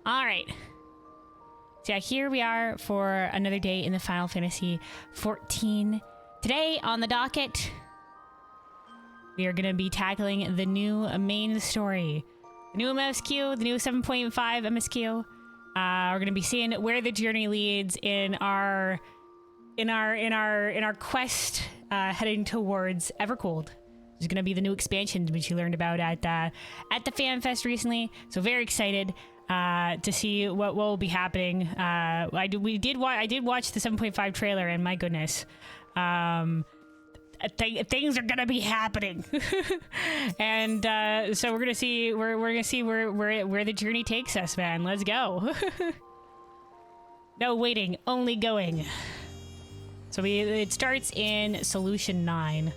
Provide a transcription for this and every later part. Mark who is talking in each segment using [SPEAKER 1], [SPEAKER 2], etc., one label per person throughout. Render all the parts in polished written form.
[SPEAKER 1] All right. So yeah, here we are for another day in the Final Fantasy XIV. Today on the docket, we are going to be tackling the new main story. The new MSQ, the new 7.5 MSQ. We're going to be seeing where the journey leads in our quest heading towards Evercold. There's going to be the new expansion, which you learned about at the Fan Fest recently. So very excited to see what will be happening. I did watch the 7.5 trailer, and my goodness, things are gonna be happening. And so we're gonna see where the journey takes us, man. Let's go. No waiting, only going. So it starts in Solution 9.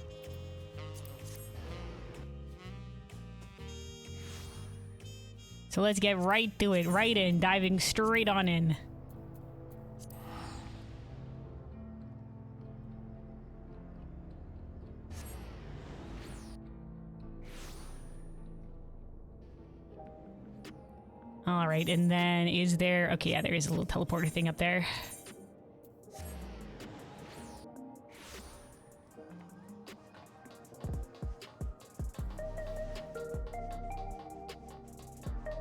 [SPEAKER 1] So let's get right to it, right in, diving straight on in. All right, and then is there... Okay, yeah, there is a little teleporter thing up there.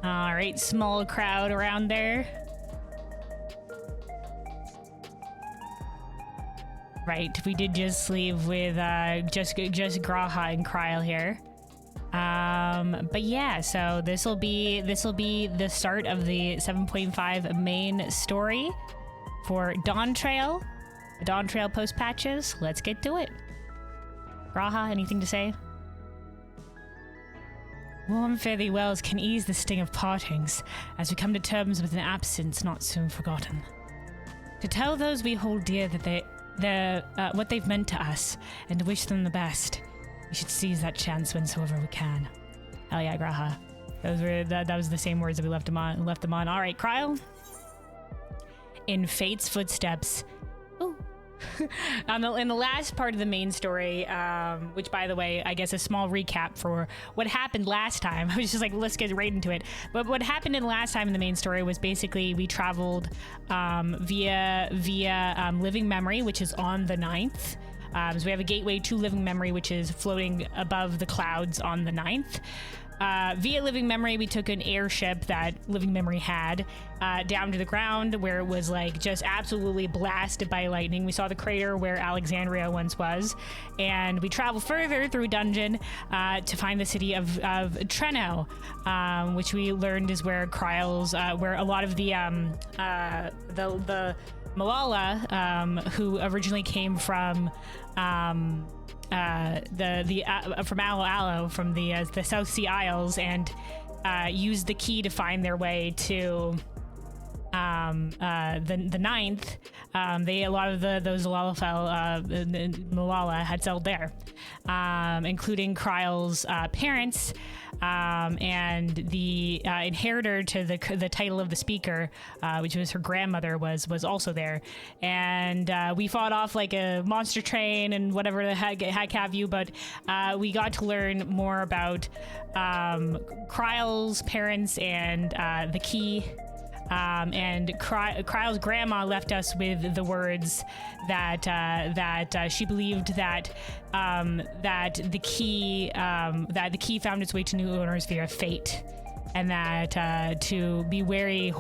[SPEAKER 1] All right, small crowd around there. Right, we did just leave with just Graha and Kryl here. But yeah, so this will be the start of the 7.5 main story for Dawntrail. The Dawntrail post patches. Let's get to it. Graha, anything to say? Warm fare wells can ease the sting of partings, as we come to terms with an absence not soon forgotten. To tell those we hold dear that what they've meant to us, and to wish them the best, we should seize that chance whensoever we can. Hell yeah, Graha. That was the same words that we left them on. All right, Kryl. In Fate's footsteps. Ooh. In the last part of the main story, which, by the way, I guess a small recap for what happened last time. I was just like, let's get right into it. But what happened in last time in the main story was basically we traveled via Living Memory, which is on the 9th. So we have a gateway to Living Memory, which is floating above the clouds on the 9th. Via Living Memory, we took an airship that Living Memory had down to the ground, where it was like just absolutely blasted by lightning. We saw the crater where Alexandria once was, and we traveled further through dungeon to find the city of Treno, which we learned is where Kryl's, where a lot of the Malala, who originally came from from Alo, from the South Sea Isles, and used the key to find their way to the 9th. A lot of those Malala had settled there, including Kryl's parents, and the inheritor to the title of the speaker, which was her grandmother, was also there. And we fought off like a monster train and whatever the heck have you, but we got to learn more about Kryl's parents and the key. And Kryl's grandma left us with the words that she believed that the key found its way to new owners via fate, and that to be wary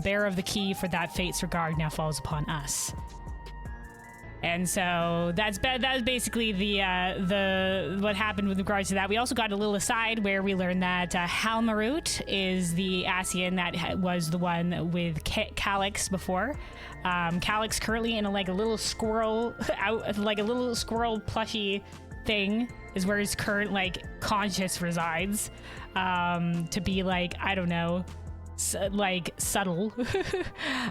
[SPEAKER 1] bearer of the key, for that fate's regard now falls upon us. And so that was basically the what happened with regards to that. We also got a little aside where we learned that Halmarut is the Ascian that was the one with Calyx before. Calyx currently in a little squirrel plushy thing is where his current conscious resides. To be I don't know, subtle.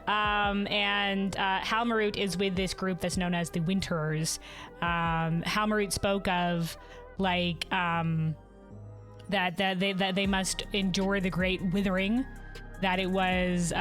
[SPEAKER 1] And Halmarut is with this group that's known as the Winterers. Halmarut spoke of that they must endure the great withering, that it was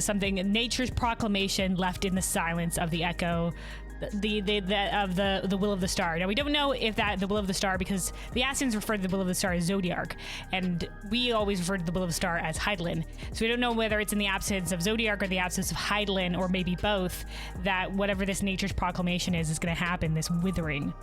[SPEAKER 1] something, nature's proclamation left in the silence of the echo the will of the star. Now we don't know if that the will of the star, because the Ascians refer to the will of the star as Zodiark, and we always refer to the will of the star as Hydaelyn. So we don't know whether it's in the absence of Zodiark or the absence of Hydaelyn, or maybe both, that whatever this nature's proclamation is going to happen, this withering.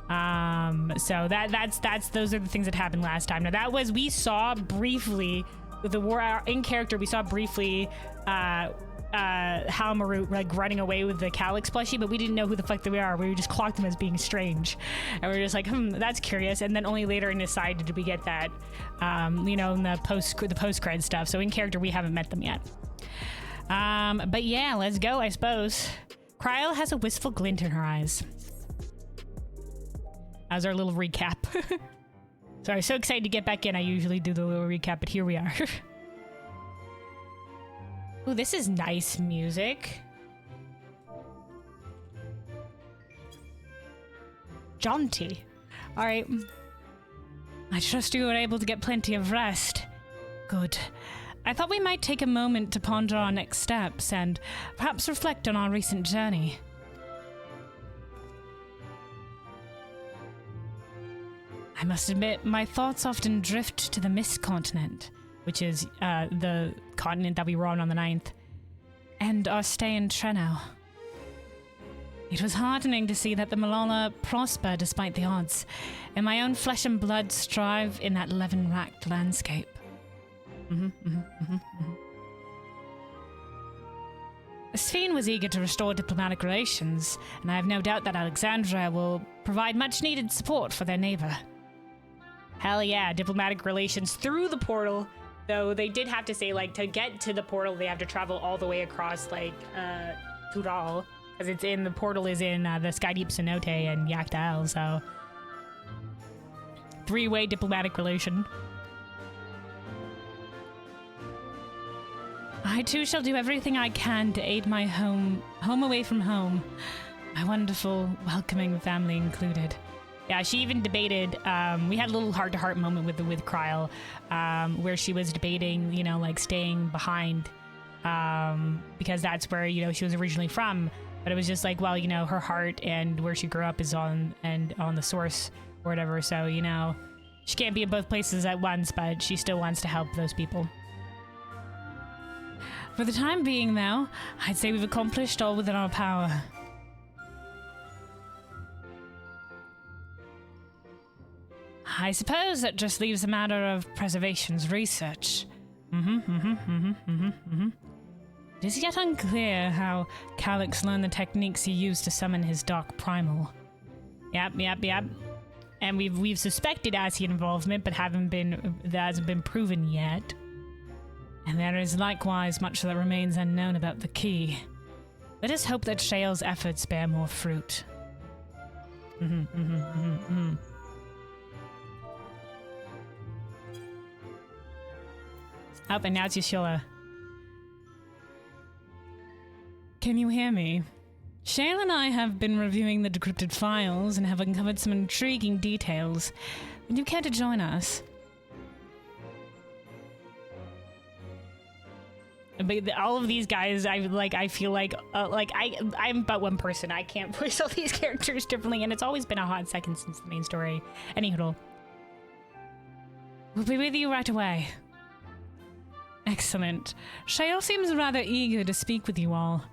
[SPEAKER 1] So that's those are the things that happened last time. Now that was, we saw briefly the war in character. We saw briefly Halmarut like running away with the Calyx plushie, but we didn't know who the fuck they are. We just clocked them as being strange, and we were just like, that's curious. And then only later in the side did we get that, you know, in the post cred stuff. So in character we haven't met them yet. But yeah, let's go, I suppose. Kryl has a wistful glint in her eyes. As our little recap. Sorry, so excited to get back in. I usually do the little recap, but here we are. Ooh, this is nice music. Jaunty. All right. I trust you were able to get plenty of rest. Good. I thought we might take a moment to ponder our next steps and perhaps reflect on our recent journey. I must admit, my thoughts often drift to the Mist Continent, which is the continent that we were on the 9th, and our stay in Trenow. It was heartening to see that the Malala prosper despite the odds, and my own flesh and blood strive in that levin-racked landscape. Sphene was eager to restore diplomatic relations, and I have no doubt that Alexandria will provide much-needed support for their neighbor. Hell yeah, diplomatic relations through the portal. Though they did have to say, like, to get to the portal, they have to travel all the way across, like, Tural. Because it's in, the portal is in the Skydeep Cenote and Yaktael, so. 3-way diplomatic relation. I too shall do everything I can to aid my home away from home. My wonderful, welcoming family included. Yeah, she even debated, we had a little heart-to-heart moment with Kryl, where she was debating, you know, like staying behind, because that's where, you know, she was originally from. But it was just like, well, you know, her heart and where she grew up is on the source or whatever. So, you know, she can't be in both places at once, but she still wants to help those people. For the time being, though, I'd say we've accomplished all within our power. I suppose that just leaves a matter of preservation's research. It is yet unclear how Calyx learned the techniques he used to summon his dark primal. Yep. And we've suspected Ascian involvement, but that hasn't been proven yet. And there is likewise much that remains unknown about the key. Let us hope that Shale's efforts bear more fruit. Up, and now it's Yashila. Can you hear me? Shale and I have been reviewing the decrypted files and have uncovered some intriguing details. Would you care to join us? But all of these guys, I feel like I'm but one person. I can't voice all these characters differently, and it's always been a hot second since the main story. Anywho, we'll be with you right away. Excellent. Shale seems rather eager to speak with you all.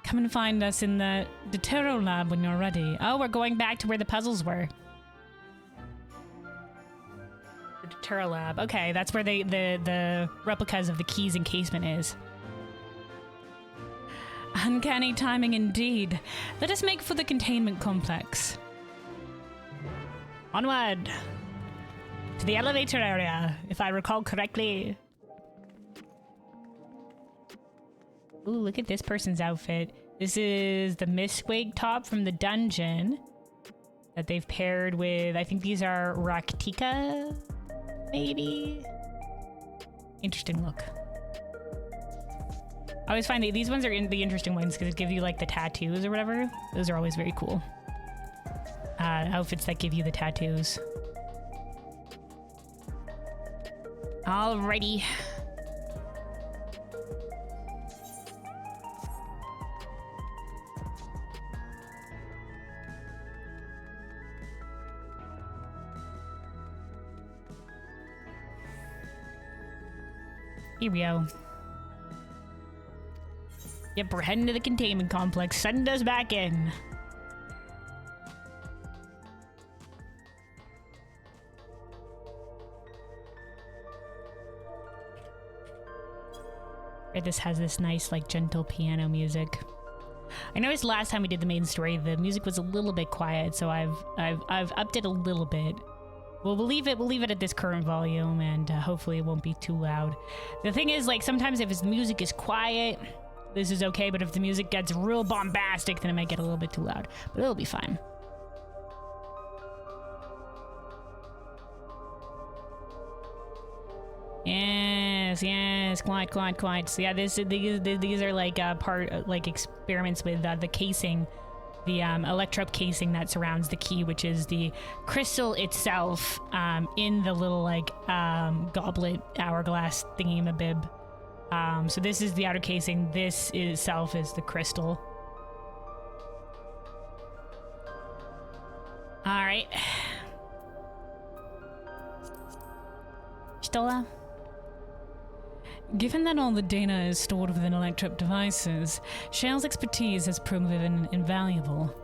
[SPEAKER 1] Come and find us in the Dawntrail lab when you're ready. Oh, we're going back to where the puzzles were. The Dawntrail lab. Okay, that's where the replicas of the keys encasement is. Uncanny timing indeed. Let us make for the containment complex. Onward! To the elevator area, if I recall correctly. Ooh, look at this person's outfit. This is the Mistwake top from the dungeon that they've paired with, I think these are Raktika, maybe? Interesting look. I always find that these ones are the interesting ones because it gives you like the tattoos or whatever. Those are always very cool. Outfits that give you the tattoos. Alrighty. Here we go. Yep, we're heading to the containment complex. Send us back in. This has this nice, like, gentle piano music. I noticed last time we did the main story, the music was a little bit quiet, so I've upped it a little bit. Well, we'll leave it at this current volume, and hopefully it won't be too loud. The thing is, like, sometimes if the music is quiet, this is okay, but if the music gets real bombastic, then it might get a little bit too loud. But it'll be fine. Yes, quite. So yeah, these are like like experiments with the casing, the electrode casing that surrounds the key, which is the crystal itself in the little like goblet hourglass thingy-mabib. So this is the outer casing. This itself is the crystal. All right. Stola? Given that all the data is stored within electrode devices, Shale's expertise has proven invaluable.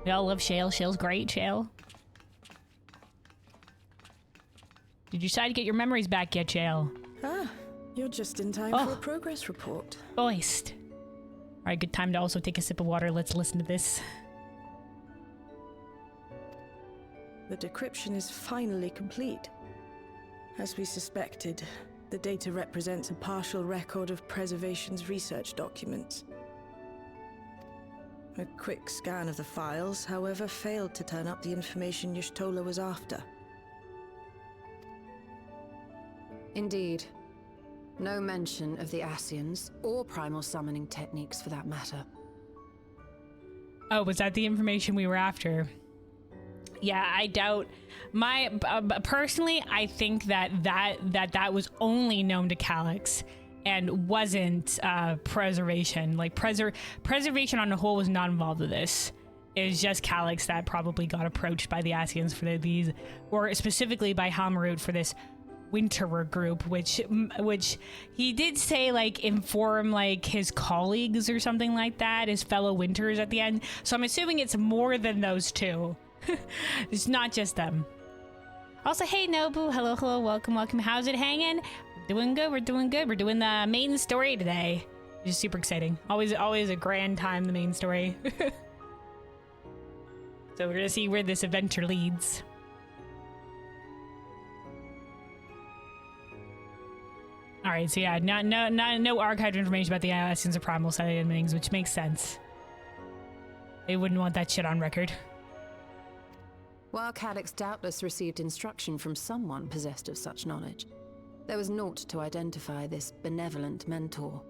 [SPEAKER 1] We all love Shale. Shale's great, Shale. Did you decide to get your memories back yet, Shale?
[SPEAKER 2] Ah, you're just in time for a progress report.
[SPEAKER 1] Boist. Alright, good time to also take a sip of water. Let's listen to this.
[SPEAKER 2] The decryption is finally complete. As we suspected, the data represents a partial record of Preservation's research documents. A quick scan of the files, however, failed to turn up the information Y'shtola was after.
[SPEAKER 3] Indeed. No mention of the Ascians, or primal summoning techniques for that matter.
[SPEAKER 1] Oh, was that the information we were after? Yeah, I doubt. Personally, I think that was only known to Calyx and wasn't Preservation. Like Preservation on the whole was not involved with this. It was just Calyx that probably got approached by the Ascians for these, or specifically by Halmarut for this Winterer group, which he did say like inform like his colleagues or something like that, his fellow Winterers at the end. So I'm assuming it's more than those two. It's not just them. Also, hey Nobu, hello, welcome. How's it hanging? We're doing good. We're doing the main story today, which is super exciting. Always a grand time, the main story. So we're gonna see where this adventure leads. All right, so yeah, no archived information about the Ascians or primal side things, which makes sense. They wouldn't want that shit on record.
[SPEAKER 3] While Calyx doubtless received instruction from someone possessed of such knowledge, there was naught to identify this benevolent mentor.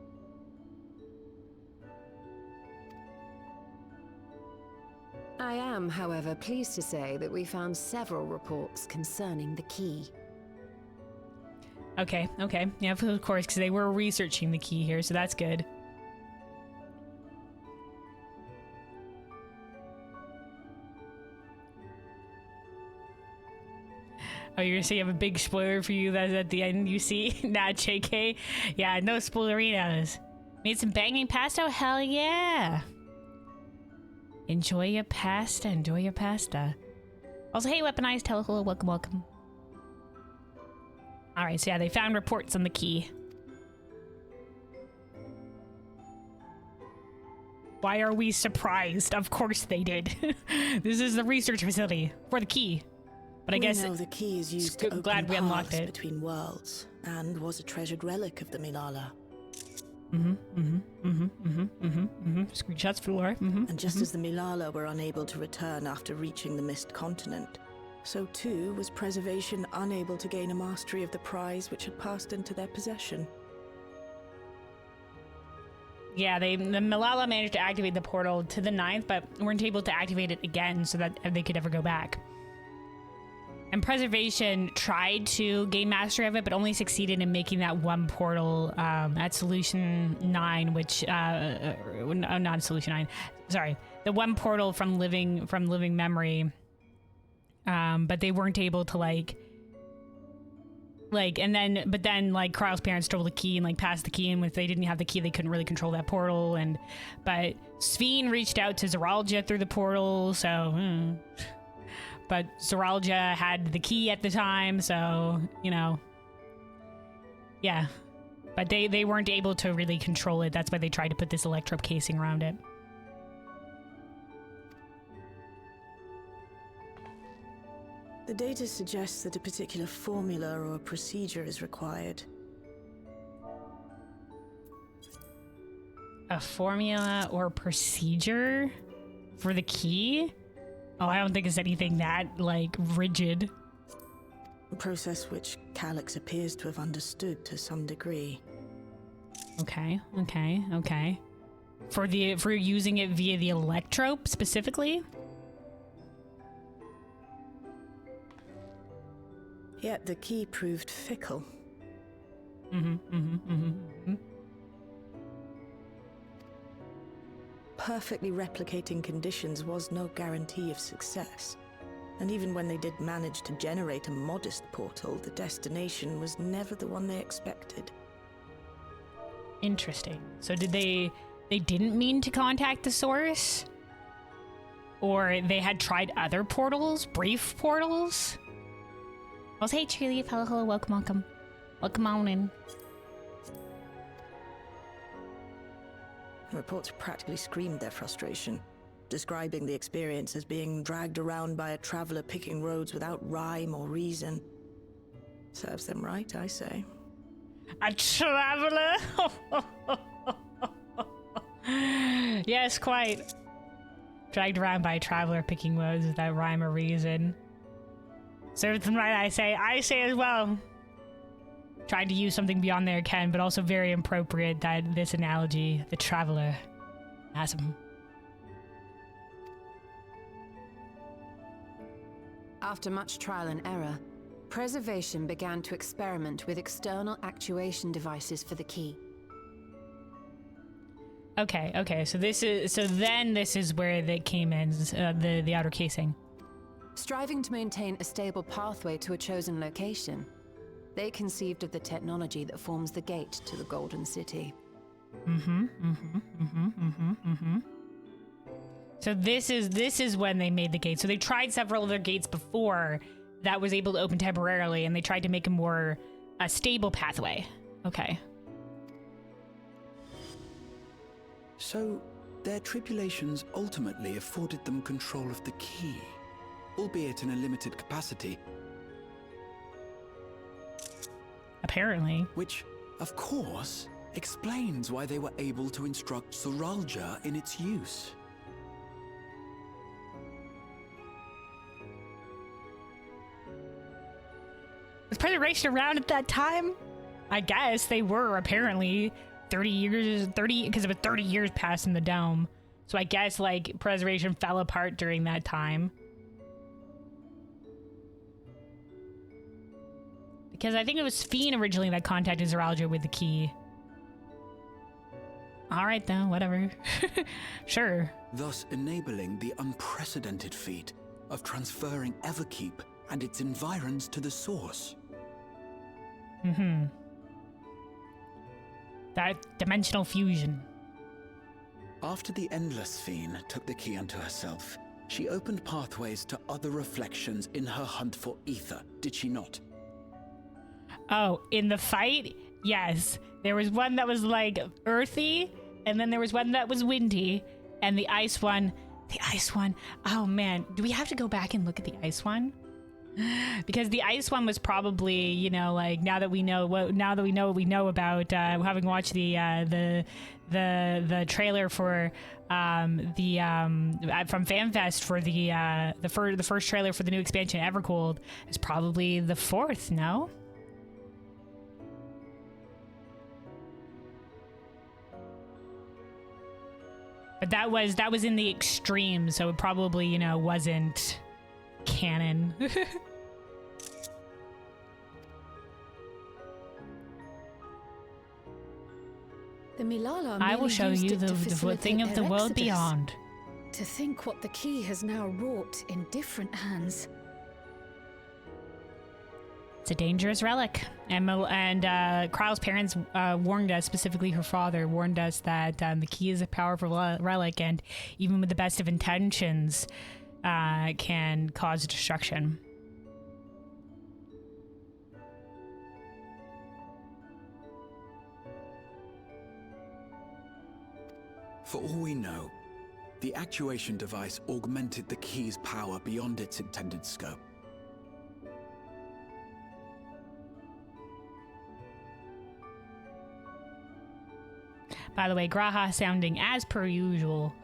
[SPEAKER 3] I am, however, pleased to say that we found several reports concerning the key.
[SPEAKER 1] Okay. Yeah, of course, because they were researching the key here, so that's good. Oh, you're gonna say you have a big spoiler for you that's at the end you see? Nah, JK. Yeah, no spoilerinos. Made some banging pasta? Hell yeah. Enjoy your pasta. Also, hey, Weaponized, hello, welcome. Alright, so yeah, they found reports on the key. Why are we surprised? Of course they did. This is the research facility for the key. But I guess
[SPEAKER 2] we know the key is used to open
[SPEAKER 1] glad we unlocked it
[SPEAKER 2] between worlds, and was a treasured relic of the Milala.
[SPEAKER 1] Screenshots for Laura.
[SPEAKER 2] And just as the Milala were unable to return after reaching the Mist Continent, so too was Preservation unable to gain a mastery of the prize which had passed into their possession.
[SPEAKER 1] Yeah, the Milala managed to activate the portal to the 9th, but weren't able to activate it again so that they could ever go back. And Preservation tried to gain mastery of it, but only succeeded in making that one portal at Solution 9, which not Solution 9. Sorry, the one portal from living memory. But they weren't able to like Like, but then, like, Kryle's parents stole the key and, like, passed the key, and if they didn't have the key, they couldn't really control that portal, but Sphene reached out to Zoralja through the portal, so, but Zoralja had the key at the time, so, you know, yeah, but they weren't able to really control it. That's why they tried to put this electro casing around it.
[SPEAKER 2] The data suggests that a particular formula or procedure is required.
[SPEAKER 1] A formula or procedure for the key? Oh, I don't think it's anything that, like, rigid.
[SPEAKER 2] A process which Calyx appears to have understood to some degree.
[SPEAKER 1] Okay. For using it via the electrope specifically?
[SPEAKER 2] Yet the key proved fickle. Perfectly replicating conditions was no guarantee of success. And even when they did manage to generate a modest portal, the destination was never the one they expected.
[SPEAKER 1] Interesting. So did they didn't mean to contact the source? Or they had tried other portals? Brief portals? Well, hey, Cheerleaf. Hello, welcome. Welcome on in.
[SPEAKER 2] Reports practically screamed their frustration, describing the experience as being dragged around by a traveler picking roads without rhyme or reason. Serves them right, I say.
[SPEAKER 1] A traveler? Yes, quite. Dragged around by a traveler picking roads without rhyme or reason. Serves them right, I say. I say as well. Tried to use something beyond their ken, but also very appropriate that this analogy, the traveler, has him.
[SPEAKER 3] After much trial and error, Preservation began to experiment with external actuation devices for the key.
[SPEAKER 1] Okay. So this is where they came in, the outer casing.
[SPEAKER 3] Striving to maintain a stable pathway to a chosen location, they conceived of the technology that forms the gate to the Golden City.
[SPEAKER 1] So this is when they made the gate. So they tried several other gates before that was able to open temporarily, and they tried to make a stable pathway. Okay.
[SPEAKER 4] So their tribulations ultimately afforded them control of the key, albeit in a limited capacity.
[SPEAKER 1] Apparently.
[SPEAKER 4] Which, of course, explains why they were able to instruct Zoralja in its use.
[SPEAKER 1] Was preservation around at that time? I guess they were, apparently. 30 because it was 30 years passed in the dome. So I guess, like, preservation fell apart during that time. Because I think it was Sphene originally that contacted Zoralja with the key. Alright then, whatever. Sure.
[SPEAKER 4] Thus enabling the unprecedented feat of transferring Everkeep and its environs to the source.
[SPEAKER 1] That dimensional fusion.
[SPEAKER 4] After the Endless Fiend took the key unto herself, she opened pathways to other reflections in her hunt for ether, did she not?
[SPEAKER 1] Oh, in the fight? Yes. There was one that was, like, earthy, and then there was one that was windy, and the ice one, oh man, do we have to go back and look at the ice one? Because the ice one was probably, you know, like, now that we know what we know about, having watched the trailer for from FanFest for the first trailer for the new expansion Evercold, is probably the fourth, no? But that was in the extreme, so it probably, you know, wasn't canon.
[SPEAKER 5] The Milala
[SPEAKER 1] I will
[SPEAKER 5] merely
[SPEAKER 1] show
[SPEAKER 5] used
[SPEAKER 1] you
[SPEAKER 5] it to
[SPEAKER 1] the
[SPEAKER 5] facilitate
[SPEAKER 1] thing of the
[SPEAKER 5] their
[SPEAKER 1] world
[SPEAKER 5] exodus.
[SPEAKER 1] beyond.
[SPEAKER 5] To think what the key has now wrought in different hands.
[SPEAKER 1] It's a dangerous relic. And Kryle's parents warned us, specifically her father, warned us that the key is a powerful relic, and even with the best of intentions, can cause destruction.
[SPEAKER 4] For all we know, the actuation device augmented the key's power beyond its intended scope.
[SPEAKER 1] By the way, Graha sounding as per usual.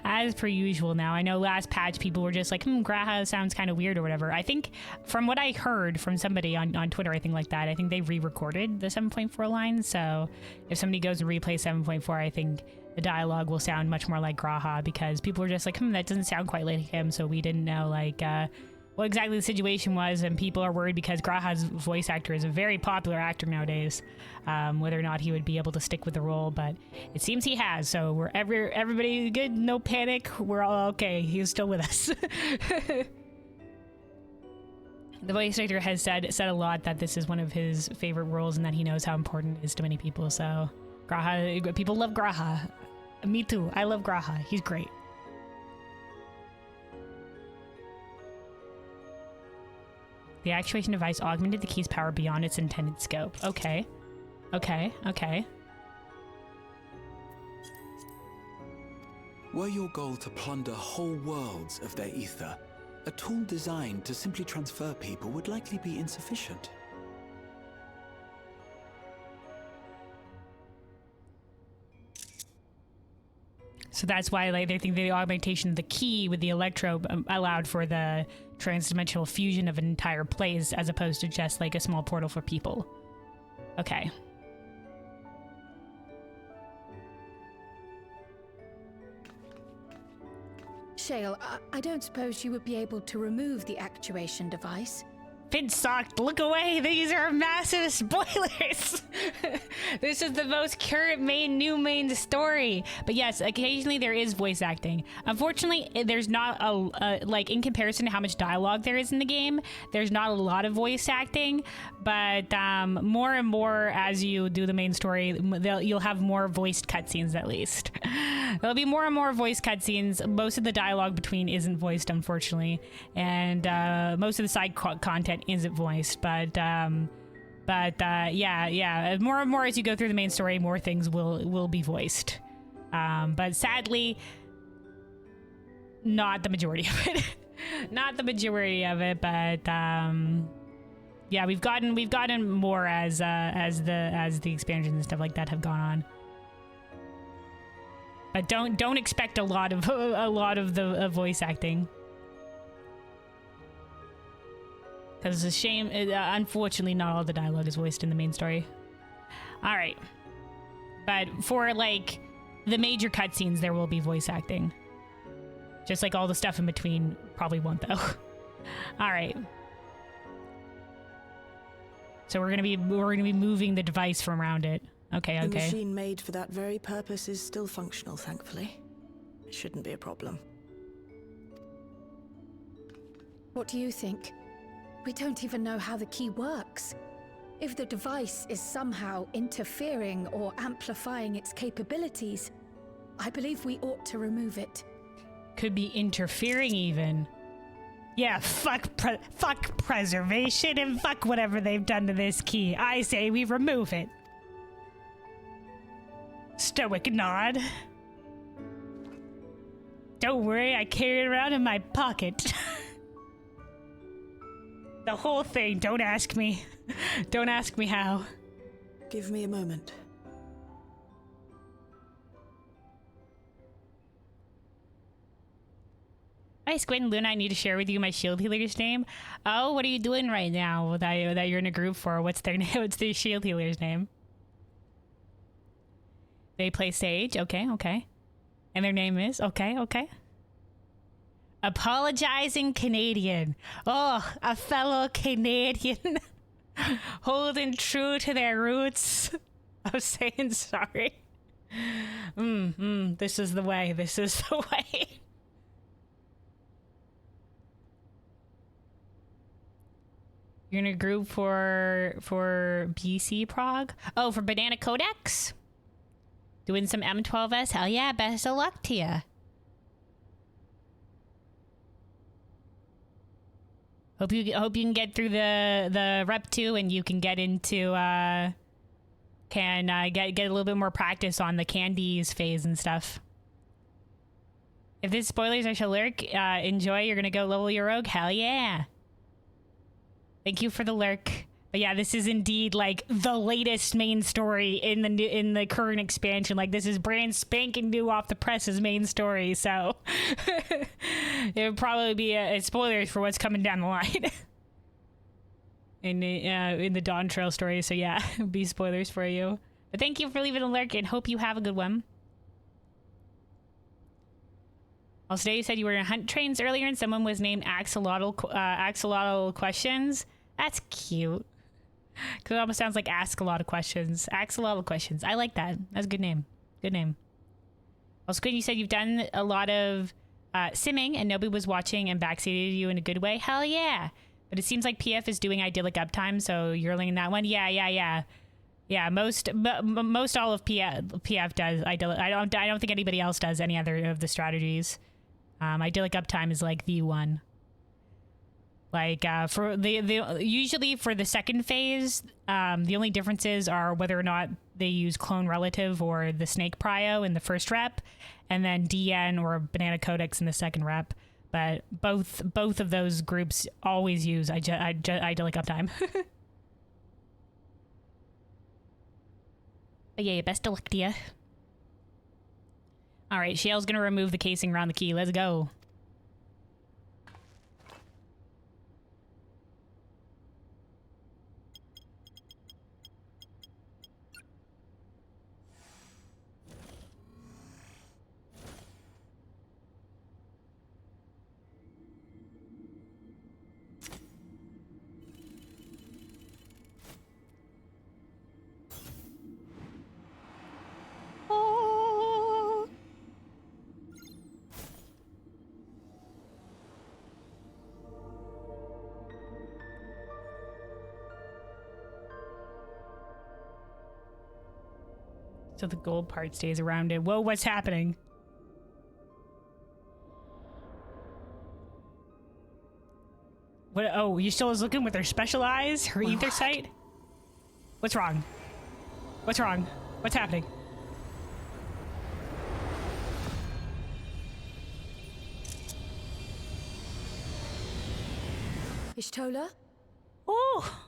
[SPEAKER 1] As per usual now. I know last patch people were just like, Graha sounds kind of weird or whatever. I think from what I heard from somebody on Twitter, I think like that, I think they re-recorded the 7.4 line. So if somebody goes and replays 7.4, I think the dialogue will sound much more like Graha, because people were just like, that doesn't sound quite like him. So we didn't know like what exactly the situation was, and people are worried because Graha's voice actor is a very popular actor nowadays, whether or not he would be able to stick with the role, but it seems he has, so we're everybody good, no panic, we're all okay, he's still with us. The voice actor has said a lot that this is one of his favorite roles and that he knows how important it is to many people, so Graha, people love Graha. Me too, I love Graha, he's great. The actuation device augmented the key's power beyond its intended scope. Okay. Okay.
[SPEAKER 4] Were your goal to plunder whole worlds of their ether, a tool designed to simply transfer people would likely be insufficient.
[SPEAKER 1] So that's why they think the augmentation of the key with the electro allowed for the transdimensional fusion of an entire place as opposed to just like a small portal for people. Okay.
[SPEAKER 5] Shale, I don't suppose you would be able to remove the actuation device?
[SPEAKER 1] Finsocked, look away! These are massive spoilers! This is the most current new main story. But yes, occasionally there is voice acting. Unfortunately, there's not like in comparison to how much dialogue there is in the game, there's not a lot of voice acting, but more and more as you do the main story, you'll have more voiced cutscenes at least. There'll be more and more voice cutscenes. Most of the dialogue between isn't voiced, unfortunately, and most of the side content isn't voiced, but yeah, more and more as you go through the main story, more things will be voiced, but sadly not the majority of it. Not the majority of it, but yeah, we've gotten more as the expansions and stuff like that have gone on. But don't expect a lot of the voice acting. Because it's a shame. Unfortunately, not all the dialogue is voiced in the main story. All right, but for like the major cutscenes, there will be voice acting. Just like all the stuff in between probably won't, though. All right. So we're gonna be moving the device from around it. Okay.
[SPEAKER 2] The machine made for that very purpose is still functional, thankfully. It shouldn't be a problem.
[SPEAKER 5] What do you think? We don't even know how the key works. If the device is somehow interfering or amplifying its capabilities, I believe we ought to remove it.
[SPEAKER 1] Could be interfering even. Yeah, fuck preservation and fuck whatever they've done to this key. I say we remove it. Stoic nod. Don't worry, I carry it around in my pocket. The whole thing, don't ask me. Don't ask me how.
[SPEAKER 2] Give me a moment.
[SPEAKER 1] Hi, Squid and Luna, I need to share with you my shield healer's name. Oh, what are you doing right now that you're in a group for? What's their name? What's the shield healer's name? They play Sage? Okay. And their name is? Okay. Apologizing Canadian. Oh, a fellow Canadian. Holding true to their roots of saying sorry. This is the way. This is the way. You're in a group for BC Prog? Oh, for Banana Codex? Doing some M12S? Hell yeah, best of luck to you. Hope you can get through the Rep 2 and you can get into get a little bit more practice on the candies phase and stuff. If there's spoilers, I shall lurk. Enjoy. You're gonna go level your rogue. Hell yeah. Thank you for the lurk. But yeah, this is indeed like the latest main story in the current expansion. Like this is brand spanking new off the presses main story. So it would probably be a spoilers for what's coming down the line in the Dawntrail story. So yeah, it'd be spoilers for you. But thank you for leaving a lurk and hope you have a good one. Also, you said you were in hunt trains earlier and someone was named Axolotl Questions. That's cute. Because it almost sounds like ask a lot of questions. Axolotl Questions. I like that. That's a good name. Good name. Also, Quinn, you said you've done a lot of simming and nobody was watching and backseated you in a good way. Hell yeah. But it seems like PF is doing idyllic uptime, so you're linking that one. Yeah. Yeah, most all of PF does idyllic. I don't think anybody else does any other of the strategies. Idyllic uptime is like the one. Like for the usually for the second phase, the only differences are whether or not they use clone relative or the snake prio in the first rep, and then DN or banana codex in the second rep. But both of those groups always use idyllic uptime. But yeah, best of luck to you. All right, Shale's gonna remove the casing around the key. Let's go. So the gold part stays around it. Whoa, what's happening? What? Oh, you still is looking with her special eyes? Her ether sight? What's wrong? What's wrong? What's happening?
[SPEAKER 5] Ishtola?
[SPEAKER 1] Oh!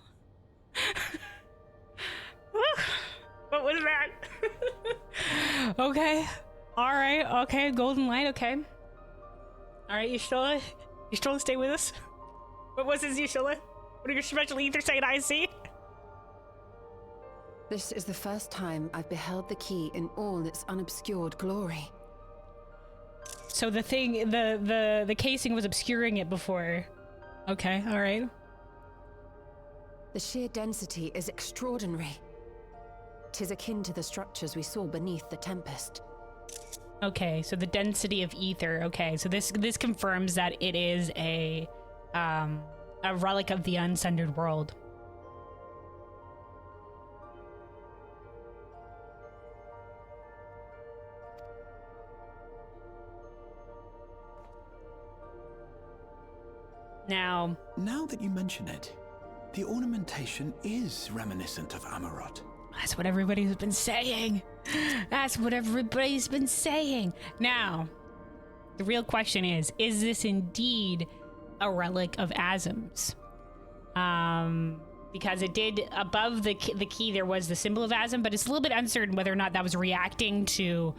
[SPEAKER 1] What was that? Okay. Alright, okay. Golden light, okay. Alright, Ishtola. Ishtola, stay with us. What was this, Ishtola? What are your special ether sight eyes see?
[SPEAKER 3] This is the first time I've beheld the key in all its unobscured glory.
[SPEAKER 1] So the thing, the casing was obscuring it before. Okay, alright.
[SPEAKER 3] The sheer density is extraordinary. 'Tis akin to the structures we saw beneath the Tempest.
[SPEAKER 1] Okay, so the density of ether. Okay, so this confirms that it is a relic of the Unsundered World. Now
[SPEAKER 4] that you mention it, the ornamentation is reminiscent of Amarot.
[SPEAKER 1] That's what everybody's been saying. That's what everybody's been saying. Now, the real question is this indeed a relic of Azim's? Because it did, above the key, there was the symbol of Azim, but it's a little bit uncertain whether or not that was reacting to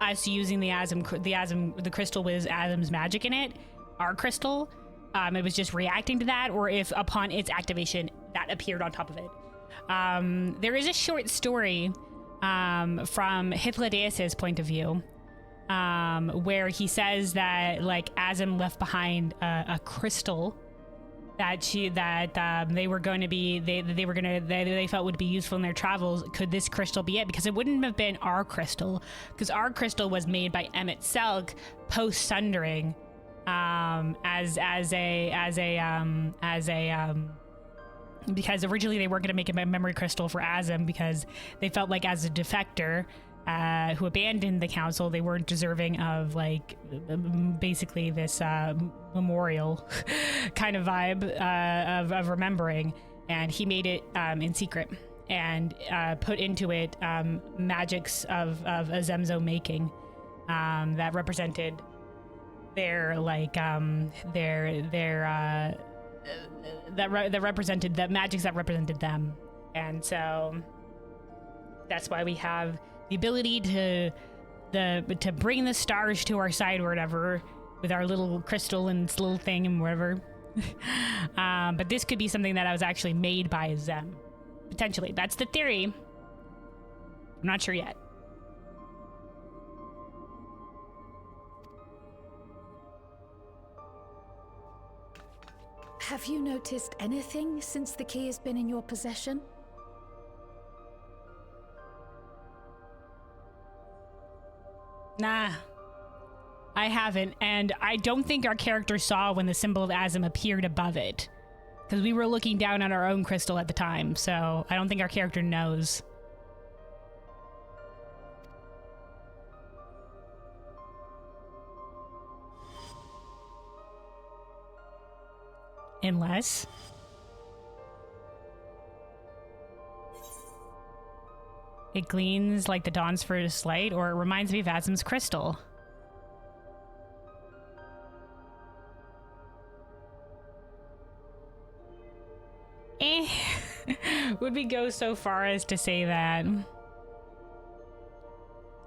[SPEAKER 1] us using the crystal with Azim's magic in it, our crystal. It was just reacting to that, or if upon its activation, that appeared on top of it. There is a short story from Hythlodaeus' point of view, where he says that like Azim left behind a crystal that they felt would be useful in their travels. Could this crystal be it? Because it wouldn't have been our crystal, because our crystal was made by Emmett Selk post sundering, because originally they weren't going to make a memory crystal for Azim because they felt like as a defector who abandoned the council, they weren't deserving of like basically this memorial kind of vibe of remembering. And he made it in secret and put into it magics of Azem's own making that represented their like that represented the magics that represented them. And so that's why we have the ability to bring the stars to our side or whatever with our little crystal and its little thing and whatever. But this could be something that was actually made by Zem, potentially. That's the theory. I'm not sure yet.
[SPEAKER 5] Have you noticed anything since the key has been in your possession?
[SPEAKER 1] Nah, I haven't, and I don't think our character saw when the symbol of Azim appeared above it, because we were looking down at our own crystal at the time, so I don't think our character knows. Unless... it gleams like the dawn's first light, or it reminds me of Azim's crystal. Would we go so far as to say that?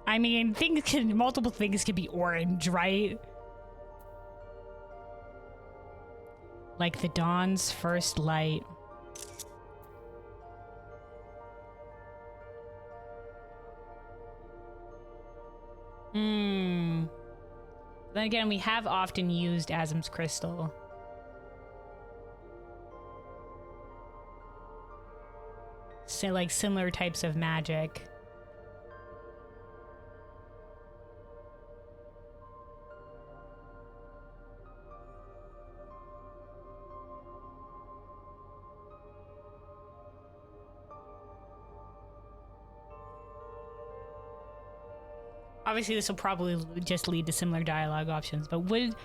[SPEAKER 1] I mean, multiple things can be orange, right? Like the dawn's first light. Then again, we have often used Azim's crystal. So, like, similar types of magic. Obviously, this will probably just lead to similar dialogue options, but would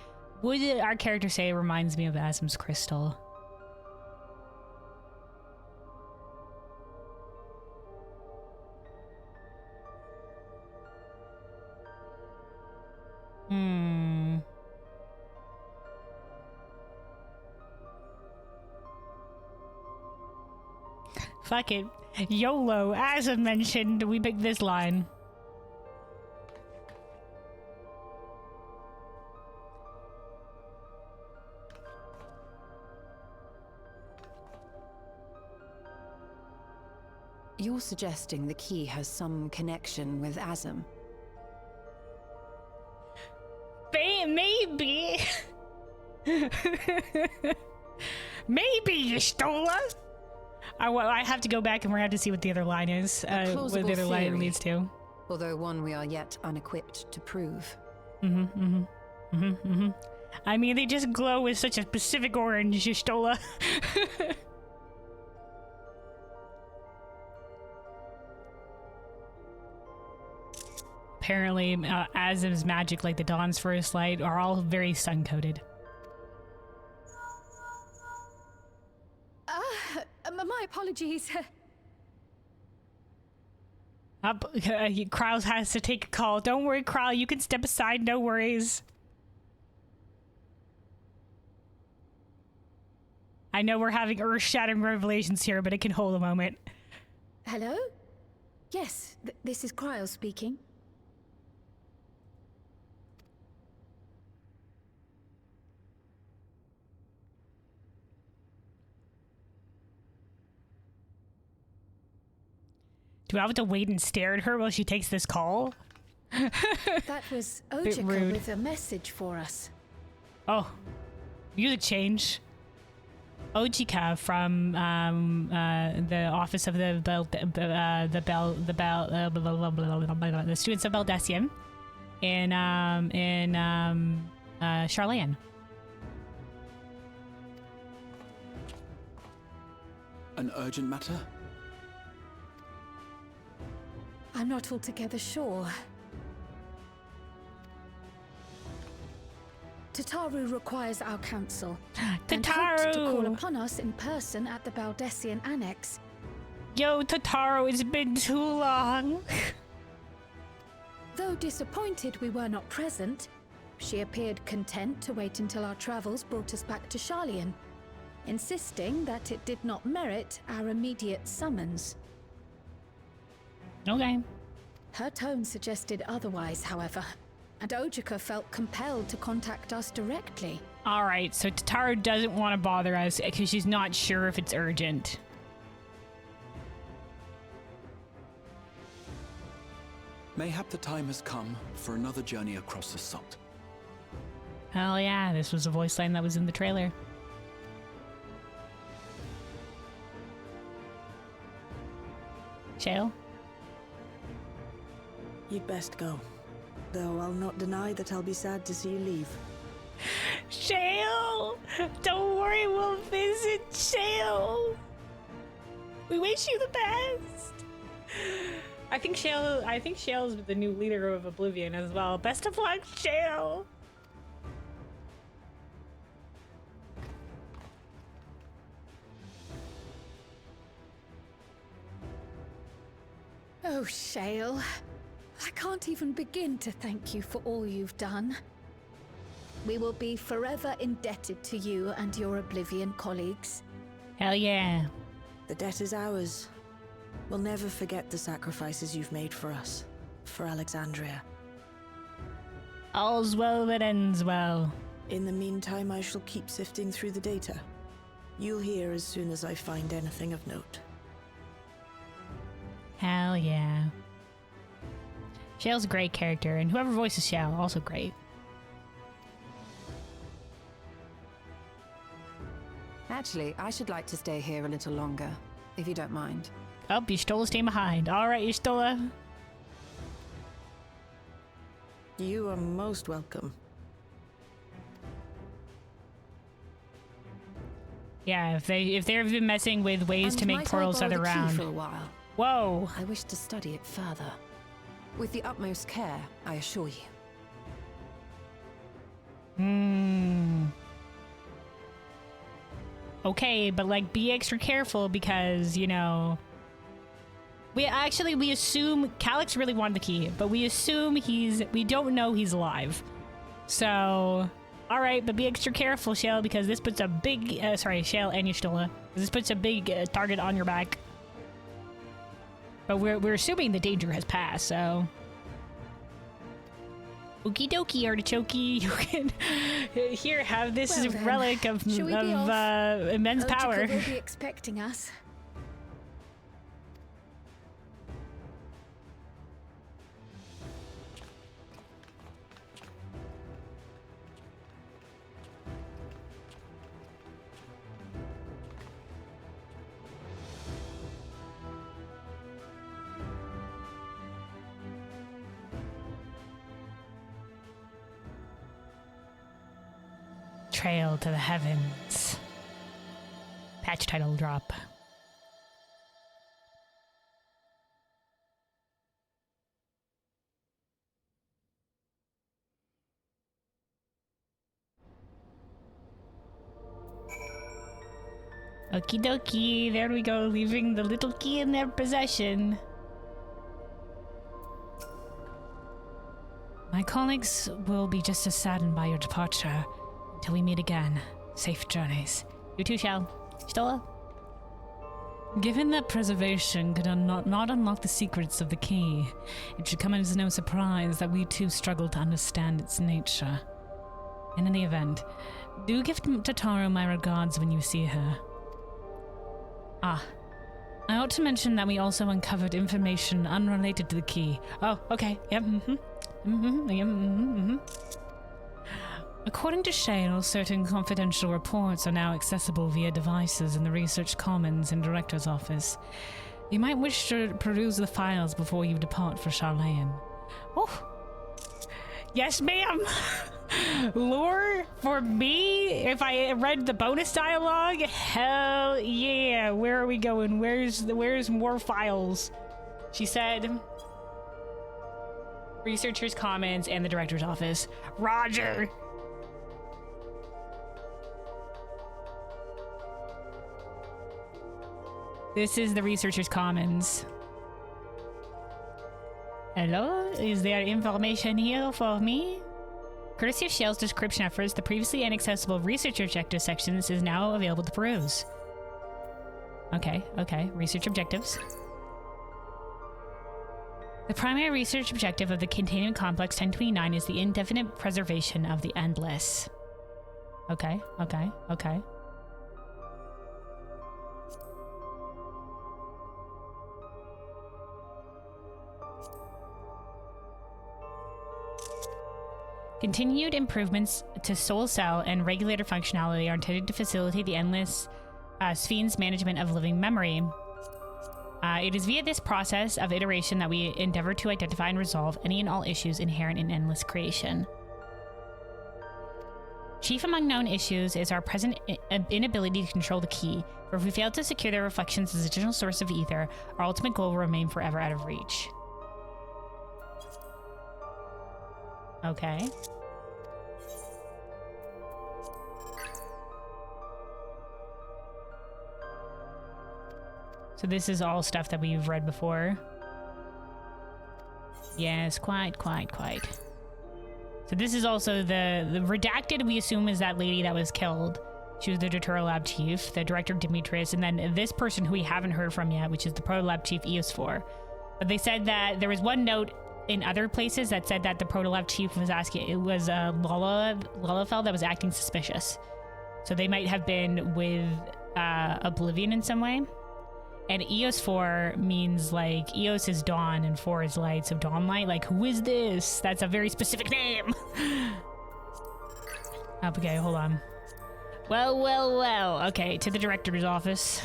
[SPEAKER 1] our character say it reminds me of Azim's crystal? Fuck it. YOLO, as I mentioned, we picked this line.
[SPEAKER 3] You're suggesting the key has some connection with Azim?
[SPEAKER 1] Maybe. Maybe, Yestola. I have to go back and we're going to have to see what the other line is. What the other line leads to.
[SPEAKER 3] Although one we are yet unequipped to prove.
[SPEAKER 1] I mean, they just glow with such a specific orange, Yestola. Apparently, Azim's magic, like the dawn's first light, are all very sun-coated.
[SPEAKER 5] My apologies.
[SPEAKER 1] Kryle has to take a call. Don't worry, Kryle. You can step aside. No worries. I know we're having earth-shattering revelations here, but it can hold a moment.
[SPEAKER 5] Hello? Yes, this is Kryle speaking.
[SPEAKER 1] Do I have to wait and stare at her while she takes this call?
[SPEAKER 5] That was Ojika with a message for us.
[SPEAKER 1] Oh, music change. Ojika from the office of the students of Beldesium in Charlayan.
[SPEAKER 4] An urgent matter?
[SPEAKER 5] I'm not altogether sure. Tataru requires our counsel. And hoped to call
[SPEAKER 1] Tataru!
[SPEAKER 5] upon us in person at the Baldessian Annex.
[SPEAKER 1] Yo, Tataru, it's been too long.
[SPEAKER 5] Though disappointed we were not present, she appeared content to wait until our travels brought us back to Sharlayan, insisting that it did not merit our immediate summons.
[SPEAKER 1] Okay.
[SPEAKER 5] Her tone suggested otherwise, however, and Ojika felt compelled to contact us directly.
[SPEAKER 1] Alright, so Tataru doesn't want to bother us because she's not sure if it's urgent.
[SPEAKER 4] Mayhap the time has come for another journey across the salt.
[SPEAKER 1] Hell yeah, this was a voice line that was in the trailer. Shale?
[SPEAKER 2] You'd best go. Though I'll not deny that I'll be sad to see you leave.
[SPEAKER 1] Shale! Don't worry, we'll visit Shale! We wish you the best! I think Shale's the new leader of Oblivion as well. Best of luck, Shale!
[SPEAKER 5] Oh, Shale. I can't even begin to thank you for all you've done. We will be forever indebted to you and your Oblivion colleagues.
[SPEAKER 1] Hell yeah.
[SPEAKER 2] The debt is ours. We'll never forget the sacrifices you've made for us, for Alexandria.
[SPEAKER 1] All's well that ends well.
[SPEAKER 2] In the meantime, I shall keep sifting through the data. You'll hear as soon as I find anything of note.
[SPEAKER 1] Hell yeah. Shale's a great character, and whoever voices Shale, also great.
[SPEAKER 3] Actually, I should like to stay here a little longer, if you don't mind.
[SPEAKER 1] Oh, Y'shtola staying behind. Alright, Y'shtola.
[SPEAKER 2] You are most welcome.
[SPEAKER 1] Yeah, if they've been messing with ways to make
[SPEAKER 3] might I
[SPEAKER 1] portals
[SPEAKER 3] borrow
[SPEAKER 1] other
[SPEAKER 3] the key
[SPEAKER 1] round.
[SPEAKER 3] for a while?
[SPEAKER 1] Whoa.
[SPEAKER 3] I wish to study it further. With the utmost care, I assure you.
[SPEAKER 1] Okay, but like be extra careful because, you know, we assume Calyx really wanted the key, but we assume we don't know he's alive. So, alright, but be extra careful, Shale, because this puts a big, Shale and Y'shtola. This puts a big target on your back. But we're assuming the danger has passed, so. Okie dokie, artichoke. You can here have this
[SPEAKER 5] Well then,
[SPEAKER 1] relic of
[SPEAKER 5] shall we be off?
[SPEAKER 1] immense power.
[SPEAKER 5] Ojika will be expecting us.
[SPEAKER 1] Trail to the heavens. Patch title drop. Okie dokie, there we go, leaving the little key in their possession. My colleagues will be just as saddened by your departure. Till we meet again. Safe journeys. You too, Shale. Y'shtola? Given that preservation could not unlock the secrets of the key, it should come as no surprise that we too struggle to understand its nature. In any event, do give Tataru my regards when you see her. Ah, I ought to mention that we also uncovered information unrelated to the key. Oh, okay, yep, According to Shale, certain confidential reports are now accessible via devices in the Research Commons and Director's Office. You might wish to peruse the files before you depart for Sharlayan. Oh! Yes, ma'am! Lore for me? If I read the bonus dialogue? Hell yeah. Where are we going? Where's more files? She said researchers' comments and the director's office. Roger. This is the researcher's commons. Hello? Is there information here for me? Courtesy of Shell's description efforts, the previously inaccessible research objective sections is now available to peruse. Okay. Research objectives. The primary research objective of the Containment Complex 1029 is the indefinite preservation of the Endless. Okay. Continued improvements to soul cell and regulator functionality are intended to facilitate the Endless Sphene's management of living memory. It is via this process of iteration that we endeavor to identify and resolve any and all issues inherent in endless creation. Chief among known issues is our present inability to control the key, for if we fail to secure their reflections as additional source of ether, our ultimate goal will remain forever out of reach. Okay. So this is all stuff that we've read before. Yes, quite. So this is also the redacted, we assume, is that lady that was killed. She was the Dawntrail Lab Chief, the Director Demetrius, and then this person who we haven't heard from yet, which is the Proto Lab Chief EOS4. But they said that there was one note in other places that said that the Proto Lab Chief was asking, it was Lalafell that was acting suspicious. So they might have been with Oblivion in some way. And EOS4 means, like, EOS is dawn and 4 is light, so dawnlight. Like, who is this? That's a very specific name. Okay, hold on. Well. Okay, to the director's office.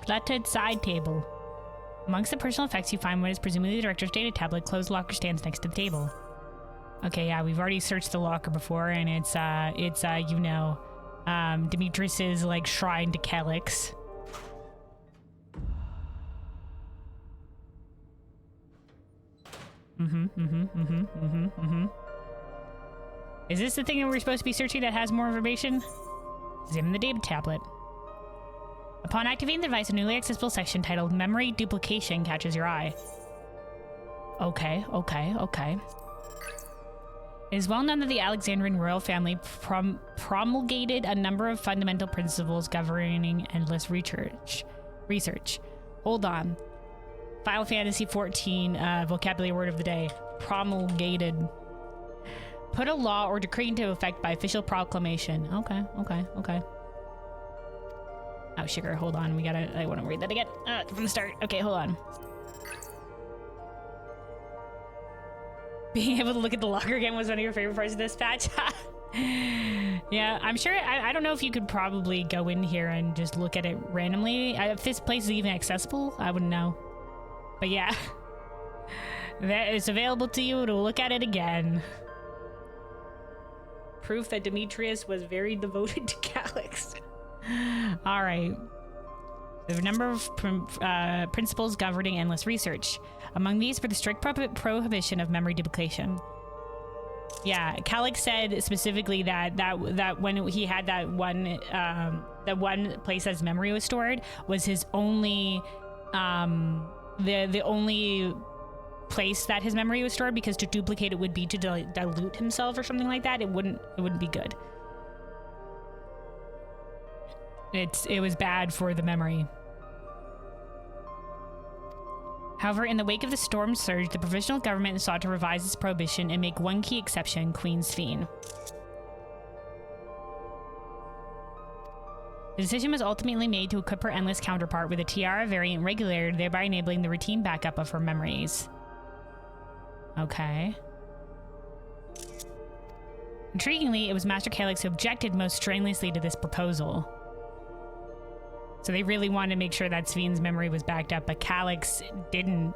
[SPEAKER 1] Cluttered side table. Amongst the personal effects, you find what is presumably the director's data tablet. Closed locker stands next to the table. Okay, yeah, we've already searched the locker before, and it's Demetrius's, like, shrine to Calyx. Is this the thing that we're supposed to be searching that has more information? Examine the data tablet. Upon activating the device, a newly accessible section titled Memory Duplication catches your eye. Okay. It is well known that the Alexandrian royal family promulgated a number of fundamental principles governing endless research. Hold on. Final Fantasy XIV vocabulary word of the day. Promulgated. Put a law or decree into effect by official proclamation. Okay. Oh, sugar, hold on. I want to read that again from the start. Okay, hold on. Being able to look at the locker again was one of your favorite parts of this patch. Yeah, I'm sure. I don't know if you could probably go in here and just look at it randomly. If this place is even accessible, I wouldn't know. But yeah, that is available to you to look at it again. Proof that Demetrius was very devoted to Calyx. All right. There are a number of principles governing endless research. Among these were the strict prohibition of memory duplication. Yeah, Calyx said specifically that when he had that one place that his memory was stored was his only the only place that his memory was stored, because to duplicate it would be to dilute himself or something like that. It wouldn't be good. It was bad for the memory. However, in the wake of the storm surge, the provisional government sought to revise its prohibition and make one key exception: Queen Sphene. The decision was ultimately made to equip her endless counterpart with a Tiara variant regulator, thereby enabling the routine backup of her memories. Okay. Intriguingly, it was Master Calyx who objected most strenuously to this proposal. So they really wanted to make sure that Sven's memory was backed up, but Calyx didn't.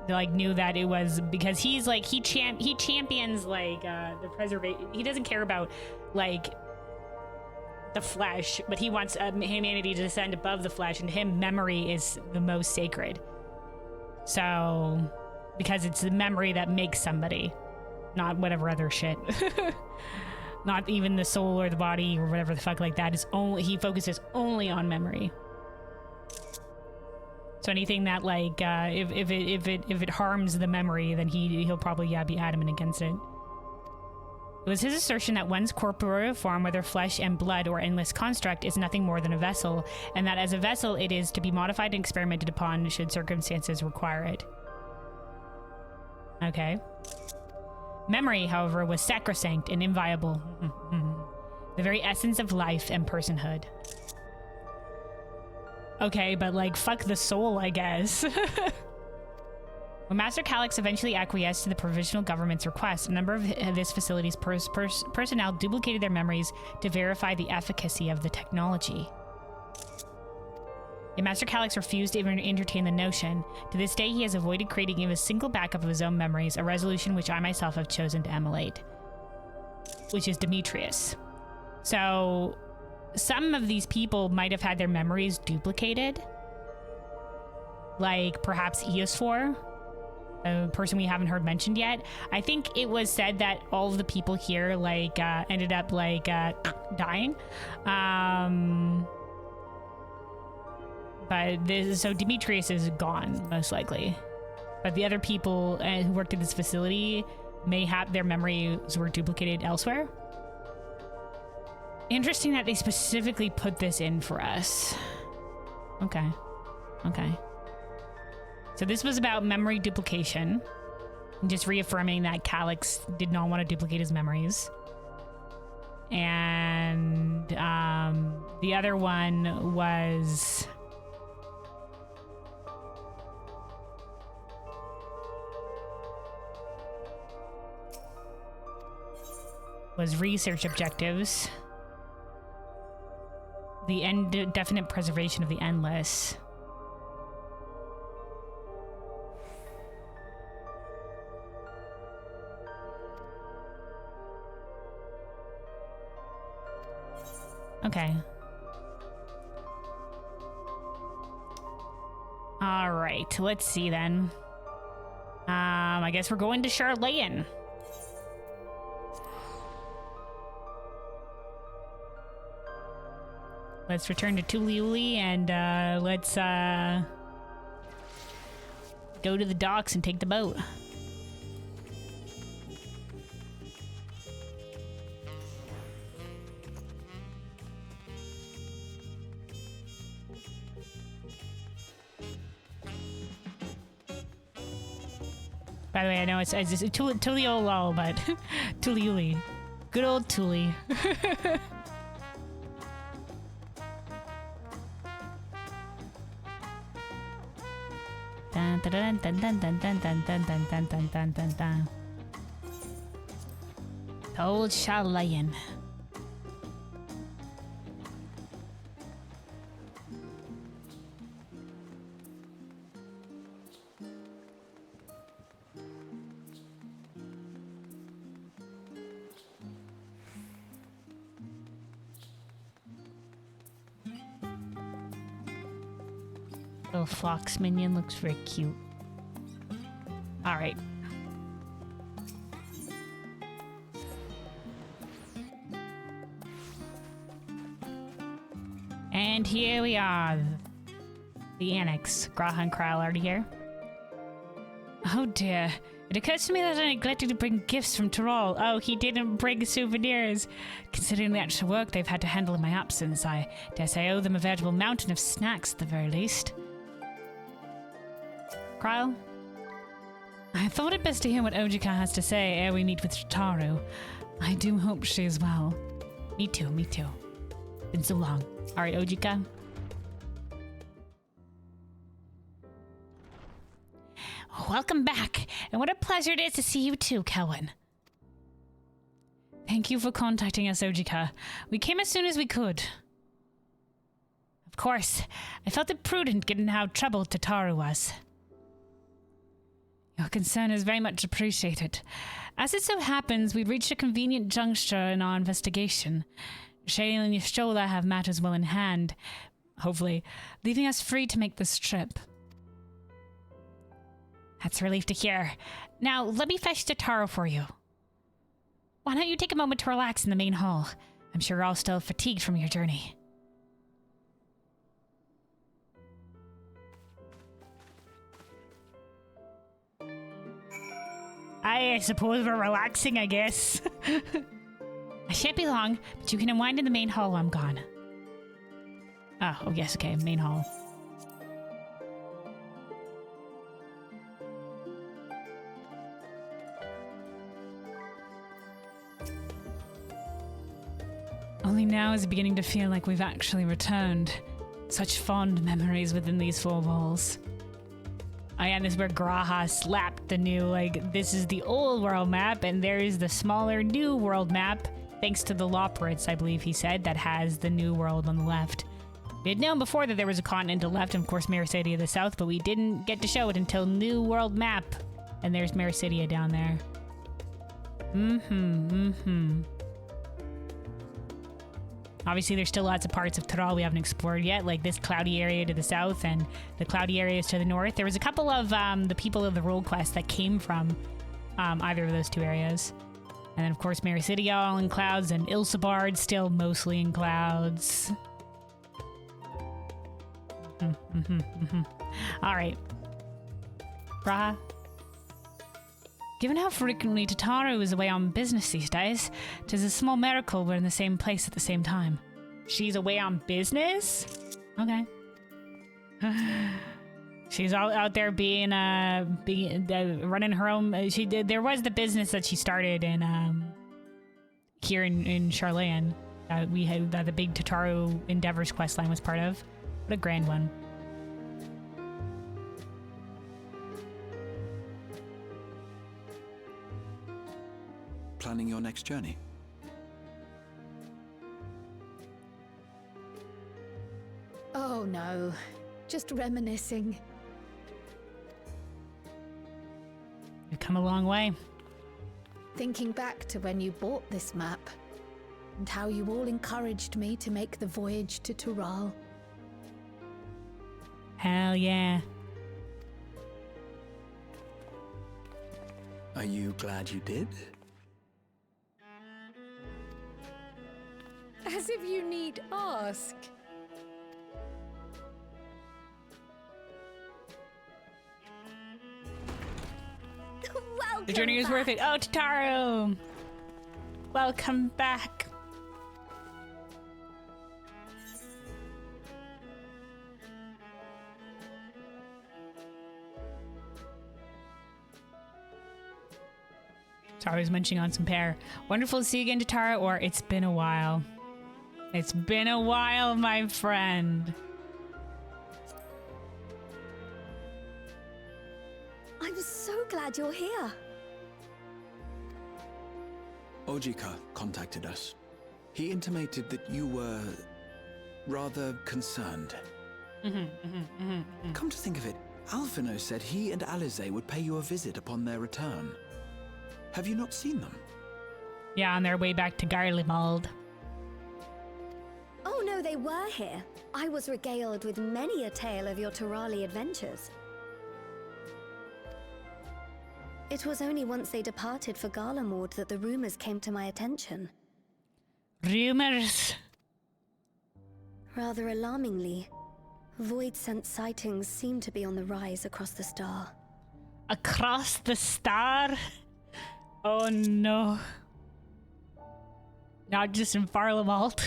[SPEAKER 1] Like, knew that it was because he's like he champions like the preservation. He doesn't care about like the flesh, but he wants humanity to descend above the flesh, and to him memory is the most sacred. So because it's the memory that makes somebody, not whatever other shit. Not even the soul or the body or whatever the fuck like that. Is only, he focuses only on memory. So anything that like if it harms the memory, then he'll probably be adamant against it. It was his assertion that one's corporeal form, whether flesh and blood or endless construct, is nothing more than a vessel, and that as a vessel it is to be modified and experimented upon should circumstances require it. Okay. Memory, however, was sacrosanct and inviolable. The very essence of life and personhood. Okay, but like, fuck the soul, I guess. When Master Calyx eventually acquiesced to the provisional government's request, a number of this facility's personnel duplicated their memories to verify the efficacy of the technology. Yet Master Calyx refused to even entertain the notion. To this day, he has avoided creating even a single backup of his own memories, a resolution which I myself have chosen to emulate. Which is Demetrius. So, some of these people might have had their memories duplicated. Like, perhaps Eosphore, a person we haven't heard mentioned yet. I think it was said that all of the people here, like, ended up, like, dying. But so Demetrius is gone, most likely. But the other people who worked at this facility may have their memories were duplicated elsewhere. Interesting that they specifically put this in for us. Okay. Okay. So this was about memory duplication. Just reaffirming that Calyx did not want to duplicate his memories. And the other one was... research objectives. The indefinite preservation of the endless. Okay. All right, let's see then. I guess we're going to Charlayan. Let's return to Tuliuli and let's go to the docks and take the boat. By the way, I know it's Tuliolol, but Tuliuli. Good old Tuli. Dun, dun, dun, dun, dun, dun, dun, dun, dun, dun, dun, dun, dun, dun. Old Charlayan. Little fox minion looks very cute. All right. And here we are. The annex. Graha and Krile already here. Oh dear. It occurs to me that I neglected to bring gifts from Tyrol. Oh, he didn't bring souvenirs. Considering the extra work they've had to handle in my absence, I dare say I owe them a veritable mountain of snacks at the very least. Krile? I thought it best to hear what Ojika has to say ere we meet with Tataru. I do hope she is well. Me too, me too. Been so long. Alright, Ojika. Welcome back, and what a pleasure it is to see you too, Kelwyn. Thank you for contacting us, Ojika. We came as soon as we could. Of course, I felt it prudent given how troubled Tataru was. Your concern is very much appreciated. As it so happens, we've reached a convenient juncture in our investigation. Shale and Yashola have matters well in hand, hopefully, leaving us free to make this trip. That's a relief to hear. Now, let me fetch Tataru for you. Why don't you take a moment to relax in the main hall? I'm sure you're all still fatigued from your journey. I suppose we're relaxing, I guess. I shan't be long, but you can unwind in the main hall while I'm gone. Oh, yes, okay, main hall. Only now is it beginning to feel like we've actually returned. Such fond memories within these four walls. Oh yeah, this is where Graha slapped the new, like, this is the old world map, and there is the smaller new world map, thanks to the Loporits, I believe he said, that has the new world on the left. We had known before that there was a continent to the left, and of course Mericedia to the south, but we didn't get to show it until new world map. And there's Mericedia down there. Obviously, there's still lots of parts of Taral we haven't explored yet, like this cloudy area to the south and the cloudy areas to the north. There was a couple of the people of the roll quest that came from either of those two areas. And then, of course, Mericedia all in clouds, and Ilsabard still mostly in clouds. All right. Brah. Given how frequently Tataru is away on business these days, 'tis a small miracle we're in the same place at the same time. She's away on business? Okay. She's out there being running her own. There was the business that she started in here in Charlayan. We had the big Tataru Endeavors questline was part of. What a grand one.
[SPEAKER 4] Planning your next journey?
[SPEAKER 5] Oh no, just reminiscing.
[SPEAKER 1] You've come a long way.
[SPEAKER 5] Thinking back to when you bought this map, and how you all encouraged me to make the voyage to Tural.
[SPEAKER 1] Hell yeah.
[SPEAKER 4] Are you glad you did?
[SPEAKER 5] As if you need ask.
[SPEAKER 1] The journey is worth it. Oh, Tataru! Welcome back. Sorry, I was munching on some pear. Wonderful to see you again, Tataru, or it's been a while. It's been a while, my friend.
[SPEAKER 6] I'm so glad you're here.
[SPEAKER 4] Ojika contacted us. He intimated that you were rather concerned. Come to think of it, Alphino said he and Alize would pay you a visit upon their return. Have you not seen them?
[SPEAKER 1] Yeah, on their way back to Garlemald.
[SPEAKER 6] Oh no, they were here. I was regaled with many a tale of your Turali adventures. It was only once they departed for Garlemald that the rumors came to my attention.
[SPEAKER 1] Rumors?
[SPEAKER 6] Rather alarmingly, void-sent sightings seem to be on the rise across the star.
[SPEAKER 1] Across the star? Oh no. Not just in Farlamalt.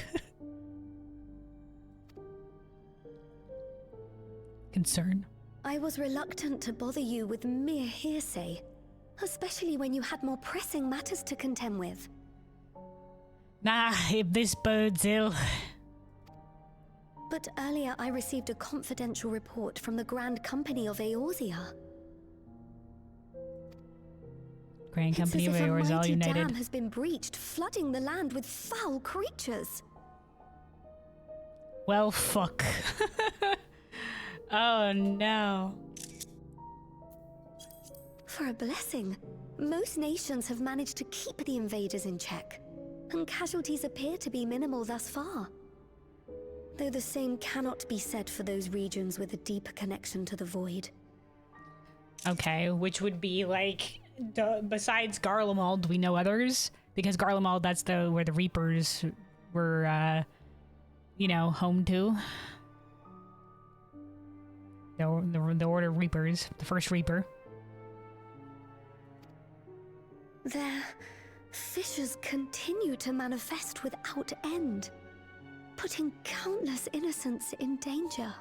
[SPEAKER 1] Concern.
[SPEAKER 6] I was reluctant to bother you with mere hearsay, especially when you had more pressing matters to contend with.
[SPEAKER 1] Nah, if this bodes ill.
[SPEAKER 6] But earlier I received a confidential report from the Grand Company of Eorzea.
[SPEAKER 1] Grand Company
[SPEAKER 6] it's
[SPEAKER 1] of
[SPEAKER 6] as if a
[SPEAKER 1] Eors all
[SPEAKER 6] mighty
[SPEAKER 1] united.
[SPEAKER 6] dam has been breached, flooding the land with foul creatures.
[SPEAKER 1] Well, fuck. Oh no.
[SPEAKER 6] For a blessing, most nations have managed to keep the invaders in check, and casualties appear to be minimal thus far. Though the same cannot be said for those regions with a deeper connection to the void.
[SPEAKER 1] Okay, which would be like, besides Garlemald, do we know others? Because Garlemald, that's where the Reapers were, you know, home to. The Order of Reapers, the first Reaper.
[SPEAKER 6] Their fissures continue to manifest without end, putting countless innocents in danger.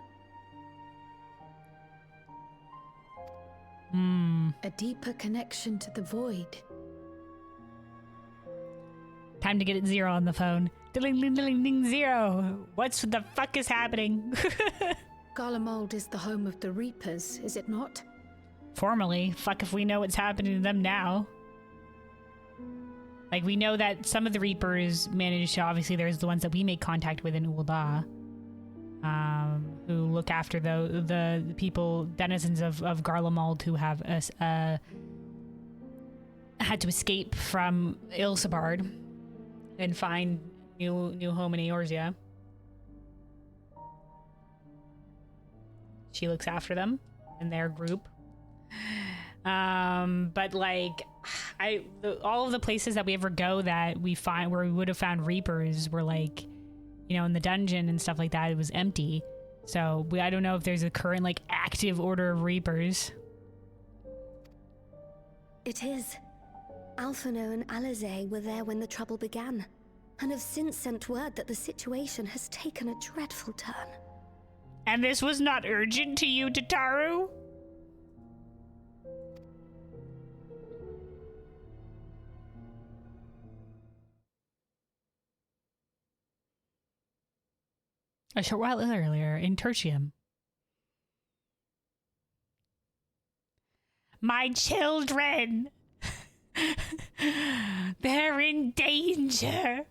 [SPEAKER 5] A deeper connection to the void.
[SPEAKER 1] Time to get it Zero on the phone. Ding ding ding ding Zero. What's the fuck is happening?
[SPEAKER 5] Garlemald is the home of the Reapers, is it not?
[SPEAKER 1] Formally, fuck if we know what's happening to them now. Like, we know that some of the Reapers managed to, obviously there's the ones that we make contact with in Ul'dah, who look after the people, denizens of Garlemald, who have had to escape from Ilsabard and find new home in Eorzea. She looks after them and their group. But like, all of the places that we ever go that we find where we would have found Reapers were like, you know, in the dungeon and stuff like that, it was empty. So I don't know if there's a current like active Order of Reapers.
[SPEAKER 6] It is. Alphino and Alizé were there when the trouble began, and have since sent word that the situation has taken a dreadful turn.
[SPEAKER 1] And this was not urgent to you, Tataru? A short while earlier in Tertium. My children! They're in danger!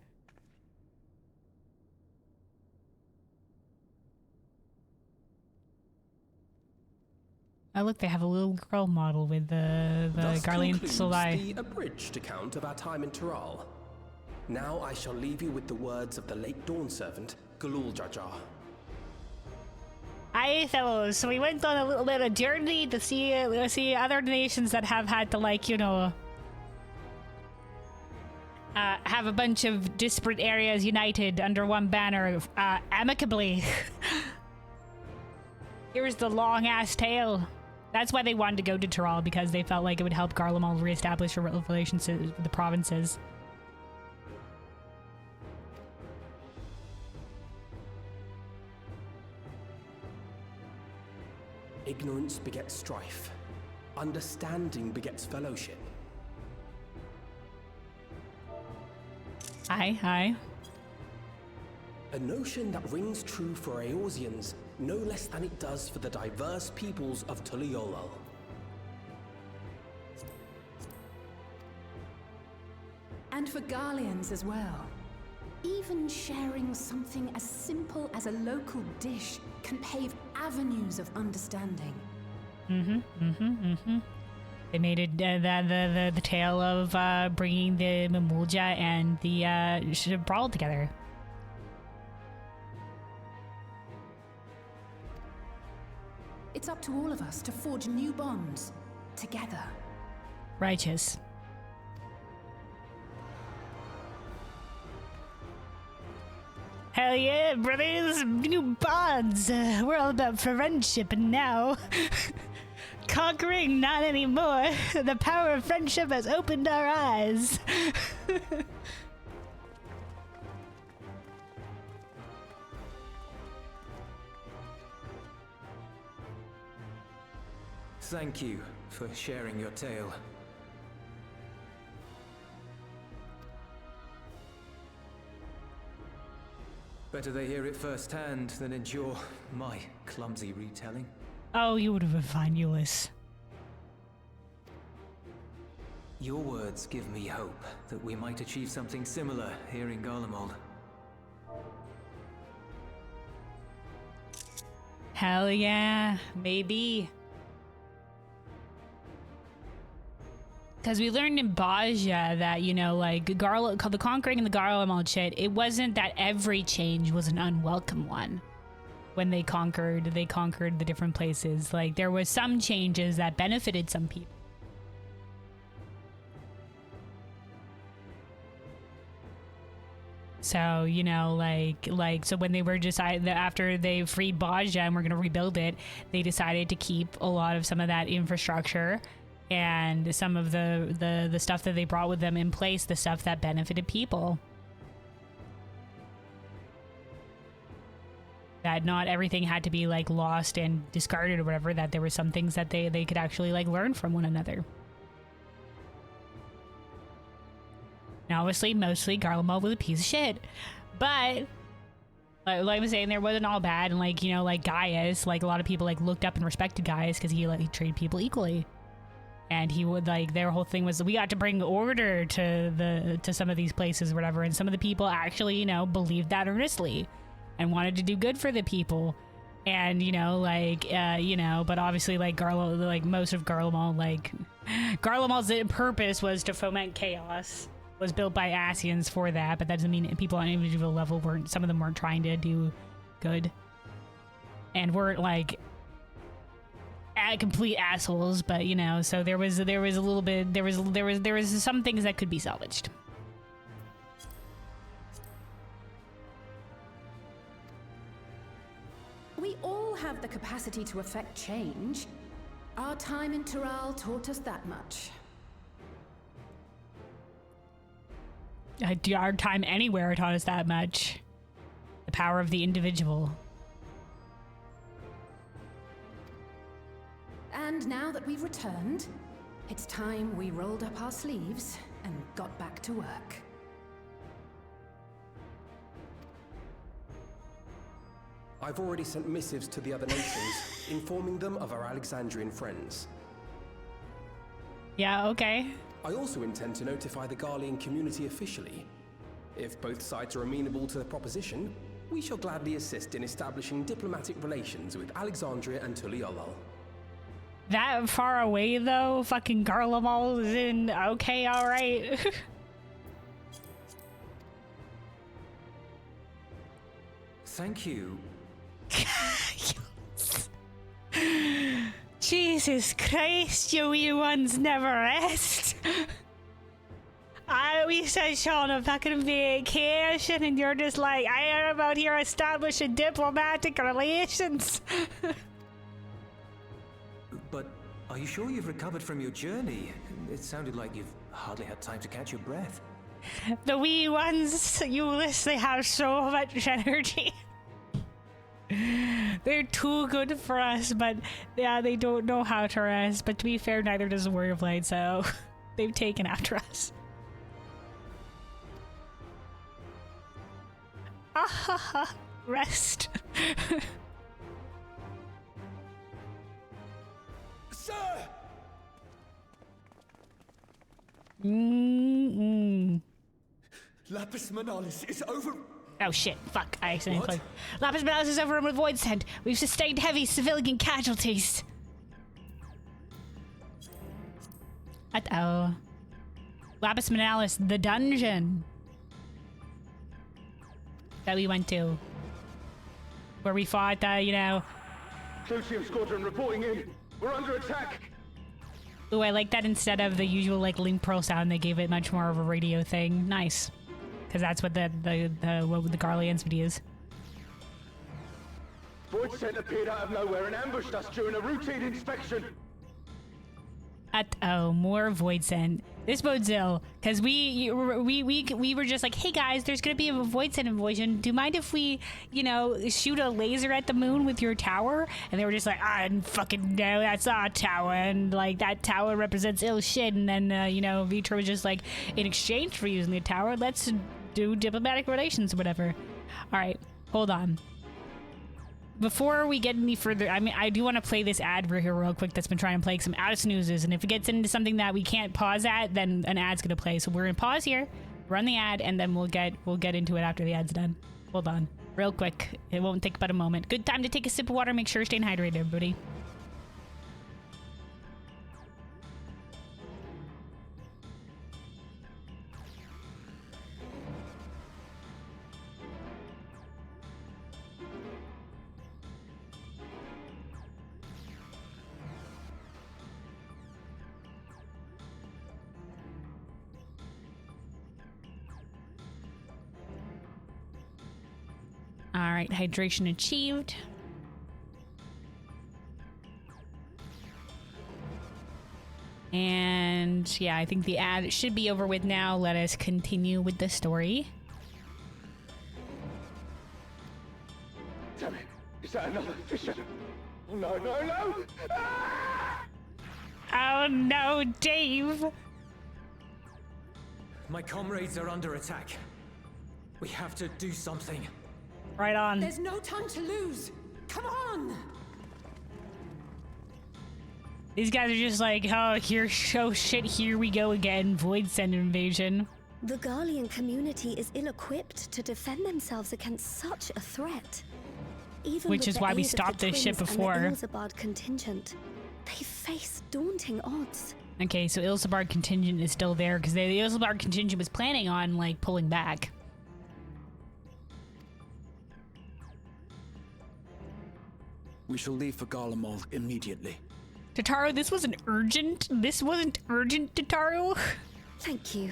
[SPEAKER 1] Oh look, they have a little girl model with the Garlean Solai.
[SPEAKER 7] The abridged account of our time in Tiral. Now I shall leave you with the words of the late Dawn servant, Galul Jajar.
[SPEAKER 1] Aye, fellows, so we went on a little bit of journey to see other nations that have had to, like, you know, have a bunch of disparate areas united under one banner, amicably. Here's the long-ass tale. That's why they wanted to go to Tiral, because they felt like it would help Garlemald reestablish relations with the provinces.
[SPEAKER 7] Ignorance begets strife. Understanding begets fellowship.
[SPEAKER 1] Aye.
[SPEAKER 7] A notion that rings true for Eorzeans no less than it does for the diverse peoples of Tuliolal.
[SPEAKER 8] And for Garleans as well. Even sharing something as simple as a local dish can pave avenues of understanding.
[SPEAKER 1] They made it the tale of bringing the Mamulja and the Brawl together.
[SPEAKER 8] It's up to all of us to forge new bonds together.
[SPEAKER 1] Righteous. Hell yeah, brothers! New bonds! We're all about friendship now. Conquering, not anymore. The power of friendship has opened our eyes.
[SPEAKER 9] Thank you for sharing your tale. Better they hear it firsthand than endure my clumsy retelling.
[SPEAKER 1] Oh, you would have been fine, Euless.
[SPEAKER 9] Your words give me hope that we might achieve something similar here in Garlemald.
[SPEAKER 1] Hell yeah, maybe. Because we learned in Baja that, you know, like, the conquering and the Garlemald shit, it wasn't that every change was an unwelcome one. When they conquered the different places. Like, there was some changes that benefited some people. So, you know, so when they were decided that after they freed Baja and we're going to rebuild it, they decided to keep a lot of some of that infrastructure and some of the stuff that they brought with them in place, the stuff that benefited people. That not everything had to be like lost and discarded or whatever, that there were some things that they could actually like learn from one another. Now, obviously, mostly Garlemald was a piece of shit, but like I was saying, there wasn't all bad. And like, you know, like Gaius, like a lot of people like looked up and respected Gaius because he treated people equally, and he would like, their whole thing was we got to bring order to some of these places or whatever, and some of the people actually, you know, believed that earnestly and wanted to do good for the people. And, you know, like, you know, but obviously, like, most of Garlemald, like, Garlemald's purpose was to foment chaos. Was built by Asians for that, but that doesn't mean people on an individual level some of them weren't trying to do good. And weren't, like, complete assholes, but, you know, so there was a little bit, there was some things that could be salvaged.
[SPEAKER 8] We all have the capacity to affect change. Our time in Tural taught us that much.
[SPEAKER 1] Our time anywhere taught us that much. The power of the individual.
[SPEAKER 8] And now that we've returned, it's time we rolled up our sleeves and got back to work.
[SPEAKER 7] I've already sent missives to the other nations, informing them of our Alexandrian friends.
[SPEAKER 1] Yeah, okay.
[SPEAKER 7] I also intend to notify the Garlean community officially. If both sides are amenable to the proposition, we shall gladly assist in establishing diplomatic relations with Alexandria and Tuliolol.
[SPEAKER 1] That far away, though? Fucking Garlemald is in... Okay, alright.
[SPEAKER 9] Thank you.
[SPEAKER 1] Jesus Christ, you wee ones never rest. We sent you on a fucking vacation and you're just like, I am out here establishing diplomatic relations.
[SPEAKER 9] But are you sure you've recovered from your journey? It sounded like you've hardly had time to catch your breath.
[SPEAKER 1] The wee ones, they have so much energy. They're too good for us, but yeah, they don't know how to rest. But to be fair, neither does the Warrior Blade, so they've taken after us. Ah, rest.
[SPEAKER 7] Sir! Lapis Manalis is over.
[SPEAKER 1] Oh shit, fuck, I accidentally clicked. Lapis Manalis is overrun with void sent. We've sustained heavy civilian casualties. Uh-oh. Lapis Manalis, the dungeon that we went to. Where we fought, you know...
[SPEAKER 10] Closium Squadron reporting in. We're under attack.
[SPEAKER 1] Ooh, I like that instead of the usual, like, link pearl sound, they gave it much more of a radio thing. Nice. Because that's what the Garleans would use.
[SPEAKER 10] Void Scent appeared out of nowhere and ambushed us during a routine inspection.
[SPEAKER 1] Uh-oh, more Void Scent. This bodes ill, because we were just like, hey guys, there's gonna be a Void Scent invasion. Do you mind if we, you know, shoot a laser at the moon with your tower? And they were just like, I fucking know, that's our tower, and like that tower represents ill shit. And then, you know, Vitra was just like, in exchange for using the tower, let's do diplomatic relations or whatever. All right, hold on. before we get any further, I mean, I do want to play this ad here real quick that's been trying to play some out of snoozes, and if it gets into something that we can't pause at, then an ad's gonna play. So we're gonna pause here, run the ad, and then we'll get into it after the ad's done. Hold on, real quick. It won't take but a moment. Good time to take a sip of water. Make sure you're staying hydrated, everybody. All right, hydration achieved. And yeah, I think the ad should be over with now. Let us continue with the story.
[SPEAKER 10] Damn it! Is that another fisher? Oh, no, no, no! Ah!
[SPEAKER 1] Oh no, Dave!
[SPEAKER 9] My comrades are under attack. We have to do something.
[SPEAKER 1] Right on.
[SPEAKER 8] There's no time to lose. Come on!
[SPEAKER 1] These guys are just like, oh, shit, here we go again. Void Send invasion.
[SPEAKER 6] The Garlean community is ill-equipped to defend themselves against such a threat. Even
[SPEAKER 1] Which
[SPEAKER 6] with
[SPEAKER 1] is
[SPEAKER 6] the
[SPEAKER 1] why we
[SPEAKER 6] aid of
[SPEAKER 1] stopped
[SPEAKER 6] the
[SPEAKER 1] this ship
[SPEAKER 6] twins
[SPEAKER 1] before.
[SPEAKER 6] and the Ilsabard contingent, they face daunting odds.
[SPEAKER 1] Okay, so Ilsabard contingent is still there because the Ilsabard contingent was planning on like pulling back.
[SPEAKER 4] We shall leave for Garlemald immediately.
[SPEAKER 1] Tataru, this wasn't urgent. This wasn't urgent, Tataru.
[SPEAKER 6] Thank you.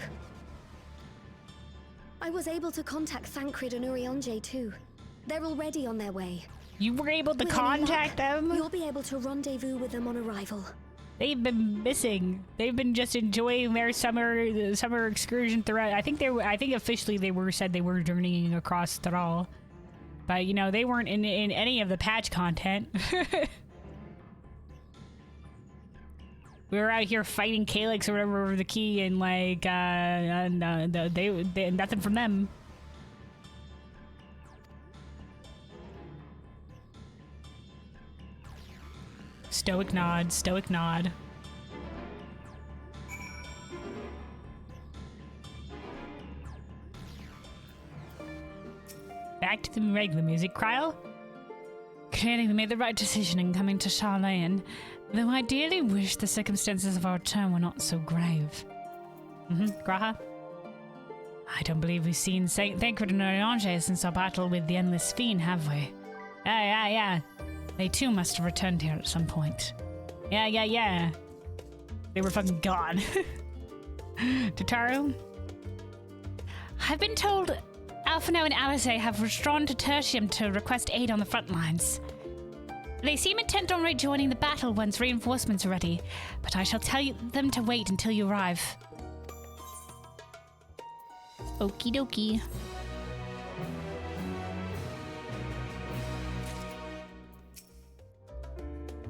[SPEAKER 6] I was able to contact Thancred and Urianger too. They're already on their way.
[SPEAKER 1] You were able to
[SPEAKER 6] With any
[SPEAKER 1] contact
[SPEAKER 6] luck,
[SPEAKER 1] them?
[SPEAKER 6] You'll be able to rendezvous with them on arrival.
[SPEAKER 1] They've been missing. They've been just enjoying their summer excursion throughout. I think officially they said they were journeying across Thrall. But you know, they weren't in any of the patch content. We were out here fighting Calyx or whatever over the key, and like they nothing from them. Stoic nod, stoic nod. Back to the regular music, Kryle. Clearly we made the right decision in coming to Charlayan, though I dearly wish the circumstances of our return were not so grave. Graha? I don't believe we've seen Thancred and Urianger since our battle with the Endless Fiend, have we? Yeah. They too must have returned here at some point. Yeah. They were fucking gone. Tataru? I've been told Alphino and Alizé have withdrawn to Tertium to request aid on the front lines. They seem intent on rejoining the battle once reinforcements are ready, but I shall tell them to wait until you arrive. Okie dokie.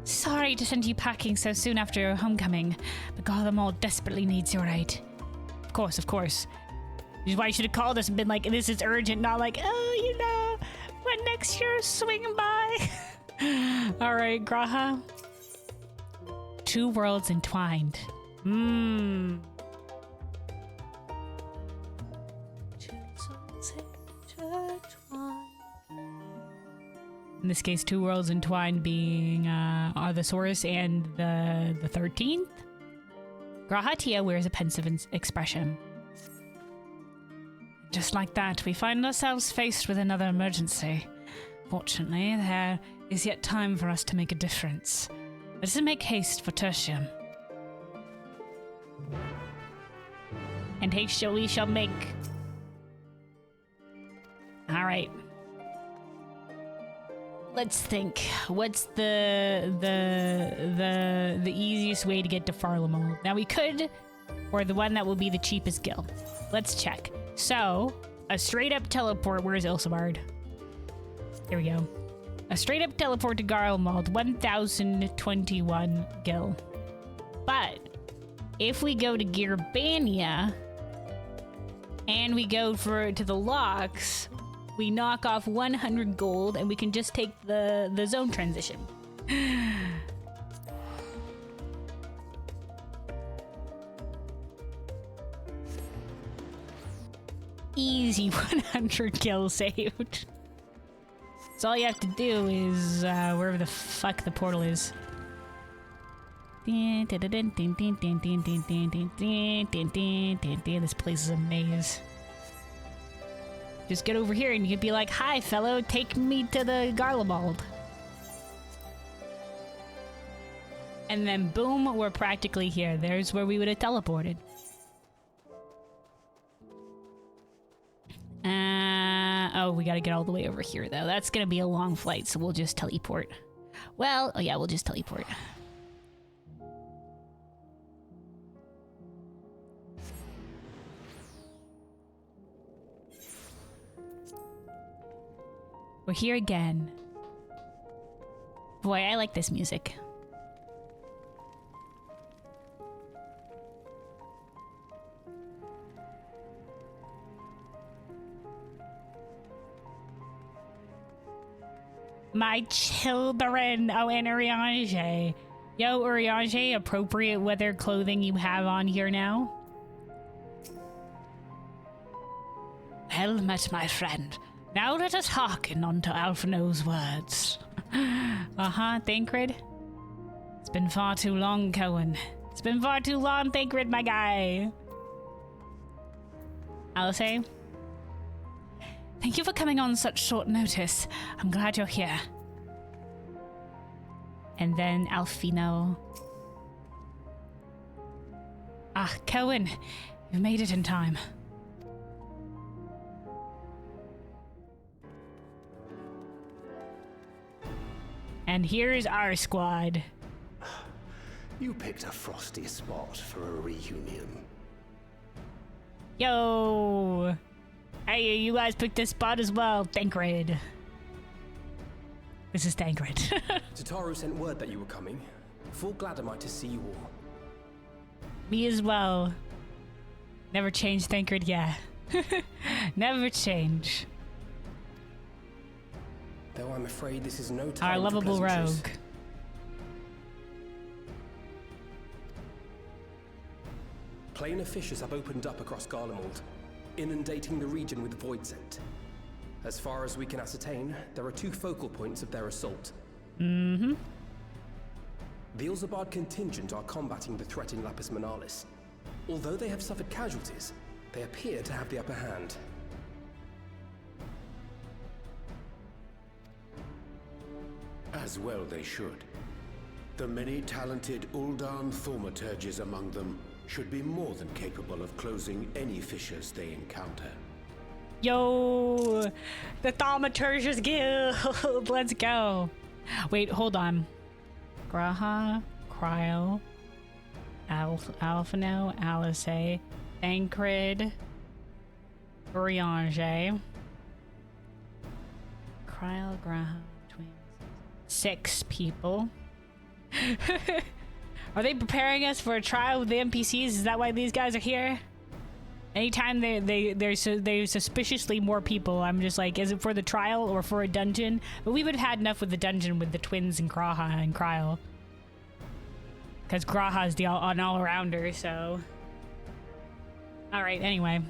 [SPEAKER 1] Sorry to send you packing so soon after your homecoming, but Garlemald desperately needs your aid. Of course. Which is why you should have called us and been like, this is urgent, not like, oh, you know, when next year swinging by. Alright, Graha. Two worlds entwined. In this case, two worlds entwined being the Saurus and the 13th. Grahatia wears a pensive expression. Just like that, we find ourselves faced with another emergency. Fortunately, there is yet time for us to make a difference. Let us make haste for Tertium. And haste we shall make. Alright. Let's think. What's the easiest way to get to Farlamol? Now we could, or the one that will be the cheapest guild. Let's check. So, a straight up teleport. Where's Ilsabard? There we go. A straight up teleport to Garlemald, 1021 gil. But if we go to Gearbania and we go to the locks, we knock off 100 gold and we can just take the zone transition. Easy 100 kills saved. So all you have to do is wherever the fuck the portal is. This place is a maze. Just get over here and you could be like, "Hi, fellow, take me to the Garlemald." And then boom, we're practically here. There's where we would have teleported. Oh, we gotta get all the way over here, though. That's gonna be a long flight, so we'll just teleport. Well, oh yeah, we'll just teleport. We're here again. Boy, I like this music. My children, oh, and Urianger. Yo, Urianger, appropriate weather clothing you have on here now? Well met, my friend. Now let us hearken unto Alphino's words. Thancred? It's been far too long, Cohen. It's been far too long, Thancred, my guy. Alice? Thank you for coming on such short notice. I'm glad you're here. And then Alphino. Ah, Cohen, you've made it in time. And here's our squad.
[SPEAKER 10] You picked a frosty spot for a reunion.
[SPEAKER 1] Yo! Hey, you guys picked this spot as well, Thancred. This is Thancred.
[SPEAKER 7] Tataru sent word that you were coming. Full glad am I to see you all.
[SPEAKER 1] Me as well. Never change, Thancred, yeah. Never change.
[SPEAKER 7] Though I'm afraid this is no time
[SPEAKER 1] Our
[SPEAKER 7] for
[SPEAKER 1] lovable
[SPEAKER 7] pleasantries.
[SPEAKER 1] rogue.
[SPEAKER 7] Planar fissures have opened up across Garlemald, inundating the region with void scent. As far as we can ascertain, there are 2 focal points of their assault.
[SPEAKER 1] Mm-hmm.
[SPEAKER 7] The Ilzabard contingent are combating the threat in Lapis Manalis. Although they have suffered casualties, they appear to have the upper hand.
[SPEAKER 11] As well they should. The many talented Uldan thaumaturges among them should be more than capable of closing any fissures they encounter.
[SPEAKER 1] Yo! The Thaumaturge's Guild! Let's go! Wait, hold on. Graha, Cryo, Alphino, Alice, Thancred, Urianger, Cryo, Graha, twins. 6 people. Are they preparing us for a trial with the NPCs? Is that why these guys are here? Anytime there's suspiciously more people, I'm just like, is it for the trial or for a dungeon? But we would have had enough with the dungeon with the twins and Graha and Cryo. Because Graha's an all-arounder, so... Alright, anyway.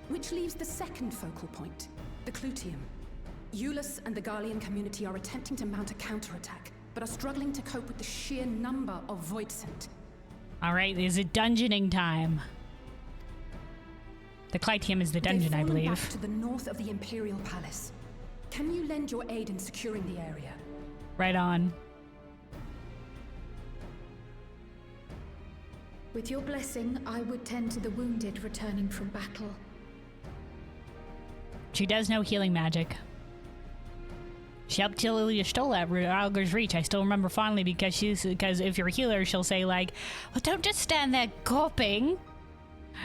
[SPEAKER 8] Which leaves the second focal point, the Clutium. Eulus and the Garlean community are attempting to mount a counterattack, but are struggling to cope with the sheer number of voidsent.
[SPEAKER 1] Alright, is it dungeoning time? The Clutium is the dungeon, I believe.
[SPEAKER 8] Back to the north of the Imperial Palace. Can you lend your aid in securing the area?
[SPEAKER 1] Right on.
[SPEAKER 5] With your blessing, I would tend to the wounded returning from battle.
[SPEAKER 1] She does know healing magic. She helped Tilia Stola at Alger's Reach. I still remember fondly because if you're a healer, she'll say like, well, don't just stand there gulping.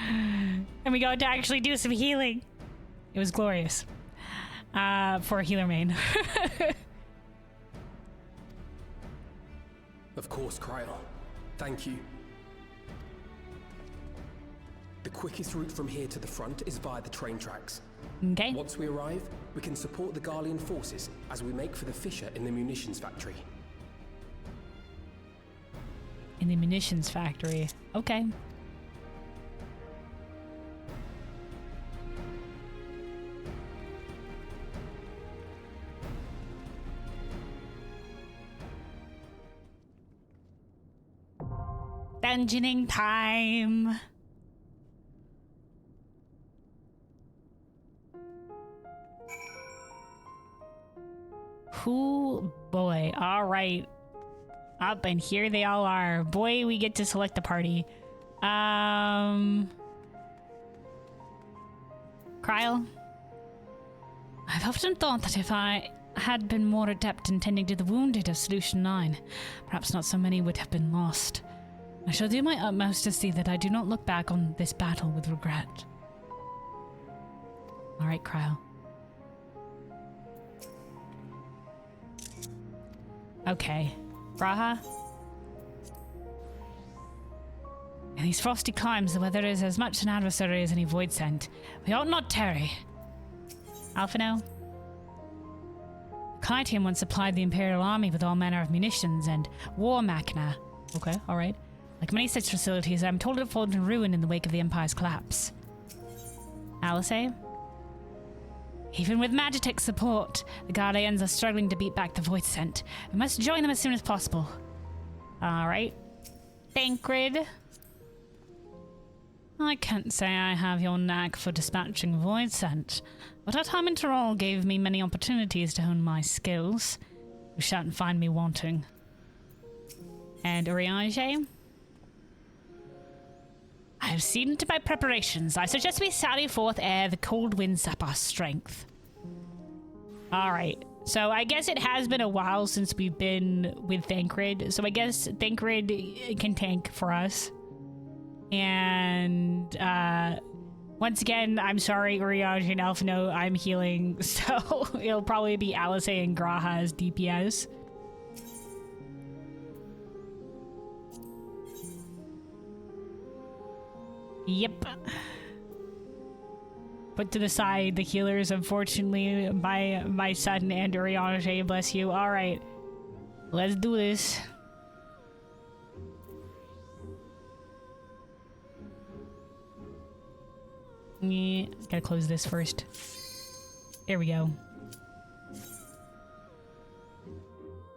[SPEAKER 1] And we got to actually do some healing. It was glorious. For a healer main.
[SPEAKER 7] Of course, Cryo. Thank you. The quickest route from here to the front is via the train tracks.
[SPEAKER 1] Okay.
[SPEAKER 7] Once we arrive, we can support the Garlean forces as we make for the fissure in the munitions factory.
[SPEAKER 1] In the munitions factory. Okay. Dungeoning time. Cool boy. All right. Up and here they all are. Boy, we get to select the party. Kryle. I've often thought that if I had been more adept in tending to the wounded of Solution 9, perhaps not so many would have been lost. I shall do my utmost to see that I do not look back on this battle with regret. All right, Kryle. Okay. Braha? In these frosty climes, the weather is as much an adversary as any void sent. We ought not tarry. Alphino? Kaitian once supplied the Imperial Army with all manner of munitions and war machina. Okay, alright. Like many such facilities, I'm told it fallen in ruin in the wake of the Empire's collapse. Alice? Even with Magitech's support, the Guardians are struggling to beat back the Void Scent. We must join them as soon as possible. Alright. Thancred. I can't say I have your knack for dispatching Void Scent, but our time in Tyrol gave me many opportunities to hone my skills. You shan't find me wanting. And Uriage? I have seen to my preparations. I suggest we sally forth ere the cold winds sap our strength. Alright, so I guess it has been a while since we've been with Thancred, so I guess Thancred can tank for us. And, once again, I'm sorry, Uriage and Alphino, I'm healing, so it'll probably be Alice and Graha as DPS. Yep. Put to the side the healers, unfortunately, my son and Uriage, bless you. Alright. Let's do this. Yeah, gotta close this first. There we go.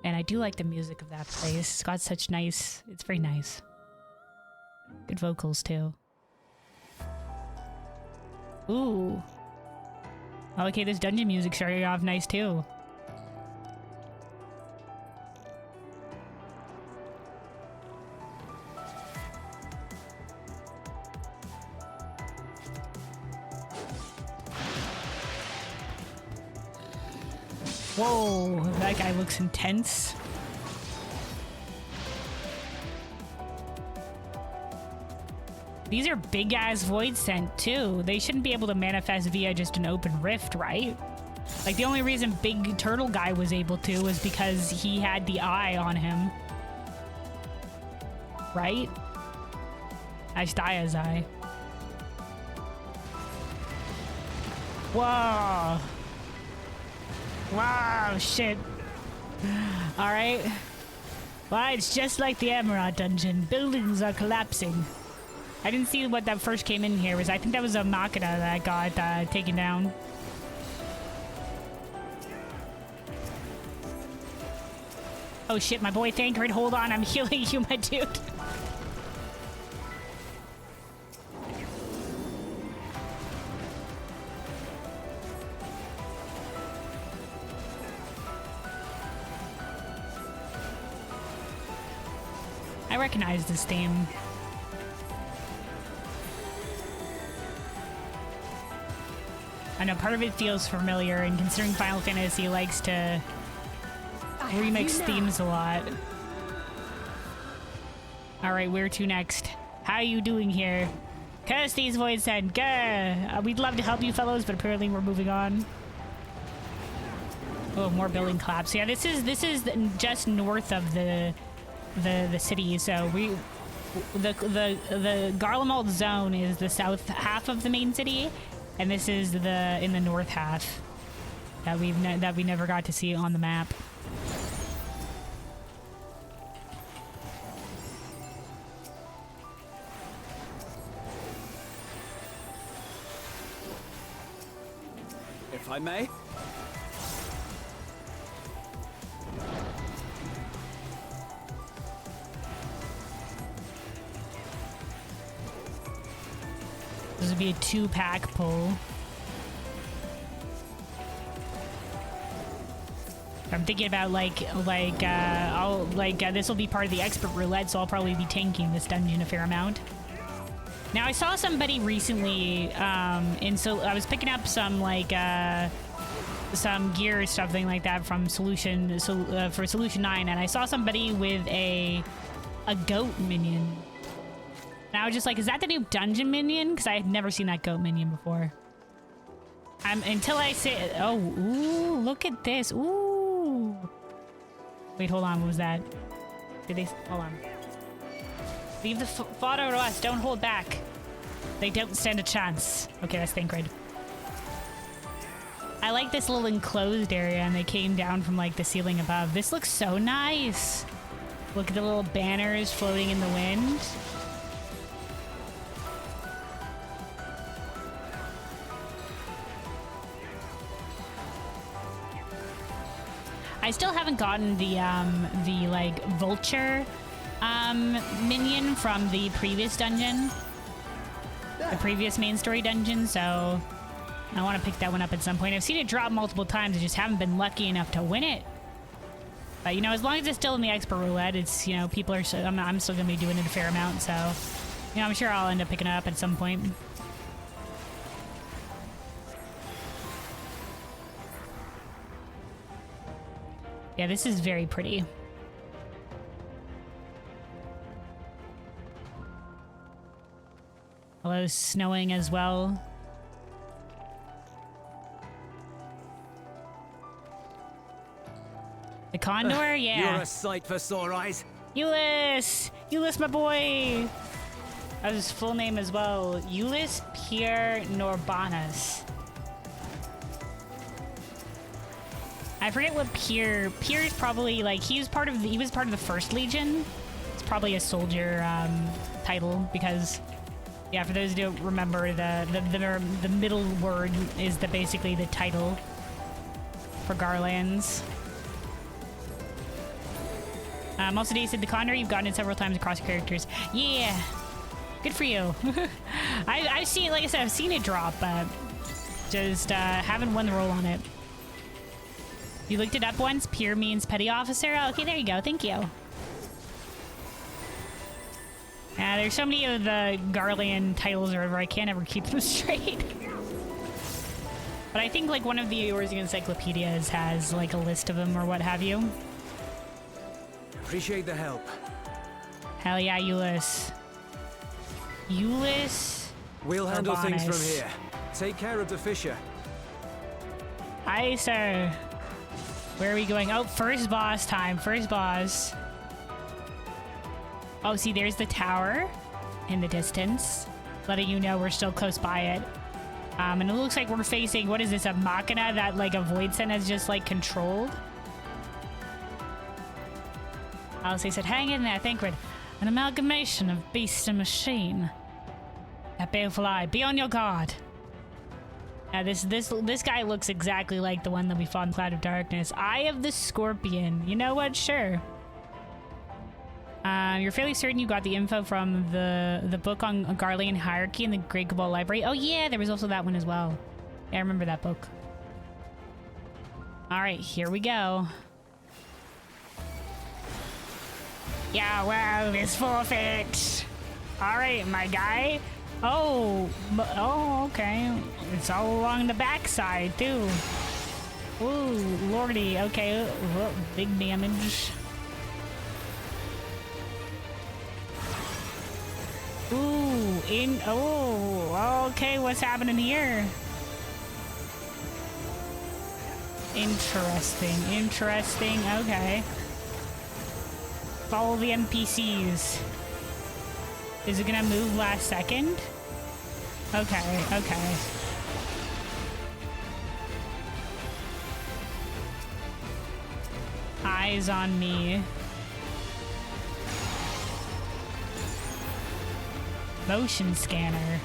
[SPEAKER 1] And I do like the music of that place. It's got such nice... It's very nice. Good vocals, too. Ooh. Okay, this dungeon music started off nice too. Whoa, that guy looks intense. These are big ass void scent too. They shouldn't be able to manifest via just an open rift, right? Like the only reason Big Turtle Guy was able to was because he had the eye on him. Right? Ashtaya's eye. Whoa. Wow, shit. Alright. Well, it's just like the Emerald dungeon. Buildings are collapsing. I didn't see what that first came in here was. I think that was a Machina that got taken down. Oh shit, my boy Thancred, hold on, I'm healing you, my dude. I recognize this theme. I know part of it feels familiar, and considering Final Fantasy likes to remix themes a lot. Alright, where to next? How are you doing here? Curse these voids and go! We'd love to help you fellows, but apparently we're moving on. Oh, more building collapse. Yeah, this is just north of the city, so the Garlemald zone is the south half of the main city, and this is in the north half that we never got to see on the map.
[SPEAKER 12] If I may.
[SPEAKER 1] This would be a 2-pack pull. I'm thinking about this will be part of the expert roulette, so I'll probably be tanking this dungeon a fair amount. Now I saw somebody recently, so I was picking up some some gear or something like that from for Solution 9, and I saw somebody with a goat minion. And I was just like, is that the new dungeon minion? Because I had never seen that goat minion before. Until I say, oh, ooh, look at this. Ooh. Wait, hold on. What was that? Hold on. Leave the fodder to us. Don't hold back. They don't stand a chance. Okay, that's Thancred. I like this little enclosed area, and they came down from like the ceiling above. This looks so nice. Look at the little banners floating in the wind. I still haven't gotten the like vulture minion from the previous dungeon, the previous main story dungeon, so I want to pick that one up at some point. I've seen it drop multiple times, I just haven't been lucky enough to win it. But you know, as long as it's still in the expert roulette, it's, you know, people are, I'm still gonna be doing it a fair amount, so you know, I'm sure I'll end up picking it up at some point. Yeah, this is very pretty. Although snowing as well. The condor, yeah.
[SPEAKER 12] You're a sight for sore eyes.
[SPEAKER 1] Ulyss! Ulyss, my boy! That's his full name as well. Ulyss Pierre Norbanus. I forget what Pierre is probably like. He was part of the First Legion. It's probably a soldier title because, yeah, for those who don't remember, the middle word is basically the title for Garlands. Also, Dave said the Condor, you've gotten it several times across your characters. Yeah, good for you. I've seen, like I said, I've seen it drop, but just haven't won the roll on it. You looked it up once? Peer means petty officer? Oh, okay, there you go. Thank you. Yeah, there's so many of the Garland titles or whatever, I can't ever keep them straight. But I think like one of the Eorzean encyclopedias has like a list of them or what have you.
[SPEAKER 12] Appreciate the help.
[SPEAKER 1] Hell yeah, Ulyss. Ulyss.
[SPEAKER 12] We'll handle things
[SPEAKER 1] Urbanus.
[SPEAKER 12] from here. Take care of the Fisher.
[SPEAKER 1] Aye, sir. Where are we going? Oh, first boss time. First boss. Oh, see, there's the tower in the distance, letting you know we're still close by it. And it looks like we're facing, what is this, a machina that like a void sen has just like controlled? Alice said, hang in there, Thancred. An amalgamation of beast and machine. That baleful eye, be on your guard. This guy looks exactly like the one that we fought in Cloud of Darkness. Eye of the Scorpion. You know what? Sure. You're fairly certain you got the info from the book on Garlean hierarchy in the Great Cabal Library. Oh yeah, there was also that one as well. Yeah, I remember that book. All right, here we go. Yeah, well, it's forfeit. All right, my guy. Oh, okay. It's all along the backside, too. Ooh, lordy. Okay, big damage. Ooh, okay, what's happening here? Interesting, okay. Follow the NPCs. Is it gonna move last second? Okay, okay. Eyes on me. Motion scanner.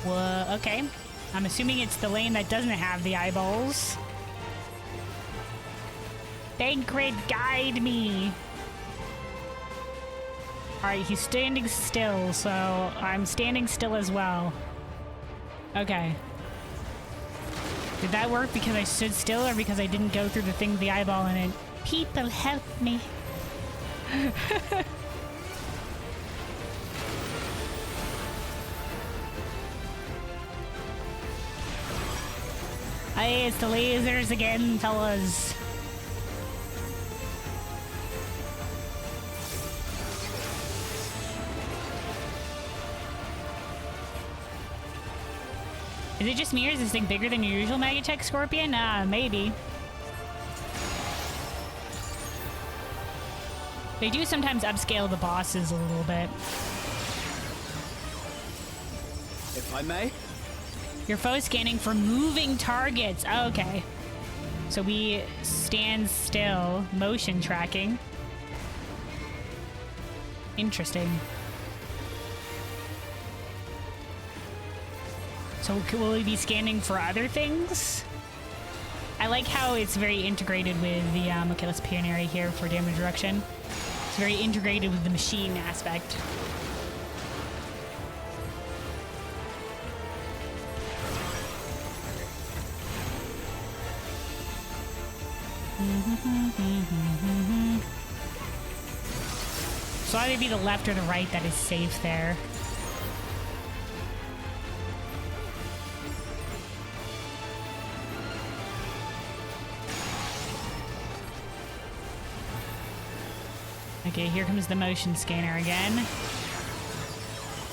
[SPEAKER 1] Whoa, okay. I'm assuming it's the lane that doesn't have the eyeballs. Thancred, guide me! Alright, he's standing still, so I'm standing still as well. Okay. Did that work because I stood still or because I didn't go through the thing with the eyeball in it? People help me. Hey, it's the lasers again, fellas. Is it just me or is this thing bigger than your usual Magitech Scorpion? Maybe. They do sometimes upscale the bosses a little bit.
[SPEAKER 12] If I may?
[SPEAKER 1] Your foe is scanning for moving targets. Oh, okay. So we stand still. Motion tracking. Interesting. So will we be scanning for other things? I like how it's very integrated with the okay, let's Pioneer here for damage reduction. It's very integrated with the machine aspect. So either be the left or the right that is safe there. Okay, here comes the motion scanner again.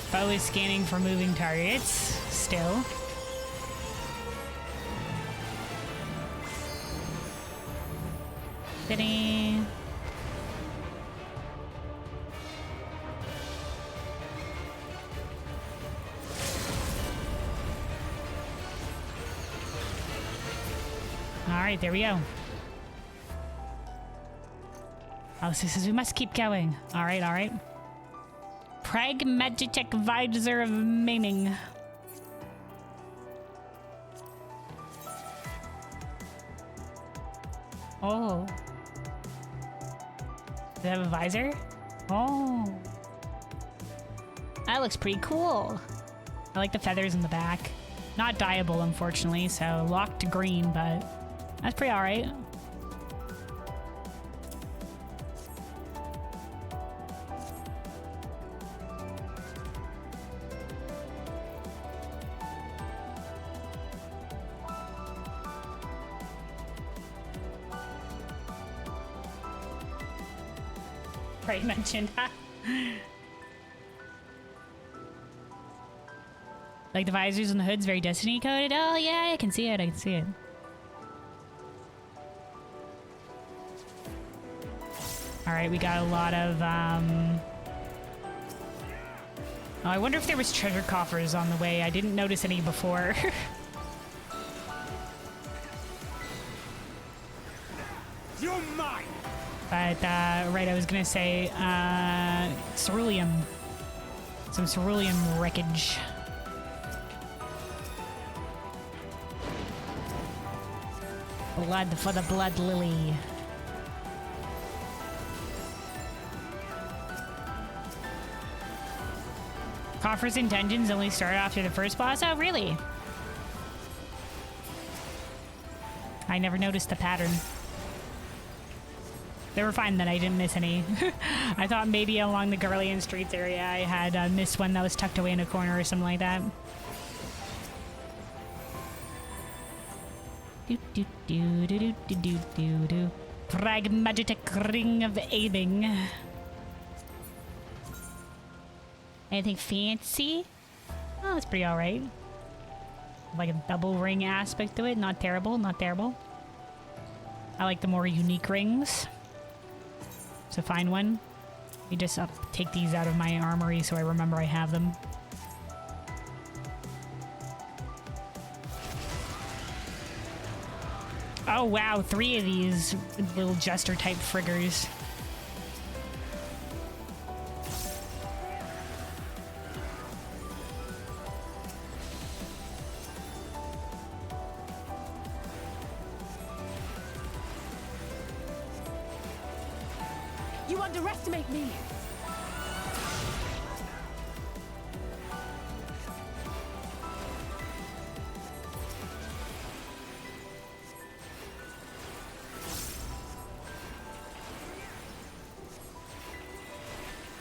[SPEAKER 1] Foe is scanning for moving targets, still. Fitting. Alright, there we go. Oh, so says we must keep going. Alright, alright. Pragmatic Visor of Maiming. Oh. Does it have a visor? Oh. That looks pretty cool. I like the feathers in the back. Not dyeable, unfortunately, so locked to green, but that's pretty alright. Right, mentioned. Like the visors and the hoods, very Destiny coded. Oh yeah, I can see it. I can see it. All right, we got a lot of. Oh, I wonder if there was treasure coffers on the way. I didn't notice any before.
[SPEAKER 10] You're mine.
[SPEAKER 1] But, right, I was gonna say, ceruleum. Some ceruleum wreckage. Blood for the blood lily. Coffers and dungeons only start after the first boss? Oh, really? I never noticed the pattern. They were fine that I didn't miss any. I thought maybe along the Garlean Streets area I had missed one that was tucked away in a corner or something like that. Pragmatic Ring of Aiming. Anything fancy? Oh, that's pretty alright. Like a double ring aspect to it. Not terrible, not terrible. I like the more unique rings. So find one. Let me just take these out of my armory so I remember I have them. Oh wow, 3 of these little jester type friggers.
[SPEAKER 8] You underestimate me!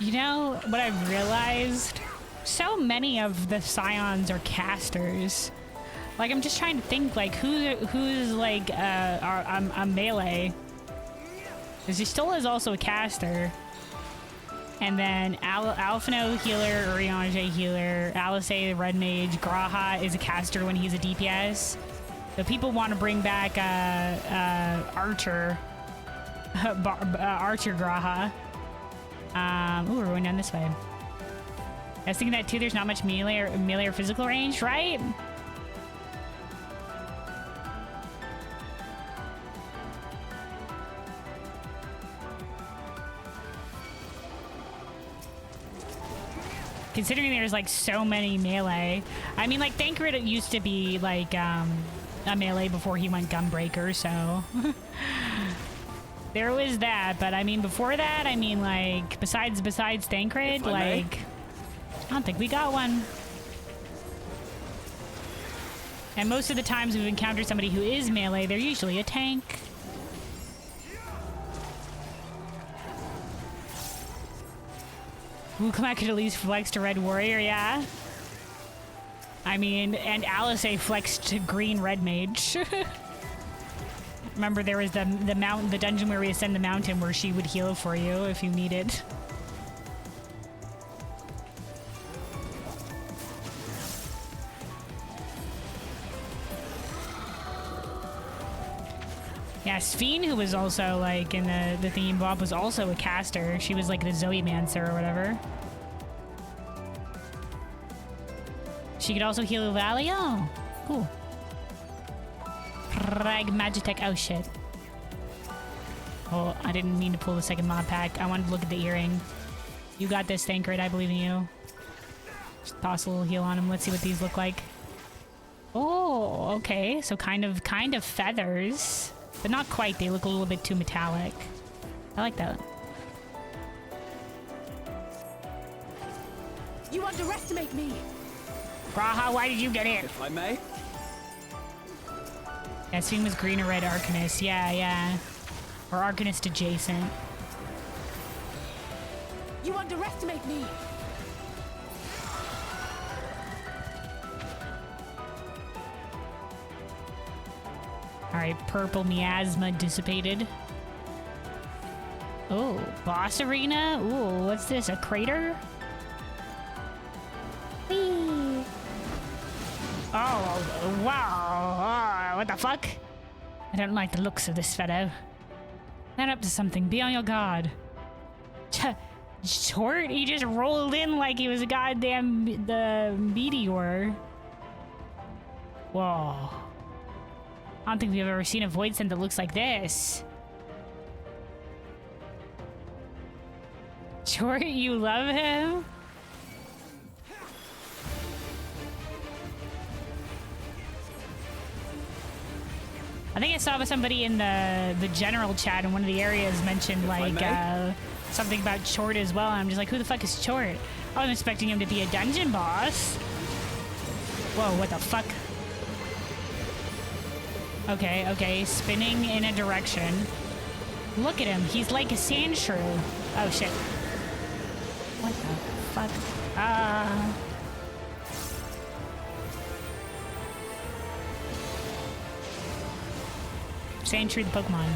[SPEAKER 1] You know what I've realized? So many of the scions are casters. Like, I'm just trying to think, like, who's like a melee. Because Y'shtola is also a caster. And then Alphino healer, Urianger healer, Alice red mage, Graha is a caster when he's a DPS. So people want to bring back Archer. Archer Graha. Ooh, we're going down this way. I was thinking that too, there's not much melee or physical range, right? Considering there's like so many melee. I mean, like Thancred used to be like a melee before he went Gunbreaker, so there was that. But I mean, before that, I mean, like besides Thancred, like I don't think we got one. And most of the times we've encountered somebody who is melee, they're usually a tank. Ooh, come back could at least flex to Red Warrior, yeah. I mean, and Alice flexed to Green Red Mage. Remember, there was the dungeon where we ascend the mountain where she would heal for you if you need it. Yeah, Sphene, who was also like in the theme Bob, was also a caster. She was like the Zoe Mancer or whatever. She could also heal Valley. Oh, cool. Pragmagitech. Oh shit. Oh, I didn't mean to pull the second mod pack. I wanted to look at the earring. You got this, Thancred. I believe in you. Just toss a little heal on him. Let's see what these look like. Oh, okay. So kind of feathers. But not quite. They look a little bit too metallic. I like that.
[SPEAKER 8] You underestimate me!
[SPEAKER 1] Graha, why did you get in?
[SPEAKER 12] If I may?
[SPEAKER 1] Yeah, Sphene was green or red Arcanist. Yeah. Or Arcanist adjacent.
[SPEAKER 8] You underestimate me!
[SPEAKER 1] Alright, purple miasma dissipated. Oh, boss arena? Ooh, what's this? A crater? Whee! Oh, wow. What the fuck? I don't like the looks of this fellow. Not up to something. Be on your guard. Short? He just rolled in like he was a goddamn meteor. Whoa. I don't think we've ever seen a Void Scent that looks like this. Short, you love him? I think I saw somebody in the general chat in one of the areas mentioned like something about Chort as well. And I'm just like, who the fuck is Chort? I was expecting him to be a dungeon boss. Whoa, what the fuck? Okay, spinning in a direction. Look at him, he's like a sand shrew. Oh shit. What the fuck? Sand shrew the Pokemon.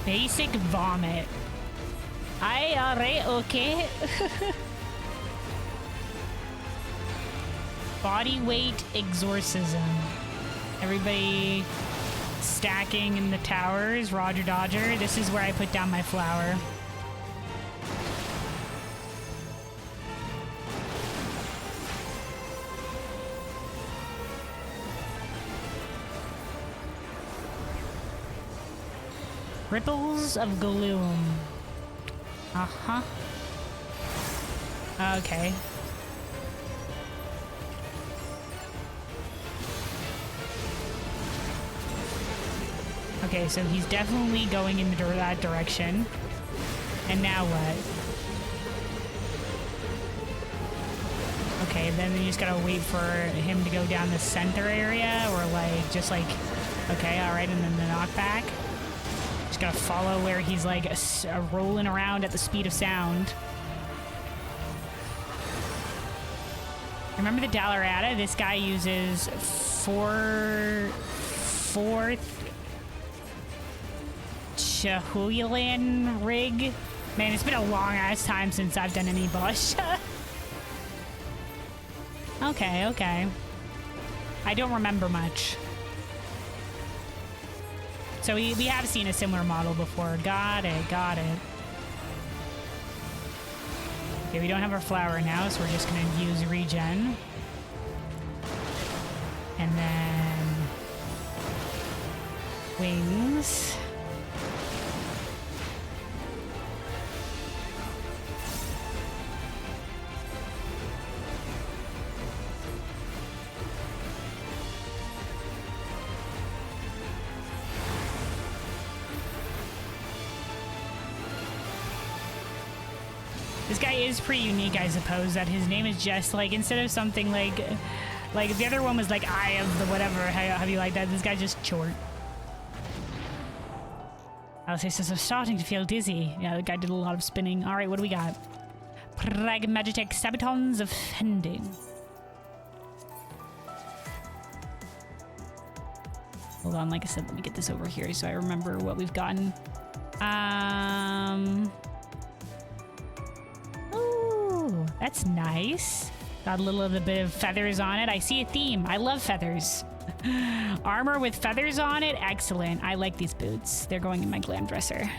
[SPEAKER 1] Basic vomit. Alright, okay. Body weight exorcism. Everybody stacking in the towers, Roger Dodger. This is where I put down my flower. Ripples of gloom. Uh-huh. Okay. Okay, so he's definitely going in that direction. And now what? Okay, then you just gotta wait for him to go down the center area, or like, just like, okay, alright, and then the knockback. Just gotta follow where he's like rolling around at the speed of sound. Remember the Dalarata? This guy uses fourth Chahulan rig. Man, it's been a long ass time since I've done any bush. Okay, okay. I don't remember much. So we have seen a similar model before. Got it, got it. Okay, we don't have our flower now, so we're just gonna use regen. And then wings. This guy is pretty unique, I suppose, that his name is just like, instead of something like the other one was like Eye of the whatever, how do you like that? This guy's just short. Alice says, I'm starting to feel dizzy. Yeah, the guy did a lot of spinning. All right, what do we got? Pragmatic Sabbatons of Fending. Hold on, like I said, let me get this over here so I remember what we've gotten. Ooh, that's nice. Got a little of a bit of feathers on it. I see a theme. I love feathers. Armor with feathers on it. Excellent. I like these boots. They're going in my glam dresser.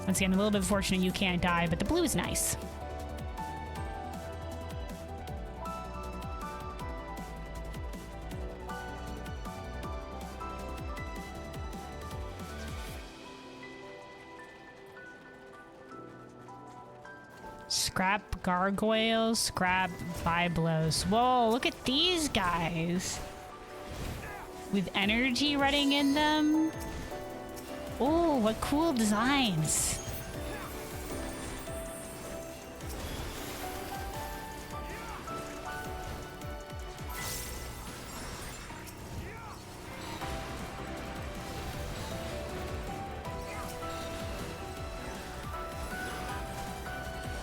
[SPEAKER 1] Once again, a little bit fortunate you can't die, but the blue is nice. Scrap gargoyles, scrap byblos. Whoa, look at these guys. With energy running in them. Oh, what cool designs.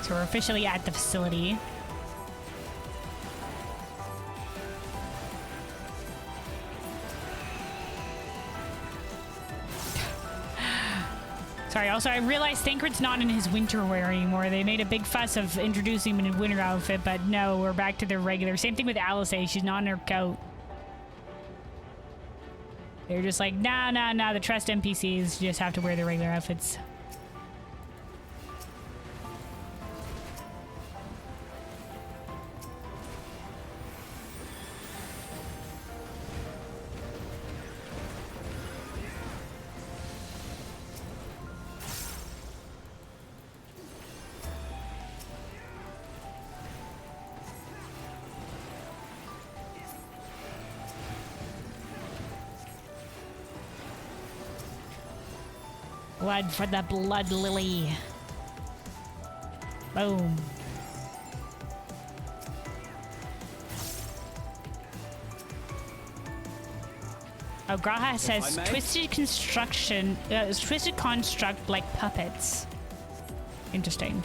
[SPEAKER 1] So we're officially at the facility. Sorry, also I realized Thancred's not in his winter wear anymore. They made a big fuss of introducing him in a winter outfit, but no, we're back to the regular. Same thing with Alice, she's not in her coat. They're just like, nah, the trust NPCs just have to wear their regular outfits. Blood for the blood lily. Boom. Oh, Graha says twisted construct like puppets. Interesting.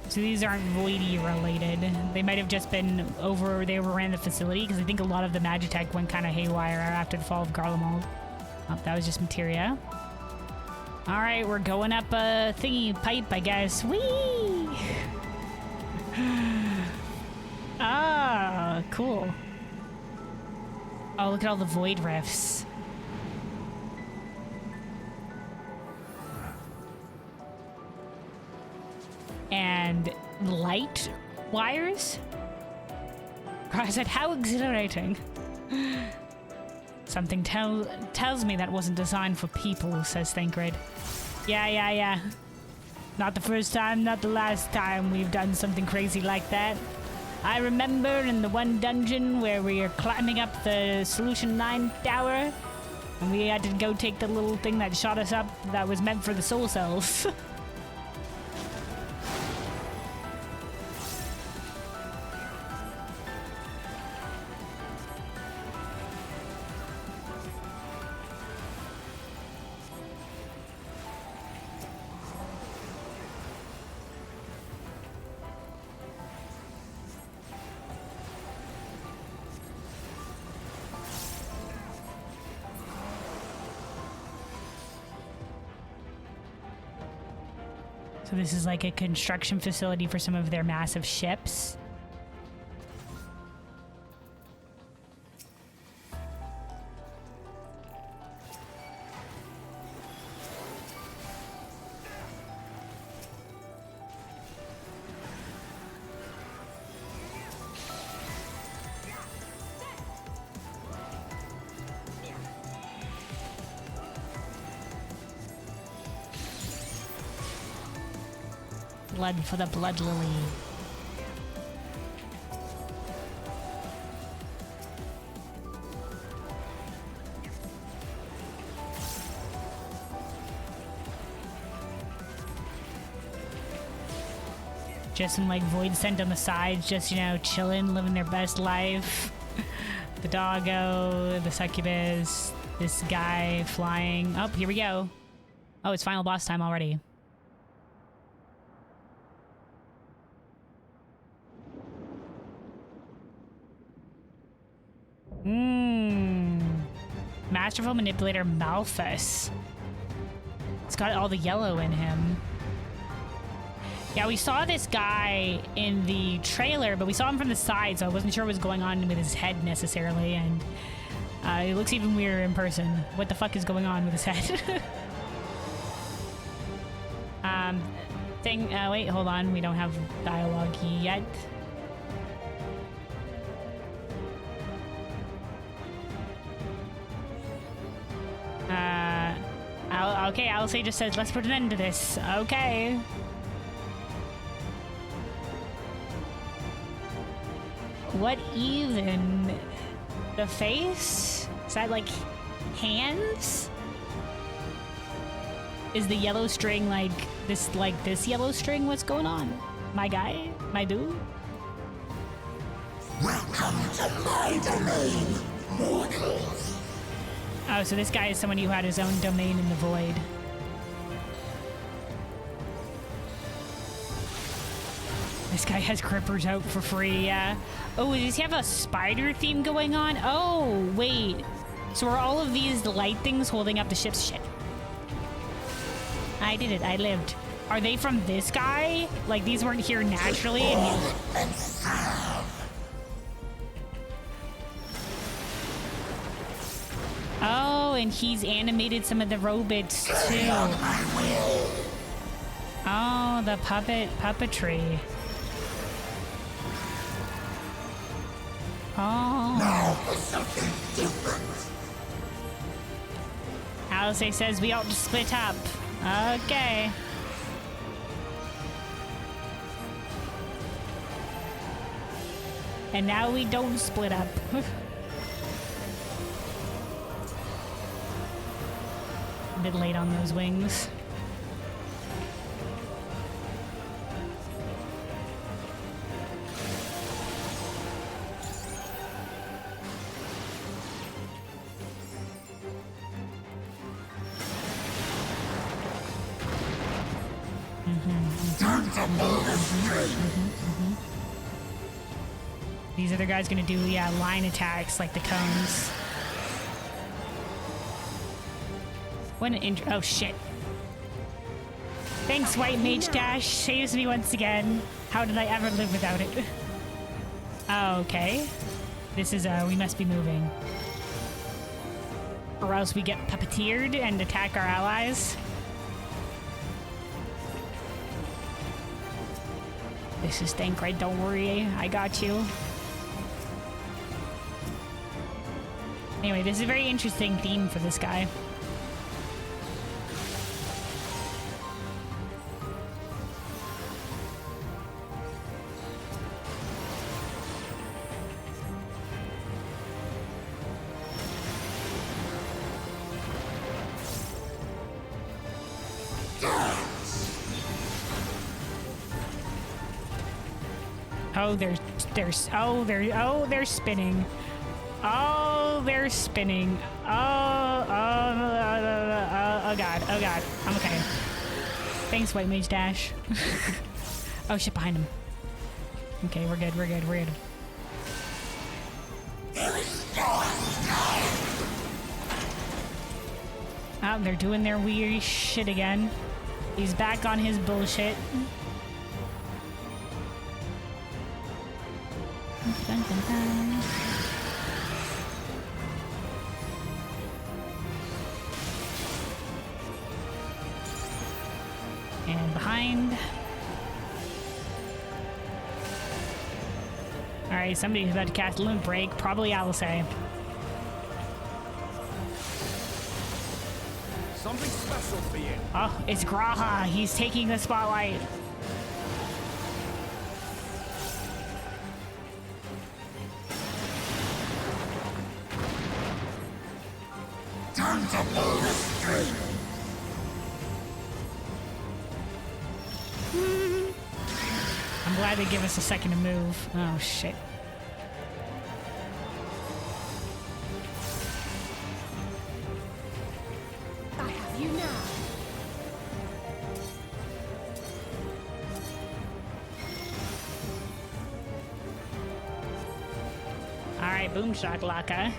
[SPEAKER 1] So these aren't Voidy related. They might have just been they overran the facility, because I think a lot of the Magitech went kind of haywire after the fall of Garlemald. Oh, that was just materia. All right, we're going up a thingy pipe, I guess. Whee! Ah, cool. Oh, look at all the void rifts. And light wires? I said, how exhilarating. Something tells me that wasn't designed for people, says Thancred. Yeah. Not the first time, not the last time we've done something crazy like that. I remember in the one dungeon where we were climbing up the Solution 9 tower, and we had to go take the little thing that shot us up that was meant for the soul cells. So this is like a construction facility for some of their massive ships. Blood for the Blood Lily. Just some like void scent on the sides, just, you know, chilling, living their best life. The doggo, the succubus, this guy flying. Oh, here we go. Oh, it's final boss time already. Masterful Manipulator Malthus. It's got all the yellow in him. Yeah, we saw this guy in the trailer, but we saw him from the side, so I wasn't sure what was going on with his head necessarily, and it looks even weirder in person. What the fuck is going on with his head? Wait, hold on. We don't have dialogue yet. Okay, Alice just says, let's put an end to this. Okay. What even? The face? Is that like hands? Is the yellow string like this yellow string? What's going on? My guy? My dude?
[SPEAKER 13] Welcome to my domain, mortals.
[SPEAKER 1] Oh, so this guy is someone who had his own domain in the void. This guy has grippers out for free, yeah. Oh, does he have a spider theme going on? Oh, wait. So are all of these light things holding up the ship's shit? I did it. I lived. Are they from this guy? Like, these weren't here naturally? Oh, and he's animated some of the robots too. Oh, the puppetry. Oh.
[SPEAKER 13] Now for something different.
[SPEAKER 1] Alice says we ought to split up. Okay. And now we don't split up. A bit late on those wings. These other guys gonna do, yeah, line attacks like the cones. What an oh shit. Thanks, White Mage Dash. Saves me once again. How did I ever live without it? Oh, okay. This is, we must be moving. or else we get puppeteered and attack our allies. This is Thancred, don't worry, I got you. Anyway, this is a very interesting theme for this guy. Oh, they're spinning. Oh, they're spinning. Oh god, I'm okay. Thanks, White Mage Dash. Oh shit, behind him. Okay, we're good. Oh, they're doing their weird shit again. He's back on his bullshit. Dun, dun, dun. And behind. Alright, somebody's about to cast Limit Break. Probably Alice.
[SPEAKER 10] Something special for you.
[SPEAKER 1] Oh, it's Graha. He's taking the spotlight.
[SPEAKER 13] Time to pull the string.
[SPEAKER 1] I'm glad they give us a second to move. Oh, shit.
[SPEAKER 8] I have you now.
[SPEAKER 1] Alright, boom shakalaka.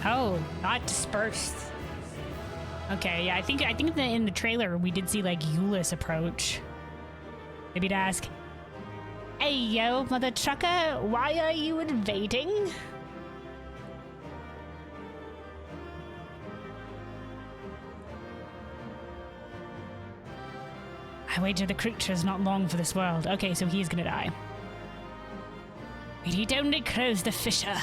[SPEAKER 1] Oh, not dispersed. Okay, yeah, I think in the trailer we did see like Euless approach. Maybe to ask, "Hey yo, mother trucker, why are you invading?" I wager the creature is not long for this world. Okay, so he's gonna die. He only closed the fissure.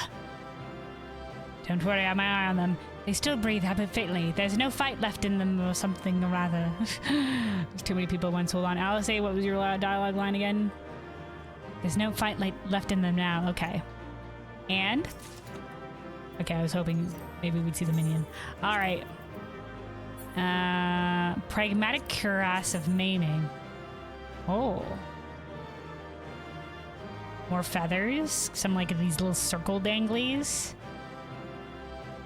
[SPEAKER 1] Don't worry, I have my eye on them. They still breathe habit faintly. There's no fight left in them or something or rather. There's too many people at once. Hold on. Alice, what was your dialogue line again? There's no fight left in them now. Okay. And? Okay, I was hoping maybe we'd see the minion. Alright. Pragmatic cuirass of maiming. Oh. More feathers. Some like these little circle danglies.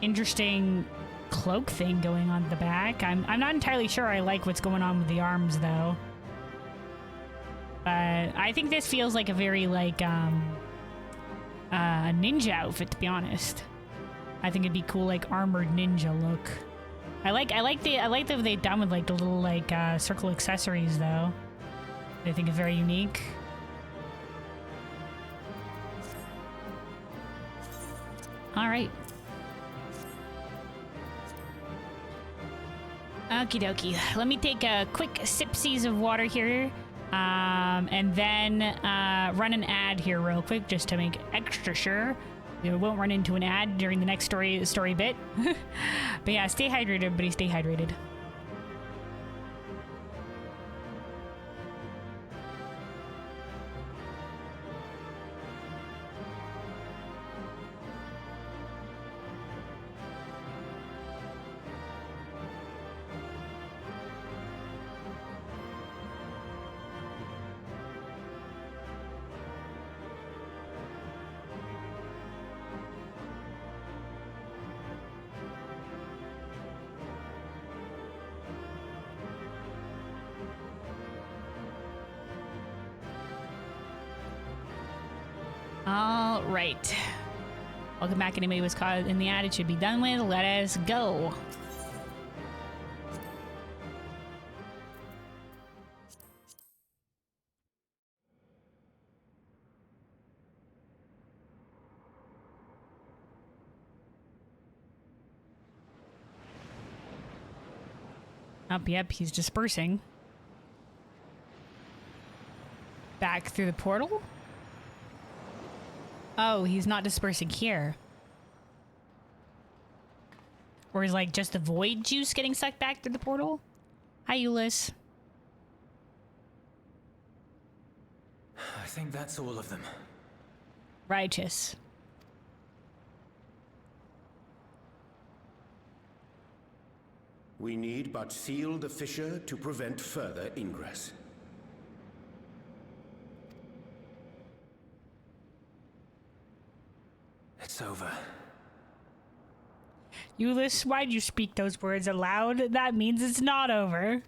[SPEAKER 1] Interesting cloak thing going on at the back. I'm not entirely sure I like what's going on with the arms though. But I think this feels like a very like a ninja outfit, to be honest. I think it'd be cool, like armored ninja look. I like that they've done with like the little like circle accessories though. I think it's very unique. All right. Okie dokie. Let me take a quick sipsies of water here, and then run an ad here real quick just to make extra sure we won't run into an ad during the next story bit. But yeah, stay hydrated, everybody. Stay hydrated. All right. Welcome back. Anybody was caught in the ad, it should be done with. Let us go. Yep, he's dispersing. Back through the portal? Oh, he's not dispersing here. Or is like just the void juice getting sucked back through the portal? Hi, Euless.
[SPEAKER 9] I think that's all of them.
[SPEAKER 1] Righteous.
[SPEAKER 11] We need but seal the fissure to prevent further ingress.
[SPEAKER 9] It's over.
[SPEAKER 1] Euless, why'd you speak those words aloud? That means it's not over.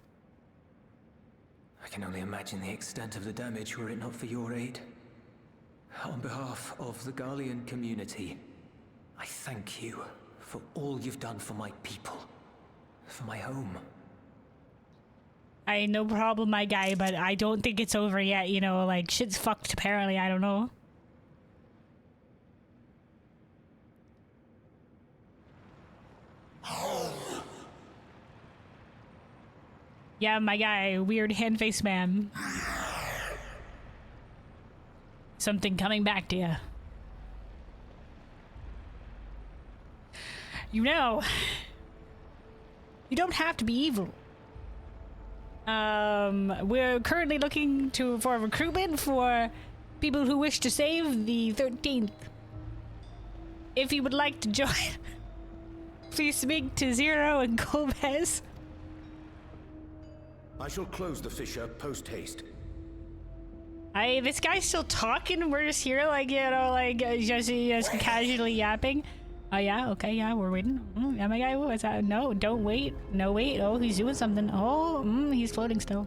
[SPEAKER 9] I can only imagine the extent of the damage were it not for your aid. On behalf of the Garlean community, I thank you for all you've done for my people, for my home.
[SPEAKER 1] No problem, my guy, but I don't think it's over yet, you know, like, shit's fucked apparently, I don't know. Yeah, my guy, weird hand face man. Something coming back to you. You know, you don't have to be evil. We're currently looking for recruitment for people who wish to save the 13th. If you would like to join, please speak to Zero and Gomez.
[SPEAKER 11] I shall close the fissure post-haste.
[SPEAKER 1] This guy's still talking. We're just here, like, you know, like, just casually yapping. Oh, yeah, okay, yeah, we're waiting. Yeah, my guy, what's that? No, don't wait. No, wait. Oh, he's doing something. Oh, he's floating still.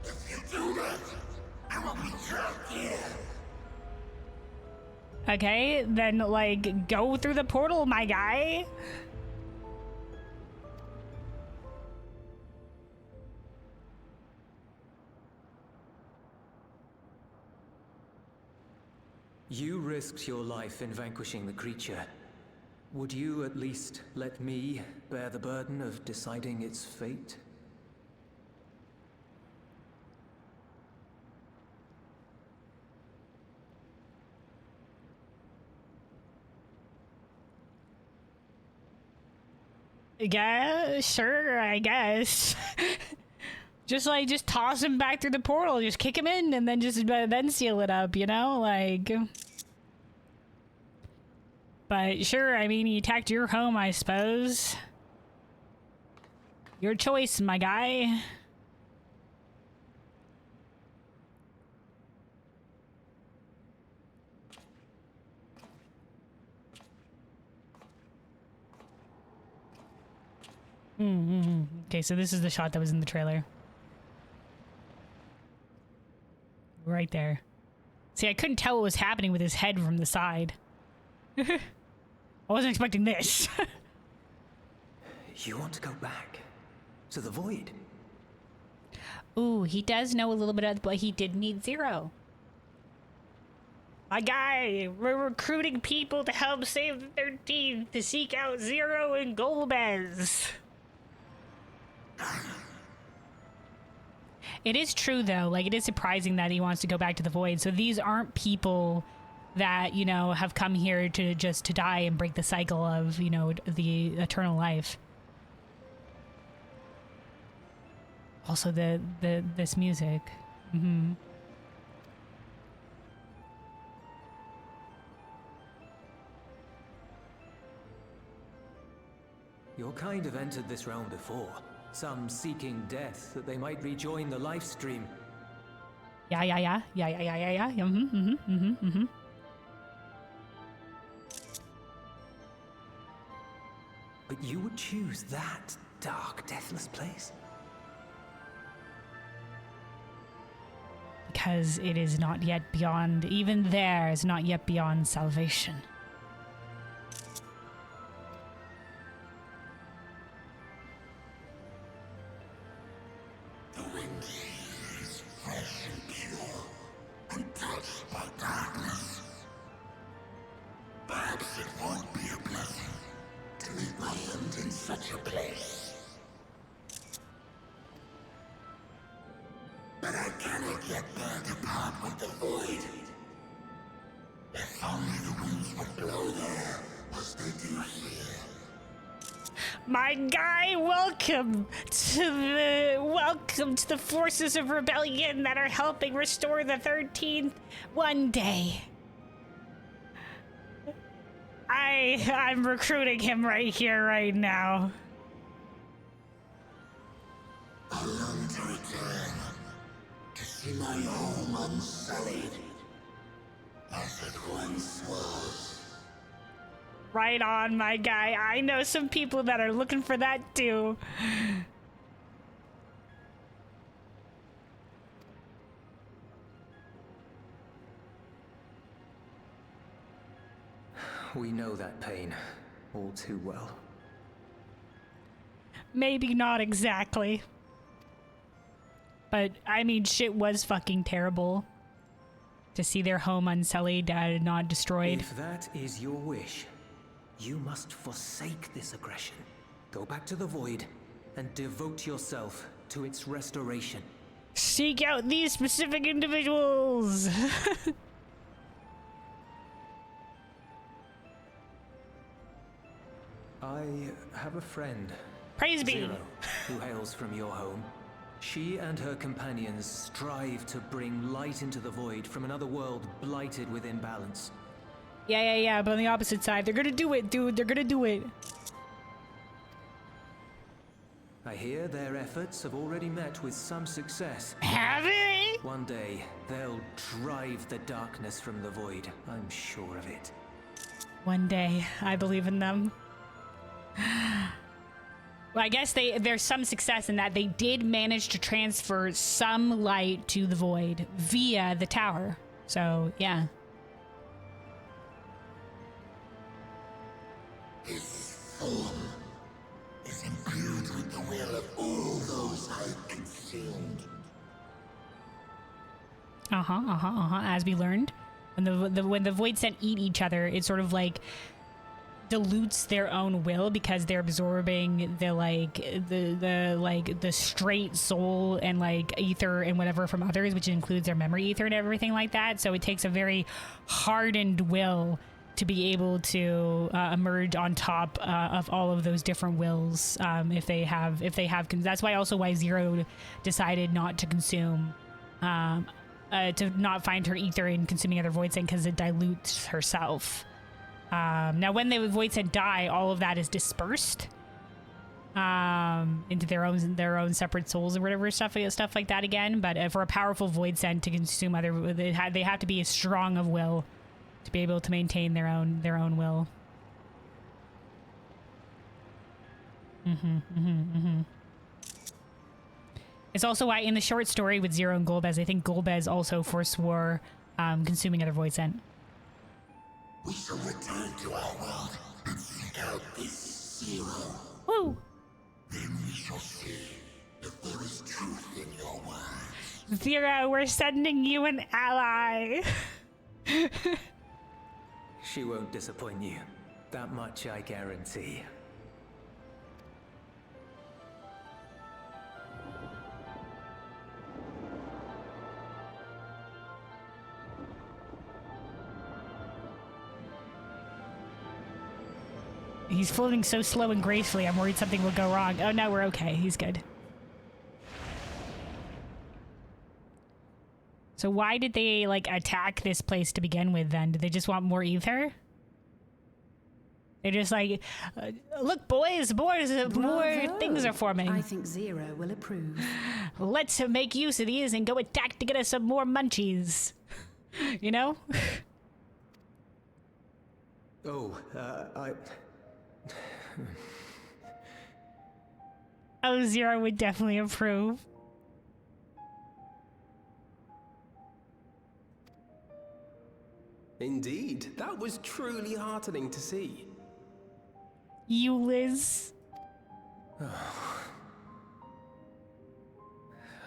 [SPEAKER 13] If you do that, I will be trapped here.
[SPEAKER 1] Okay, then, like, go through the portal, my guy.
[SPEAKER 9] You risked your life in vanquishing the creature. Would you at least let me bear the burden of deciding its fate?
[SPEAKER 1] Yeah, sure, I guess. Just toss him back through the portal, just kick him in, and then then seal it up, you know, like. But sure, I mean, he attacked your home, I suppose. Your choice, my guy. Okay, so this is the shot that was in the trailer. Right there. See, I couldn't tell what was happening with his head from the side. I wasn't expecting this.
[SPEAKER 9] You want to go back to the void?
[SPEAKER 1] Ooh, he does know a little bit of, but he did need Zero. My guy, we're recruiting people to help save the 13th, to seek out Zero and Golbez. It is true, though. Like, it is surprising that he wants to go back to the void. So these aren't people that, you know, have come here to just to die and break the cycle of, you know, the eternal life. Also, this music.
[SPEAKER 9] Your kind have entered this realm before. Some seeking death that they might rejoin the life stream.
[SPEAKER 1] Yeah.
[SPEAKER 9] But you would choose that dark, deathless place?
[SPEAKER 1] Because it is not yet beyond, even there is not yet beyond salvation.
[SPEAKER 13] The wind is fresh and pure, untouched by darkness. Perhaps it won't be a blessing. get there to part with the void. If only the winds would blow there, as they do here.
[SPEAKER 1] My guy, welcome to the forces of rebellion that are helping restore the 13th one day. I'm recruiting him right here, right now.
[SPEAKER 13] I long to return, to see my home unsullied, as it once was.
[SPEAKER 1] Right on, my guy. I know some people that are looking for that too.
[SPEAKER 9] We know that pain all too well.
[SPEAKER 1] Maybe not exactly. But, I mean, shit was fucking terrible. To see their home unsullied, not destroyed.
[SPEAKER 9] If that is your wish, you must forsake this aggression. Go back to the Void and devote yourself to its restoration.
[SPEAKER 1] Seek out these specific individuals!
[SPEAKER 9] I have a friend.
[SPEAKER 1] Praise be!
[SPEAKER 9] Zero, who hails from your home. She and her companions strive to bring light into the Void from another world blighted with imbalance.
[SPEAKER 1] Yeah, but on the opposite side, they're gonna do it, dude. They're gonna do it.
[SPEAKER 9] I hear their efforts have already met with some success.
[SPEAKER 1] Have they?
[SPEAKER 9] One day, they'll drive the darkness from the Void. I'm sure of it.
[SPEAKER 1] One day, I believe in them. Well, I guess there's some success in that they did manage to transfer some light to the Void via the tower. So, yeah.
[SPEAKER 13] His form is imbued with the will of all those I consumed.
[SPEAKER 1] As we learned, when the Void Sent eat each other, it sort of like dilutes their own will because they're absorbing the straight soul and like ether and whatever from others, which includes their memory ether and everything like that. So it takes a very hardened will to be able to emerge on top of all of those different wills. If they have, that's why Zero decided not to consume, to not find her ether in consuming other Void Scent because it dilutes herself. Now, when the Void Scent die, all of that is dispersed into their own separate souls or whatever stuff like that again. But for a powerful Void Scent to consume other, they have to be as strong of will to be able to maintain their own will. It's also why in the short story with Zero and Golbez, I think Golbez also forswore consuming other Void Scent.
[SPEAKER 13] We shall return to our world and seek out this Zero.
[SPEAKER 1] Woo!
[SPEAKER 13] Then we shall see if there is truth in your words.
[SPEAKER 1] Zero, we're sending you an ally.
[SPEAKER 9] She won't disappoint you. That much I guarantee.
[SPEAKER 1] He's floating so slow and gracefully, I'm worried something will go wrong. Oh no, we're okay. He's good. So why did they, like, attack this place to begin with, then? Did they just want more ether? They're just like, look, boys, more things are forming.
[SPEAKER 8] I think Zero will approve.
[SPEAKER 1] Let's make use of these and go attack to get us some more munchies. You know? Oh, Zero would definitely approve.
[SPEAKER 7] Indeed, that was truly heartening to see.
[SPEAKER 1] You, Liz.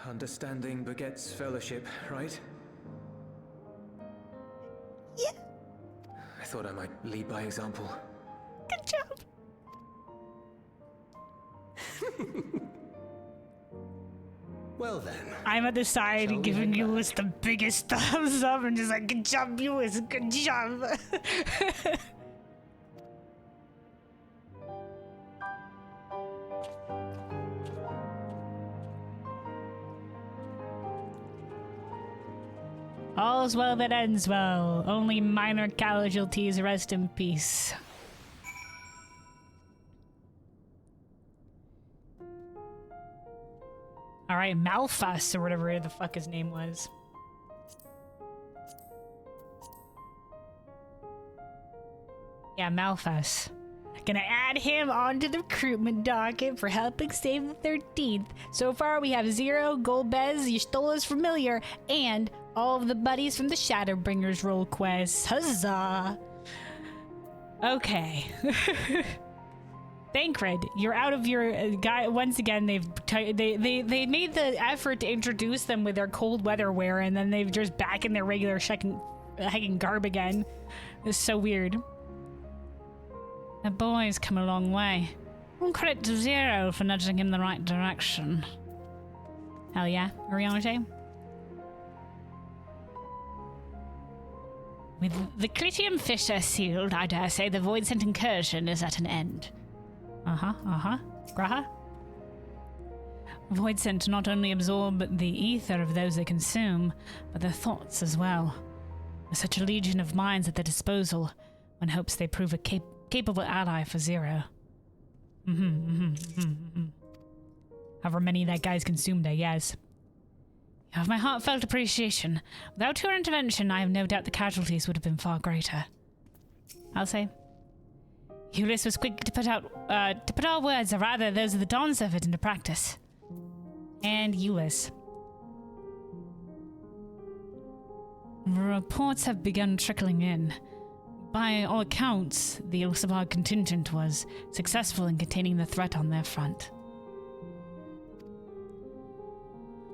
[SPEAKER 9] Understanding begets fellowship, right?
[SPEAKER 6] Yeah.
[SPEAKER 9] I thought I might lead by example.
[SPEAKER 1] Good job.
[SPEAKER 7] Well then.
[SPEAKER 1] I'm at the side
[SPEAKER 7] Shall we
[SPEAKER 1] giving
[SPEAKER 7] head
[SPEAKER 1] Euless the biggest thumbs up and just like, good job, Euless, good job. All's well that ends well. Only minor casualties, rest in peace. Alright, Malphas, or whatever the fuck his name was. Yeah, Malphas. Gonna add him onto the recruitment docket for helping save the 13th. So far we have Zero, Golbez, Y'shtola's Familiar, and all of the buddies from the Shadowbringers role quests. Huzzah! Okay. Thancred, you're out of your guy. Once again, they made the effort to introduce them with their cold weather wear, and then they've just back in their regular heckin' garb again. It's so weird. The boy's come a long way. All credit to Zero for nudging him in the right direction. Hell yeah, Ariane. With the Clitium fissure sealed, I dare say the Void-Sent incursion is at an end. Graha? Void-Sent not only absorb the ether of those they consume, but their thoughts as well. With such a legion of minds at their disposal, one hopes they prove a capable ally for Zero. However many that guy's consumed, I guess. You have my heartfelt appreciation. Without your intervention, I have no doubt the casualties would have been far greater. I'll say. Euless was quick to put our words, or rather those of the Dawn Servant, into practice. And Euless. Reports have begun trickling in. By all accounts, the Ilsabard contingent was successful in containing the threat on their front.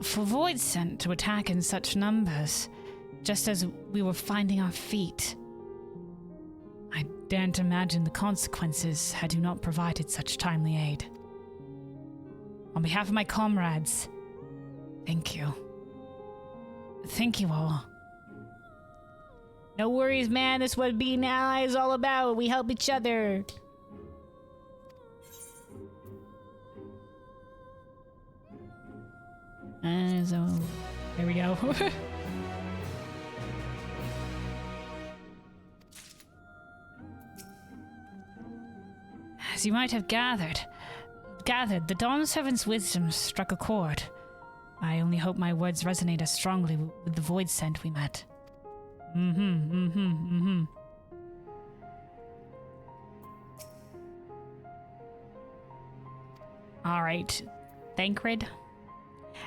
[SPEAKER 1] For Void-Sent to attack in such numbers, just as we were finding our feet, I daren't imagine the consequences had you not provided such timely aid. On behalf of my comrades, thank you. Thank you all. No worries, man. This is what being an ally is all about. We help each other. So, there we go. As you might have gathered, the Dawn Servant's wisdom struck a chord. I only hope my words resonate as strongly with the Void-Sent we met. Alright. Thancred?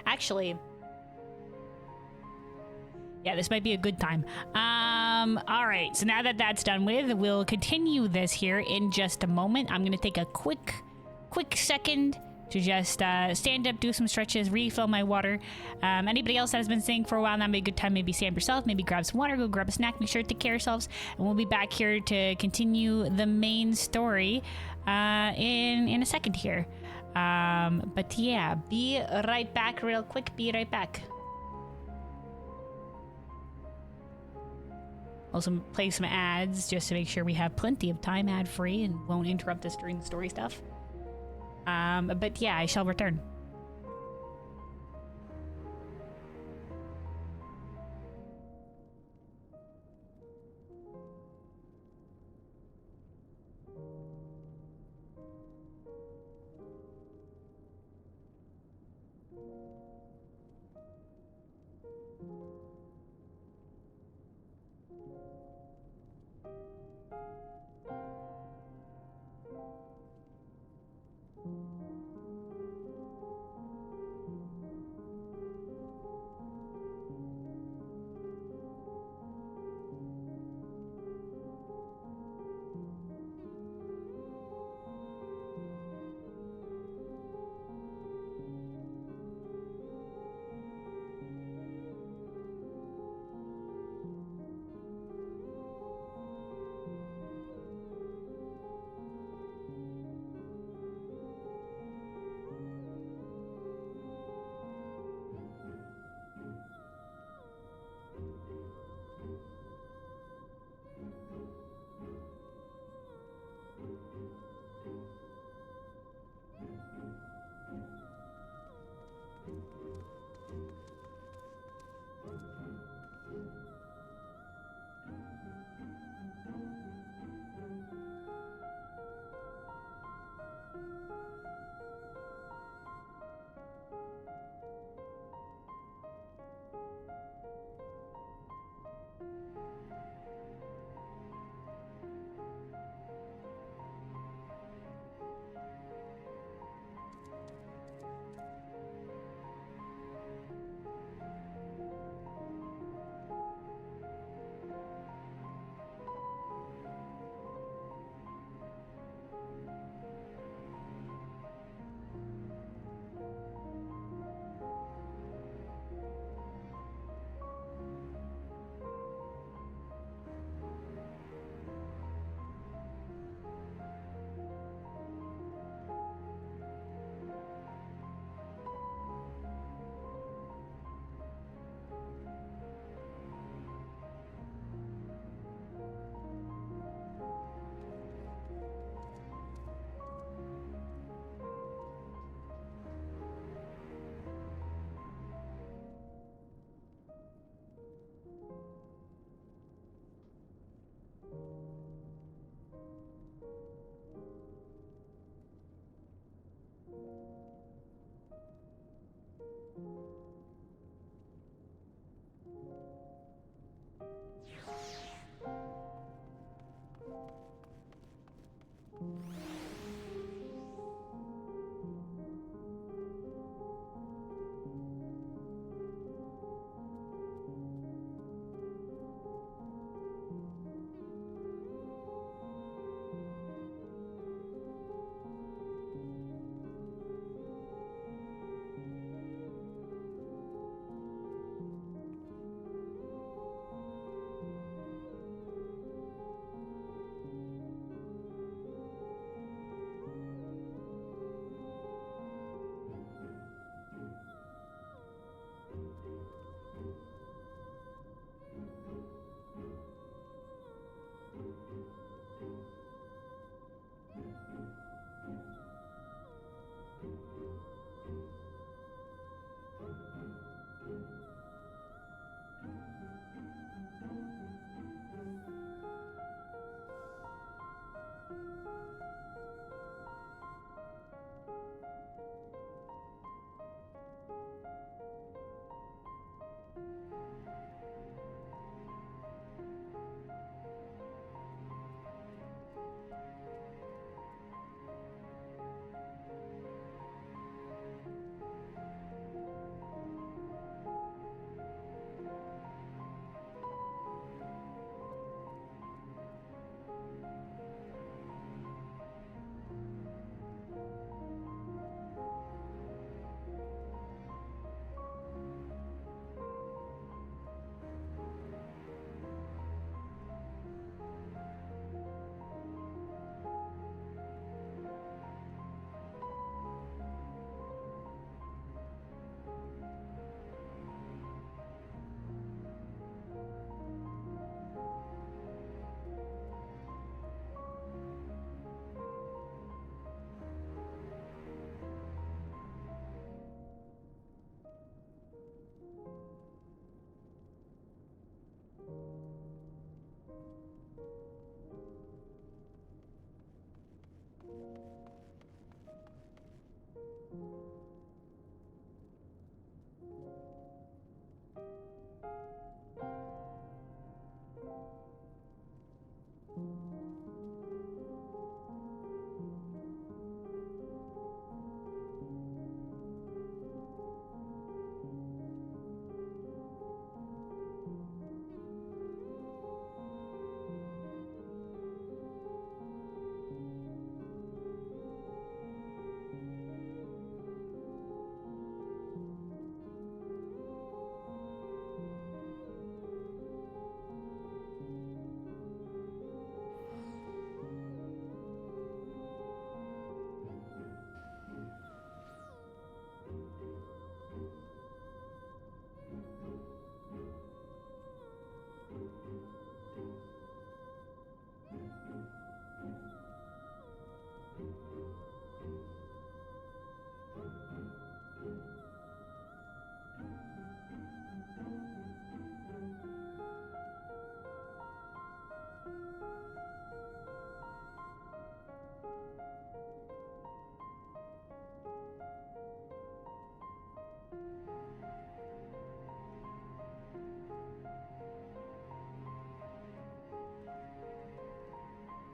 [SPEAKER 1] Actually, yeah, this might be a good time. Alright, so now that that's done with, we'll continue this here in just a moment. I'm gonna take a quick second to just stand up, do some stretches, refill my water. Anybody else that has been sitting for a while, that may be a good time. Maybe stand yourself, maybe grab some water, go grab a snack, make sure to take care of yourselves. And we'll be back here to continue the main story in a second here. But yeah, be right back real quick. Be right back. Also play some ads just to make sure we have plenty of time ad-free and won't interrupt us during the story stuff. But yeah, I shall return.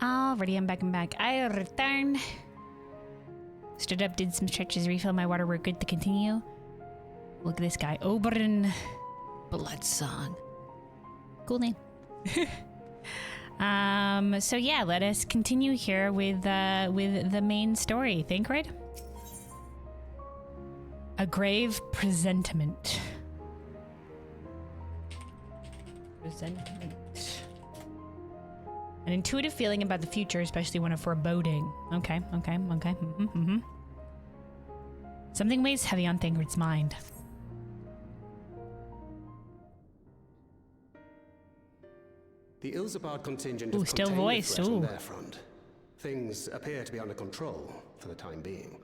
[SPEAKER 1] Alrighty, I'm back. I returned. Stood up, did some stretches, refill my water. We're good to continue. Look at this guy, Oberyn Bloodsong. Cool name. So yeah, let us continue here with the main story. Thancred? A grave presentiment. An intuitive feeling about the future, especially when of foreboding. Okay. Something weighs heavy on Thancred's mind.
[SPEAKER 7] The Ilzabard contingent
[SPEAKER 1] Ooh,
[SPEAKER 7] have
[SPEAKER 1] still
[SPEAKER 7] contained
[SPEAKER 1] voice.
[SPEAKER 7] the threat on
[SPEAKER 1] Ooh.
[SPEAKER 7] their front. Things appear to be under control for the time being.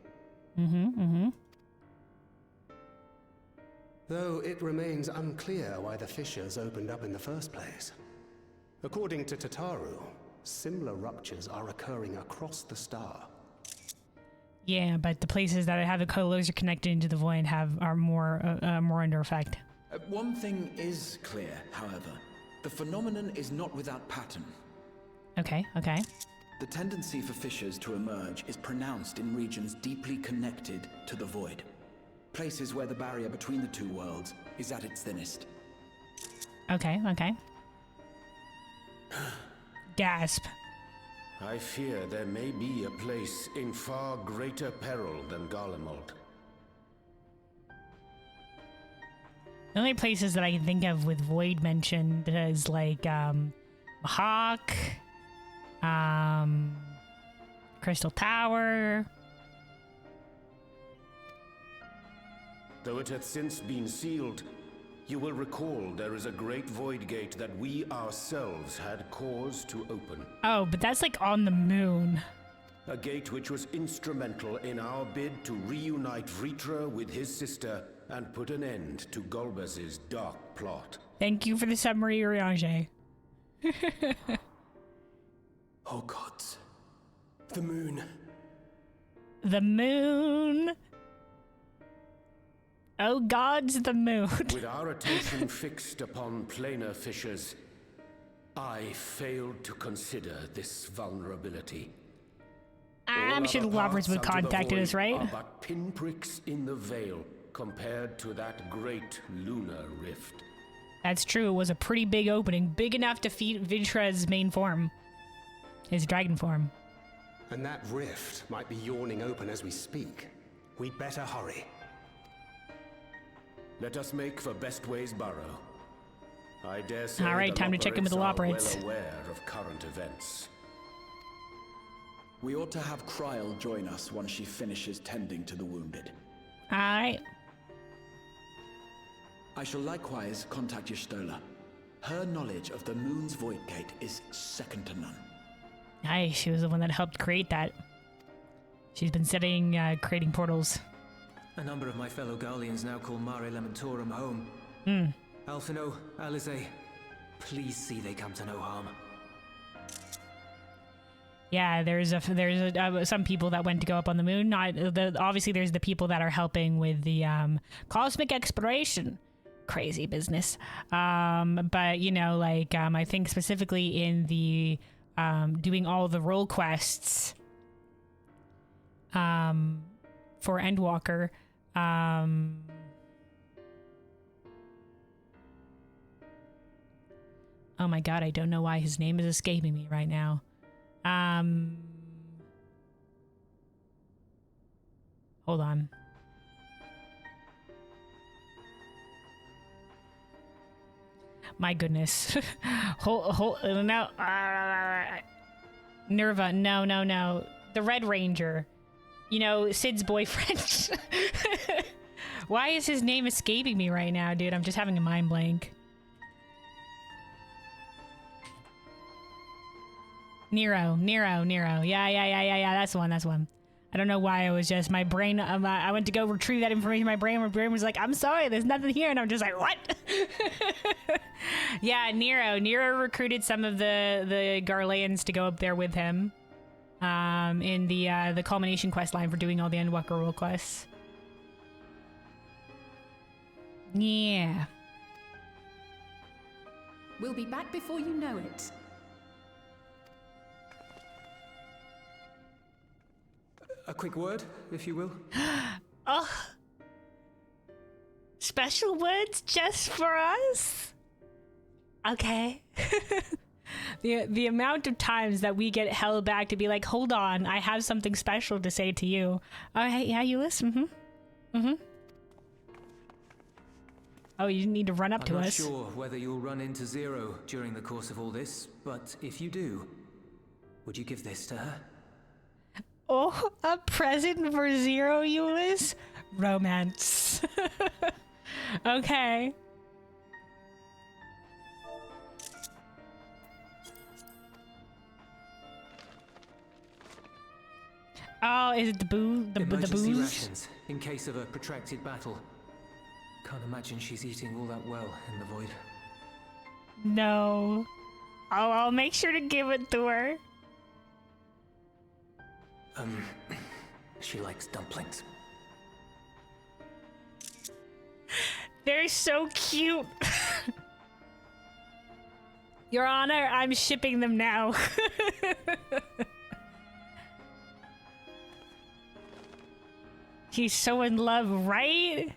[SPEAKER 7] Though it remains unclear why the fissures opened up in the first place. According to Tataru, similar ruptures are occurring across the star.
[SPEAKER 1] Yeah, but the places that have the colos are connected into the void are more under effect.
[SPEAKER 4] One thing is clear, however. The phenomenon is not without pattern.
[SPEAKER 1] Okay.
[SPEAKER 4] The tendency for fissures to emerge is pronounced in regions deeply connected to the void. Places where the barrier between the two worlds is at its thinnest.
[SPEAKER 1] Okay. Gasp.
[SPEAKER 11] I fear there may be a place in far greater peril than Garlemald.
[SPEAKER 1] The only places that I can think of with void mentioned is like Hawk, Crystal Tower.
[SPEAKER 11] Though it hath since been sealed, you will recall there is a great void gate that we ourselves had cause to open.
[SPEAKER 1] Oh, but that's like on the moon.
[SPEAKER 11] A gate which was instrumental in our bid to reunite Vritra with his sister and put an end to Golbez's dark plot.
[SPEAKER 1] Thank you for the summary, Urianger.
[SPEAKER 7] Oh gods. The moon.
[SPEAKER 1] The moon. Oh gods, the moon.
[SPEAKER 11] With our attention fixed upon planar fissures, I failed to consider this vulnerability.
[SPEAKER 1] I'm sure the Loppers would contact us, right?
[SPEAKER 11] Are but pinpricks in the veil compared to that great lunar rift.
[SPEAKER 1] That's true. It was a pretty big opening, big enough to feed Vitra's main form, his dragon form.
[SPEAKER 7] And that rift might be yawning open as we speak. We'd better hurry.
[SPEAKER 11] Let us make for Bestway's Burrow. I dare say
[SPEAKER 1] all right, time to check in with the Lopperites.
[SPEAKER 11] Well aware of current events.
[SPEAKER 4] We ought to have Kryl join us once she finishes tending to the wounded.
[SPEAKER 1] All right.
[SPEAKER 4] I shall likewise contact Y'shtola. Her knowledge of the moon's void gate is second to none.
[SPEAKER 1] Aye, she was the one that helped create that. She's been studying creating portals.
[SPEAKER 9] A number of my fellow Garleans now call Mare Lamentorum home. Alphino, Alize, please see they come to no harm.
[SPEAKER 1] Yeah, there's some people that went to go up on the moon. Obviously, there's the people that are helping with the cosmic exploration. Crazy business. But you know, like I think specifically in the doing all the role quests for Endwalker. Oh my god, I don't know why his name is escaping me right now. Hold on. My goodness. No. Nerva, no. The Red Ranger. You know, Sid's boyfriend. Why is his name escaping me right now, dude? I'm just having a mind blank. Nero. Yeah, that's the one. I don't know why I was just, my brain, I went to go retrieve that information. My brain was like, I'm sorry, there's nothing here. And I'm just like, what? Yeah, Nero recruited some of the Garleans to go up there with him. In the culmination quest line for doing all the Endwalker role quests. Yeah.
[SPEAKER 8] We'll be back before you know it.
[SPEAKER 7] A quick word, if you will.
[SPEAKER 1] Oh. Special words just for us? Okay. The amount of times that we get held back to be like, hold on, I have something special to say to you. Alright, yeah, Euless? Oh, you need to run up to us.
[SPEAKER 9] I'm not sure whether you'll run into Zero during the course of all this, but if you do, would you give this to her?
[SPEAKER 1] Oh, a present for Zero, Euless? Romance. Okay. Oh, is it the
[SPEAKER 9] Emergency
[SPEAKER 1] booze?
[SPEAKER 9] rations in case of a protracted battle. Can't imagine she's eating all that well in the void.
[SPEAKER 1] No. Oh, I'll make sure to give it to her.
[SPEAKER 9] She likes dumplings.
[SPEAKER 1] They're so cute. Your Honor, I'm shipping them now. He's so in love, right?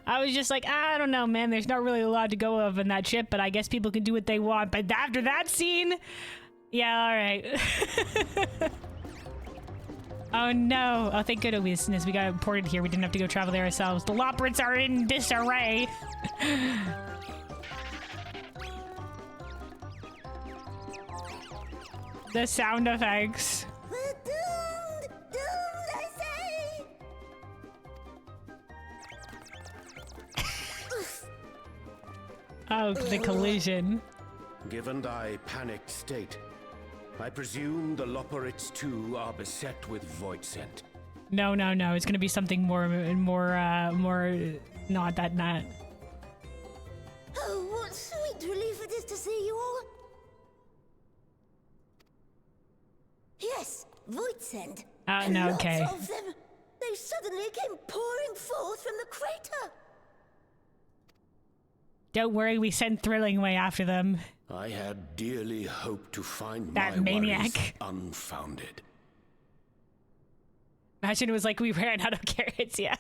[SPEAKER 1] I was just like, I don't know, man. There's not really a lot to go of in that ship, but I guess people can do what they want. But after that scene, yeah, all right. Oh no! Oh, thank goodness we got imported here. We didn't have to go travel there ourselves. The Loprits are in disarray. The sound effects.
[SPEAKER 6] We're doomed! Doomed, I say!
[SPEAKER 1] Oh, the collision.
[SPEAKER 11] Given thy panicked state, I presume the Loporits too are beset with void scent.
[SPEAKER 1] No. It's gonna be something more not that not.
[SPEAKER 6] Oh, what sweet relief it is to see you all. Yes, void scent.
[SPEAKER 1] No, okay.
[SPEAKER 6] Lots of them. They suddenly came pouring forth from the crater.
[SPEAKER 1] Don't worry, we sent Thrilling Way after them.
[SPEAKER 11] I had dearly hoped to find
[SPEAKER 1] that
[SPEAKER 11] my
[SPEAKER 1] maniac
[SPEAKER 11] worries unfounded.
[SPEAKER 1] Imagine it was like we ran out of carrots, yeah.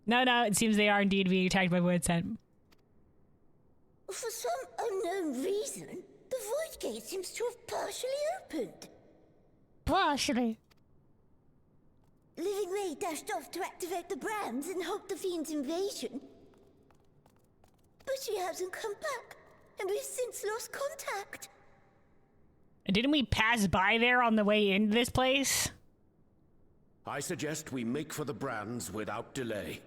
[SPEAKER 1] No, it seems they are indeed being attacked by void scent.
[SPEAKER 6] For some unknown reason, the void gate seems to have partially opened.
[SPEAKER 1] Partially?
[SPEAKER 6] Living Ray dashed off to activate the brands and halt the fiend's invasion. But she hasn't come back, and we've since lost contact.
[SPEAKER 1] Didn't we pass by there on the way into this place?
[SPEAKER 11] I suggest we make for the brands without delay.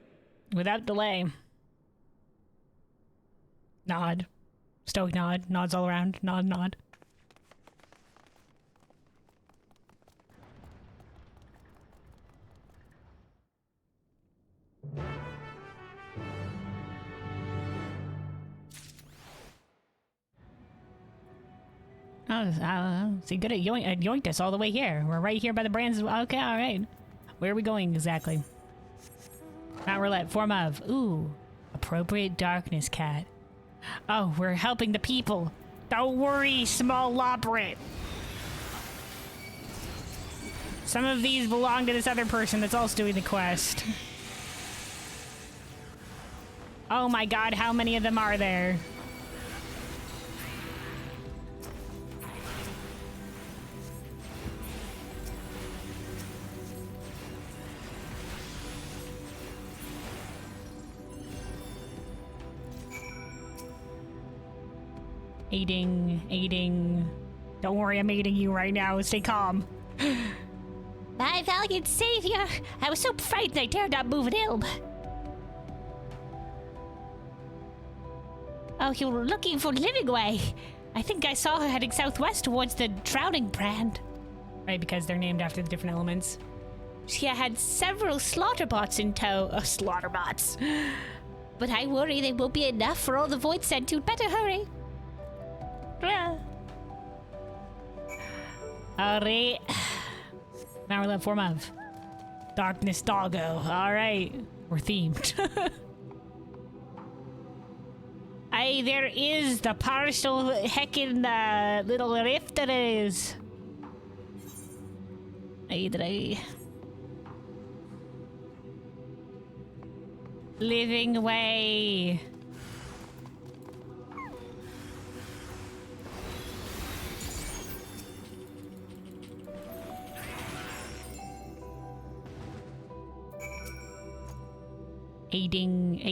[SPEAKER 1] Without delay. Nod. Stoic nod. Nods all around. Nod. Oh, see, good at yoinked us all the way here. We're right here by the brands. Okay, all right. Where are we going exactly? Mount Roulette, form of. Ooh, appropriate darkness cat. Oh, we're helping the people. Don't worry, small Loprit. Some of these belong to this other person that's also doing the quest. Oh my god, how many of them are there? Aiding. Don't worry, I'm aiding you right now. Stay calm. My valiant savior! I was so frightened I dared not move an elm. Oh, you were looking for Living Way. I think I saw her heading southwest towards the Drowning Brand. Right, because they're named after the different elements. She had several slaughterbots in tow. Slaughterbots. But I worry they won't be enough for all the void scent. You'd better hurry. Alright. Now we're level 4 of Darkness Doggo. Alright. We're themed. Aye, there is the partial heckin' little rift that is. Aye. Living away. Aiding.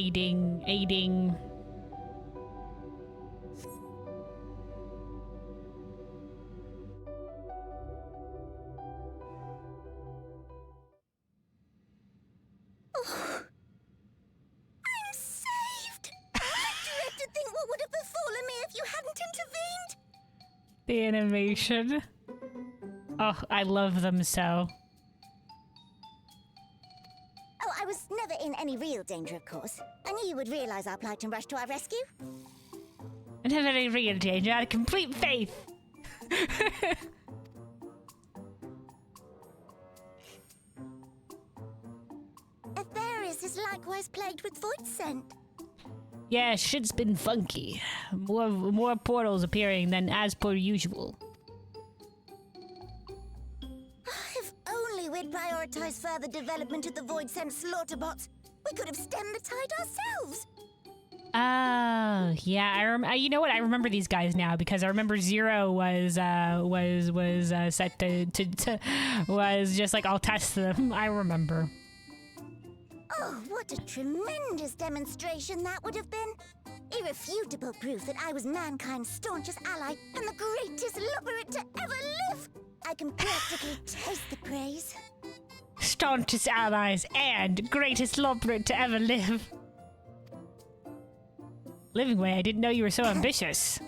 [SPEAKER 1] The animation. Oh, I love them so.
[SPEAKER 14] Oh, I was never in any real danger, of course. I knew you would realize our plight and rush to our rescue.
[SPEAKER 1] Never any real danger. I had complete faith.
[SPEAKER 14] Etheris is likewise plagued with void scent.
[SPEAKER 1] Yeah, shit's been funky. More portals appearing than as per usual.
[SPEAKER 14] If only we'd prioritized further development of the void scent slaughter bots, we could have stemmed the tide ourselves.
[SPEAKER 1] Oh, yeah. You know what? I remember these guys now because I remember Zero was set to was just like, I'll test them. I remember.
[SPEAKER 14] Oh, what a tremendous demonstration that would have been. Irrefutable proof that I was mankind's staunchest ally and the greatest lubberate to ever live. I can practically taste the praise.
[SPEAKER 1] Staunchest allies and greatest lubberate to ever live. Living way, I didn't know you were so ambitious.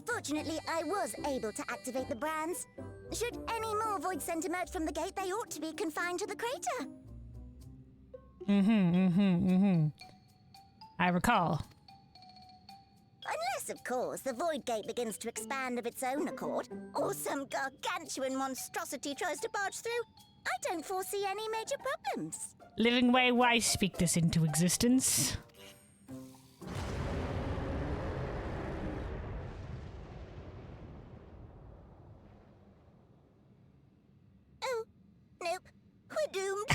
[SPEAKER 14] Fortunately, I was able to activate the brands. Should any more void scent emerge from the gate, they ought to be confined to the crater.
[SPEAKER 1] I recall.
[SPEAKER 14] Unless, of course, the void gate begins to expand of its own accord, or some gargantuan monstrosity tries to barge through. I don't foresee any major problems.
[SPEAKER 1] Living way, why speak this into existence?
[SPEAKER 14] Nope. We're doomed.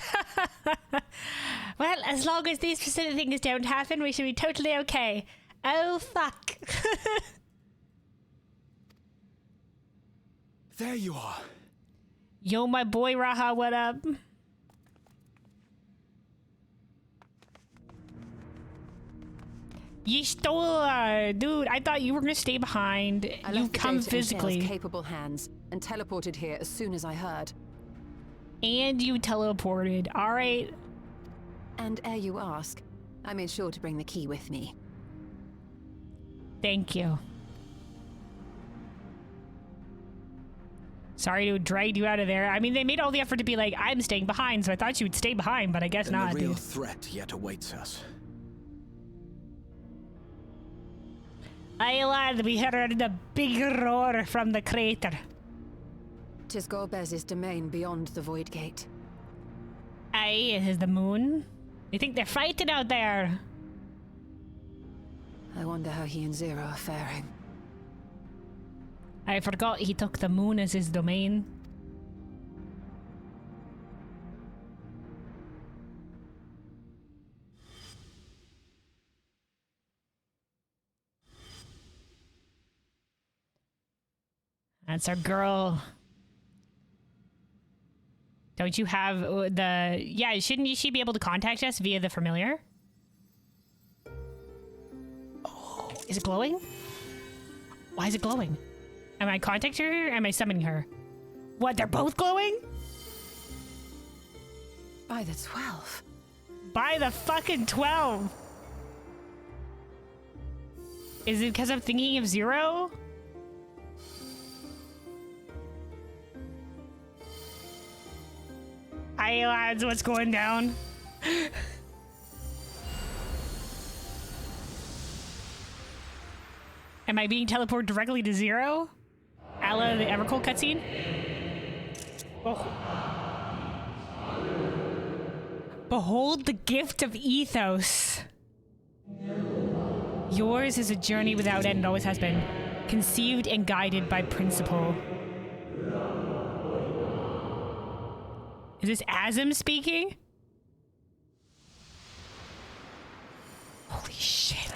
[SPEAKER 1] Well, as long as these specific things don't happen, we should be totally okay. Oh, fuck.
[SPEAKER 4] There you are.
[SPEAKER 1] Yo, my boy Raha, what up? You stole her, dude. I thought you were gonna stay behind. You come physically.
[SPEAKER 3] Capable hands and teleported here as soon as I heard.
[SPEAKER 1] And you teleported. All right.
[SPEAKER 3] And ere you ask, I made sure to bring the key with me.
[SPEAKER 1] Thank you. Sorry to drag you out of there. I mean, they made all the effort to be like, I'm staying behind, so I thought you would stay behind, but I guess
[SPEAKER 4] Then
[SPEAKER 1] not,
[SPEAKER 4] the real
[SPEAKER 1] dude.
[SPEAKER 4] threat yet awaits us.
[SPEAKER 1] Aye, lad, we heard a big roar from the crater.
[SPEAKER 3] 'Tis Gorbez's domain beyond the Void Gate.
[SPEAKER 1] Aye, it is the moon. You think they're fighting out there?
[SPEAKER 3] I wonder how he and Zero are faring.
[SPEAKER 1] I forgot he took the moon as his domain. That's our girl. Don't you have the... Yeah, shouldn't she be able to contact us via the familiar? Oh, is it glowing? Why is it glowing? Am I contacting her or am I summoning her? What, they're both glowing?
[SPEAKER 3] By the 12.
[SPEAKER 1] By the fucking 12! Is it because I'm thinking of Zero? Hi lads, what's going down? Am I being teleported directly to Zero? a la the Evercold cutscene. Oh. Behold the gift of ethos. Yours is a journey without end, always has been. Conceived and guided by principle. Is this Azim speaking? Holy shit.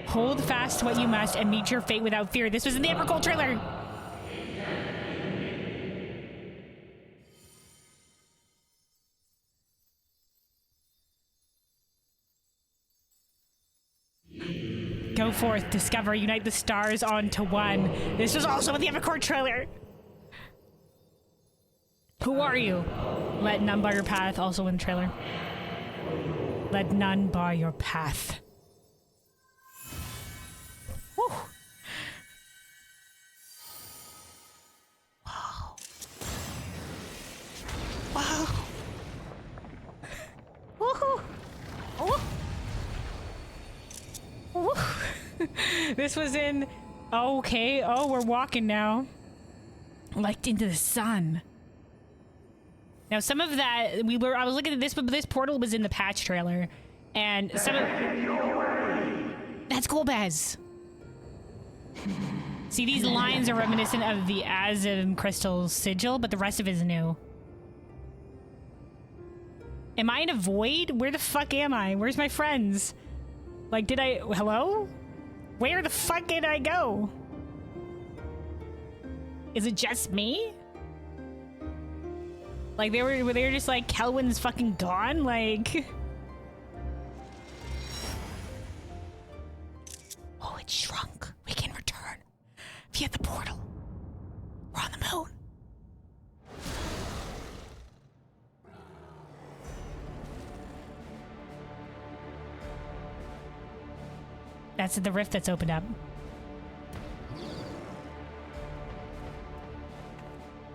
[SPEAKER 1] Hold fast to what you must and meet your fate without fear. This was in the Evercold trailer. Go forth, discover, unite the stars onto one. This was also in the Evercold trailer. Who are you? Let none bar your path, also in the trailer. Let none bar your path. Woo. Wow. Wow. Woohoo. Oh. This was in... Okay. Oh, we're walking now. Like into the sun. Now, some of that... I was looking at this, but this portal was in the patch trailer. And some of... That's Golbez. See, these lines are reminiscent of the Azim Crystal sigil, but the rest of it is new. Am I in a void? Where the fuck am I? Where's my friends? Like, did I... Hello? Where the fuck did I go? Is it just me? Like, they were just like, Kelwyn's fucking gone? Like... Oh, it shrunk. We can return via the portal. We're on the moon. That's the rift that's opened up.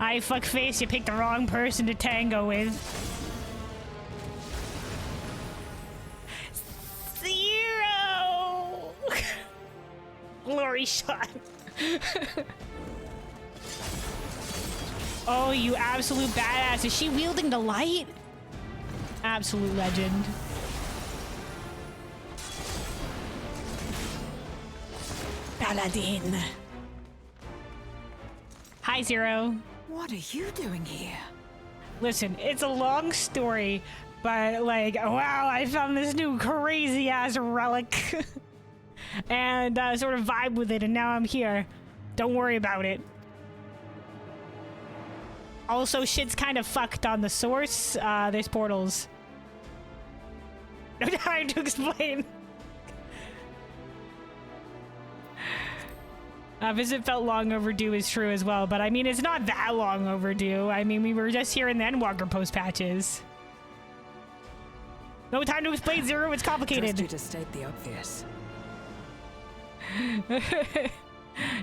[SPEAKER 1] I fuckface, you picked the wrong person to tango with. Zero! Glory shot. Oh, you absolute badass. Is she wielding the light? Absolute legend. Paladin. Hi, Zero.
[SPEAKER 15] What are you doing here?
[SPEAKER 1] Listen, it's a long story, but like, wow, I found this new crazy ass relic and sort of vibe with it, and now I'm here. Don't worry about it. Also, shit's kind of fucked on the source. There's portals. No time to explain. Visit felt long overdue is true as well, but I mean, it's not that long overdue. I mean, we were just here in the Endwalker post patches. No time to explain, Zero, it's complicated.
[SPEAKER 15] Trust you to state the obvious.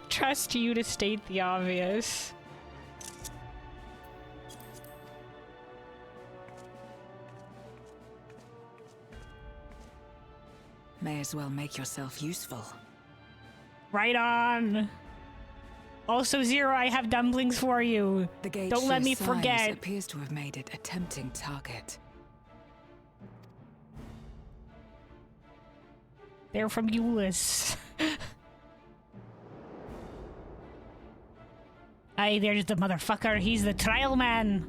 [SPEAKER 1] Trust you to state the obvious.
[SPEAKER 15] May as well make yourself useful.
[SPEAKER 1] Right on. Also, Zero, I have dumplings for you.
[SPEAKER 15] The gate
[SPEAKER 1] Don't let me
[SPEAKER 15] signs
[SPEAKER 1] forget.
[SPEAKER 15] Appears to have made it a tempting target.
[SPEAKER 1] They're from Euless. Aye, there's the motherfucker. He's the trial man.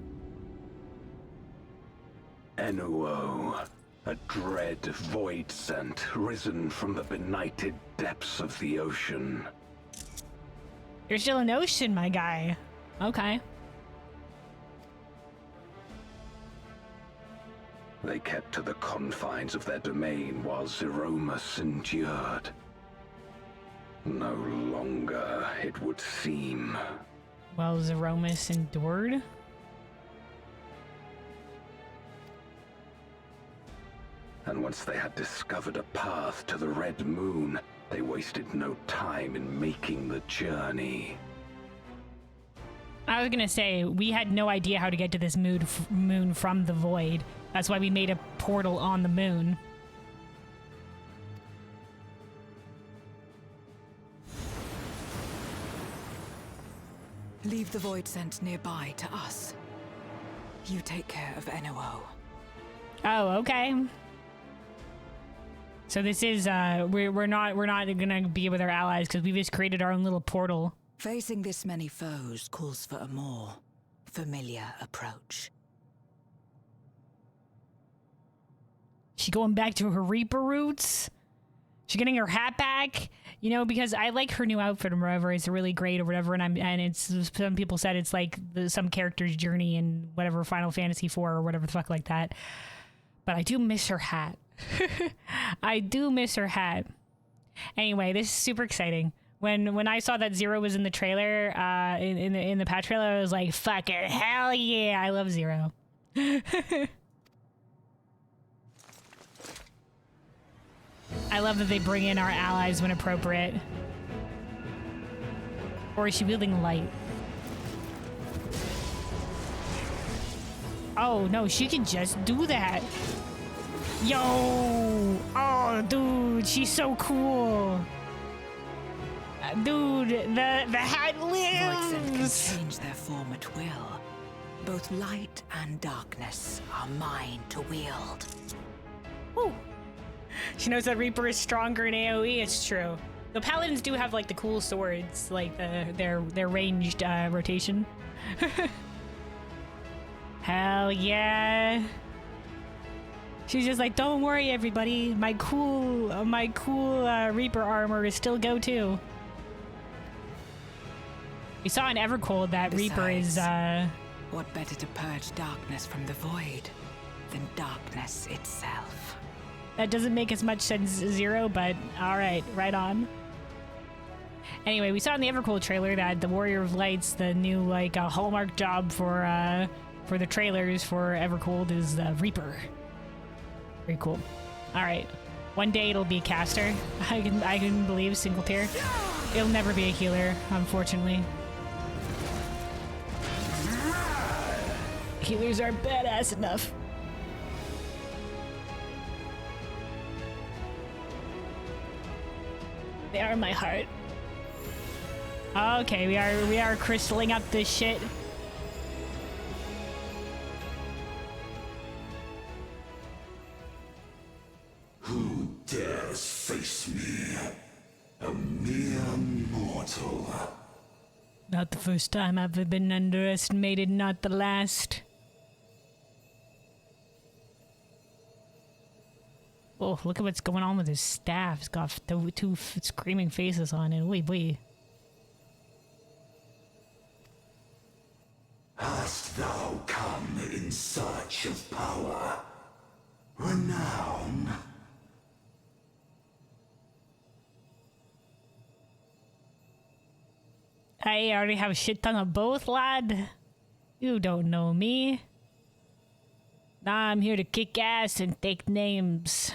[SPEAKER 11] Enuo, a dread void scent risen from the benighted depths of the ocean.
[SPEAKER 1] You're still an ocean, my guy. Okay.
[SPEAKER 11] They kept to the confines of their domain while Zeromus endured. No longer, it would seem.
[SPEAKER 1] While Zeromus endured?
[SPEAKER 11] And once they had discovered a path to the Red Moon, they wasted no time in making the journey.
[SPEAKER 1] I was gonna say, we had no idea how to get to this moon from the void. That's why we made a portal on the moon.
[SPEAKER 15] Leave the void sent nearby to us. You take care of NOO.
[SPEAKER 1] Oh, okay. So this is we're not gonna be with our allies because we just created our own little portal.
[SPEAKER 15] Facing this many foes calls for a more familiar approach.
[SPEAKER 1] She going back to her Reaper roots? She getting her hat back? You know, because I like her new outfit or whatever. It's really great or whatever. And it's some people said it's like some character's journey in whatever Final Fantasy IV or whatever the fuck like that. But I do miss her hat. I do miss her hat. Anyway, this is super exciting. When I saw that Zero was in the trailer, in the patch trailer, I was like, fucking hell yeah! I love Zero. I love that they bring in our allies when appropriate. Or is she wielding light? Oh no, she can just do that. Yo! Oh, dude, she's so cool. Dude, the hat lives!
[SPEAKER 15] Voidsent can change their form at will. Both light and darkness are mine to wield.
[SPEAKER 1] Woo! She knows that Reaper is stronger in AoE, it's true. The Paladins do have like the cool swords, like their ranged rotation. Hell yeah! She's just like, don't worry, everybody. My cool Reaper armor is still go too. We saw in Evercold that
[SPEAKER 15] Besides,
[SPEAKER 1] Reaper is
[SPEAKER 15] what better to purge darkness from the void than darkness itself?
[SPEAKER 1] That doesn't make as much sense, Zero, but all right, right on. Anyway, we saw in the Evercold trailer that the Warrior of Lights, the new like hallmark job for the trailers for Evercold, is Reaper. Very cool. All right, one day it'll be a caster. I can believe single tier. It'll never be a healer, unfortunately. Healers are badass enough. They are my heart. Okay, we are crystalling up this shit.
[SPEAKER 13] Who dares face me? A mere mortal.
[SPEAKER 1] Not the first time I've been underestimated, not the last. Oh, look at what's going on with his staff. It's got two screaming faces on it. Wee wee.
[SPEAKER 13] Hast thou come in search of power? Renown?
[SPEAKER 1] I already have a shit ton of both, lad. You don't know me. I'm here to kick ass and take names.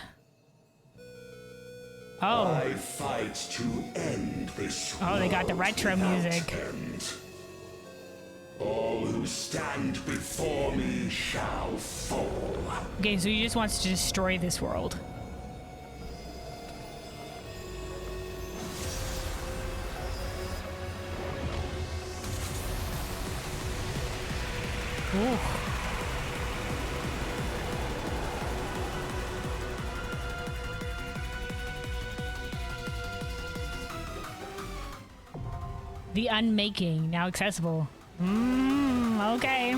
[SPEAKER 1] Oh.
[SPEAKER 13] I fight to end this.
[SPEAKER 1] Oh, they got the retro music.
[SPEAKER 13] End. All who stand before me shall fall.
[SPEAKER 1] Okay, so he just wants to destroy this world. Ooh. The Unmaking, now accessible. Okay.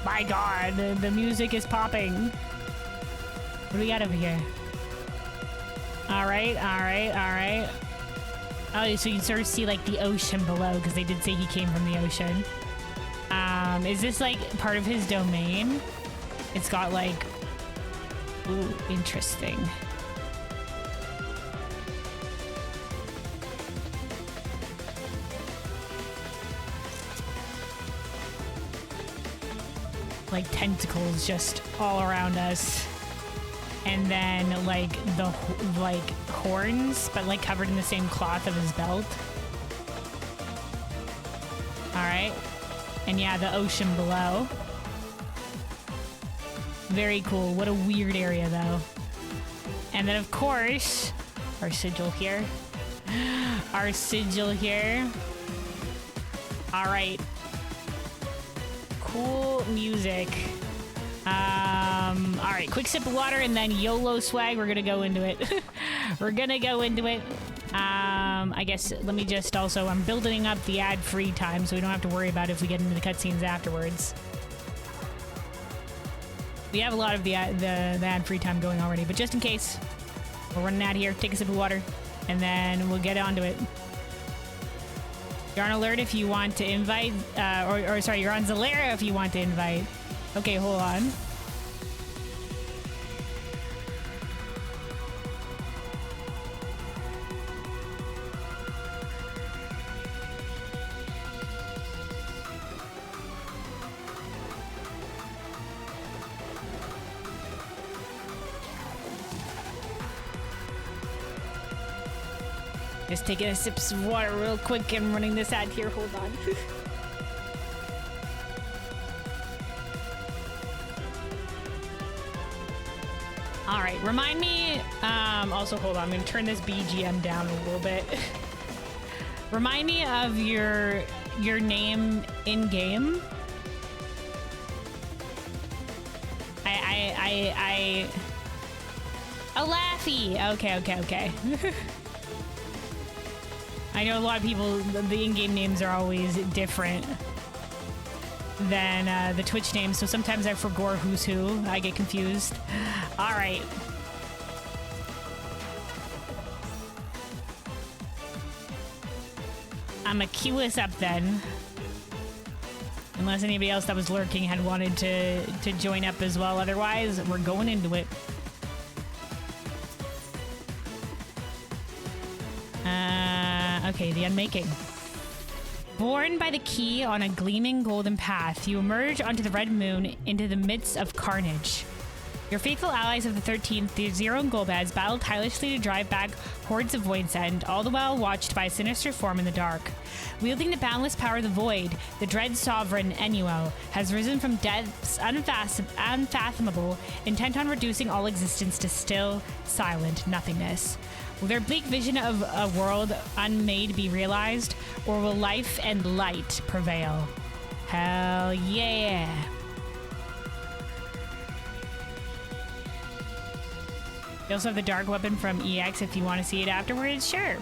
[SPEAKER 1] My god, the music is popping. What do we got over here? Alright. Oh, so you can sort of see like the ocean below, because they did say he came from the ocean. Is this like part of his domain? It's got like... Ooh, interesting. Like tentacles just all around us, and then like the horns, but like covered in the same cloth of his belt. All right, and yeah, the ocean below. Very cool. What a weird area, though. And then of course our sigil here. our sigil here. All right. Cool music. All right, quick sip of water and then YOLO swag. We're gonna go into it. We're gonna go into it. I guess let me just also, I'm building up the ad-free time so we don't have to worry about if we get into the cutscenes afterwards. We have a lot of the ad-free time going already, but just in case, we're running out here. Take a sip of water, and then we'll get onto it. You're on alert if you want to invite, or sorry, you're on Zalera if you want to invite. Okay, hold on. Just taking a sip of water real quick and running this ad here. Hold on. All right, remind me. Also, hold on. I'm gonna turn this BGM down a little bit. Remind me of your name in game. A Laffy. Okay. I know a lot of people, the in-game names are always different than the Twitch names, so sometimes I forget who's who. I get confused. All right. I'm gonna queue us up then. Unless anybody else that was lurking had wanted to join up as well. Otherwise, we're going into it. Okay, the unmaking. Born by the key on a gleaming golden path, you emerge onto the red moon into the midst of carnage. Your faithful allies of the 13th, the Zero and Golbez, battle tirelessly to drive back hordes of Void's End, all the while watched by a sinister form in the dark. Wielding the boundless power of the Void, the dread sovereign Enuo has risen from depths unfathomable, intent on reducing all existence to still, silent nothingness. Will their bleak vision of a world unmade be realized, or will life and light prevail? Hell yeah! You also have the dark weapon from EX if you want to see it afterwards. Sure.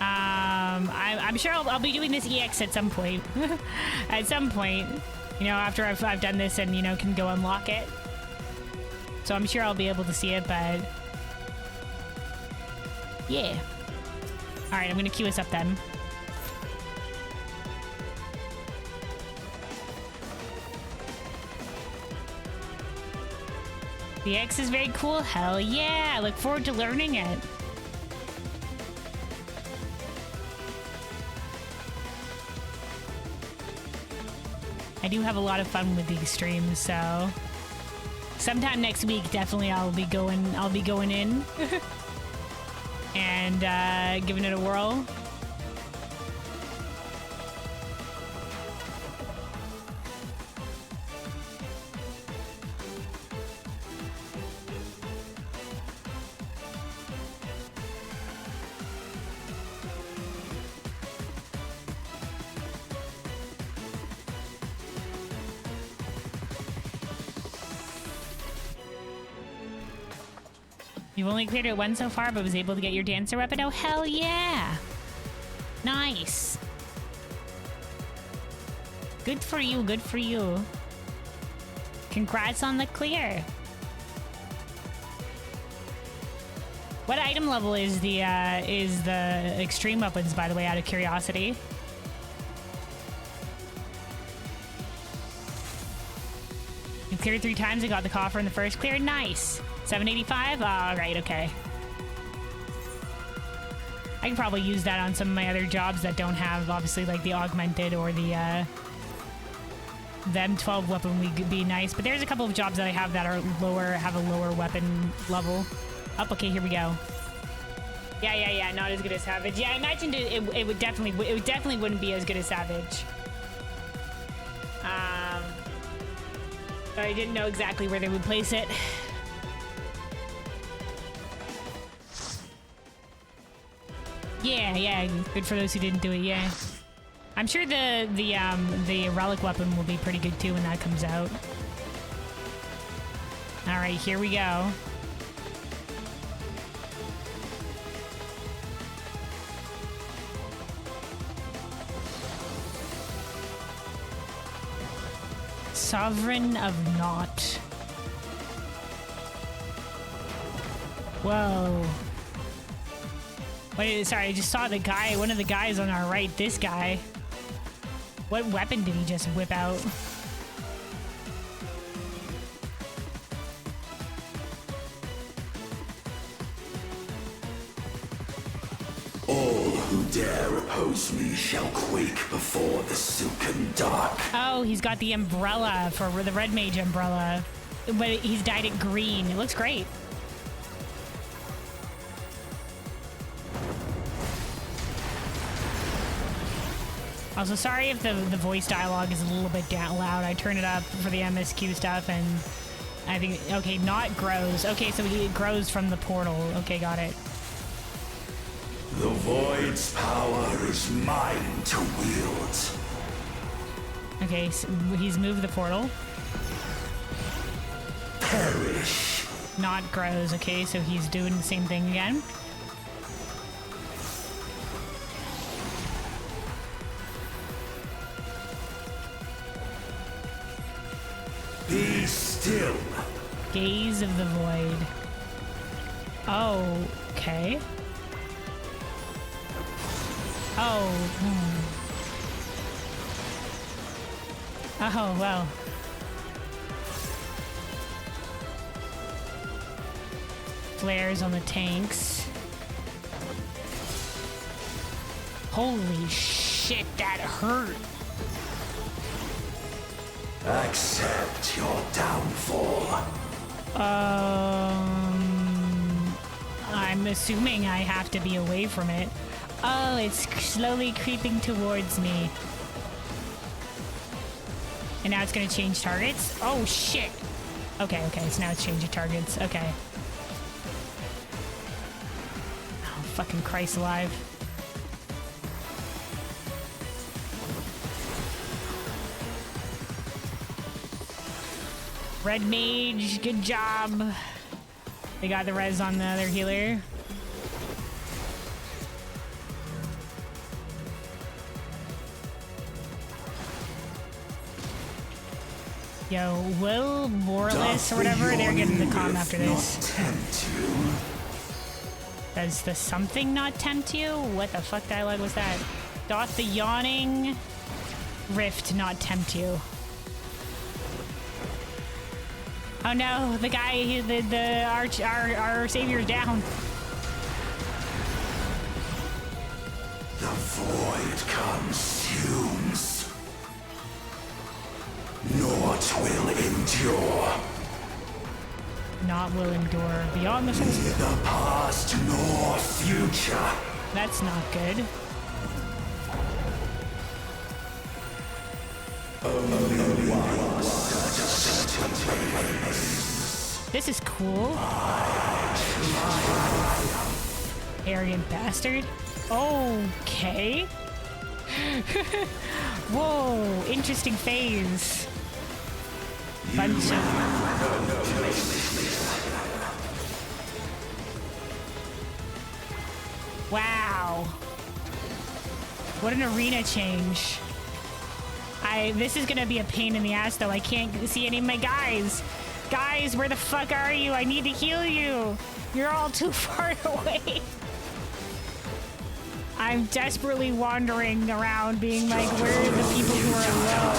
[SPEAKER 1] I'm sure I'll be doing this EX at some point. At some point, you know, after I've done this and, you know, can go unlock it. So I'm sure I'll be able to see it, but yeah. All right, I'm gonna queue us up then. The X is very cool. Hell yeah! I look forward to learning it. I do have a lot of fun with these streams, so sometime next week, definitely I'll be going in and giving it a whirl. You've only cleared it once so far, but was able to get your dancer weapon. Oh, hell yeah! Nice! Good for you, good for you. Congrats on the clear. What item level is the extreme weapons, by the way, out of curiosity? You cleared 3 times and got the coffer in the first clear. Nice! 785? All right, okay. I can probably use that on some of my other jobs that don't have, obviously, like the augmented or the M12 weapon would be nice. But there's a couple of jobs that I have that are lower, have a lower weapon level. Oh, okay, here we go. Yeah, not as good as Savage. Yeah, I imagined it would definitely wouldn't be as good as Savage. But I didn't know exactly where they would place it. Yeah, good for those who didn't do it, yeah. I'm sure the relic weapon will be pretty good too when that comes out. Alright, here we go. Sovereign of Naught. Whoa. Wait, sorry, I just saw the guy, one of the guys on our right, this guy. What weapon did he just whip out?
[SPEAKER 13] All who dare oppose me shall quake before the silken dark.
[SPEAKER 1] Oh, he's got the umbrella for the red mage umbrella, but he's dyed it green. It looks great. Also, sorry if the voice dialogue is a little bit loud. I turn it up for the MSQ stuff, and I think, okay, not grows. Okay, so he grows from the portal. Okay, got it.
[SPEAKER 13] The Void's power is mine to wield.
[SPEAKER 1] Okay, so he's moved the portal.
[SPEAKER 13] Perish.
[SPEAKER 1] Not grows. Okay, so he's doing the same thing again.
[SPEAKER 13] Be still.
[SPEAKER 1] Gaze of the Void. Oh, okay. Oh. Oh, well. Flares on the tanks. Holy shit, that hurt.
[SPEAKER 13] Accept your downfall.
[SPEAKER 1] I'm assuming I have to be away from it. Oh, it's slowly creeping towards me. And now it's gonna change targets? Oh, shit. Okay, so now it's changing targets. Okay. Oh, fucking Christ alive. Red mage, good job. They got the res on the other healer. Yo, Will Morless or whatever, they're getting the comm after this. Does the something not tempt you? What the fuck dialogue was that? Doth the yawning rift not tempt you? Oh no, the guy, our savior's down.
[SPEAKER 13] The void consumes. Naught will endure.
[SPEAKER 1] Not will endure beyond the fence.
[SPEAKER 13] Neither past nor future.
[SPEAKER 1] That's not good.
[SPEAKER 13] Only one certain remains.
[SPEAKER 1] This is cool. Arrogant bastard. Okay. Whoa, interesting phase. Bunch of... Wow. What an arena change. This is gonna be a pain in the ass though. I can't see any of my guys. Guys, where the fuck are you? I need to heal you. You're all too far away. I'm desperately wandering around being like, where are the people who are low?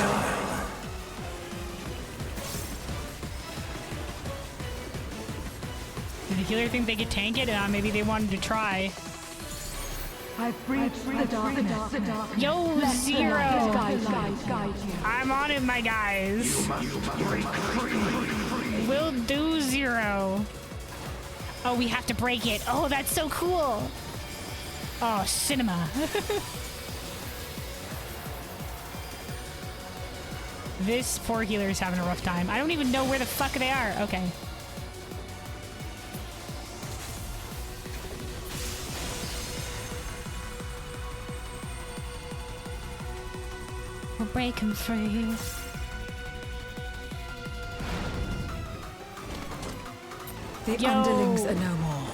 [SPEAKER 1] Did the healer think they could tank it? Maybe they wanted to try.
[SPEAKER 16] I've breached the darkness.
[SPEAKER 1] Yo, Zero! I'm on it, my guys. We'll do Zero. Oh, we have to break it. Oh, that's so cool. Oh, cinema. This poor healer is having a rough time. I don't even know where the fuck they are. Okay. We're breaking free.
[SPEAKER 15] The underlings are no more.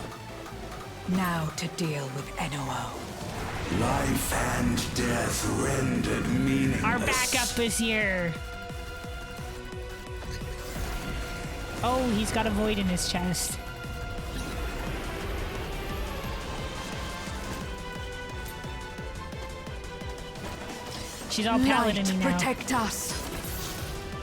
[SPEAKER 15] Now to deal with NOO.
[SPEAKER 13] Life and death rendered meaningless.
[SPEAKER 1] Our backup is here. Oh, he's got a void in his chest. She's all paladin-y now.
[SPEAKER 15] Protect us.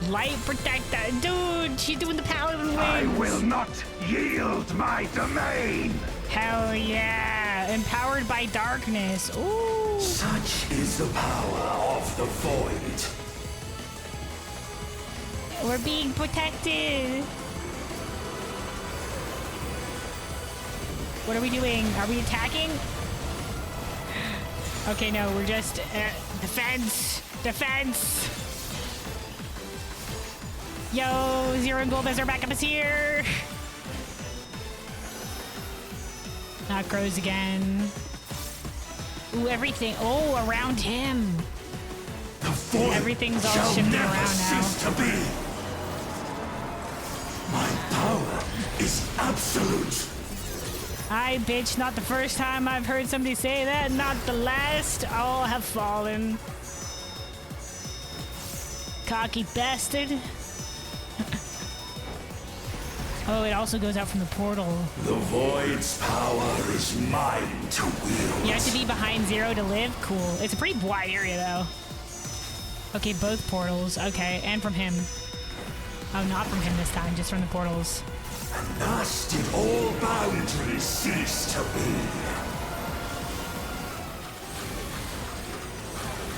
[SPEAKER 1] Light protect us. Dude, she's doing the paladin wings.
[SPEAKER 10] I will not yield my domain.
[SPEAKER 1] Hell yeah. Empowered by darkness. Ooh.
[SPEAKER 13] Such is the power of the void.
[SPEAKER 1] We're being protected. What are we doing? Are we attacking? Okay, no, we're just defense. Defense. Yo, Zero and Gold as our backup is here. Not grows again. Ooh, everything. Oh, around him.
[SPEAKER 13] The void
[SPEAKER 1] everything's all
[SPEAKER 13] shall
[SPEAKER 1] shifting
[SPEAKER 13] never
[SPEAKER 1] around now.
[SPEAKER 13] cease to be. My power is absolute.
[SPEAKER 1] Aye, bitch, not the first time I've heard somebody say that, not the last. All have fallen. Cocky bastard. Oh, it also goes out from the portal.
[SPEAKER 13] The void's power is mine to wield.
[SPEAKER 1] You have to be behind Zero to live? Cool. It's a pretty wide area, though. Okay, both portals. Okay, and from him. Oh, not from him this time, just from the portals.
[SPEAKER 13] And thus did all boundaries cease to be.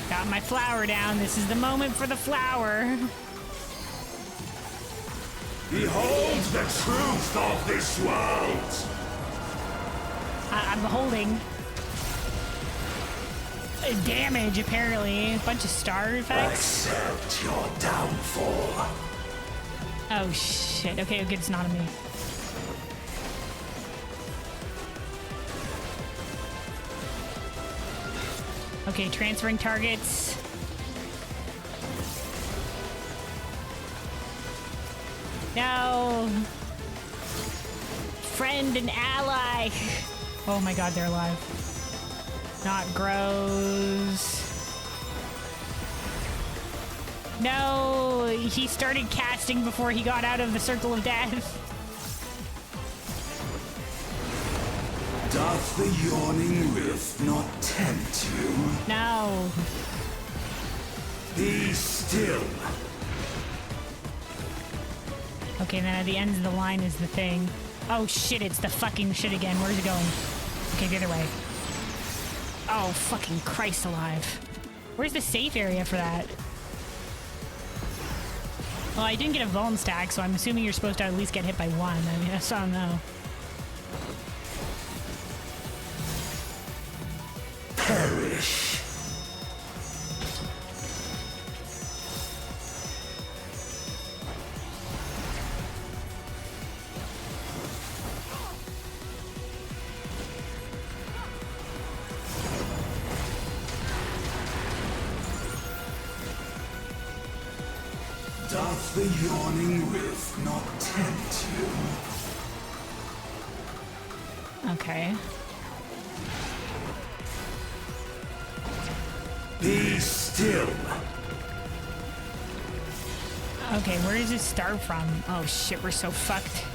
[SPEAKER 1] Got my flower down. This is the moment for the flower.
[SPEAKER 13] Behold the truth of this world.
[SPEAKER 1] I'm beholding. Damage, apparently. A bunch of star effects.
[SPEAKER 13] Accept your downfall.
[SPEAKER 1] Oh, shit. Okay, okay, it's not on me. Okay, transferring targets. No. Friend and ally. Oh my god, they're alive. Not grows. No, he started casting before he got out of the circle of death.
[SPEAKER 13] Doth the yawning rift not tempt you?
[SPEAKER 1] No.
[SPEAKER 13] Be still.
[SPEAKER 1] Okay, then at the end of the line is the thing. Oh shit, it's the fucking shit again. Where's it going? Okay, the other way. Oh, fucking Christ alive. Where's the safe area for that? Well, I didn't get a vuln stack, so I'm assuming you're supposed to at least get hit by one. I mean, I don't know.
[SPEAKER 13] Perish. Doth the yawning rift not tempt you?
[SPEAKER 1] Okay.
[SPEAKER 13] Be still.
[SPEAKER 1] Okay, where does this start from? Oh shit, we're so fucked.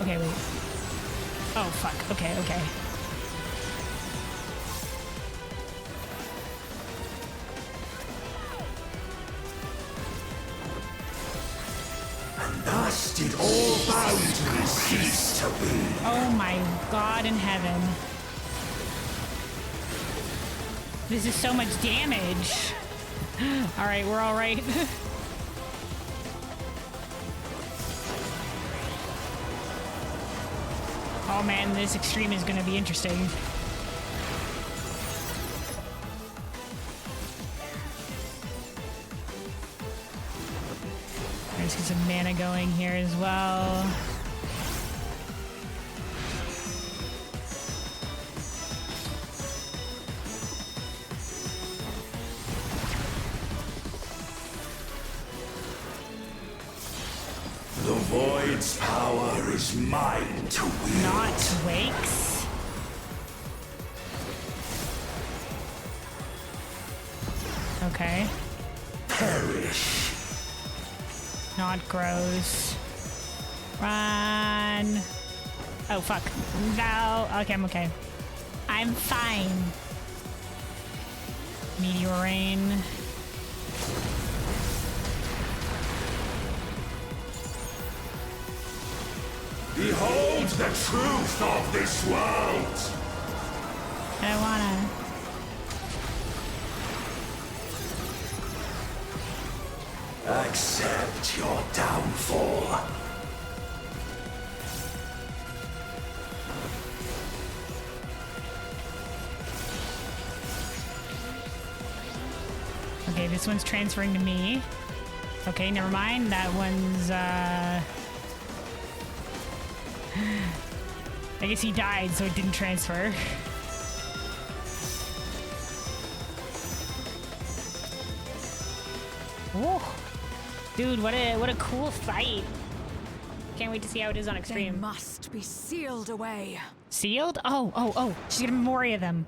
[SPEAKER 1] Okay, wait. Oh fuck. Okay, okay.
[SPEAKER 13] And thus did all boundaries cease to be.
[SPEAKER 1] Oh my god in heaven. This is so much damage. Alright, we're alright. Oh man, this extreme is gonna be interesting. Let's get some mana going here as well.
[SPEAKER 13] void's power is mine to wield.
[SPEAKER 1] Not wakes. Okay.
[SPEAKER 13] Perish.
[SPEAKER 1] Not grows. Run. Oh, fuck. No. Okay, I'm okay. I'm fine. Meteor rain.
[SPEAKER 13] Behold the truth of this world.
[SPEAKER 1] I don't wanna.
[SPEAKER 13] Accept your downfall.
[SPEAKER 1] Okay, this one's transferring to me. Okay, never mind. That one's, I guess he died, so it didn't transfer. Oh, dude, what a cool fight! Can't wait to see how it is on Extreme.
[SPEAKER 15] They must be sealed away.
[SPEAKER 1] Sealed? Oh! She's gonna Memoria them.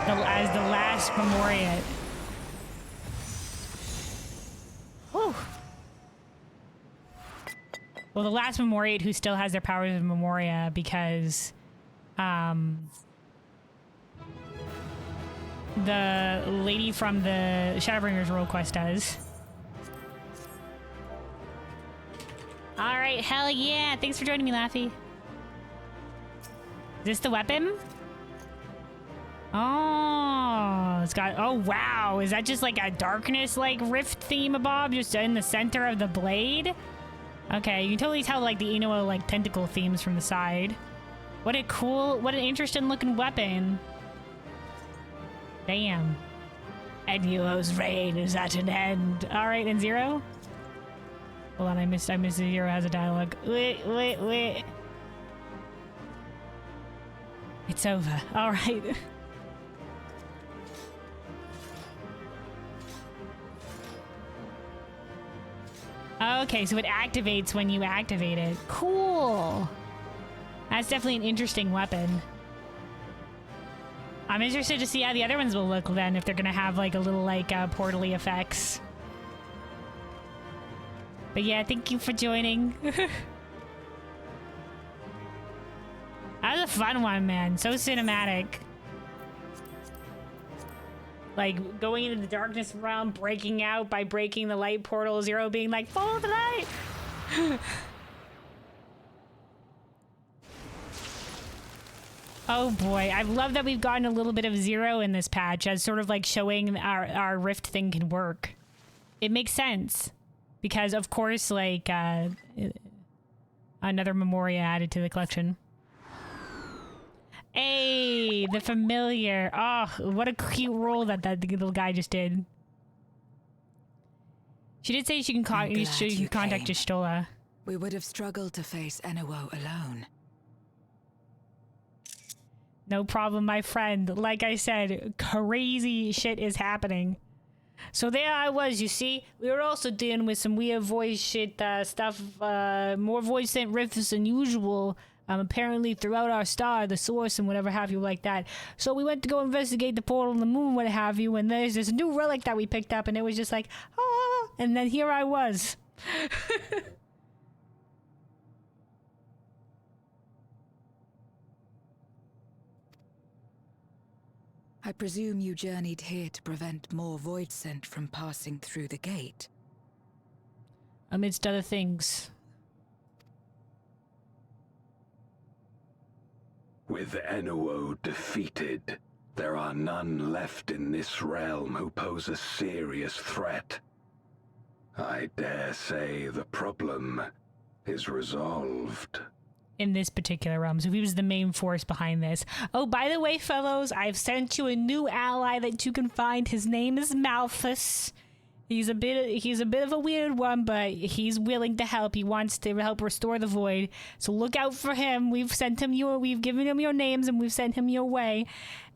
[SPEAKER 1] As the last Memoria. Whew. Well, the last Memoriate who still has their powers of Memoria because, the lady from the Shadowbringers role quest does. All right, hell yeah! Thanks for joining me, Laffy. Is this the weapon? Oh, it's got, oh wow, is that just like a darkness like rift theme-a-bob just in the center of the blade? Okay, you can totally tell like the Inuo like tentacle themes from the side. What a cool, what an interesting looking weapon. Damn. Inuo's reign is at an end. All right, and Zero? Hold on, I missed Zero has a dialogue. Wait. It's over, all right. Okay, so it activates when you activate it. Cool. That's definitely an interesting weapon. I'm interested to see how the other ones will look then, if they're gonna have like a little like portally effects. But yeah, thank you for joining. That was a fun one, man. So cinematic. Like, going into the darkness realm, breaking out by breaking the light portal, Zero being like, follow the light! Oh boy, I love that we've gotten a little bit of Zero in this patch as sort of like showing our rift thing can work. It makes sense. Because, of course, like, another Memoria added to the collection. Hey, the familiar. Oh, what a cute role that little guy just did. She did say she can contact Y'shtola.
[SPEAKER 15] We would have struggled to face Inuo alone.
[SPEAKER 1] No problem, my friend. Like I said, crazy shit is happening. So there I was, you see. We were also dealing with some weird voice shit stuff. More voice sent rifts than usual. Apparently throughout our star, the source and whatever have you like that. So we went to go investigate the portal on the moon, what have you, and there's this new relic that we picked up, and it was just like, ah, and then here I was.
[SPEAKER 15] I presume you journeyed here to prevent more void scent from passing through the gate.
[SPEAKER 1] Amidst other things.
[SPEAKER 17] With Inuo defeated, there are none left in this realm who pose a serious threat. I dare say the problem is resolved.
[SPEAKER 1] In this particular realm, so he was the main force behind this. Oh, by the way, fellows, I've sent you a new ally that you can find. His name is Malthus. He's a bit of a weird one, but he's willing to help. He wants to help restore the void. So look out for him. We've given him your names and we've sent him your way.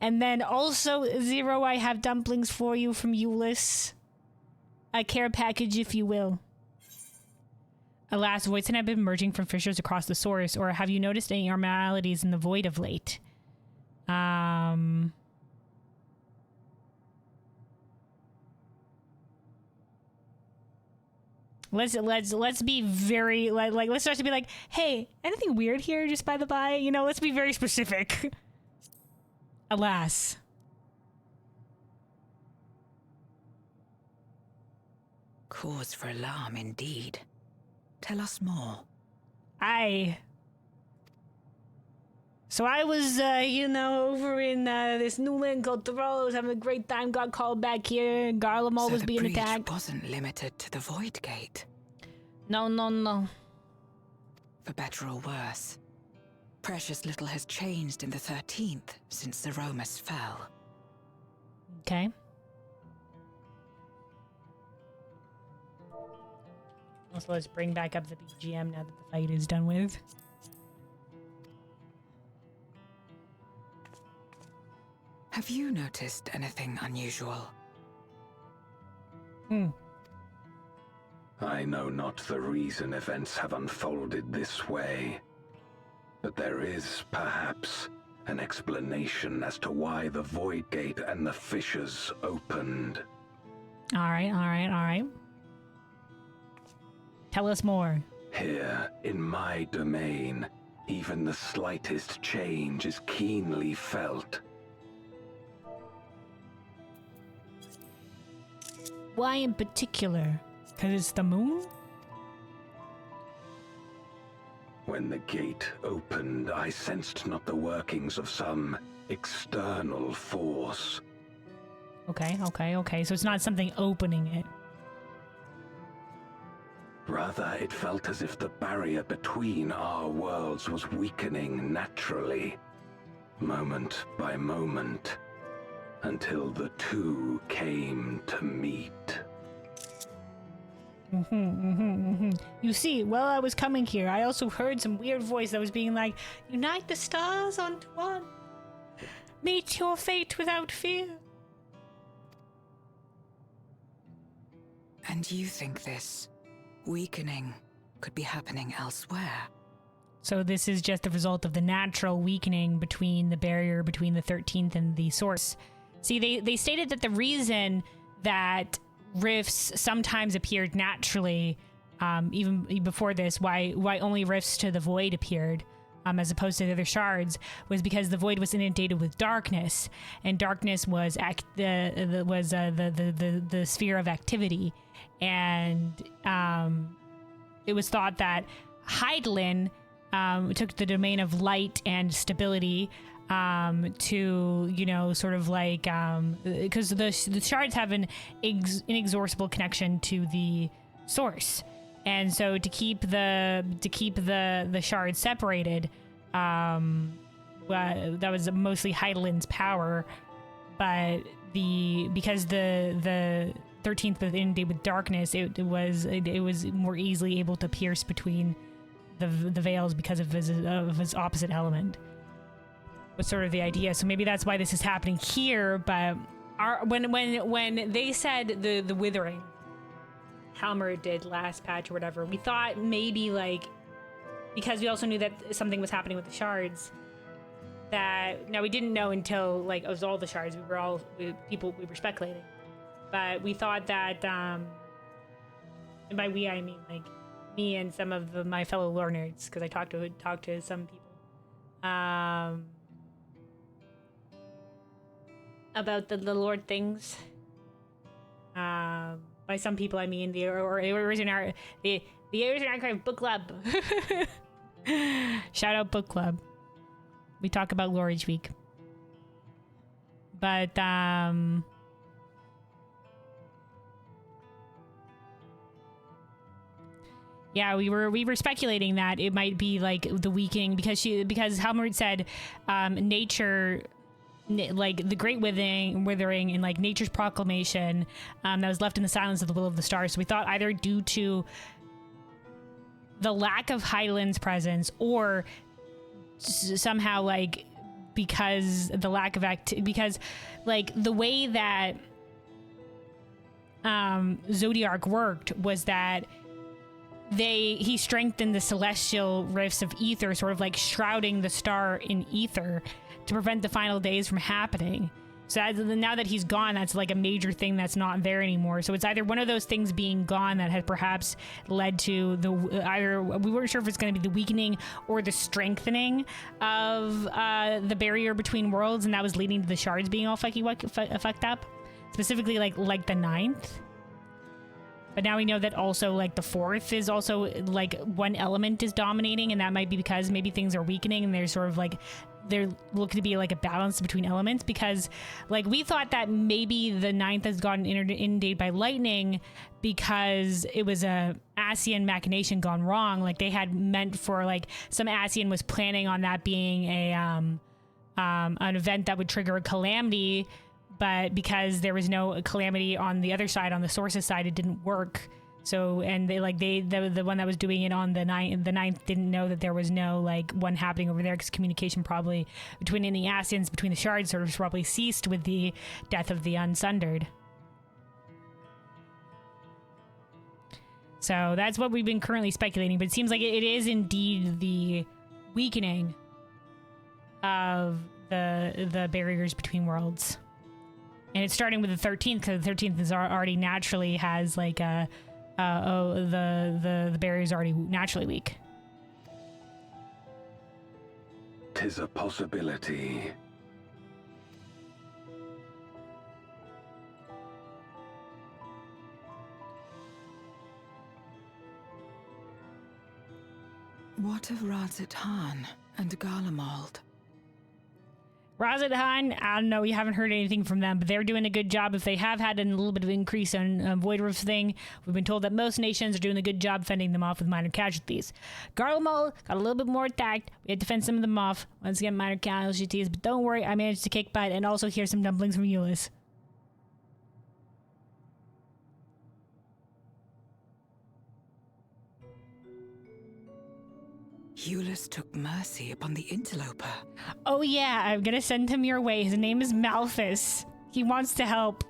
[SPEAKER 1] And then also, Zero, I have dumplings for you from Euless. A care package, if you will. Alas, voids have been emerging from fissures across the source, or have you noticed any abnormalities in the void of late? Let's be very let's start to be like, hey, anything weird here? Just by the by, you know, let's be very specific. Alas.
[SPEAKER 15] Cause for alarm indeed. Tell us more.
[SPEAKER 1] So I was, over in this new land called Thrall. I was having a great time. Got called back here. Garlemald was being attacked.
[SPEAKER 15] So the breach wasn't limited to the Void Gate.
[SPEAKER 1] No.
[SPEAKER 15] For better or worse, precious little has changed in the 13th since the Romus fell.
[SPEAKER 1] Okay. Also, let's bring back up the BGM now that the fight is done with.
[SPEAKER 15] Have you noticed anything unusual?
[SPEAKER 17] I know not the reason events have unfolded this way, but there is, perhaps, an explanation as to why the Void Gate and the fissures opened.
[SPEAKER 1] All right. Tell us more.
[SPEAKER 17] Here, in my domain, even the slightest change is keenly felt.
[SPEAKER 1] Why in particular? Because it's the moon?
[SPEAKER 17] When the gate opened, I sensed not the workings of some external force.
[SPEAKER 1] Okay. So it's not something opening it.
[SPEAKER 17] Rather, it felt as if the barrier between our worlds was weakening naturally, moment by moment, until the two came to meet.
[SPEAKER 1] You see, while I was coming here, I also heard some weird voice that was being like, unite the stars onto one. Meet your fate without fear.
[SPEAKER 15] And you think this weakening could be happening elsewhere?
[SPEAKER 1] So this is just the result of the natural weakening between the barrier between the 13th and the source. See, they stated that the reason that rifts sometimes appeared naturally, even before this, why only rifts to the void appeared, as opposed to the other shards, was because the void was inundated with darkness, and darkness was the sphere of activity, and it was thought that Hydaelyn took the domain of light and stability to, sort of like, because the shards have an inexorable connection to the source, and so to keep the shards separated, that was mostly Hydaelyn's power, but because the 13th was inundated with darkness, it was more easily able to pierce between the veils because of his opposite element. Was sort of the idea. So maybe that's why this is happening here. But when they said the withering, Halmer did last patch or whatever, we thought maybe because we also knew that something was happening with the shards. Now we didn't know until it was all the shards. We were speculating, but we thought that, and by we I mean me and some of my fellow lore nerds, because I talked to some people. About the Lord things. By some people, I mean the Arisen Archive Book Club. Shout out Book Club. We talk about lore each week. But yeah, we were speculating that it might be the weakening because Halmerd said nature like the Great Withering and like Nature's Proclamation that was left in the silence of the will of the stars. So we thought either due to the lack of Hydaelyn's presence or somehow like because the lack of because like the way that Zodiark worked was that he strengthened the celestial rifts of ether, sort of like shrouding the star in ether to prevent the final days from happening. So now that he's gone, that's like a major thing that's not there anymore. So it's either one of those things being gone that had perhaps led to either we weren't sure if it's going to be the weakening or the strengthening of the barrier between worlds, and that was leading to the shards being all fucked up, specifically like the 9th. But now we know that also like the 4th is also like one element is dominating, and that might be because maybe things are weakening and they're sort of like they're looking to be like a balance between elements, because like we thought that maybe the 9th has gotten inundated by lightning because it was a Ascian machination gone wrong. Like they had meant for like some Ascian was planning on that being an event that would trigger a calamity, but because there was no calamity on the other side, on the source's side, it didn't work. So, and the one that was doing it on the 9th didn't know that there was no like one happening over there, because communication probably between any Ascians, between the shards, sort of probably ceased with the death of the Unsundered. So that's what we've been currently speculating, but it seems like it is indeed the weakening of the barriers between worlds. And it's starting with the 13th, because the 13th is already naturally has like the barrier's already naturally weak.
[SPEAKER 17] 'Tis a possibility.
[SPEAKER 15] What of Razat Han and Garlemald?
[SPEAKER 1] Razat Han, I don't know, we haven't heard anything from them, but they're doing a good job. If they have had a little bit of increase on Void Roof thing, we've been told that most nations are doing a good job fending them off with minor casualties. Garlemald got a little bit more attacked. We had to fend some of them off. Once again, minor casualties, but don't worry, I managed to kick butt and also hear some dumplings from Euless.
[SPEAKER 15] Euless took mercy upon the interloper.
[SPEAKER 1] Oh yeah, I'm gonna send him your way. His name is Malthus. He wants to help.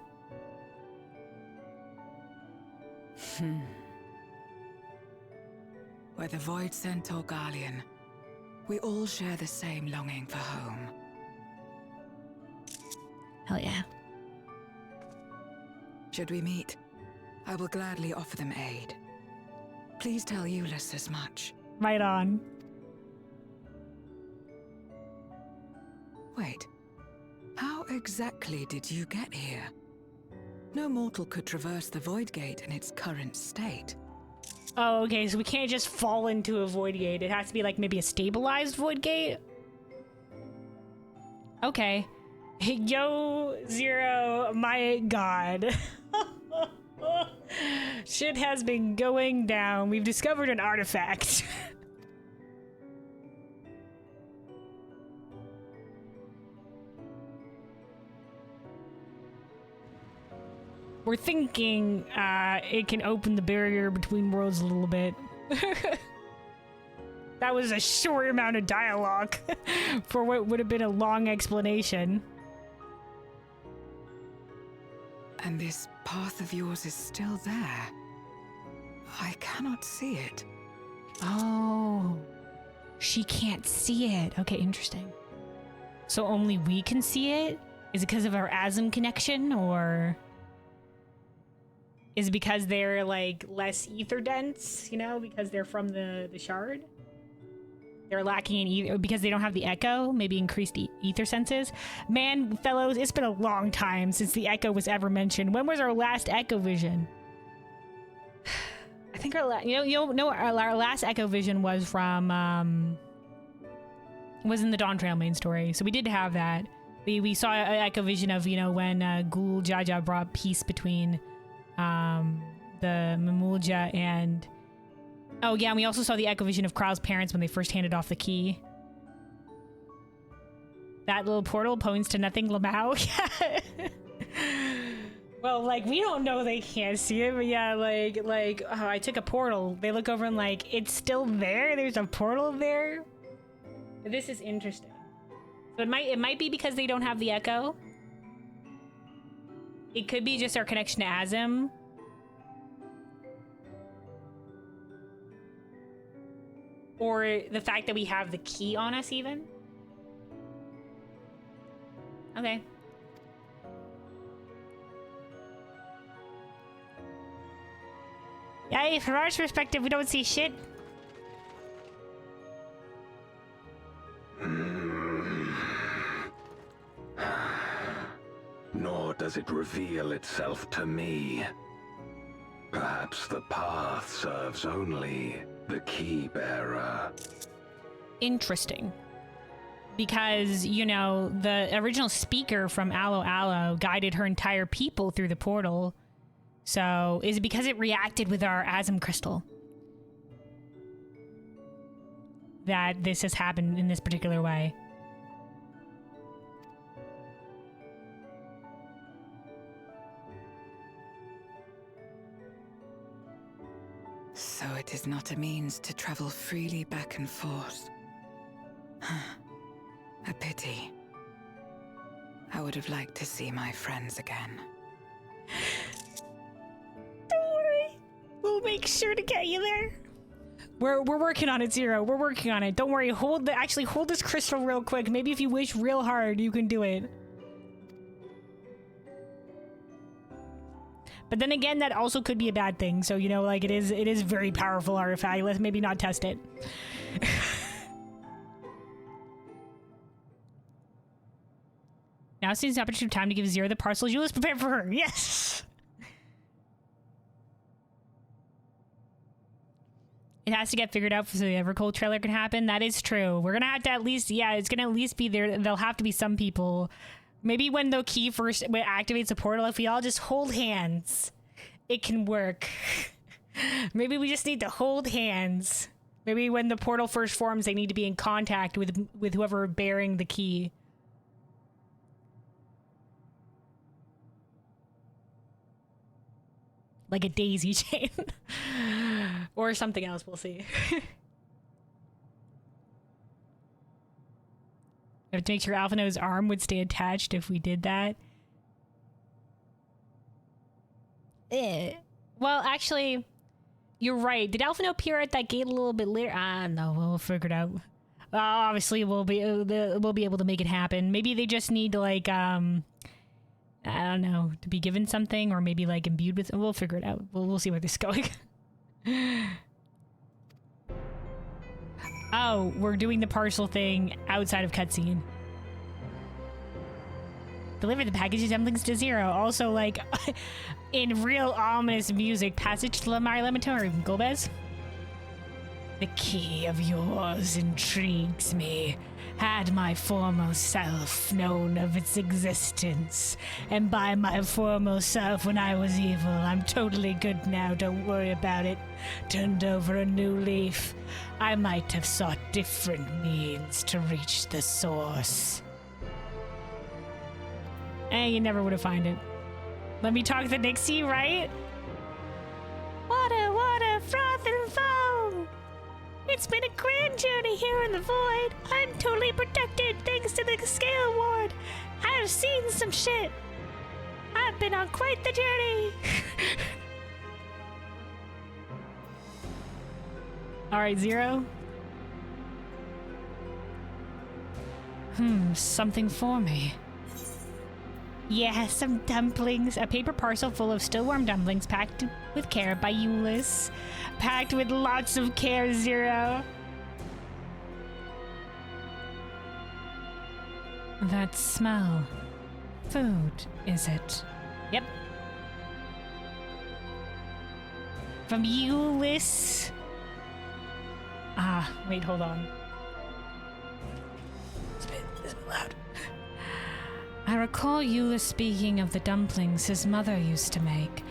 [SPEAKER 15] Whether Void Sent or Garlean, we all share the same longing for home.
[SPEAKER 1] Hell yeah.
[SPEAKER 15] Should we meet, I will gladly offer them aid. Please tell Euless as much.
[SPEAKER 1] Right on.
[SPEAKER 15] Wait, how exactly did you get here? No mortal could traverse the Void Gate in its current state.
[SPEAKER 1] Oh, okay, so we can't just fall into a Void Gate. It has to be like maybe a stabilized Void Gate? Okay. Yo, Zero, my god. Shit has been going down. We've discovered an artifact. We're thinking it can open the barrier between worlds a little bit. That was a short amount of dialogue for what would have been a long explanation.
[SPEAKER 15] And this path of yours is still there. I cannot see it.
[SPEAKER 1] Oh, she can't see it. Okay, interesting. So only we can see it? Is it because of our Asm connection, or is it because they're like less ether dense, you know, because they're from the shard? They're lacking in ether because they don't have the echo, maybe increased ether senses. Man, fellows, it's been a long time since the echo was ever mentioned. When was our last echo vision? I think our last echo vision was from was in the Dawntrail main story. So we did have that. We saw an echo vision of, you know, when Ghoul Jaja brought peace between the Mamulja and... Oh yeah, and we also saw the echo vision of Krau's parents when they first handed off the key. That little portal points to nothing, Lamau. Well, like, we don't know they can't see it, but yeah, like, oh, I took a portal. They look over and like, it's still there? There's a portal there? This is interesting. So it might be because they don't have the echo. It could be just our connection to Azim. Or the fact that we have the key on us even. Okay. Yeah, from our perspective, we don't see shit.
[SPEAKER 17] Nor does it reveal itself to me. Perhaps the path serves only the key bearer.
[SPEAKER 1] Interesting. Because, you know, the original speaker from Aloe Aloe guided her entire people through the portal. So, is it because it reacted with our Azim crystal that this has happened in this particular way?
[SPEAKER 15] So it is not a means to travel freely back and forth. A pity. I would have liked to see my friends again.
[SPEAKER 1] Don't worry. We'll make sure to get you there. We're working on it, Zero. We're working on it. Don't worry. Hold this crystal real quick. Maybe if you wish real hard, you can do it. But then again, that also could be a bad thing. So, you know, like, it is very powerful artifact. Let's maybe not test it. Now seems the opportune time to give Zero the parcel Julius prepared for her. Yes! It has to get figured out so the Evercold trailer can happen. That is true. We're gonna have to at least, yeah, it's gonna at least be there. There'll have to be some people. Maybe when the key first activates the portal, if we all just hold hands, it can work. Maybe we just need to hold hands. Maybe when the portal first forms, they need to be in contact with whoever bearing the key. Like a daisy chain. Or something else, we'll see. Have to make sure Alphino's arm would stay attached if we did that. Well, actually, you're right. Did Alphino appear at that gate a little bit later? No, we'll figure it out. Obviously, we'll be able to make it happen. Maybe they just need to, like, I don't know, to be given something, or maybe like imbued with. We'll figure it out. We'll see where this is going. Oh, we're doing the parcel thing outside of cutscene. Deliver the package of dumplings to Zero. Also, like, in real ominous music, passage to Lamar Lamentorium. Golbez? The key of yours intrigues me. Had my former self known of its existence, and by my former self when I was evil, I'm totally good now, don't worry about it. Turned over a new leaf. I might have sought different means to reach the source. You never would have found it. Let me talk to Nixie, right? Water, water, froth and foam! It's been a grand journey here in the void. I'm totally protected thanks to the Scale Ward. I've seen some shit. I've been on quite the journey. Alright, Zero. Something for me. Yeah, some dumplings. A paper parcel full of still warm dumplings packed with care by Euless. Packed with lots of care, Zero. That smell. Food, is it? Yep. From Euless. Wait, hold on. It's a bit loud. I recall Euless speaking of the dumplings his mother used to make.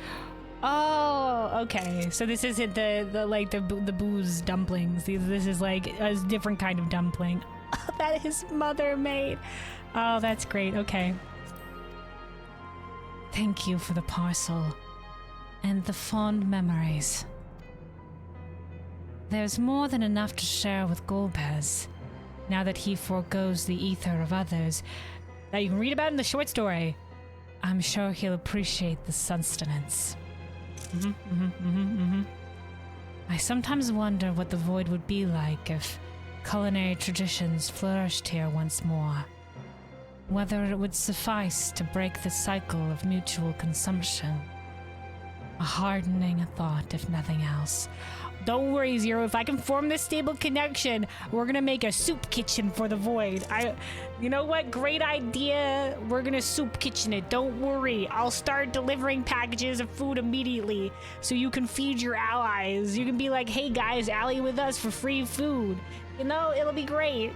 [SPEAKER 1] Oh, okay. So this isn't the booze dumplings. This is like a different kind of dumpling. that his mother made. Oh, that's great. Okay. Thank you for the parcel and the fond memories. There's more than enough to share with Golbez, now that he forgoes the ether of others that you can read about in the short story. I'm sure he'll appreciate the sustenance. I sometimes wonder what the void would be like if culinary traditions flourished here once more. Whether it would suffice to break the cycle of mutual consumption. A hardening thought, if nothing else. Don't worry, Zero. If I can form this stable connection, we're gonna make a soup kitchen for the void. You know what? Great idea. We're gonna soup kitchen it. Don't worry. I'll start delivering packages of food immediately so you can feed your allies. You can be like, hey guys, ally with us for free food. You know, it'll be great.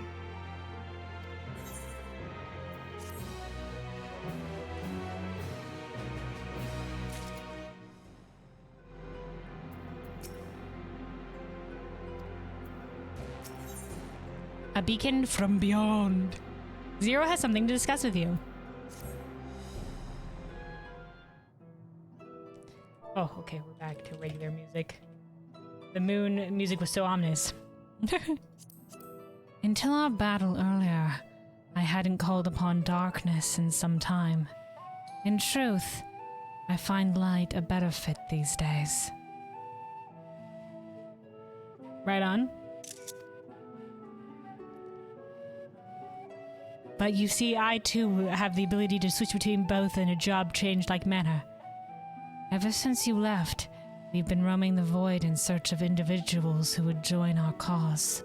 [SPEAKER 1] A beacon from beyond. Zero has something to discuss with you. Oh, okay, we're back to regular music. The moon music was so ominous. Until our battle earlier, I hadn't called upon darkness in some time. In truth, I find light a better fit these days. Right on. But you see, I too have the ability to switch between both in a job-change-like manner. Ever since you left, we've been roaming the void in search of individuals who would join our cause.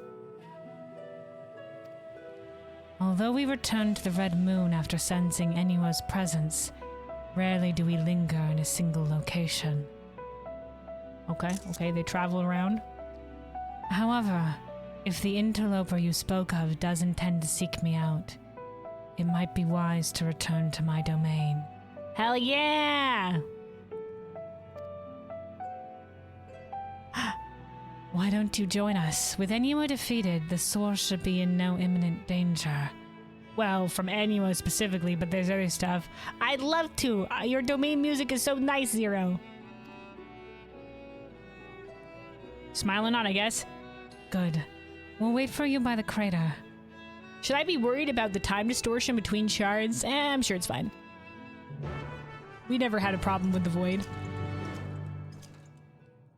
[SPEAKER 1] Although we returned to the Red Moon after sensing Enua's presence, rarely do we linger in a single location. Okay, they travel around. However, if the interloper you spoke of does intend to seek me out, it might be wise to return to my domain. Hell yeah! Why don't you join us? With Enua defeated, the source should be in no imminent danger. Well, from Enua specifically, but there's other stuff. I'd love to! Your domain music is so nice, Zero. Smiling on, I guess. Good. We'll wait for you by the crater. Should I be worried about the time distortion between shards? I'm sure it's fine. We never had a problem with the void.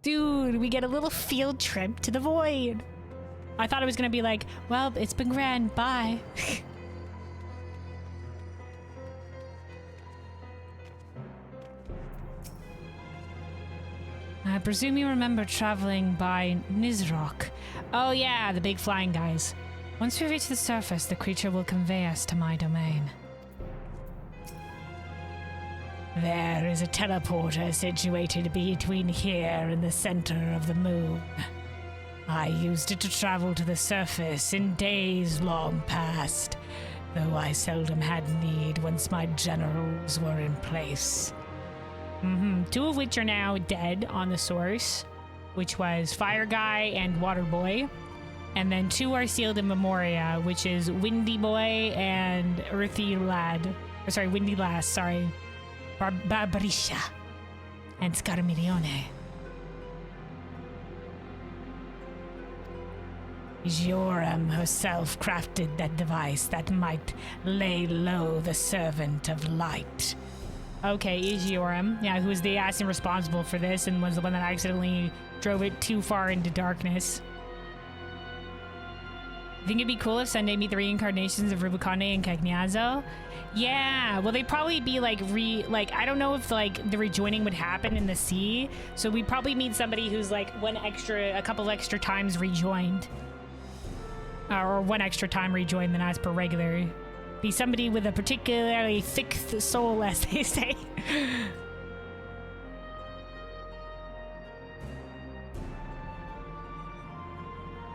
[SPEAKER 1] Dude, we get a little field trip to the void. I thought it was gonna be like, well, it's been grand, bye. I presume you remember traveling by Nizrock. Oh yeah, the big flying guys. Once we reach the surface, the creature will convey us to my domain. There is a teleporter situated between here and the center of the moon. I used it to travel to the surface in days long past, though I seldom had need once my generals were in place. Two of which are now dead on the source, which was Fire Guy and Water Boy. And then two are sealed in Memoria, which is Windy Boy and Earthy Lad. Or sorry, Windy Lass, sorry. Barbarisha and Scarmirione. Joram herself crafted that device that might lay low the servant of light. Okay, Joram. Yeah, who was the assassin responsible for this and was the one that accidentally drove it too far into darkness. Think it'd be cool if Sunday meet the reincarnations of Rubicone and Cagnazzo? Yeah, well they'd probably be like I don't know if like the rejoining would happen in the sea, so we'd probably meet somebody who's like a couple extra times rejoined. Or one extra time rejoined than as per regular. Be somebody with a particularly thick soul, as they say.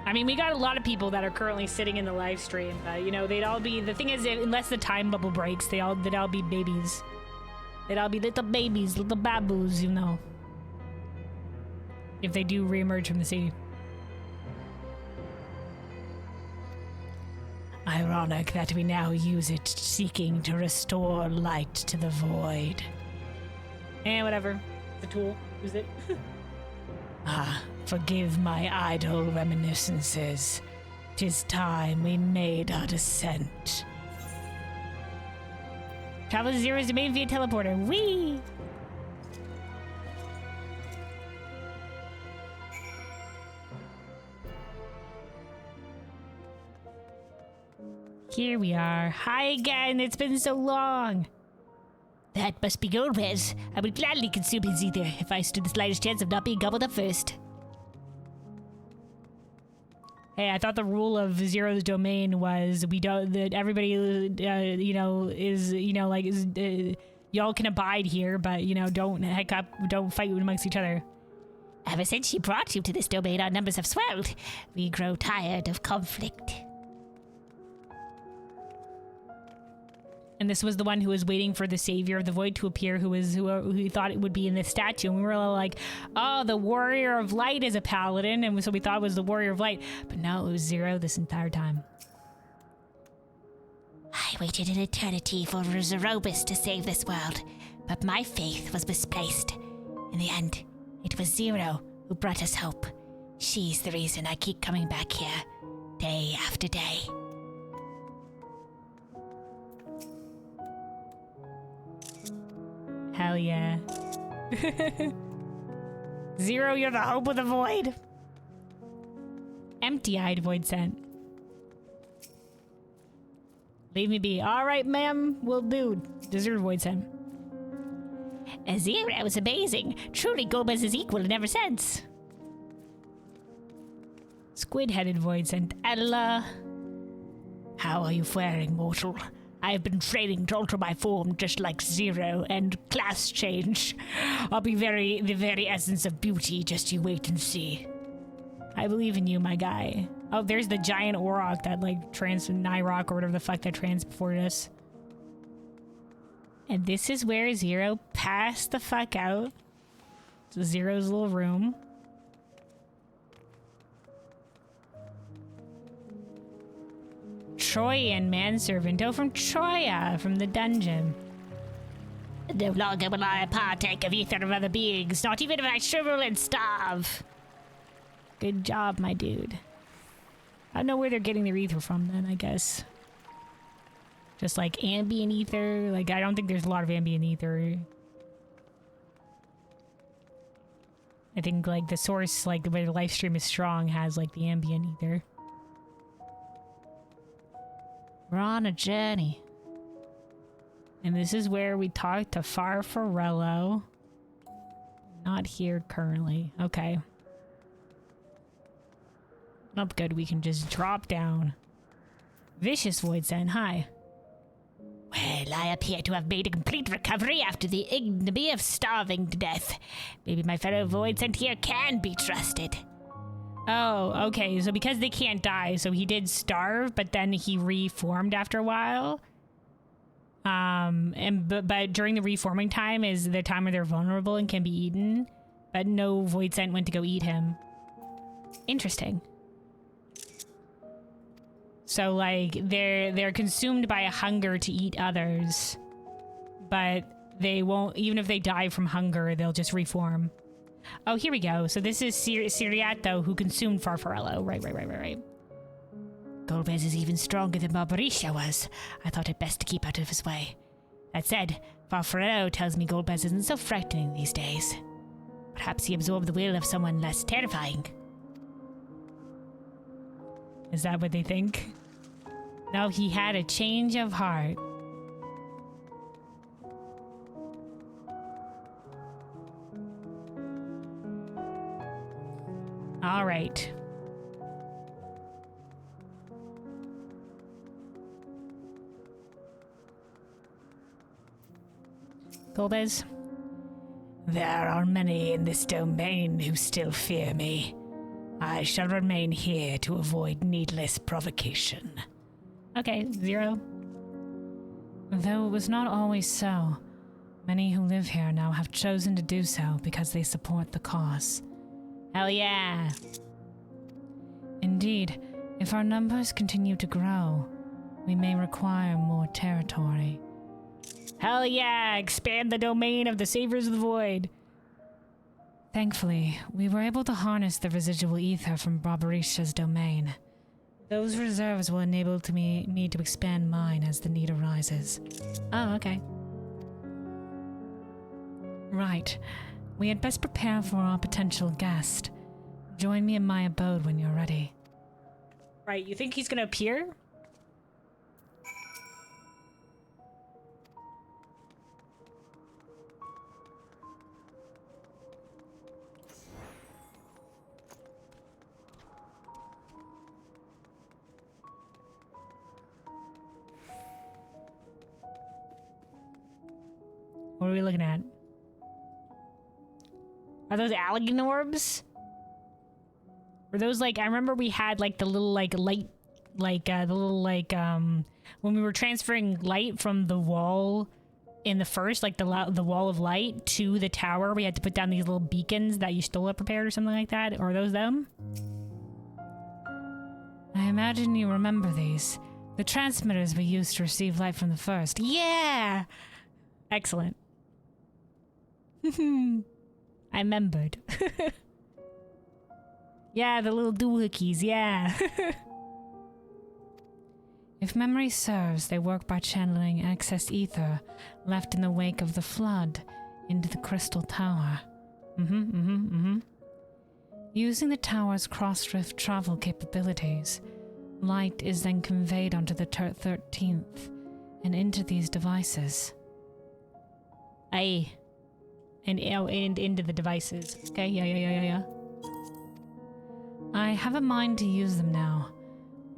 [SPEAKER 1] I mean, we got a lot of people that are currently sitting in the live stream, but you know, they'd all be, the thing is, unless the time bubble breaks, they'd all be babies. They'd all be little babies, little baboos, you know. If they do reemerge from the sea. Ironic that we now use it seeking to restore light to the void. Whatever. The tool. Use it. Forgive my idle reminiscences. 'Tis time we made our descent. Travel to Zero's domain via teleporter. Whee! Here we are. Hi again. It's been so long. That must be Golbez. I would gladly consume his ether if I stood the slightest chance of not being gobbled up first. Hey, I thought the rule of Zero's domain was we don't, that everybody, y'all can abide here, but, don't heck up, don't fight amongst each other. Ever since she brought you to this domain, our numbers have swelled. We grow tired of conflict. And this was the one who was waiting for the savior of the void to appear, who thought it would be in this statue. And we were all like, oh, the warrior of light is a paladin. And so we thought it was the warrior of light. But no, it was Zero this entire time. I waited an eternity for Zerobus to save this world. But my faith was misplaced. In the end, it was Zero who brought us hope. She's the reason I keep coming back here, day after day. Hell yeah. Zero, you're the hope of the void. Empty-eyed void scent. Leave me be. All right, ma'am. Will do. Deserve void scent. Zero was amazing. Truly Gomez's equal in every sense. Squid-headed void scent. Ella. How are you faring, mortal? I have been training to alter my form just like Zero and class change. I'll be the very essence of beauty, just you wait and see. I believe in you, my guy. Oh, there's the giant Auroch that Nyrok or whatever the fuck that transported us. And this is where Zero passed the fuck out. It's Zero's little room. Troyan manservant. Oh, from Troya, from the dungeon. No longer will I partake of ether of other beings, not even if I shrivel and starve. Good job, my dude. I don't know where they're getting their ether from then, I guess. Just like ambient ether. I don't think there's a lot of ambient ether. I think the source, where the live stream is strong, has the ambient ether. We're on a journey. And this is where we talk to Farfarello. Not here currently. Okay. Not good, we can just drop down. Vicious Void Scent, hi. Well, I appear to have made a complete recovery after the ignominy of starving to death. Maybe my fellow Void Scent here can be trusted. Oh, okay, so because they can't die, so he did starve, but then he reformed after a while. But during the reforming time is the time where they're vulnerable and can be eaten, but no Void Scent went to go eat him. Interesting. So they're consumed by a hunger to eat others, but they won't, even if they die from hunger, they'll just reform. Oh, here we go. So this is Siriato who consumed Farfarello. Right. Golbez is even stronger than Barbarisha was. I thought it best to keep out of his way. That said, Farfarello tells me Golbez isn't so frightening these days. Perhaps he absorbed the will of someone less terrifying. Is that what they think? No, he had a change of heart. All right. Golbez? There are many in this domain who still fear me. I shall remain here to avoid needless provocation. Okay, Zero. Though it was not always so, many who live here now have chosen to do so because they support the cause. Hell yeah! Indeed, if our numbers continue to grow, we may require more territory. Hell yeah! Expand the domain of the Saviors of the Void! Thankfully, we were able to harness the residual ether from Barbarisha's domain. Those reserves will enable me to expand mine as the need arises. Oh, okay. Right. We had best prepare for our potential guest. Join me in my abode when you're ready. Right, you think he's gonna appear? What are we looking at? Are those alligator orbs? Were those like, I remember we had like the little like light, like the little like, when we were transferring light from the wall in the first, like the wall of light to the tower, we had to put down these little beacons that you stole prepared or something like that. Are those them? I imagine you remember these. The transmitters we used to receive light from the first. Yeah! Excellent. I remembered. Yeah, the little doohickeys, yeah. If memory serves, they work by channeling excess ether left in the wake of the flood into the crystal tower. Using the tower's cross-rift travel capabilities, light is then conveyed onto the 13th and into these devices. Aye. And into the devices. Okay, yeah. I have a mind to use them now,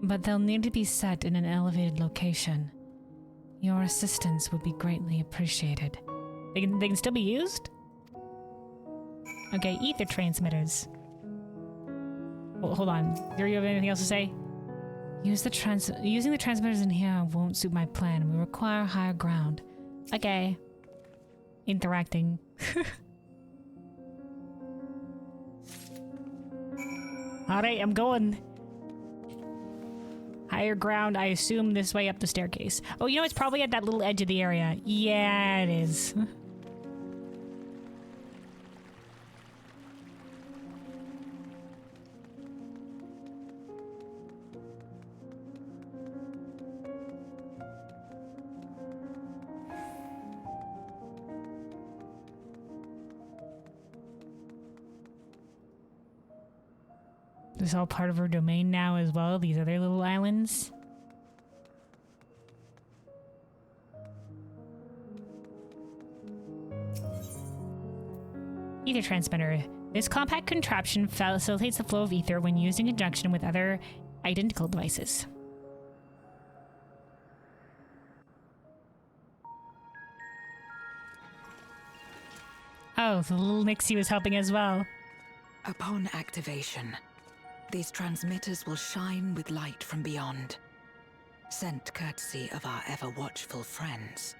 [SPEAKER 1] but they'll need to be set in an elevated location. Your assistance would be greatly appreciated. They can still be used? Okay, ether transmitters. Hold on. Do you have anything else to say? Using the transmitters in here won't suit my plan. We require higher ground. Okay. Interacting. Alright, I'm going. Higher ground, I assume this way up the staircase. Oh, you know, it's probably at that little edge of the area. Yeah, it is. This is all part of her domain now as well, these other little islands. Ether transmitter. This compact contraption facilitates the flow of ether when used in conjunction with other identical devices. Oh, the little Nixie was helping as well.
[SPEAKER 15] Upon activation, these transmitters will shine with light from beyond, sent courtesy of our ever-watchful friends.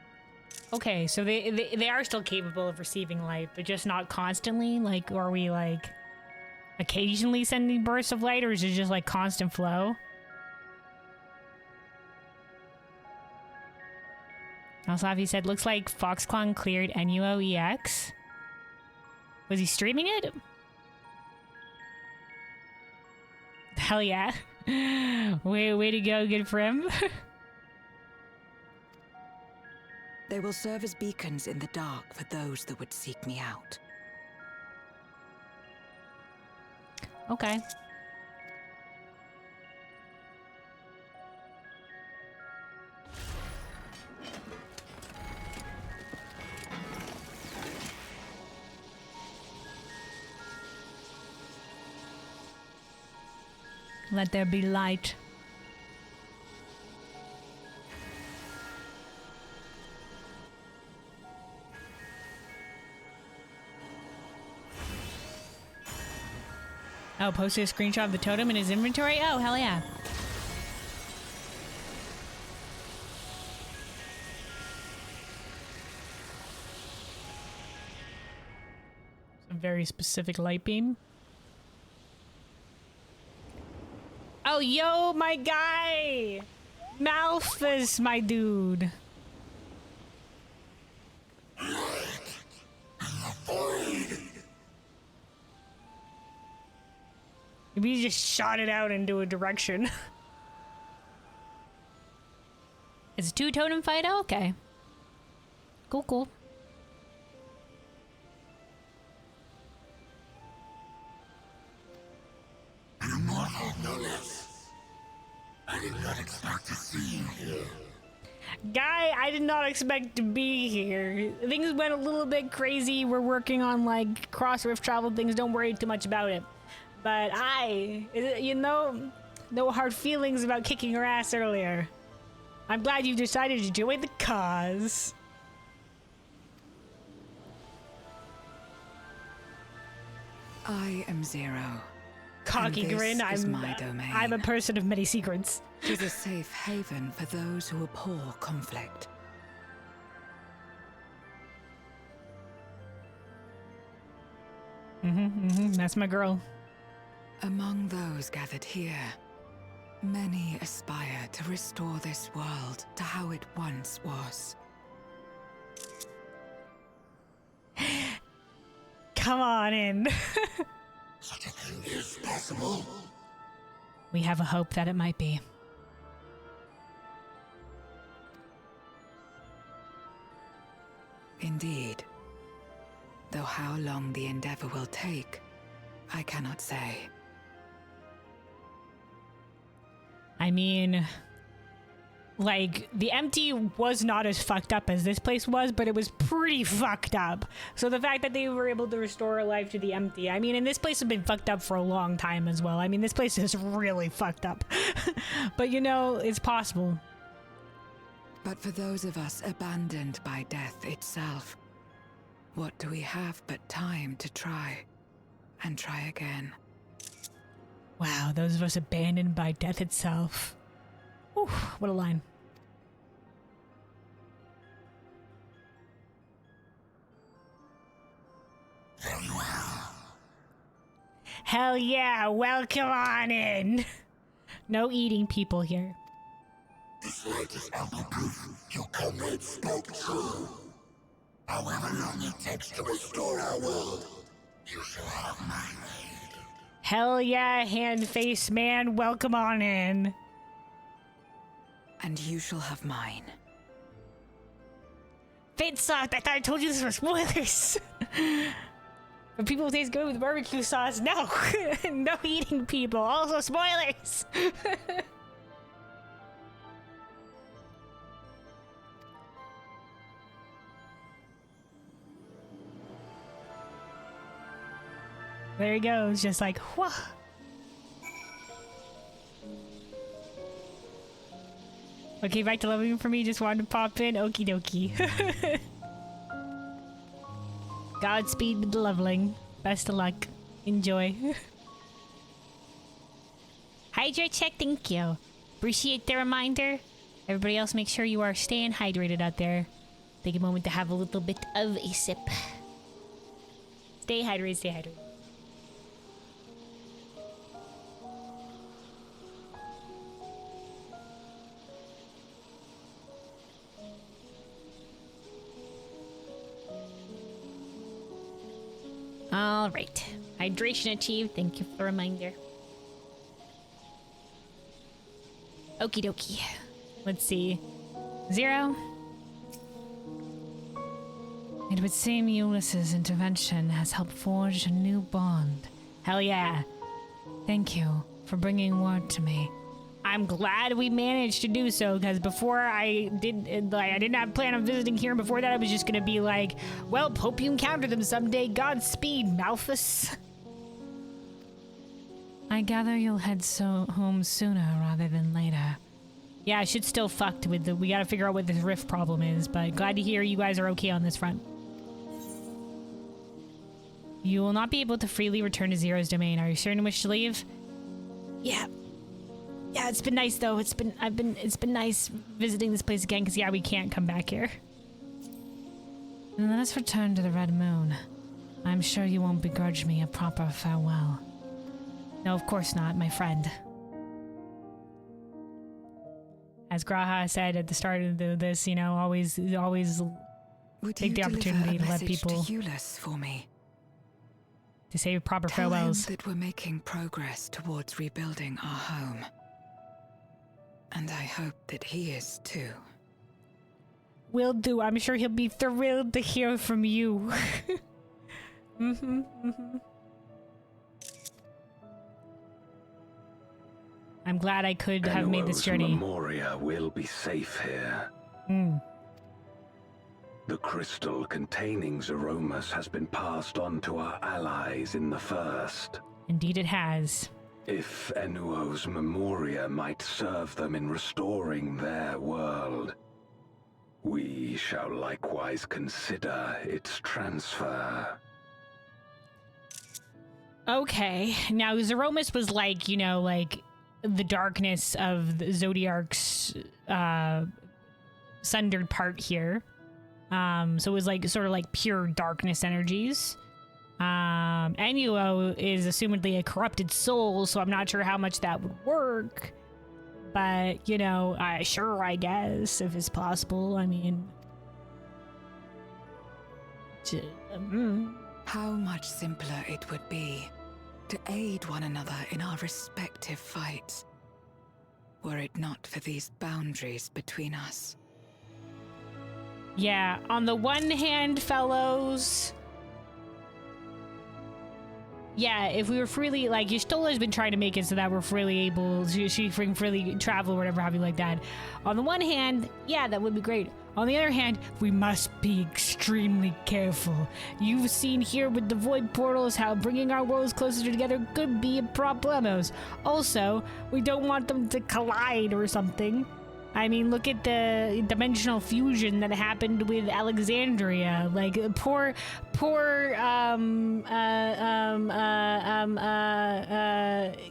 [SPEAKER 1] Okay, so they are still capable of receiving light, but just not constantly? Like, are we, like, occasionally sending bursts of light, or is it just, like, constant flow? Also, he said, looks like Foxclaw cleared NUOEX. Was he streaming it? Hell yeah. Way to go, good for him.
[SPEAKER 15] They will serve as beacons in the dark for those that would seek me out.
[SPEAKER 1] Okay. Let there be light. Oh, posted a screenshot of the totem in his inventory? Oh, hell yeah. A very specific light beam. Oh, yo, my guy! Malphus, my dude. We just shot it out into a direction. It's a two-totem fight? Oh, okay. Cool, cool.
[SPEAKER 13] I did not expect to see you here.
[SPEAKER 1] Guy, I did not expect to be here. Things went a little bit crazy. We're working on like cross-rift travel things. Don't worry too much about it. But you know, no hard feelings about kicking her ass earlier. I'm glad you decided to join the cause.
[SPEAKER 15] I am Zero.
[SPEAKER 1] Cocky grin. I'm a person of many secrets.
[SPEAKER 15] It is a safe haven for those who abhor conflict.
[SPEAKER 1] That's my girl.
[SPEAKER 15] Among those gathered here, many aspire to restore this world to how it once was.
[SPEAKER 1] Come on in.
[SPEAKER 13] Such a thing is possible.
[SPEAKER 1] We have a hope that it might be.
[SPEAKER 15] Indeed. Though how long the endeavor will take, I cannot say.
[SPEAKER 1] I mean, like, the Empty was not as fucked up as this place was, but it was pretty fucked up. So the fact that they were able to restore life to the Empty, I mean, and this place has been fucked up for a long time as well. I mean, this place is really fucked up. But you know, it's possible.
[SPEAKER 15] But for those of us abandoned by death itself, what do we have but time to try, and try again?
[SPEAKER 1] Wow, those of us abandoned by death itself. Ooh, what a line.
[SPEAKER 13] Very well.
[SPEAKER 1] Hell yeah, welcome on in. No eating people here.
[SPEAKER 13] This light is ample proof your comrade spoke true. However long it takes to restore our world, you shall have my aid.
[SPEAKER 1] Hell yeah, hand-face man, welcome on in.
[SPEAKER 15] And you shall have mine.
[SPEAKER 1] Fate sucked, I thought I told you this was spoilers. But people taste good with barbecue sauce, no. No eating people, also spoilers. There he goes, just like, whoa. Okay, back to leveling for me. Just wanted to pop in. Okie dokie. Godspeed with the leveling. Best of luck. Enjoy. Hydra check, thank you. Appreciate the reminder. Everybody else, make sure you are staying hydrated out there. Take a moment to have a little bit of a sip. Stay hydrated, stay hydrated. All right. Hydration achieved. Thank you for the reminder. Okie dokie. Let's see. Zero. It would seem Ulysses' intervention has helped forge a new bond. Hell yeah. Thank you for bringing word to me. I'm glad we managed to do so, because before I didn't have plan on visiting here. Before that, I was just gonna be like, well, hope you encounter them someday. Godspeed, Malphus. I gather you'll head home sooner rather than later. Yeah, I should still fucked with we gotta figure out what this rift problem is, but glad to hear you guys are okay on this front. You will not be able to freely return to Zero's domain. Are you certain you wish to leave? Yeah. Yeah, it's been nice though. It's been nice visiting this place again, because yeah, we can't come back here. Then let us return to the Red Moon. I'm sure you won't begrudge me a proper farewell. No, of course not, my friend. As Graha said at the start of this, you know, always
[SPEAKER 15] Would
[SPEAKER 1] take
[SPEAKER 15] you
[SPEAKER 1] the opportunity
[SPEAKER 15] deliver a
[SPEAKER 1] to let
[SPEAKER 15] message
[SPEAKER 1] people
[SPEAKER 15] to Euless for me?
[SPEAKER 1] to say proper
[SPEAKER 15] Tell
[SPEAKER 1] farewells.
[SPEAKER 15] him that we're making progress towards rebuilding our home. And I hope that he is too.
[SPEAKER 1] Will do. I'm sure he'll be thrilled to hear from you. I'm glad I could have made this journey.
[SPEAKER 17] Memoria will be safe here. The crystal containing Zeromus has been passed on to our allies in the First.
[SPEAKER 1] Indeed it has.
[SPEAKER 17] If Enuo's Memoria might serve them in restoring their world, we shall likewise consider its transfer.
[SPEAKER 1] Okay, now Zeromus was like, you know, like the darkness of the Zodiarc's sundered part here. So it was like sort of like pure darkness energies. Enuo is assumedly a corrupted soul, so I'm not sure how much that would work. But, you know, sure, I guess, if it's possible. I mean...
[SPEAKER 15] How much simpler it would be to aid one another in our respective fights, were it not for these boundaries between us.
[SPEAKER 1] Yeah, on the one hand, fellows... Yeah, if we were freely, like, Y'shtola's been trying to make it so that we're freely able to, she can freely travel or whatever have you like that. On the one hand, yeah, that would be great. On the other hand, we must be extremely careful. You've seen here with the void portals how bringing our worlds closer together could be a problemos. Also, we don't want them to collide or something. I mean, look at the dimensional fusion that happened with Alexandria. Like, poor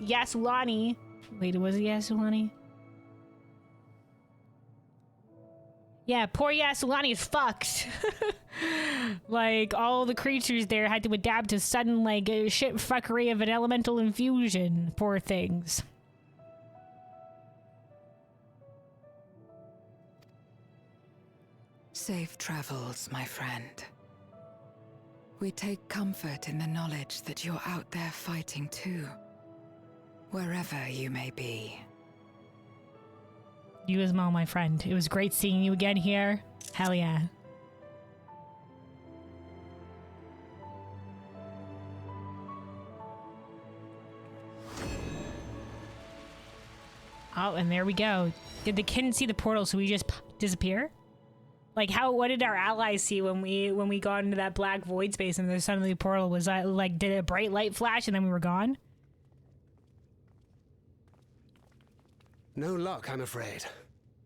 [SPEAKER 1] Yasulani. Wait, was it Yasulani? Yeah, poor Yasulani is fucked. Like, all the creatures there had to adapt to sudden, like, shit fuckery of an elemental infusion. Poor things.
[SPEAKER 15] Safe travels, my friend. We take comfort in the knowledge that you're out there fighting too, wherever you may be.
[SPEAKER 1] You as well, my friend. It was great seeing you again here. Hell yeah. Oh, and there we go. Did the kin see the portal, so we just disappear? Like, what did our allies see when we got into that black void space and there's suddenly a portal? Was that, like, did a bright light flash and then we were gone?
[SPEAKER 18] No luck, I'm afraid.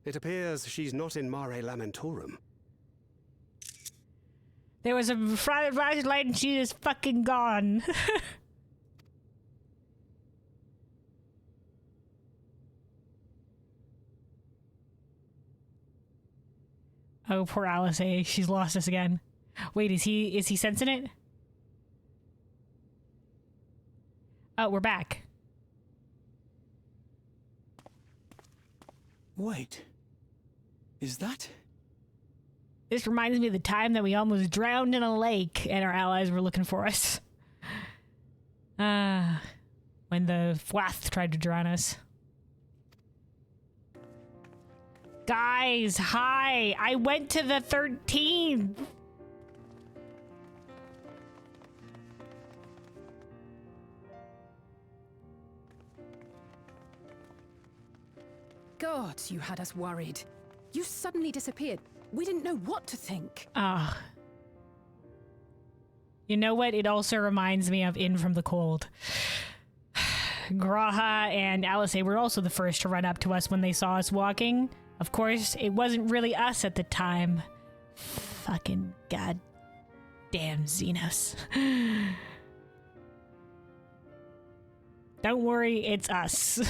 [SPEAKER 18] It appears she's not in Mare Lamentorum.
[SPEAKER 1] There was a bright light and she is fucking gone. Oh, poor Alice, she's lost us again. Wait, is he sensing it? Oh, we're back.
[SPEAKER 4] Wait. Is that?
[SPEAKER 1] This reminds me of the time that we almost drowned in a lake and our allies were looking for us. When the Fwath tried to drown us. Guys, hi! I went to the 13th!
[SPEAKER 8] God, you had us worried. You suddenly disappeared. We didn't know what to think.
[SPEAKER 1] Ah. You know what? It also reminds me of In From the Cold. Graha and Alice were also the first to run up to us when they saw us walking. Of course, it wasn't really us at the time. Fucking goddamn Xenos. Don't worry, it's us.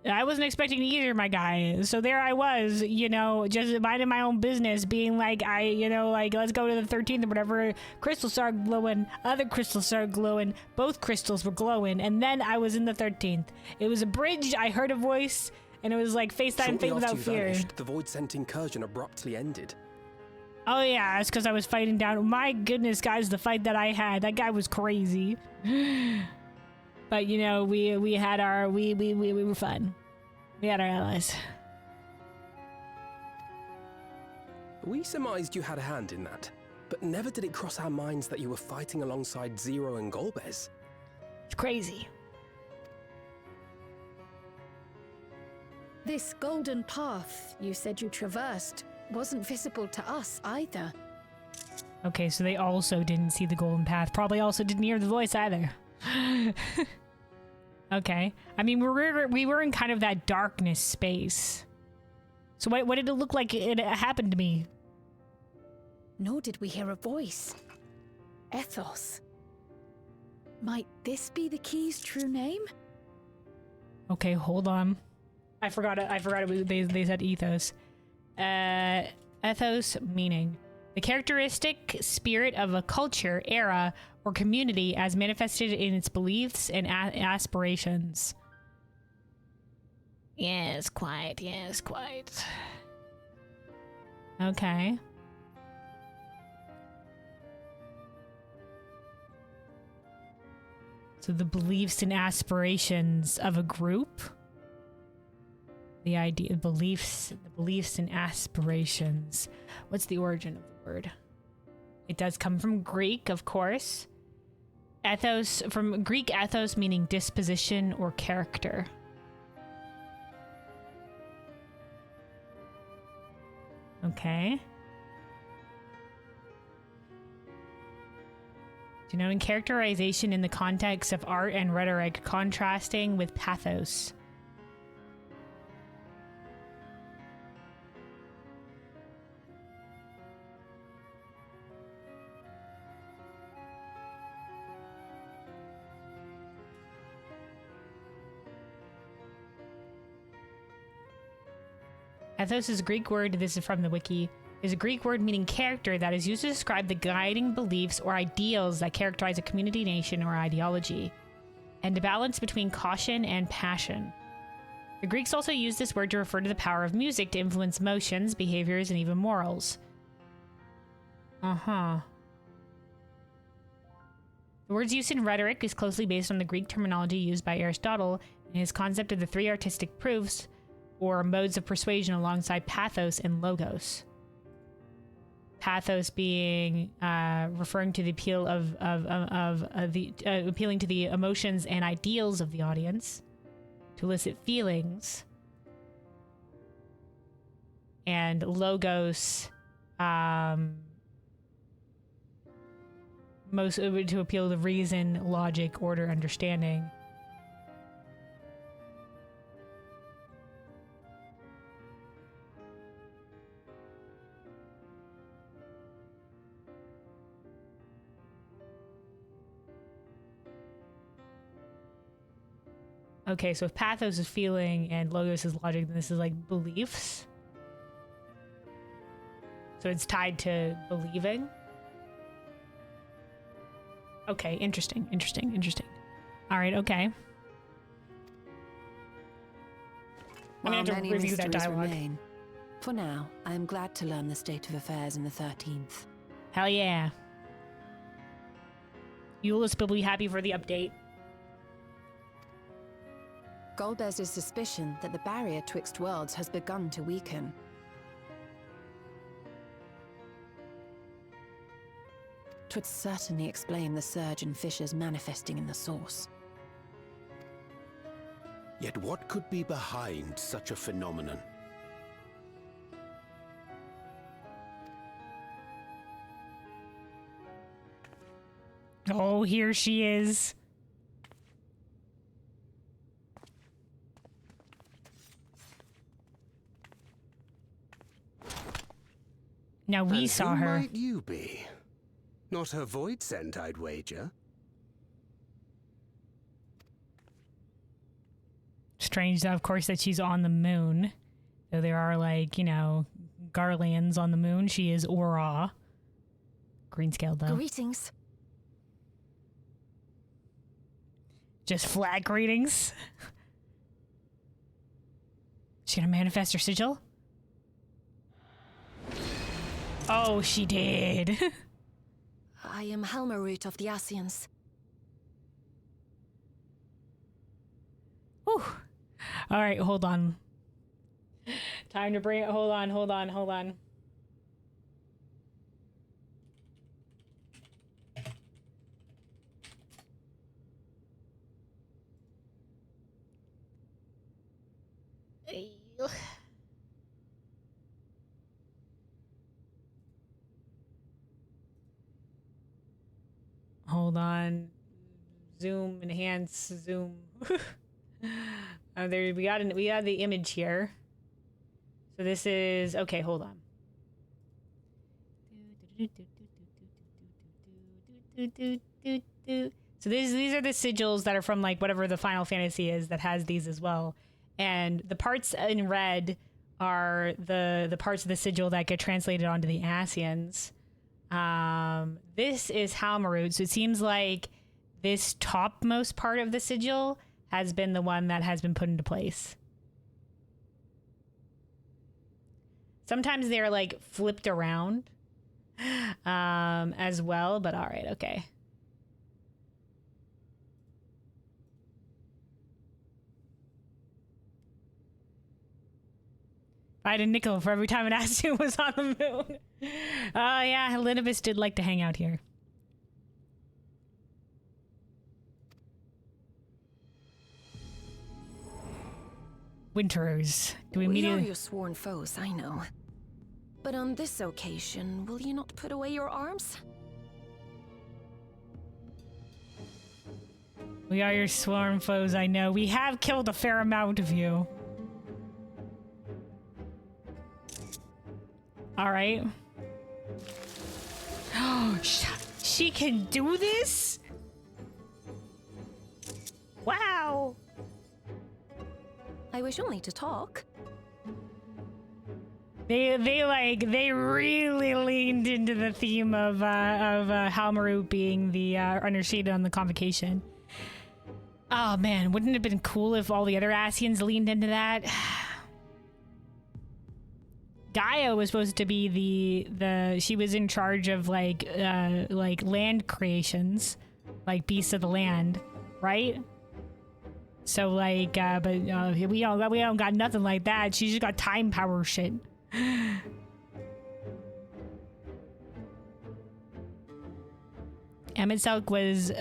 [SPEAKER 1] I wasn't expecting it either, my guy. So there I was, you know, just minding my own business, being like, let's go to the 13th or whatever. Crystals started glowing. Other crystals started glowing. Both crystals were glowing. And then I was in the 13th. It was a bridge. I heard a voice, and it was like FaceTime Fate without fear.
[SPEAKER 7] Vanished, the void-sent incursion abruptly ended.
[SPEAKER 1] Oh yeah, it's because I was fighting down. My goodness, guys, the fight that I had. That guy was crazy. But you know, we were fun. We had our allies.
[SPEAKER 7] We surmised you had a hand in that, but never did it cross our minds that you were fighting alongside Zero and Golbez.
[SPEAKER 1] It's crazy.
[SPEAKER 5] This golden path you said you traversed wasn't visible to us either.
[SPEAKER 1] Okay, so they also didn't see the golden path. Probably also didn't hear the voice either. Okay. I mean, we were in kind of that darkness space. So what did it look like it happened to me?
[SPEAKER 5] Nor did we hear a voice. Ethos. Might this be the key's true name?
[SPEAKER 1] Okay, hold on. I forgot it. They said ethos. Ethos meaning the characteristic spirit of a culture, era, or community as manifested in its beliefs and aspirations. Yes, quite. Yes, quite. Okay. So the beliefs and aspirations of a group. The beliefs and aspirations. What's the origin of the word? It does come from Greek, of course. Ethos, from Greek ethos meaning disposition or character. Okay. Denoting characterization in the context of art and rhetoric, contrasting with pathos. Ethos is a Greek word, this is from the wiki, is a Greek word meaning character that is used to describe the guiding beliefs or ideals that characterize a community, nation, or ideology, and a balance between caution and passion. The Greeks also used this word to refer to the power of music to influence emotions, behaviors, and even morals. The word's use in rhetoric is closely based on the Greek terminology used by Aristotle in his concept of the three artistic proofs, or modes of persuasion, alongside pathos and logos. Pathos being referring to the appeal of appealing to the emotions and ideals of the audience, to elicit feelings, and logos most to appeal to reason, logic, order, understanding. Okay, so if pathos is feeling and logos is logic, then this is like beliefs. So it's tied to believing. Okay, interesting. All right, okay. I'm gonna have to review that dialogue.
[SPEAKER 3] Remain, for now, I am glad to learn the state of affairs in the 13th.
[SPEAKER 1] Hell yeah. Euless will be happy for the update.
[SPEAKER 3] Golbez's suspicion that the barrier twixt worlds has begun to weaken. 'Twould certainly explain the surge in fissures manifesting in the source.
[SPEAKER 11] Yet what could be behind such a phenomenon?
[SPEAKER 1] Oh, here she is. Now we saw her.
[SPEAKER 18] Who might you be? Not her void sent, I'd wager.
[SPEAKER 1] strange, of course, that she's on the moon. So there are, like, you know, Garleans on the moon. She is Aura. Greenscale, though.
[SPEAKER 19] Greetings.
[SPEAKER 1] Just flat greetings. She gonna manifest her sigil? Oh, she did.
[SPEAKER 19] I am Helmarut of the Asians.
[SPEAKER 1] Whew. All right, hold on. Time to bring it. Hold on. Hold on. Zoom, enhance, zoom. There we got the image here. So this is okay. Hold on. So these are the sigils that are from, like, whatever the Final Fantasy is that has these as well. And the parts in red are the parts of the sigil that get translated onto the Asians. This is Helmarut, so it seems like this topmost part of the sigil has been the one that has been put into place. Sometimes they're, like, flipped around as well, but all right, okay. I had a nickel for every time an Asian was on the moon. Oh, yeah, Linibus did like to hang out here. Winterers. Do we
[SPEAKER 19] are
[SPEAKER 1] immediately...
[SPEAKER 19] your sworn foes, I know. But on this occasion, will you not put away your arms?
[SPEAKER 1] We are your sworn foes, I know. We have killed a fair amount of you. All right. Oh, she can do this? Wow.
[SPEAKER 19] I wish only to talk.
[SPEAKER 1] They really leaned into the theme of Helmarut being the understated on the convocation. Oh man, wouldn't it have been cool if all the other Asians leaned into that? Gaia was supposed to be she was in charge of like land creations, like beasts of the land, right? So like, but we don't got nothing like that. She just got time power shit. Emetselk was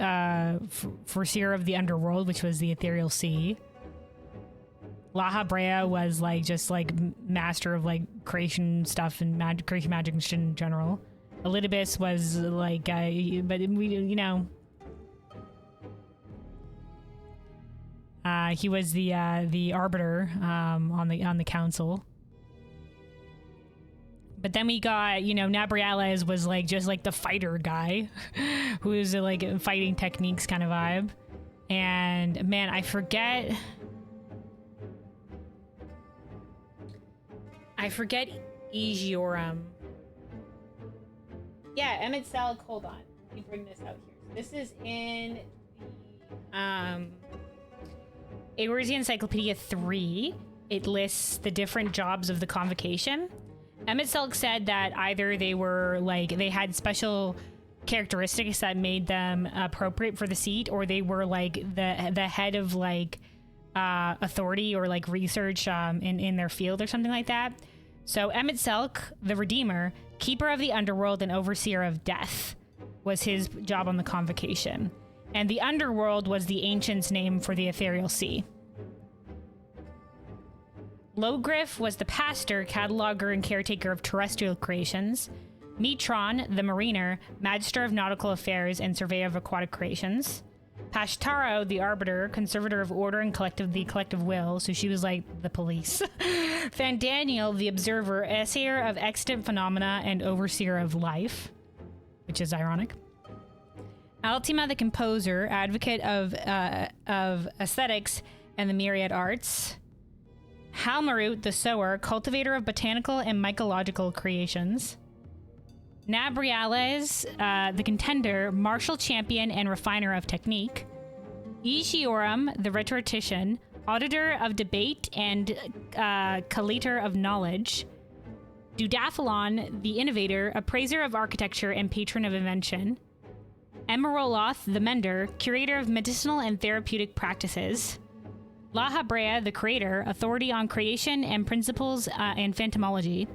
[SPEAKER 1] foreseer of the underworld, which was the ethereal sea. Laha Brea was like just like master of like creation stuff and creation magic and shit in general. Elidibus was like, but we, you know, he was the arbiter on the council. But then we got, you know, Nabriales was like just like the fighter guy, who was like fighting techniques kind of vibe. And man, I forget Egiorum. Yeah, Emetselk, hold on. Let me bring this out here. So this is in the Eorzean Encyclopedia 3. It lists the different jobs of the convocation. Emetselk said that either they were like, they had special characteristics that made them appropriate for the seat, or they were like the head of like authority or like research in their field or something like that. So Emetselk, the Redeemer, Keeper of the Underworld and Overseer of Death, was his job on the convocation. And the Underworld was the Ancients' name for the Ethereal Sea. Logriff was the pastor, cataloger, and caretaker of terrestrial creations. Metron, the mariner, magister of nautical affairs and surveyor of aquatic creations. Pashtaro, the arbiter, conservator of order and the collective will, so she was like the police. Fandaniel, the observer, assayer of extant phenomena and overseer of life, which is ironic. Altima, the composer, advocate of aesthetics, and the myriad arts. Halmarut, the sower, cultivator of botanical and mycological creations. Nabriales, the contender, martial champion and refiner of technique. Ishiorum, the rhetorician, auditor of debate and collator of knowledge. Dudaphalon, the innovator, appraiser of architecture and patron of invention. Emeroloth, the mender, curator of medicinal and therapeutic practices. Lahabrea, the creator, authority on creation and principles and phantomology.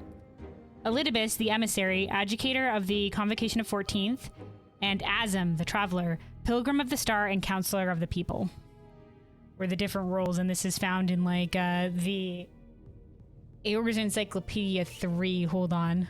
[SPEAKER 1] Elidibus, the emissary, adjudicator of the Convocation of 14th. And Azim, the traveler, pilgrim of the star and counselor of the people. Were the different roles, and this is found in like the Aor's Encyclopedia 3. Hold on.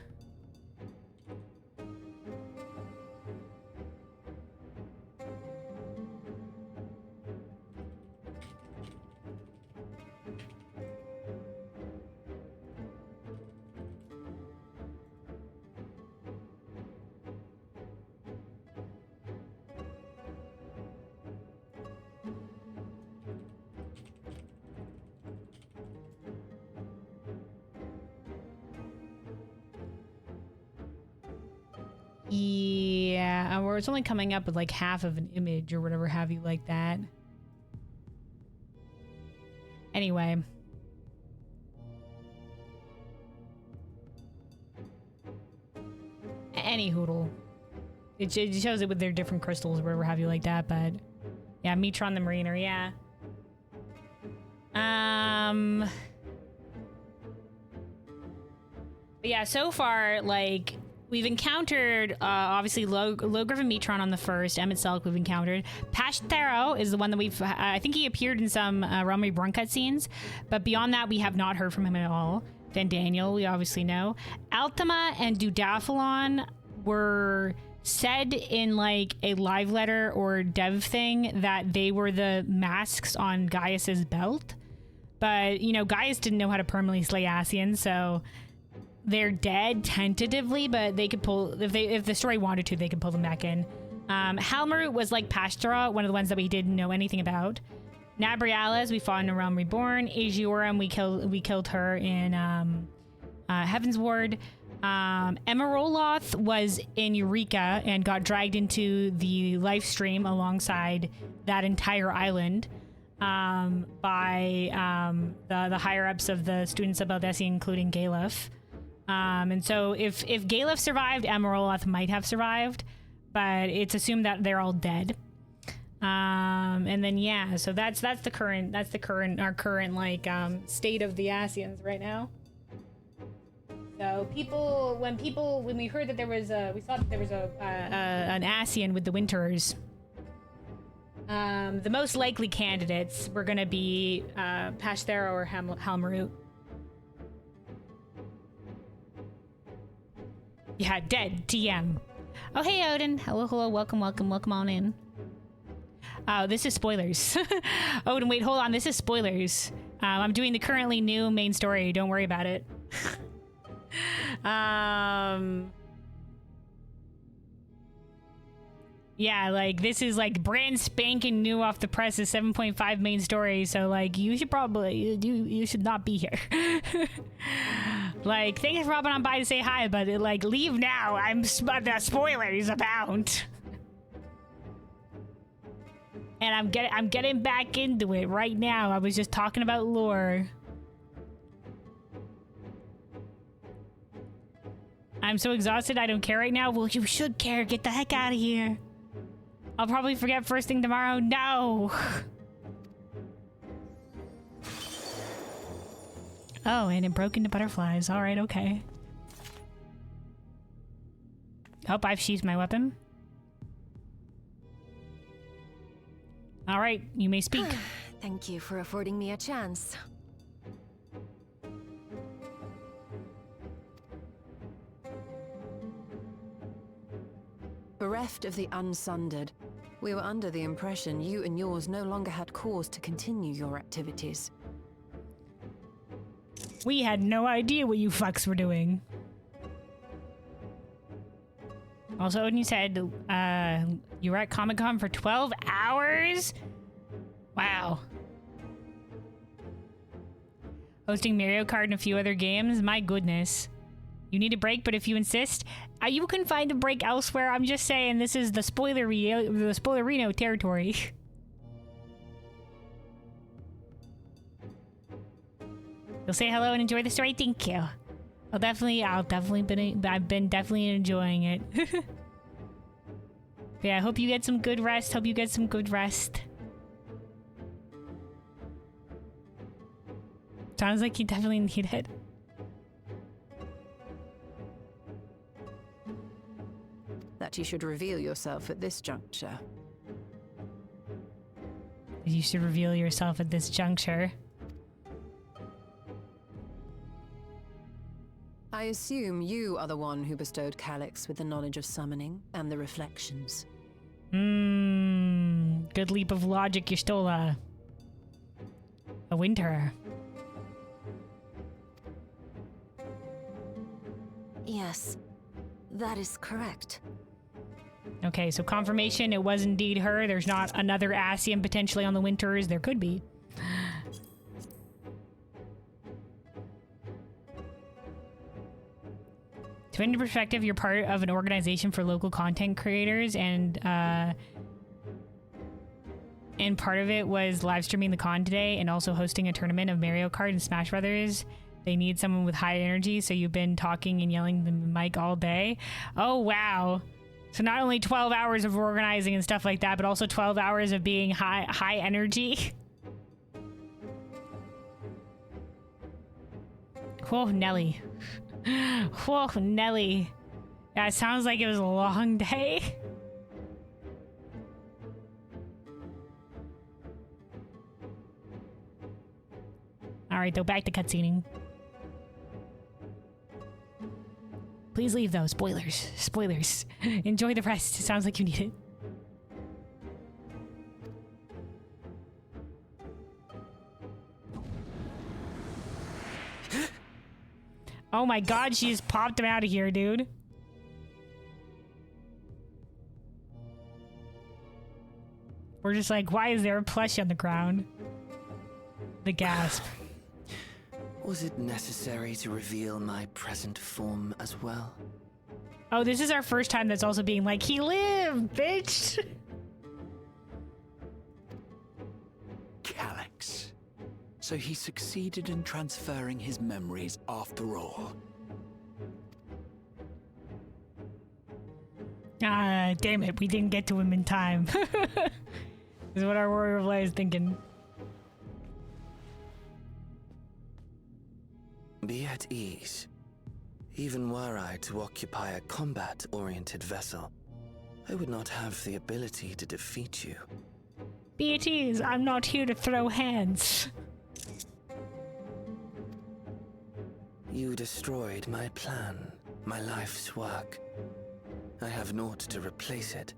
[SPEAKER 1] Yeah, or it's only coming up with like half of an image or whatever have you like that. Anyway. Any hoodle. It shows it with their different crystals or whatever have you like that, but yeah, Metron the Mariner, yeah. But yeah, so far, like, we've encountered, obviously, Logriff and Metron on the first. Emmett Selk we've encountered. Pashtero is the one that we've... I think he appeared in some Realm Reborn cutscenes. But beyond that, we have not heard from him at all. Then Daniel, we obviously know. Altima and Dudaphalon were said in, like, a live letter or dev thing that they were the masks on Gaius's belt. But, you know, Gaius didn't know how to permanently slay Ascians, so... They're dead tentatively, but they could pull if the story wanted to, they could pull them back in. Halmarut was like Pashtera, one of the ones that we didn't know anything about. Nabriales, we fought in A Realm Reborn. Aegiorum, we killed her in Heaven's Ward. Emeroloth was in Eureka and got dragged into the life stream alongside that entire island by the higher ups of the students of Baldessi, including Galef. And so if Galef survived, Emeroloth might have survived, but it's assumed that they're all dead. And then yeah, so that's our current like state of the Ascians right now. So when we heard that we saw that there was an Ascian with the Winters, the most likely candidates were going to be Pashtera or Halmarut. Yeah, dead. TM. Oh, hey, Odin. Hello. Welcome on in. Oh, this is spoilers. Odin, wait, hold on. This is spoilers. I'm doing the currently new main story. Don't worry about it. Yeah, like, this is, like, brand spanking new off the presses 7.5 main story, so, like, you should probably... You should not be here. Like, thanks for hopping on by to say hi, but, like, leave now. The spoilers abound. And I'm getting back into it right now. I was just talking about lore. I'm so exhausted, I don't care right now. Well, you should care. Get the heck out of here. I'll probably forget first thing tomorrow. No! Oh, and it broke into butterflies. Alright, okay. Hope I've sheathed my weapon. Alright, you may speak.
[SPEAKER 19] Thank you for affording me a chance. Bereft of the Unsundered, we were under the impression you and yours no longer had cause to continue your activities.
[SPEAKER 1] We had no idea what you fucks were doing. Also, Odin, you said you were at Comic-Con for 12 hours? Wow. Hosting Mario Kart and a few other games. My goodness. You need a break, but if you insist, you can find a break elsewhere. I'm just saying this is the spoilerino territory. You'll say hello and enjoy the story. Thank you. I've been definitely enjoying it. Yeah, I hope you get some good rest. Sounds like you definitely need it.
[SPEAKER 19] That you should reveal yourself at this juncture.
[SPEAKER 1] You should reveal yourself at this juncture.
[SPEAKER 19] I assume you are the one who bestowed Calyx with the knowledge of summoning and the reflections.
[SPEAKER 1] Good leap of logic. You stole a winter.
[SPEAKER 6] Yes, that is correct.
[SPEAKER 1] Okay, so confirmation it was indeed her. There's not another Ascian potentially on the winters. There could be. To put into perspective, you're part of an organization for local content creators, and part of it was live streaming the con today and also hosting a tournament of Mario Kart and Smash Brothers. They need someone with high energy, so you've been talking and yelling the mic all day. Oh, wow. So not only 12 hours of organizing and stuff like that, but also 12 hours of being high energy. Whoa, Nelly. Whoa, Nelly. Yeah, it sounds like it was a long day. Alright, though, back to cutscening. Please leave, though. Spoilers. Spoilers. Enjoy the rest. It sounds like you need it. Oh my god, she just popped him out of here, dude. We're just like, why is there a plushie on the ground? The gasp.
[SPEAKER 20] Was it necessary to reveal my present form as well?
[SPEAKER 1] Oh, this is our first time that's also being like, he lived, bitch!
[SPEAKER 4] Calyx. So he succeeded in transferring his memories after all.
[SPEAKER 1] Ah, damn it, we didn't get to him in time. Is what our warrior of light is thinking.
[SPEAKER 20] Be at ease. Even were I to occupy a combat-oriented vessel, I would not have the ability to defeat you.
[SPEAKER 1] Be at ease, I'm not here to throw hands.
[SPEAKER 20] You destroyed my plan, my life's work. I have naught to replace it,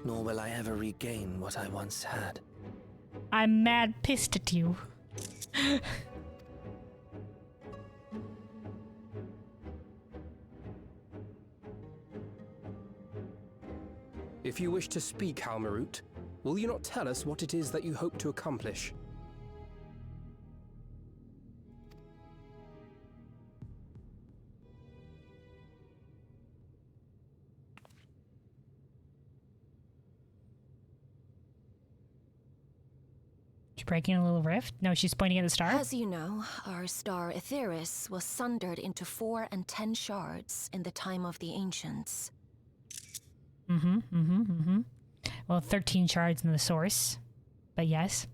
[SPEAKER 20] nor will I ever regain what I once had.
[SPEAKER 1] I'm mad pissed at you.
[SPEAKER 7] If you wish to speak, Halmarut, will you not tell us what it is that you hope to accomplish?
[SPEAKER 1] She's breaking a little rift? No, she's pointing at the star?
[SPEAKER 21] As you know, our star Aetheris was sundered into 4 and 10 shards in the time of the ancients.
[SPEAKER 1] Well, 13 shards in the source, but yes.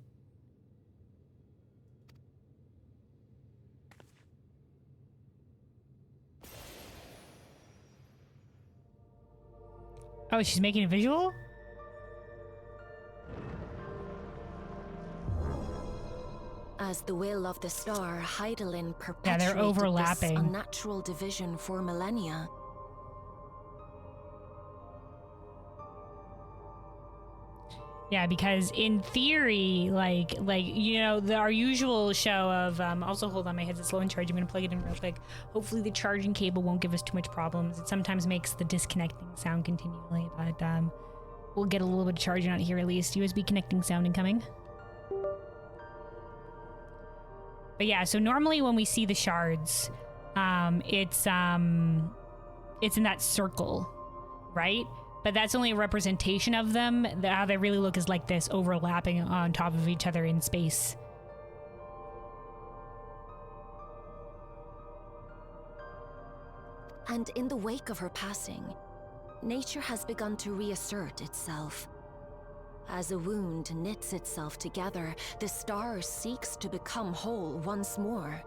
[SPEAKER 1] Oh, she's making a visual?
[SPEAKER 21] As the will of the star, Hydaelyn perpetuated
[SPEAKER 1] Yeah, they're overlapping.
[SPEAKER 21] this unnatural division for millennia.
[SPEAKER 1] Yeah, because in theory, like you know, our usual show of also hold on, my head's slow in charge. I'm gonna plug it in real quick. Hopefully, the charging cable won't give us too much problems. It sometimes makes the disconnecting sound continually, but we'll get a little bit of charging out here at least. USB connecting sound incoming. But yeah, so normally when we see the shards, it's in that circle, right? But that's only a representation of them. How they really look is like this, overlapping on top of each other in space.
[SPEAKER 21] And in the wake of her passing, nature has begun to reassert itself. As a wound knits itself together, the star seeks to become whole once more.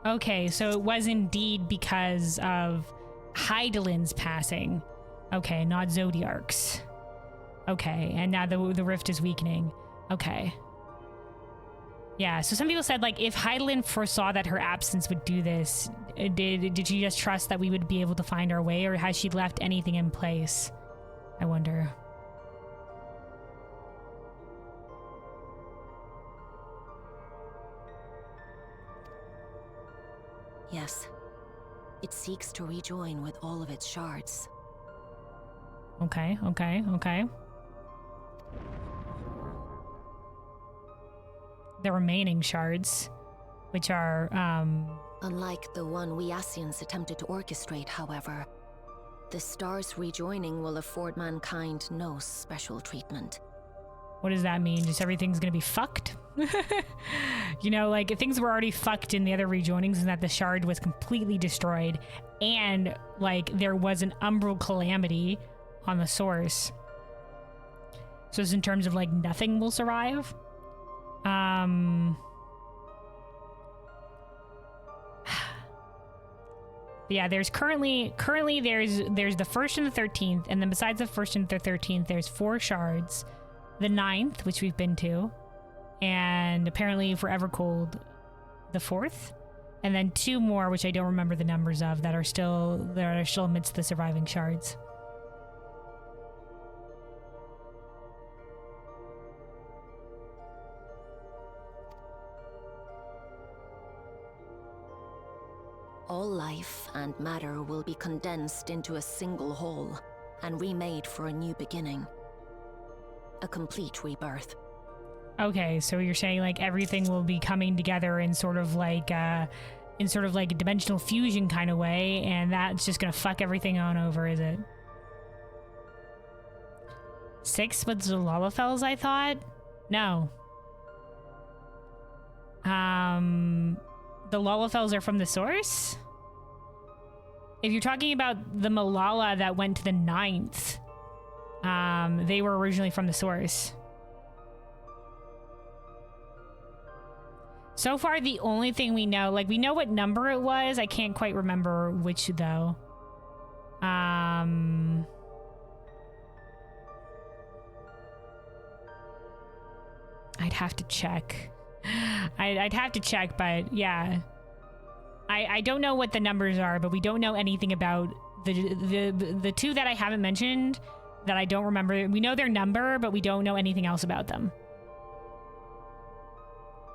[SPEAKER 1] Okay, so it was indeed because of Hydaelyn's passing. Okay, not Zodiarc's. Okay, and now the rift is weakening. Okay. Yeah, so some people said, like, if Hydaelyn foresaw that her absence would do this, did she just trust that we would be able to find our way, or has she left anything in place? I wonder.
[SPEAKER 21] Yes. It seeks to rejoin with all of its shards.
[SPEAKER 1] Okay. The remaining shards, which are,
[SPEAKER 21] Unlike the one we Ascians attempted to orchestrate, however, the stars rejoining will afford mankind no special treatment.
[SPEAKER 1] What does that mean? Just everything's gonna be fucked? You know, like, things were already fucked in the other rejoinings, and that the shard was completely destroyed, and, like, there was an umbral calamity on the source. So it's in terms of, like, nothing will survive? Yeah, there's currently there's the 1st and the 13th, and then besides the 1st and the 13th, there's 4 shards. The 9th, which we've been to, and apparently Forever Cold, the 4th, and then 2 more, which I don't remember the numbers of, that are still amidst the surviving shards.
[SPEAKER 21] All life and matter will be condensed into a single whole and remade for a new beginning. A complete rebirth.
[SPEAKER 1] Okay, so you're saying, like, everything will be coming together in sort of like a dimensional fusion kind of way, and that's just gonna fuck everything on over, is it? 6 was the Lalafels, I thought? No. The Lalafels are from the source? If you're talking about the Malala that went to the 9th, they were originally from the source. So far, the only thing we know, like, we know what number it was. I can't quite remember which, though. I'd have to check. I'd have to check, but yeah. I don't know what the numbers are, but we don't know anything about the 2 that I haven't mentioned that I don't remember. We know their number, but we don't know anything else about them.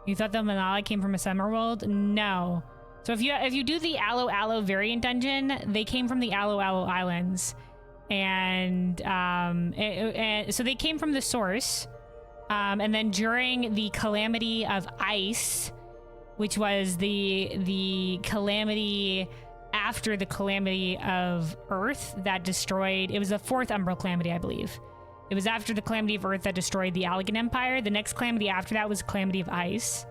[SPEAKER 1] You thought the Malala came from a summer world? No. So if you do the Aloe Aloe variant dungeon, they came from the Aloe Aloe Islands, and so they came from the source. And then during the calamity of ice, which was the calamity after the calamity of Earth that destroyed, it was the 4th Umbral Calamity, I believe. It was after the calamity of Earth that destroyed the Allegan Empire. The next calamity after that was the calamity of ice.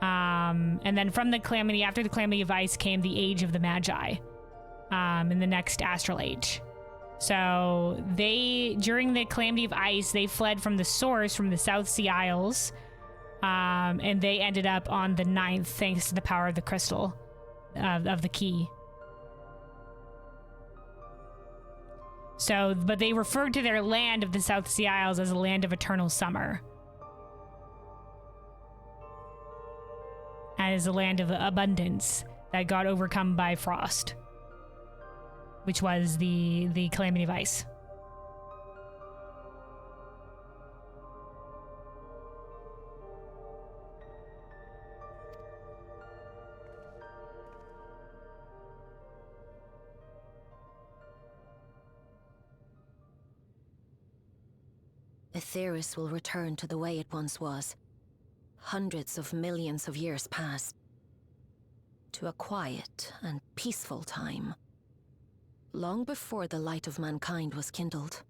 [SPEAKER 1] And then from the calamity, after the calamity of ice, came the Age of the Magi, in the next astral age. So during the calamity of ice, they fled from the source, from the South Sea Isles, and they ended up on the 9th thanks to the power of the crystal, of the key. So, but they referred to their land of the South Sea Isles as a land of eternal summer, as a land of abundance that got overcome by frost, which was the calamity of ice.
[SPEAKER 21] Aetheris will return to the way it once was. Hundreds of millions of years past, to a quiet and peaceful time, long before the light of mankind was kindled.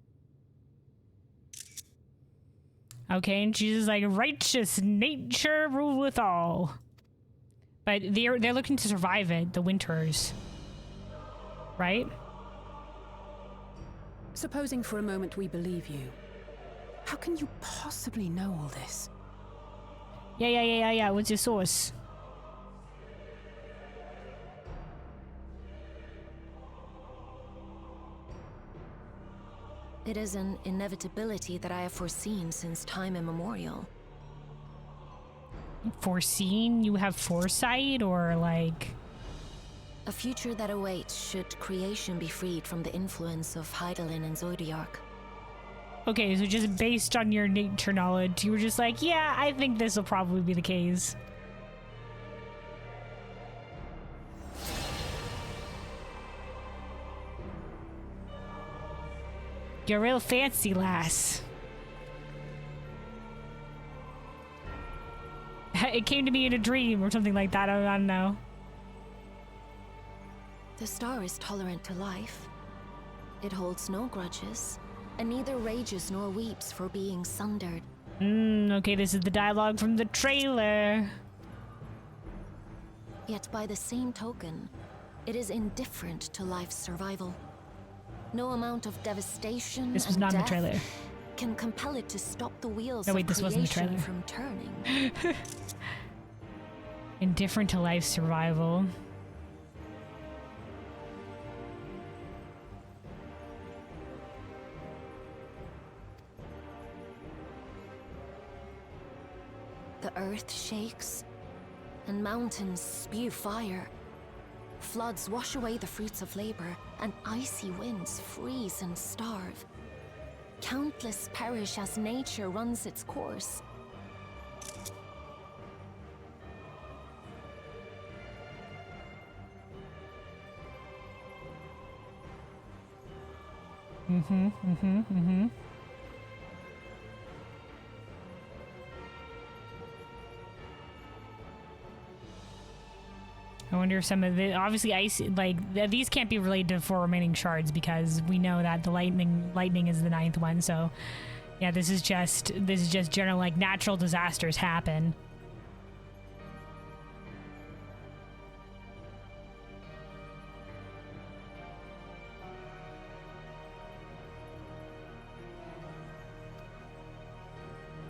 [SPEAKER 1] Okay, and she's like, righteous nature ruleth all. But they're looking to survive it, the Winters. Right?
[SPEAKER 8] Supposing for a moment we believe you, how can you possibly know all this?
[SPEAKER 1] Yeah. What's your source?
[SPEAKER 21] It is an inevitability that I have foreseen since time immemorial.
[SPEAKER 1] Foreseen? You have foresight, or like...
[SPEAKER 21] A future that awaits should creation be freed from the influence of Hydaelyn and Zodiark.
[SPEAKER 1] Okay, so just based on your nature knowledge, you were just like, yeah, I think this will probably be the case. You're real fancy, lass. It came to me in a dream or something like that. I don't know.
[SPEAKER 21] The star is tolerant to life. It holds no grudges, and neither rages nor weeps for being sundered.
[SPEAKER 1] Okay, this is the dialogue from the trailer.
[SPEAKER 21] Yet by the same token, it is indifferent to life's survival. No amount of devastation
[SPEAKER 1] This was
[SPEAKER 21] and
[SPEAKER 1] not in the
[SPEAKER 21] death
[SPEAKER 1] trailer.
[SPEAKER 21] can compel it to stop the wheels
[SPEAKER 1] No, wait,
[SPEAKER 21] of
[SPEAKER 1] this wasn't the
[SPEAKER 21] creation
[SPEAKER 1] trailer.
[SPEAKER 21] from turning.
[SPEAKER 1] Indifferent to life's survival.
[SPEAKER 21] The earth shakes, and mountains spew fire. Floods wash away the fruits of labor, and icy winds freeze and starve. Countless perish as nature runs its course.
[SPEAKER 1] I wonder if some of the obviously ice these can't be related to 4 remaining shards because we know that the lightning is the 9th one. So yeah, this is just general like natural disasters happen.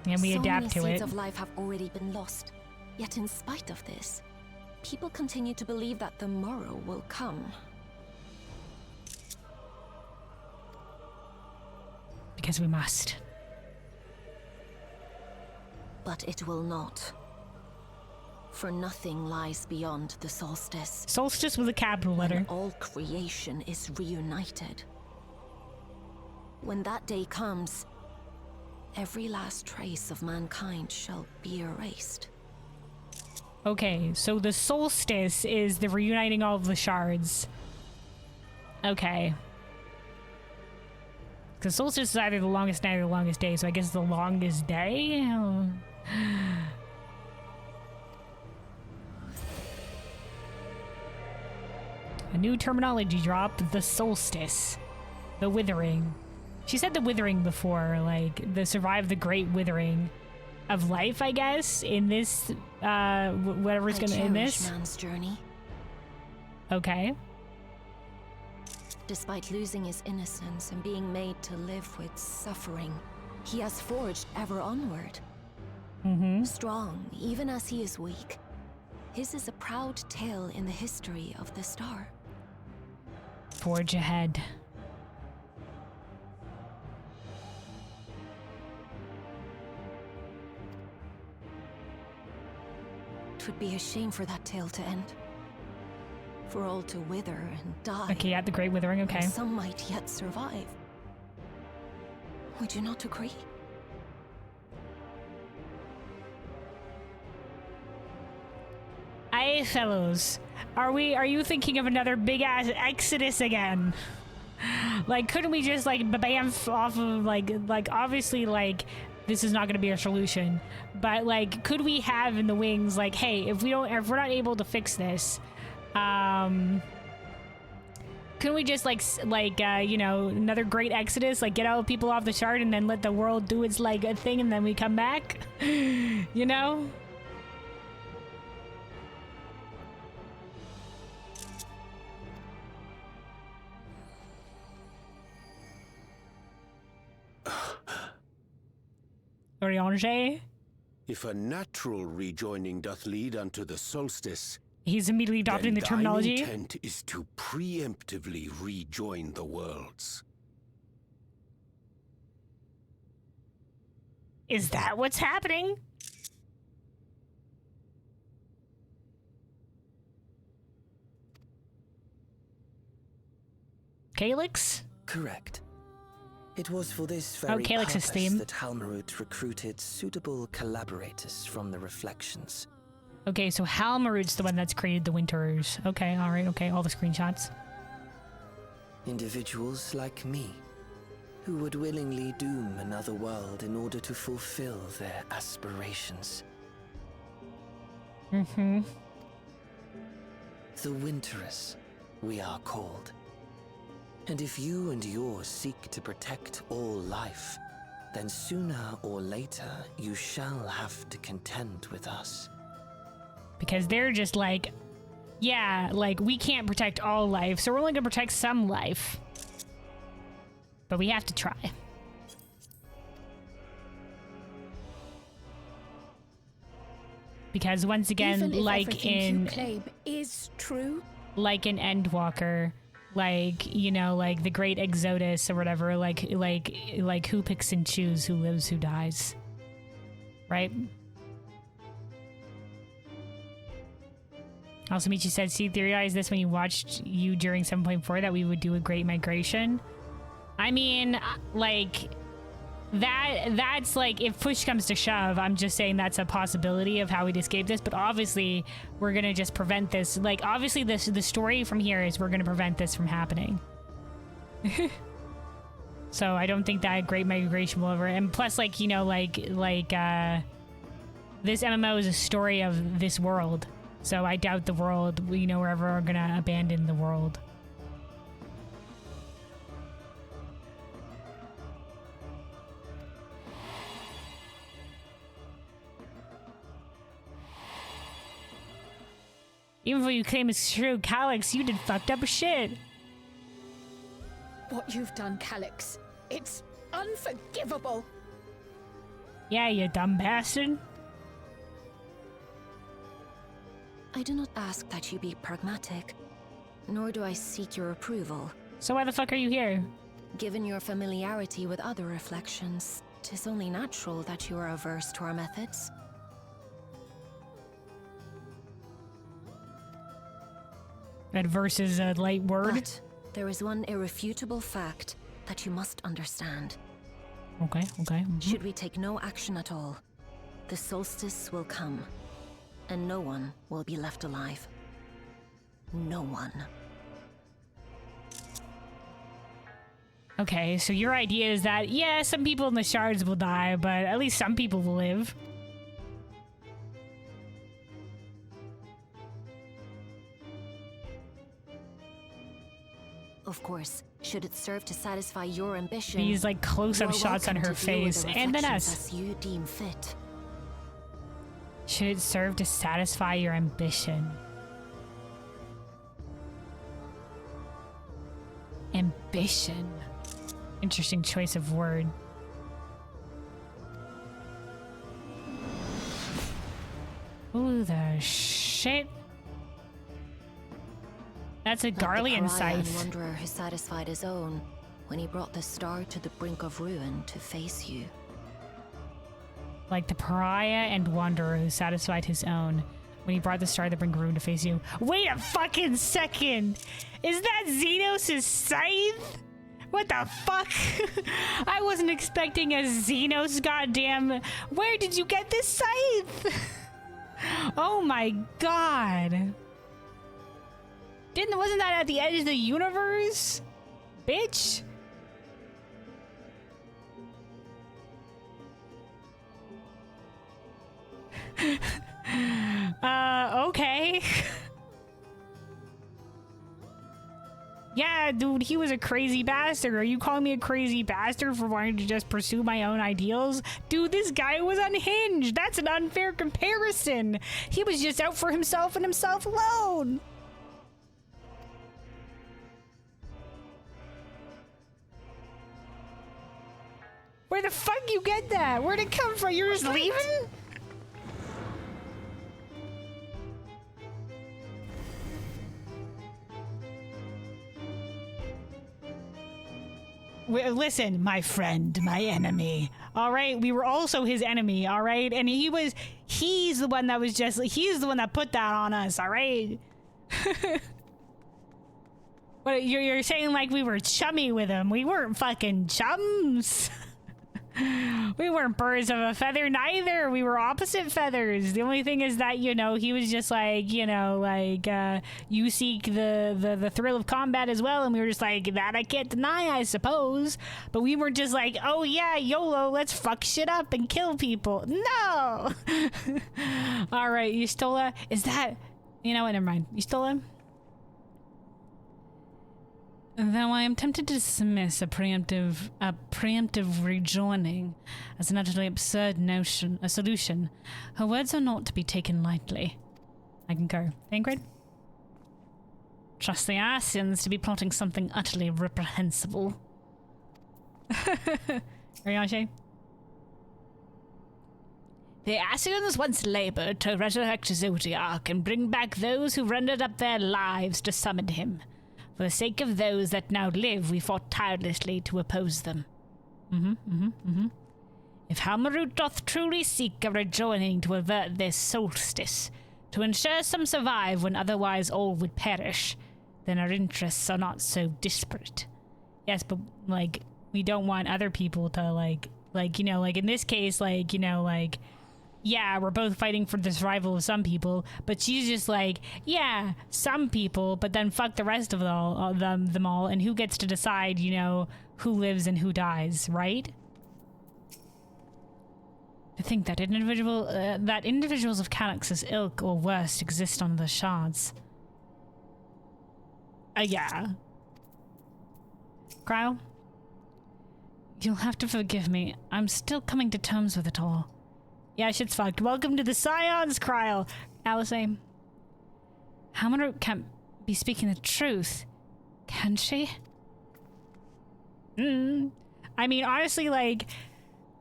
[SPEAKER 1] And we adapt to it.
[SPEAKER 21] So many seeds of life have already been lost. Yet in spite of this, people continue to believe that the morrow will come.
[SPEAKER 1] Because we must.
[SPEAKER 21] But it will not. For nothing lies beyond the solstice.
[SPEAKER 1] Solstice with a capital letter.
[SPEAKER 21] When all creation is reunited. When that day comes, every last trace of mankind shall be erased.
[SPEAKER 1] Okay, so the solstice is the reuniting all of the shards. Okay. Because solstice is either the longest night or the longest day, so I guess the longest day? A new terminology drop, the solstice. The withering. She said the withering before, like, the survive the great withering of life, I guess, in this, whatever's gonna in this.
[SPEAKER 21] Man's journey.
[SPEAKER 1] Okay.
[SPEAKER 21] Despite losing his innocence and being made to live with suffering, he has forged ever onward. Strong, even as he is weak. His is a proud tale in the history of the star.
[SPEAKER 1] Forge ahead.
[SPEAKER 21] It would be a shame for that tale to end. For all to wither and die.
[SPEAKER 1] Okay, yeah, the Great Withering, okay.
[SPEAKER 21] And some might yet survive. Would you not agree?
[SPEAKER 1] Aye, fellows. Are you thinking of another big ass exodus again? Like, couldn't we just like bam off of like obviously like this is not going to be our solution, but like could we have in the wings like, hey, if we're not able to fix this, Couldn't we just you know, another great exodus, like get all people off the shard and then let the world do its like a thing and then we come back? You know? Oriange?
[SPEAKER 11] If a natural rejoining doth lead unto the solstice,
[SPEAKER 1] he's immediately adopting the terminology.
[SPEAKER 11] Thine intent is to preemptively rejoin the worlds.
[SPEAKER 1] Is that what's happening? Calyx?
[SPEAKER 20] Correct. It was for this very
[SPEAKER 1] Calyx's
[SPEAKER 20] purpose
[SPEAKER 1] theme.
[SPEAKER 20] that Halmarut recruited suitable collaborators from the Reflections.
[SPEAKER 1] Okay, so Halmarut's the one that's created the Winterers. Okay, alright, okay, all the screenshots.
[SPEAKER 20] Individuals like me, who would willingly doom another world in order to fulfill their aspirations.
[SPEAKER 1] Mm-hmm.
[SPEAKER 20] The Winterers, we are called. And if you and yours seek to protect all life, then sooner or later you shall have to contend with us.
[SPEAKER 1] Because they're just like, yeah, like we can't protect all life, so we're only gonna protect some life. But we have to try. Because once again,
[SPEAKER 5] Even if
[SPEAKER 1] like
[SPEAKER 5] everything you claim is true,
[SPEAKER 1] like in Endwalker, like, you know, like the Great Exodus or whatever, like who picks and chooses who lives, who dies, right? Also, Michi said, "See, theorized this when you watched you during 7.4 that we would do a great migration." I mean, like that's like if push comes to shove, I'm just saying that's a possibility of how we'd escape this. But obviously, we're gonna just prevent this. Like, obviously, the story from here is we're gonna prevent this from happening. So I don't think that great migration will ever. And plus, like, you know, like this MMO is a story of this world. So I doubt the world, you know, we're ever gonna abandon the world. Even though you claim it's true, Calyx, you did fucked up shit.
[SPEAKER 5] what you've done, Calyx, it's unforgivable.
[SPEAKER 1] Yeah, you dumb bastard.
[SPEAKER 21] I do not ask that you be pragmatic, nor do I seek your approval.
[SPEAKER 1] So why the fuck are you here?
[SPEAKER 21] Given your familiarity with other reflections, 'tis only natural that you are averse to our methods.
[SPEAKER 1] Adverse is a light word.
[SPEAKER 21] But there is one irrefutable fact that you must understand.
[SPEAKER 1] Okay.
[SPEAKER 21] Should we take no action at all, the solstice will come, and no one will be left alive. No one.
[SPEAKER 1] Okay, so your idea is that, yeah, some people in the shards will die, but at least some people will live.
[SPEAKER 21] Of course, should it serve to satisfy your ambition,
[SPEAKER 1] these like close-up
[SPEAKER 21] you are
[SPEAKER 1] shots on
[SPEAKER 21] welcome
[SPEAKER 1] her
[SPEAKER 21] to deal with
[SPEAKER 1] face,
[SPEAKER 21] the
[SPEAKER 1] and then
[SPEAKER 21] reflections
[SPEAKER 1] us.
[SPEAKER 21] as you deem fit.
[SPEAKER 1] Should it serve to satisfy your ambition? Ambition. Interesting choice of word. Ooh, the shit. That's a Garlean
[SPEAKER 21] Like the pariah and
[SPEAKER 1] scythe.
[SPEAKER 21] wanderer who satisfied his own when he brought the star to the brink of ruin to face you.
[SPEAKER 1] Like the pariah and wanderer who satisfied his own when he brought the star to the brink of ruin to face you. Wait a fucking second! Is that Xenos' scythe? What the fuck? I wasn't expecting a Xenos goddamn... Where did you get this scythe? Oh my god. Wasn't that at the edge of the universe? Bitch. Okay. Yeah, dude, he was a crazy bastard. Are you calling me a crazy bastard for wanting to just pursue my own ideals? Dude, this guy was unhinged. That's an unfair comparison. He was just out for himself and himself alone. Where the fuck you get that? Where'd it come from? You're just leaving? Listen, my friend, my enemy. All right, we were also his enemy. All right, and he's the one that was just, he's the one that put that on us. All right. What you're saying? Like we were chummy with him? We weren't fucking chums. We weren't birds of a feather neither. We were opposite feathers. The only thing is that, you know, he was just like, you know, like, you seek the thrill of combat as well. And we were just like, that I can't deny, I suppose. But we were just like, oh yeah, YOLO, let's fuck shit up and kill people. No! All right, Yustola, is that, you know what, never mind. Yustola? Though I am tempted to dismiss a preemptive rejoining as an utterly absurd solution, her words are not to be taken lightly. I concur. Ingrid? Trust the Asians to be plotting something utterly reprehensible. Ariache? The Asians once labored to resurrect Zodiac and bring back those who rendered up their lives to summon him. For the sake of those that now live, we fought tirelessly to oppose them. If Halmarut doth truly seek a rejoining to avert this solstice, to ensure some survive when otherwise all would perish, then our interests are not so disparate. Yes, but, like, we don't want other people to, like, you know, like, in this case, like, you know, like, yeah, we're both fighting for the survival of some people, but she's just like, yeah, some people, but then fuck the rest of them all, and who gets to decide, you know, who lives and who dies, right? To think that individuals of Calyx's ilk or worse exist on the shards. Yeah. Cryle? You'll have to forgive me. I'm still coming to terms with it all. Yeah, shit's fucked. Welcome to the Scions, Cryle. Alice, Halmarut can't be speaking the truth, can she? I mean, honestly, like,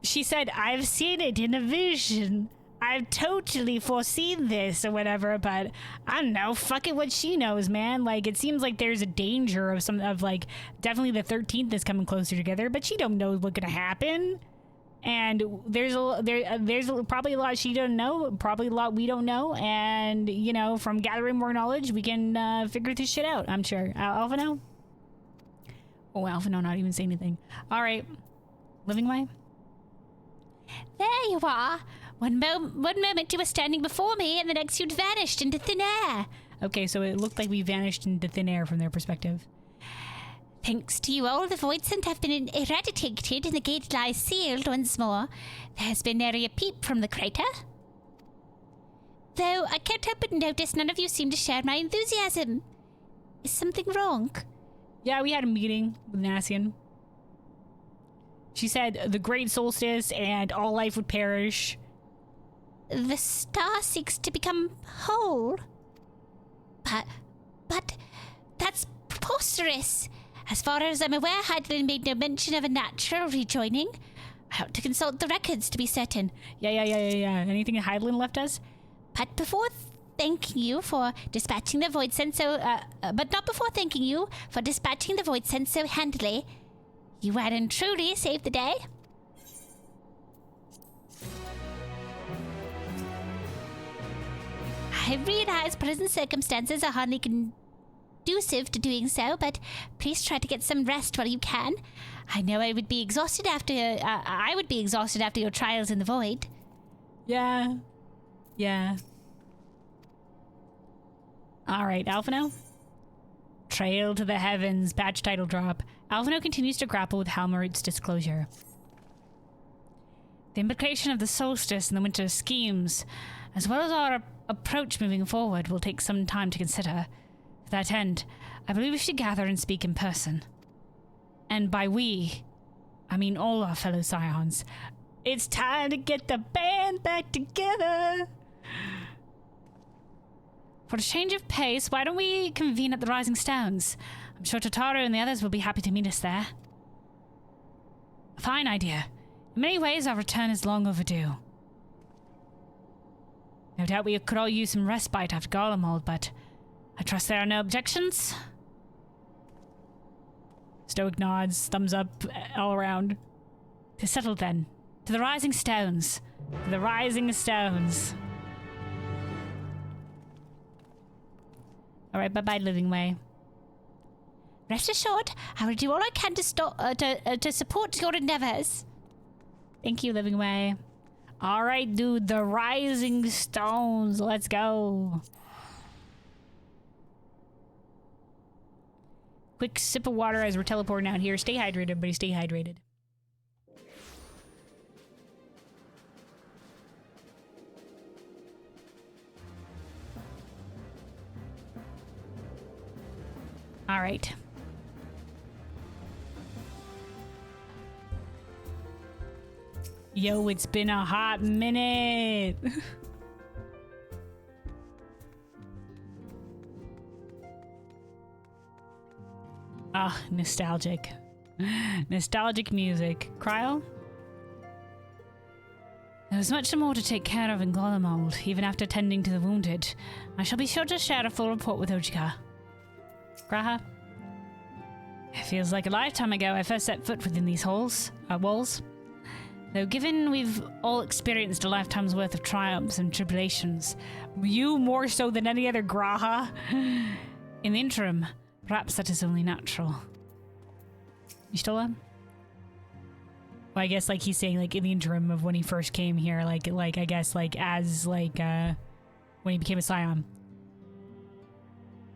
[SPEAKER 1] she said, I've seen it in a vision. I've totally foreseen this or whatever, but I don't know, fuck it what she knows, man. Like, it seems like there's a danger of like, definitely the 13th is coming closer together, but she don't know what's gonna happen. And there's probably a lot she doesn't know, probably a lot we don't know, and, you know, from gathering more knowledge, we can figure this shit out, I'm sure. Alphino? Oh, Alphino not even saying anything. All right. Living way?
[SPEAKER 2] There you are. One moment you were standing before me, and the next you'd vanished into thin air.
[SPEAKER 1] Okay, so it looked like we vanished into thin air from their perspective.
[SPEAKER 2] Thanks to you, all the Voidsent have been eradicated and the gate lies sealed once more. There has been nary a peep from the crater. Though I can't help but notice none of you seem to share my enthusiasm. Is something wrong?
[SPEAKER 1] Yeah, we had a meeting with Nassian. She said the great solstice and all life would perish.
[SPEAKER 2] The star seeks to become whole. But that's preposterous. As far as I'm aware, Heidlin made no mention of a natural rejoining. I ought to consult the records to be certain.
[SPEAKER 1] Yeah. Anything Heidlin left us?
[SPEAKER 2] But before thanking you for dispatching the Voidsent so handily, you well and truly saved the day. I realize present circumstances are hardly conducive to doing so, but please try to get some rest while you can. I know I would be exhausted after your trials in the void.
[SPEAKER 1] Yeah. All right, Alphino. Trail to the heavens, patch title drop. Alphino continues to grapple with Halmarut's disclosure. The implication of the solstice and the winter schemes, as well as our approach moving forward, will take some time to consider. To that end, I believe we should gather and speak in person. And by we, I mean all our fellow Scions. It's time to get the band back together! For a change of pace, why don't we convene at the Rising Stones? I'm sure Tataru and the others will be happy to meet us there. A fine idea. In many ways, our return is long overdue. No doubt we could all use some respite after Garlemald, but I trust there are no objections? Stoic nods, thumbs up all around. To settle then. To the Rising Stones. To the Rising Stones. Alright, bye-bye, Living Way.
[SPEAKER 2] Rest assured, I will do all I can to support your endeavors.
[SPEAKER 1] Thank you, Living Way. Alright, dude, the Rising Stones. Let's go. Quick sip of water as we're teleporting out here. Stay hydrated, everybody. Stay hydrated. All right. Yo, it's been a hot minute. Ah, nostalgic. Nostalgic music. Cryo? There was much more to take care of in Garlemald, even after tending to the wounded. I shall be sure to share a full report with Ojika. Graha? It feels like a lifetime ago I first set foot within these walls. Though given we've all experienced a lifetime's worth of triumphs and tribulations, you more so than any other Graha, in the interim, perhaps that is only natural. You still on? Well, I guess like he's saying like in the interim of when he first came here, like I guess like as like when he became a Scion.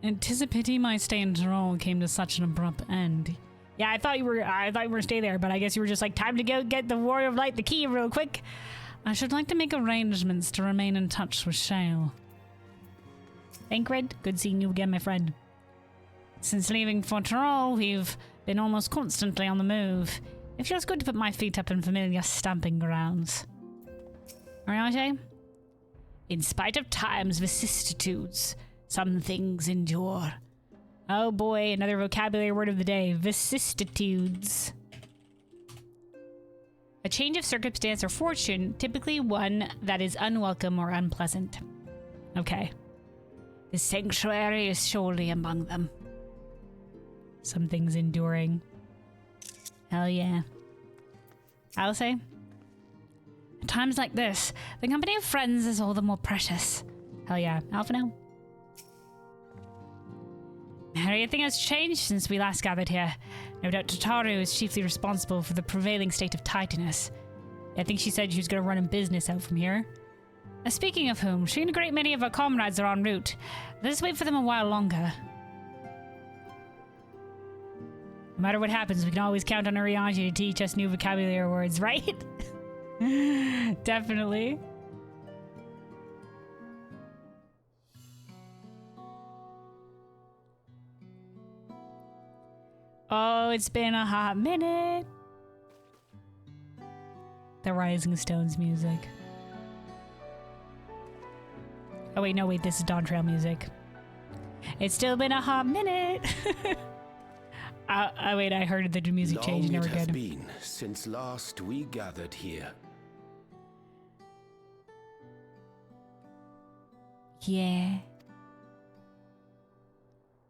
[SPEAKER 1] Anticipating my stay in Tyrol came to such an abrupt end. Yeah, I thought you were gonna stay there, but I guess you were just like, time to go get the Warrior of Light the key real quick. I should like to make arrangements to remain in touch with Shale. Thancred, good seeing you again, my friend. Since leaving for Tyrol, we've been almost constantly on the move. It feels good to put my feet up in familiar stamping grounds. Ariage? In spite of time's vicissitudes, some things endure. Oh boy, another vocabulary word of the day. Vicissitudes. A change of circumstance or fortune, typically one that is unwelcome or unpleasant. Okay. The sanctuary is surely among them. Some things enduring. Hell yeah. I'll say. At times like this, the company of friends is all the more precious. Hell yeah. Alpha now. Everything has changed since we last gathered here. No doubt Tataru is chiefly responsible for the prevailing state of tidiness. I think she said she was going to run a business out from here. Speaking of whom, she and a great many of our comrades are en route. Let us wait for them a while longer. No matter what happens, we can always count on Arianji to teach us new vocabulary words, right? Definitely. Oh, it's been a hot minute. The Rising Stones music. Oh wait, no wait, this is Dawntrail music. It's still been a hot minute. Wait, I heard the music change. Never good.
[SPEAKER 11] Long it has been since last we gathered here.
[SPEAKER 1] Yeah.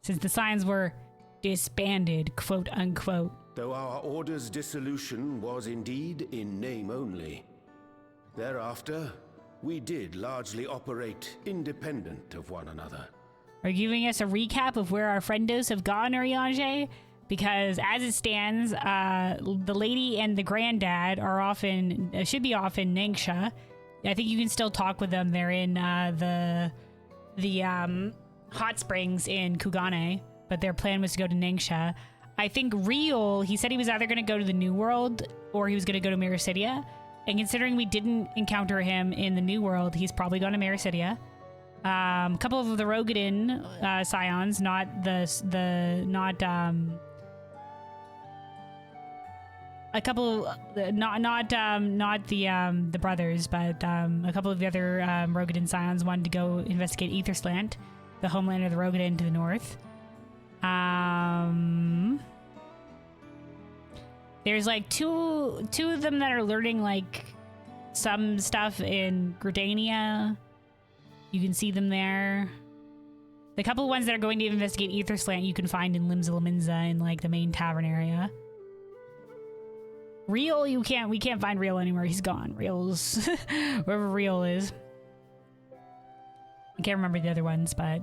[SPEAKER 1] Since the signs were disbanded, quote unquote.
[SPEAKER 11] Though our order's dissolution was indeed in name only. Thereafter, we did largely operate independent of one another.
[SPEAKER 1] Are you giving us a recap of where our friendos have gone, Ariange? Because as it stands, the lady and the granddad are should be off in Ningxia. I think you can still talk with them. They're in the hot springs in Kugane, but their plan was to go to Ningxia. I think Riol, he said he was either going to go to the New World or he was going to go to Miracidia. And considering we didn't encounter him in the New World, he's probably gone to Miracidia. A couple of the Rogadin scions, not a couple, not the brothers, but a couple of the other Rogadin scions wanted to go investigate Aetherslant, the homeland of the Rogadin to the north. There's like two of them that are learning like some stuff in Gridania. You can see them there. The couple ones that are going to investigate Aetherslant you can find in Limsa in like the main tavern area. Real, we can't find Real anywhere. He's gone. Real's wherever Real is. I can't remember the other ones, but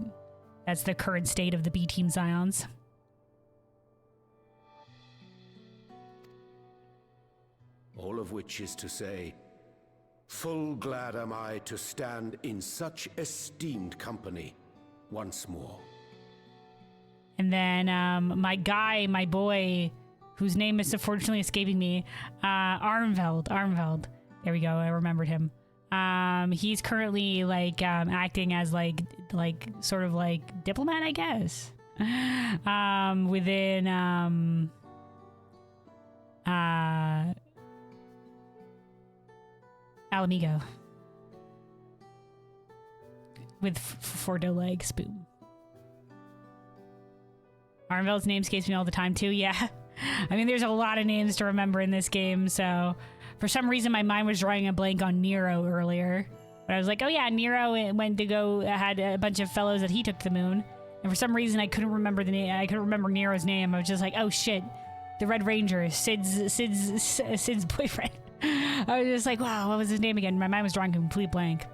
[SPEAKER 1] that's the current state of the B Team Scions.
[SPEAKER 11] All of which is to say, full glad am I to stand in such esteemed company once more.
[SPEAKER 1] And then my boy, whose name is unfortunately escaping me, Armveld. There we go, I remembered him. He's currently like acting as like sort of like diplomat, I guess. Within Alamigo. With Fordo legs, boom. Armveld's name escapes me all the time too, yeah. I mean, there's a lot of names to remember in this game, so for some reason my mind was drawing a blank on Nero earlier. But I was like, oh yeah, Nero went to go, had a bunch of fellows that he took to the moon. And for some reason I couldn't remember the name, I couldn't remember Nero's name. I was just like, oh shit, the Red Ranger, Sid's boyfriend. I was just like, wow, what was his name again? My mind was drawing a complete blank.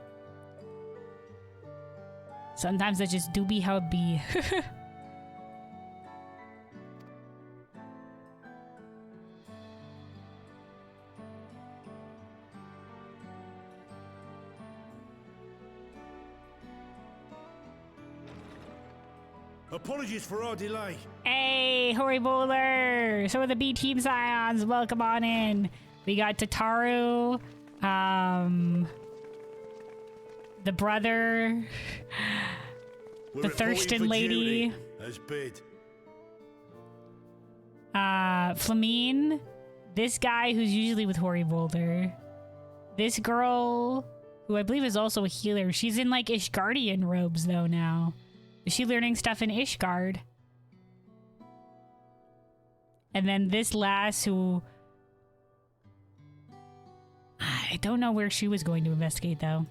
[SPEAKER 1] Sometimes that just do be how it be.
[SPEAKER 12] Apologies for our delay.
[SPEAKER 1] Hey, Hori Bowler! So are the B Team Scions. Welcome on in. We got Tataru, the brother, the Thurston lady,
[SPEAKER 12] as bid.
[SPEAKER 1] Flamine, this guy who's usually with Hori Boulder, this girl who I believe is also a healer. She's in like Ishgardian robes though now. Is she learning stuff in Ishgard? And then this lass who... I don't know where she was going to investigate though.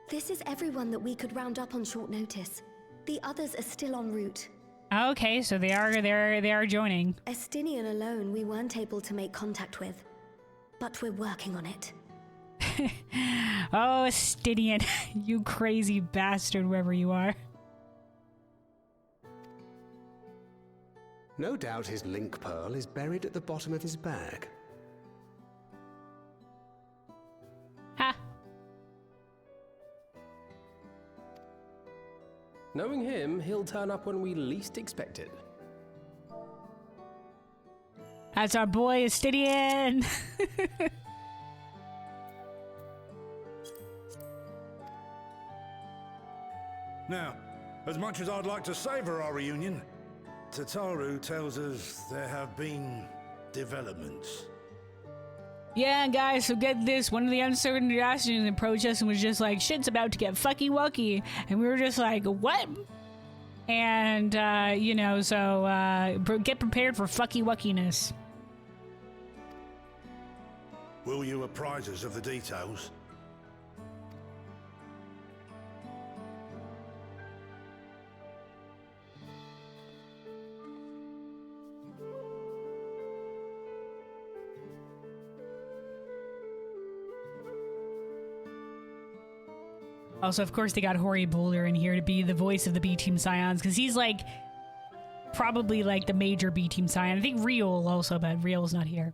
[SPEAKER 6] This is everyone that we could round up on short notice. The others are still en route.
[SPEAKER 1] Okay, so they are joining.
[SPEAKER 6] Estinian alone we weren't able to make contact with. But we're working on it.
[SPEAKER 1] Oh, Estinian, you crazy bastard, wherever you are.
[SPEAKER 18] No doubt his link pearl is buried at the bottom of his bag.
[SPEAKER 1] Ha!
[SPEAKER 7] Knowing him, he'll turn up when we least expect it.
[SPEAKER 1] That's our boy, Estinian!
[SPEAKER 12] Now, as much as I'd like to savor our reunion, Tataru tells us there have been developments.
[SPEAKER 1] Yeah, guys, so get this. One of the uncertain assassins approached us and was just like, shit's about to get fucky wucky. And we were just like, what? And, you know, so get prepared for fucky wuckiness.
[SPEAKER 12] Will you apprise us of the details?
[SPEAKER 1] Also, of course, they got Hori Boulder in here to be the voice of the B Team Scions, because he's like probably like the major B Team Scion. I think Real also, but Real's not here.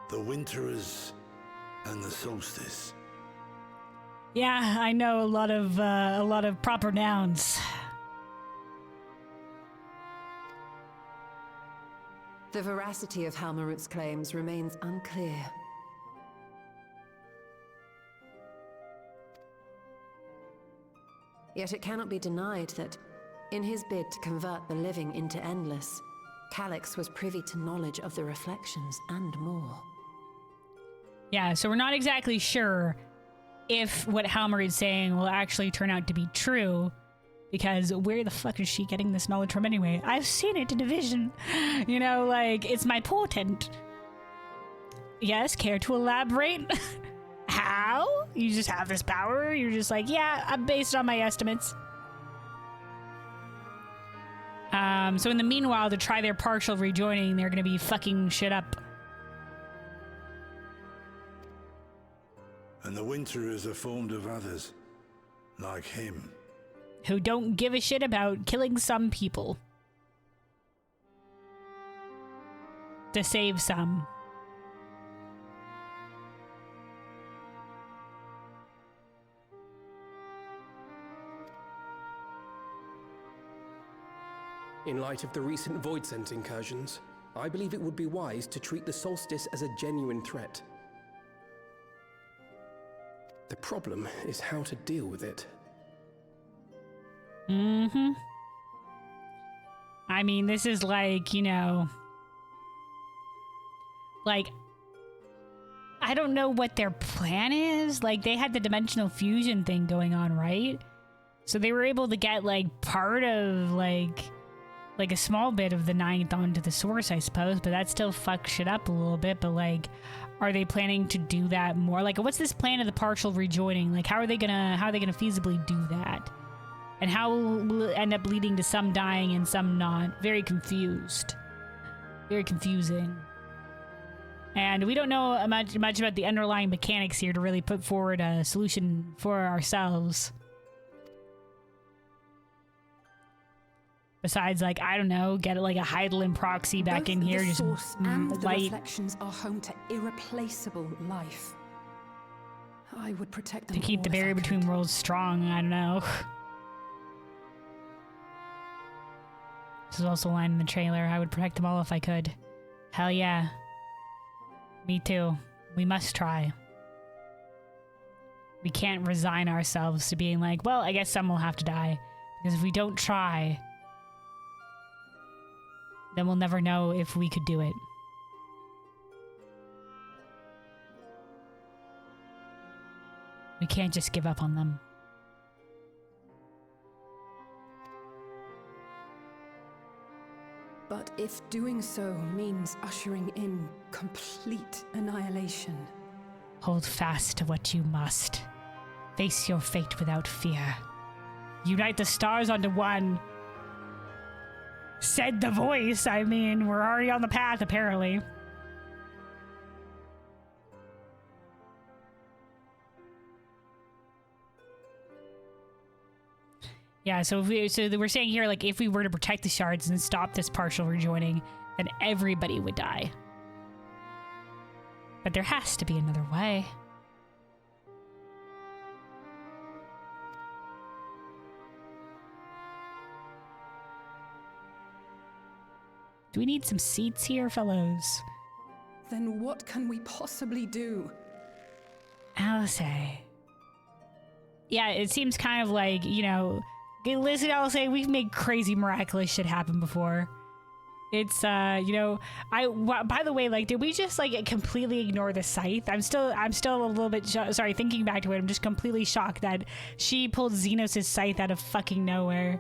[SPEAKER 12] The Winterers and the Solstice.
[SPEAKER 1] Yeah, I know a lot of proper nouns.
[SPEAKER 3] The veracity of Halmarut's claims remains unclear. Yet it cannot be denied that, in his bid to convert the living into endless, Calyx was privy to knowledge of the reflections and more.
[SPEAKER 1] Yeah, so we're not exactly sure if what Halmarud's saying will actually turn out to be true, because where the fuck is she getting this knowledge from anyway? I've seen it in a vision. You know, like, it's my portent. Yes, care to elaborate? How? You just have this power? You're just like, yeah, I'm based on my estimates. So in the meanwhile, to try their partial rejoining, they're gonna be fucking shit up.
[SPEAKER 12] And the Winterers are formed of others, like him.
[SPEAKER 1] Who don't give a shit about killing some people. To save some.
[SPEAKER 7] In light of the recent Void Sense incursions, I believe it would be wise to treat the solstice as a genuine threat. The problem is how to deal with it.
[SPEAKER 1] Mm-hmm. I mean, this is like, you know, like, I don't know what their plan is. Like, they had the dimensional fusion thing going on, right? So they were able to get, like, part of, like a small bit of the ninth onto the source, I suppose, but that still fucks shit up a little bit. But like, are they planning to do that more? Like, what's this plan of the partial rejoining? Like, how are they gonna feasibly do that? And how will it end up leading to some dying and some not? Very confused. Very confusing. And we don't know much about the underlying mechanics here to really put forward a solution for ourselves. Besides, like, I don't know, get like a Heidelin proxy back in here.
[SPEAKER 8] The
[SPEAKER 1] Just
[SPEAKER 8] source and the
[SPEAKER 1] light.
[SPEAKER 8] reflections are home to irreplaceable life. I would protect them
[SPEAKER 1] To keep
[SPEAKER 8] all
[SPEAKER 1] the
[SPEAKER 8] if I
[SPEAKER 1] barrier
[SPEAKER 8] could.
[SPEAKER 1] between worlds strong, I don't know. This is also a line in the trailer. I would protect them all if I could. Hell yeah. Me too. We must try. We can't resign ourselves to being like, well, I guess some will have to die. Because if we don't try, then we'll never know if we could do it. We can't just give up on them.
[SPEAKER 8] But if doing so means ushering in complete annihilation,
[SPEAKER 1] Hold fast to what you must. Face your fate without fear. Unite the stars onto one. Said the voice. I mean, we're already on the path, apparently. Yeah, so we're saying here, like, if we were to protect the shards and stop this partial rejoining, then everybody would die. But there has to be another way. Do we need some seats here, fellows?
[SPEAKER 8] then what can we possibly do?
[SPEAKER 1] Alice. Yeah, it seems kind of like, you know, listen, Alice, we've made crazy miraculous shit happen before. It's, you know, by the way, like, did we just, like, completely ignore the scythe? I'm still a little bit, sorry, thinking back to it, I'm just completely shocked that she pulled Xenos' scythe out of fucking nowhere.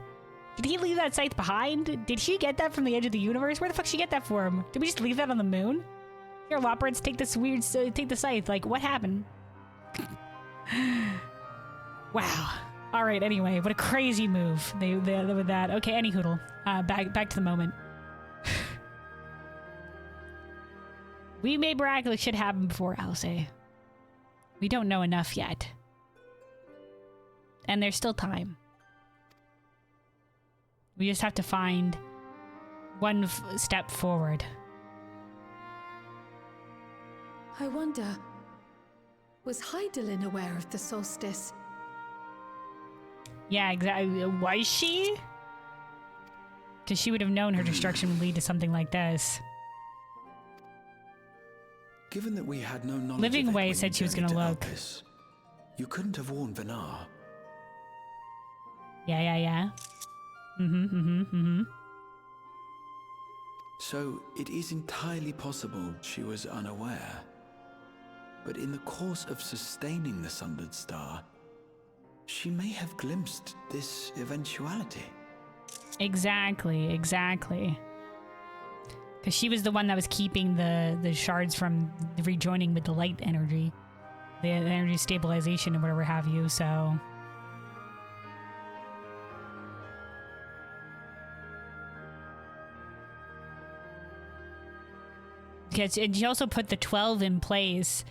[SPEAKER 1] Did he leave that scythe behind? Did she get that from the edge of the universe? Where the fuck did she get that for him? Did we just leave that on the moon? Here, Loporrits, take this weird, take the scythe. Like, what happened? Wow. All right, anyway, what a crazy move they with that. Okay, any hoodle. Back to the moment. We made miraculous shit happen before, Alice. We don't know enough yet. And there's still time. We just have to find one step forward.
[SPEAKER 5] I wonder, was Heidelin aware of the solstice?
[SPEAKER 1] Yeah, exactly. Was she? Because she would have known her destruction would lead to something like this.
[SPEAKER 4] Given that we had no knowledge
[SPEAKER 1] Living
[SPEAKER 4] of it
[SPEAKER 1] Way
[SPEAKER 4] when
[SPEAKER 1] said
[SPEAKER 4] you
[SPEAKER 1] she was
[SPEAKER 4] journeyed
[SPEAKER 1] gonna
[SPEAKER 4] to
[SPEAKER 1] look.
[SPEAKER 4] Elpis, you couldn't have warned Vinar.
[SPEAKER 1] Yeah.
[SPEAKER 4] So it is entirely possible she was unaware. But in the course of sustaining the Sundered Star, she may have glimpsed this eventuality.
[SPEAKER 1] Exactly. Because she was the one that was keeping the shards from rejoining with the light energy. The energy stabilization and whatever have you, so... And she also put the 12 in place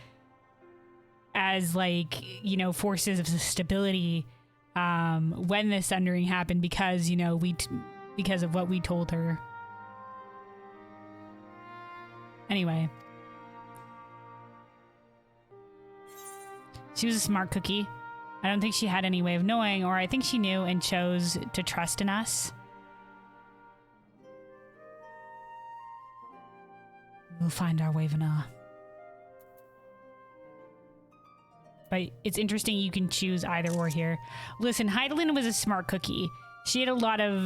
[SPEAKER 1] as, like, you know, forces of stability when the sundering happened, because, you know, because of what we told her. Anyway. She was a smart cookie. I don't think she had any way of knowing, or I think she knew and chose to trust in us. We'll find our way, Vinar. But it's interesting you can choose either or here. Listen, Heidelin was a smart cookie. She had a lot of...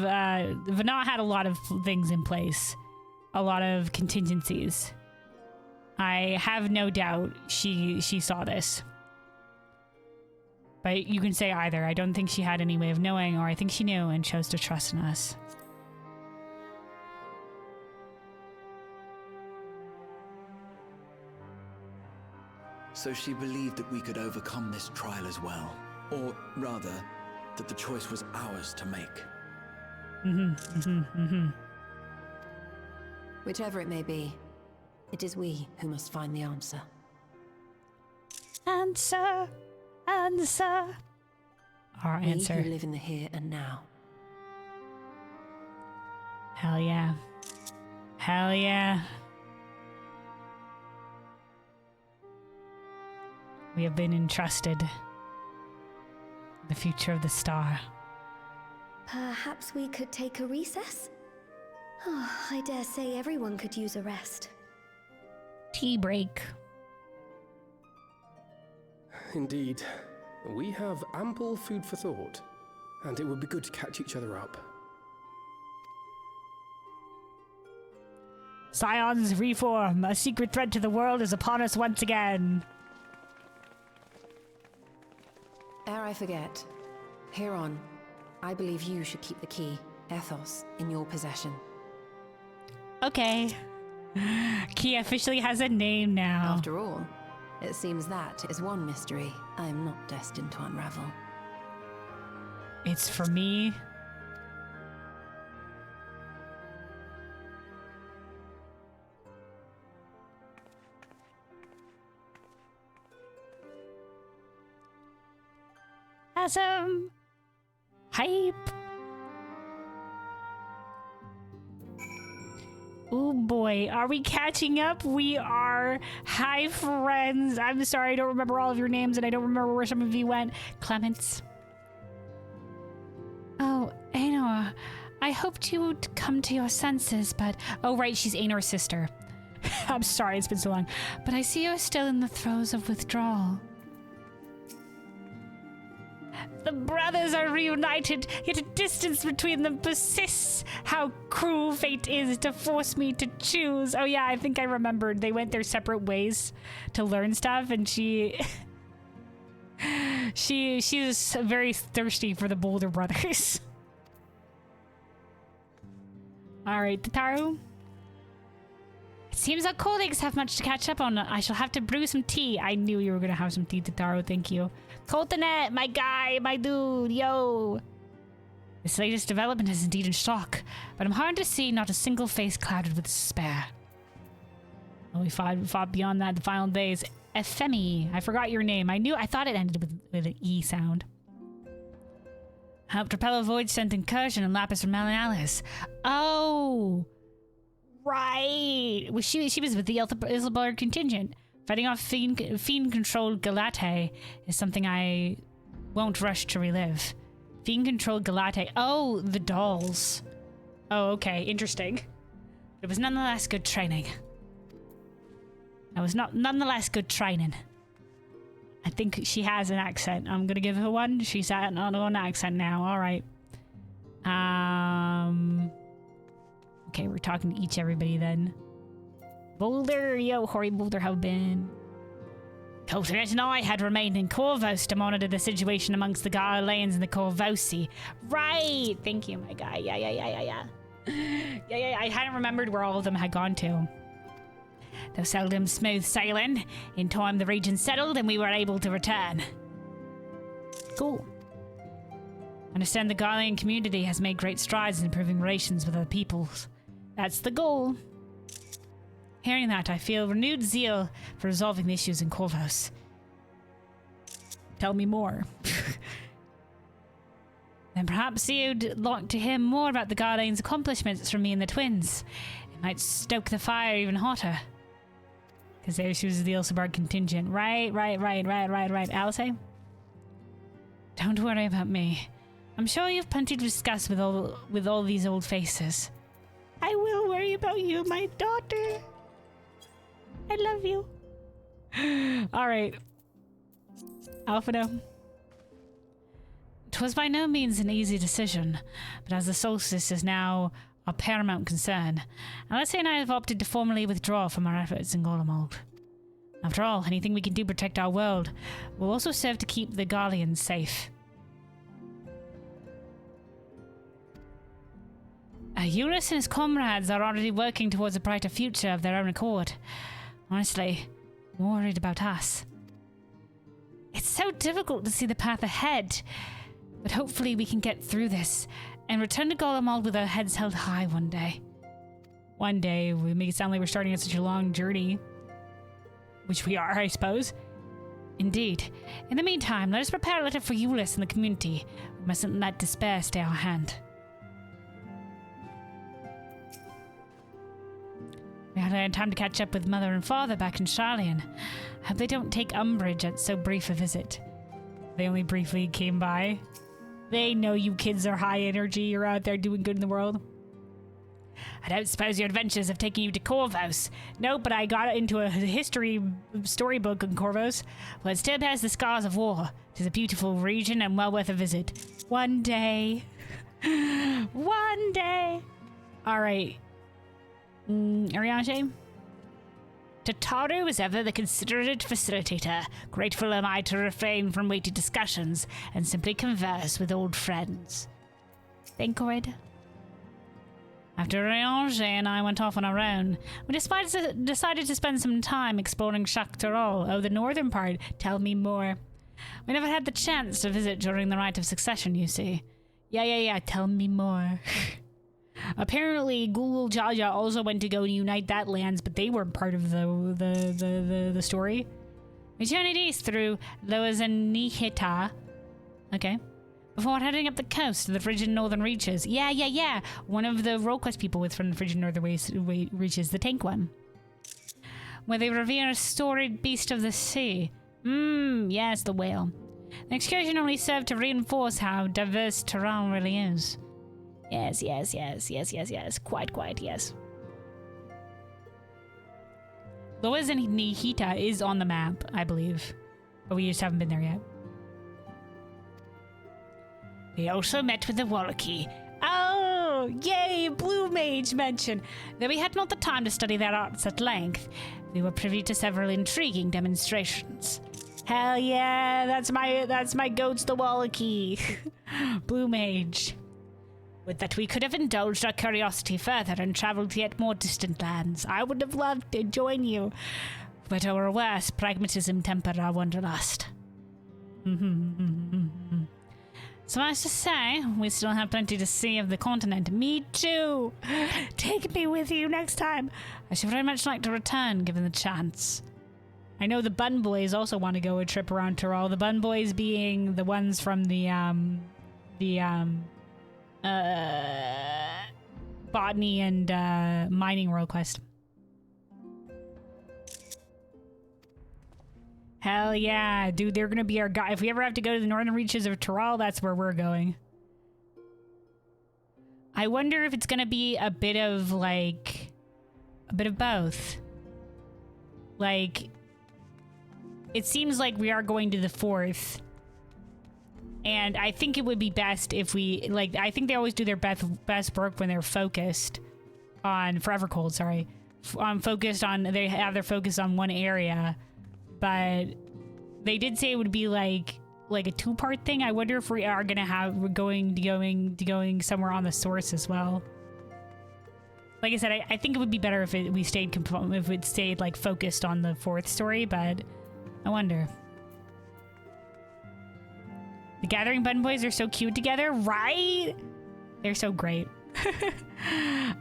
[SPEAKER 1] Vinar had a lot of things in place. A lot of contingencies. I have no doubt she saw this. But you can say either. I don't think she had any way of knowing, or I think she knew and chose to trust in us.
[SPEAKER 4] So she believed that we could overcome this trial as well. Or rather, that the choice was ours to make.
[SPEAKER 3] Whichever it may be, it is we who must find the answer.
[SPEAKER 1] Answer. Our answer.
[SPEAKER 3] We who live in the here and now.
[SPEAKER 1] Hell yeah. Hell yeah. We have been entrusted the future of the star.
[SPEAKER 6] Perhaps we could take a recess? Oh, I dare say everyone could use a rest.
[SPEAKER 1] Tea break.
[SPEAKER 7] Indeed. We have ample food for thought, and it would be good to catch each other up.
[SPEAKER 1] Scions, reform! A secret threat to the world is upon us once again!
[SPEAKER 3] Ere I forget, Heron, I believe you should keep the key, Ethos, in your possession.
[SPEAKER 1] Okay. Key officially has a name now.
[SPEAKER 3] After all, it seems that is one mystery I am not destined to unravel.
[SPEAKER 1] It's for me. Awesome. Hype. Oh boy, are we catching up? We are. Hi, friends. I'm sorry, I don't remember all of your names, and I don't remember where some of you went. Clements. Oh, Aenor. I hoped you would come to your senses, but... Oh, right, she's Aenor's sister. I'm sorry, it's been so long. But I see you're still in the throes of withdrawal. The brothers are reunited, yet a distance between them persists. How cruel fate is to force me to choose. Oh yeah, I think I remembered. They went their separate ways to learn stuff, and she was very thirsty for the Boulder brothers. All right, Tataru. It seems our colleagues have much to catch up on. I shall have to brew some tea. I knew you were gonna have some tea, Tataru. Thank you. Coltonet, my guy, my dude, yo. This latest development is indeed in shock, but I'm hard to see not a single face clouded with despair. Well, we fought beyond that the final days. Ephemi, I forgot your name. I thought it ended with an E sound. Helped repel a void sent incursion and Lapis from Malinalis. Oh, right. Well, she was with the Ilthibard contingent. Fighting off fiend-controlled Galate is something I won't rush to relive. Fiend-controlled Galate. Oh, the dolls. Oh, okay. Interesting. It was nonetheless good training. That was nonetheless good training. I think she has an accent. I'm gonna give her one. She's on an accent now. All right. Okay, we're talking to everybody then. Boulder, yo, Hoary Boulder, how been? Cultivate and I had remained in Corvos to monitor the situation amongst the Garleans and the Corvosi. Right! Thank you, my guy. Yeah. I hadn't remembered where all of them had gone to. Though seldom smooth sailing, in time the region settled and we were able to return. Cool. I understand the Garlean community has made great strides in improving relations with other peoples. That's the goal. Hearing that, I feel renewed zeal for resolving the issues in Corvos. Tell me more. Then perhaps you'd like to hear more about the Guardian's accomplishments from me and the twins. It might stoke the fire even hotter. Because there she was the Ilsebarg contingent. Right. Alice? Don't worry about me. I'm sure you've plenty to discuss with all these old faces. I will worry about you, my daughter. I love you. Alright. Alphino. 'Twas by no means an easy decision, but as the solstice is now our paramount concern, Alice and I have opted to formally withdraw from our efforts in Golemold. After all, anything we can do to protect our world will also serve to keep the Garleans safe. Euless and his comrades are already working towards a brighter future of their own accord. Honestly, I'm worried about us. It's so difficult to see the path ahead, but hopefully we can get through this and return to Golemold with our heads held high one day. One day, we make it sound like we're starting on such a long journey. Which we are, I suppose. Indeed. In the meantime, let us prepare a letter for Euless and the community. We mustn't let despair stay our hand. We had time to catch up with Mother and Father back in Charlian. I hope they don't take umbrage at so brief a visit. They only briefly came by. They know you kids are high energy, you're out there doing good in the world. I don't suppose your adventures have taken you to Corvos. No, but I got into a history storybook in Corvos. Well, it still bears the scars of war. It is a beautiful region and well worth a visit. One day. One day. Alright. Ariane? Tataru is ever the considerate facilitator. Grateful am I to refrain from weighty discussions and simply converse with old friends. Thankoid. After Ariane and I went off on our own, we decided to spend some time exploring Shaktarol, the northern part. Tell me more. We never had the chance to visit during the Rite of Succession, you see. Yeah, tell me more. Apparently, Ghoul Jaja also went to go unite that lands, but they weren't part of the story. We journeyed east through Loazanihita. Okay. Before heading up the coast to the frigid northern reaches. Yeah. One of the RollQuest people with from the frigid northern reaches, the tank one. Where they revere a storied beast of the sea. Yes, the whale. The excursion only served to reinforce how diverse Tehran really is. Yes. Quite, yes. Loazanihita is on the map, I believe. But we just haven't been there yet. We also met with the Wallachie. Oh, yay, Blue Mage mention. Though we had not the time to study their arts at length, we were privy to several intriguing demonstrations. Hell yeah, that's my goats, the Wallachie. Blue Mage. Would that we could have indulged our curiosity further and traveled to yet more distant lands. I would have loved to join you. But our worst, pragmatism tempered our wanderlust. So as to say, we still have plenty to see of the continent. Me too! Take me with you next time. I should very much like to return, given the chance. I know the Bun Boys also want to go a trip around Tyrol. The Bun Boys being the ones from the botany and mining world quest. Hell yeah, dude, they're gonna be our guy. If we ever have to go to the northern reaches of Tyrol, that's where we're going. I wonder if it's gonna be a bit of both. like, it seems like we are going to the 4th. And I think it would be best if we, like, I think they always do their best work when they're focused on, Forever Cold, sorry. Focused on, they have their focus on one area. But they did say it would be like a 2-part thing. I wonder if we are going to have, we're going somewhere on the source as well. Like I said, I think it would be better if it stayed like focused on the 4th story, but I wonder. The Gathering Bun Boys are so cute together, right? They're so great.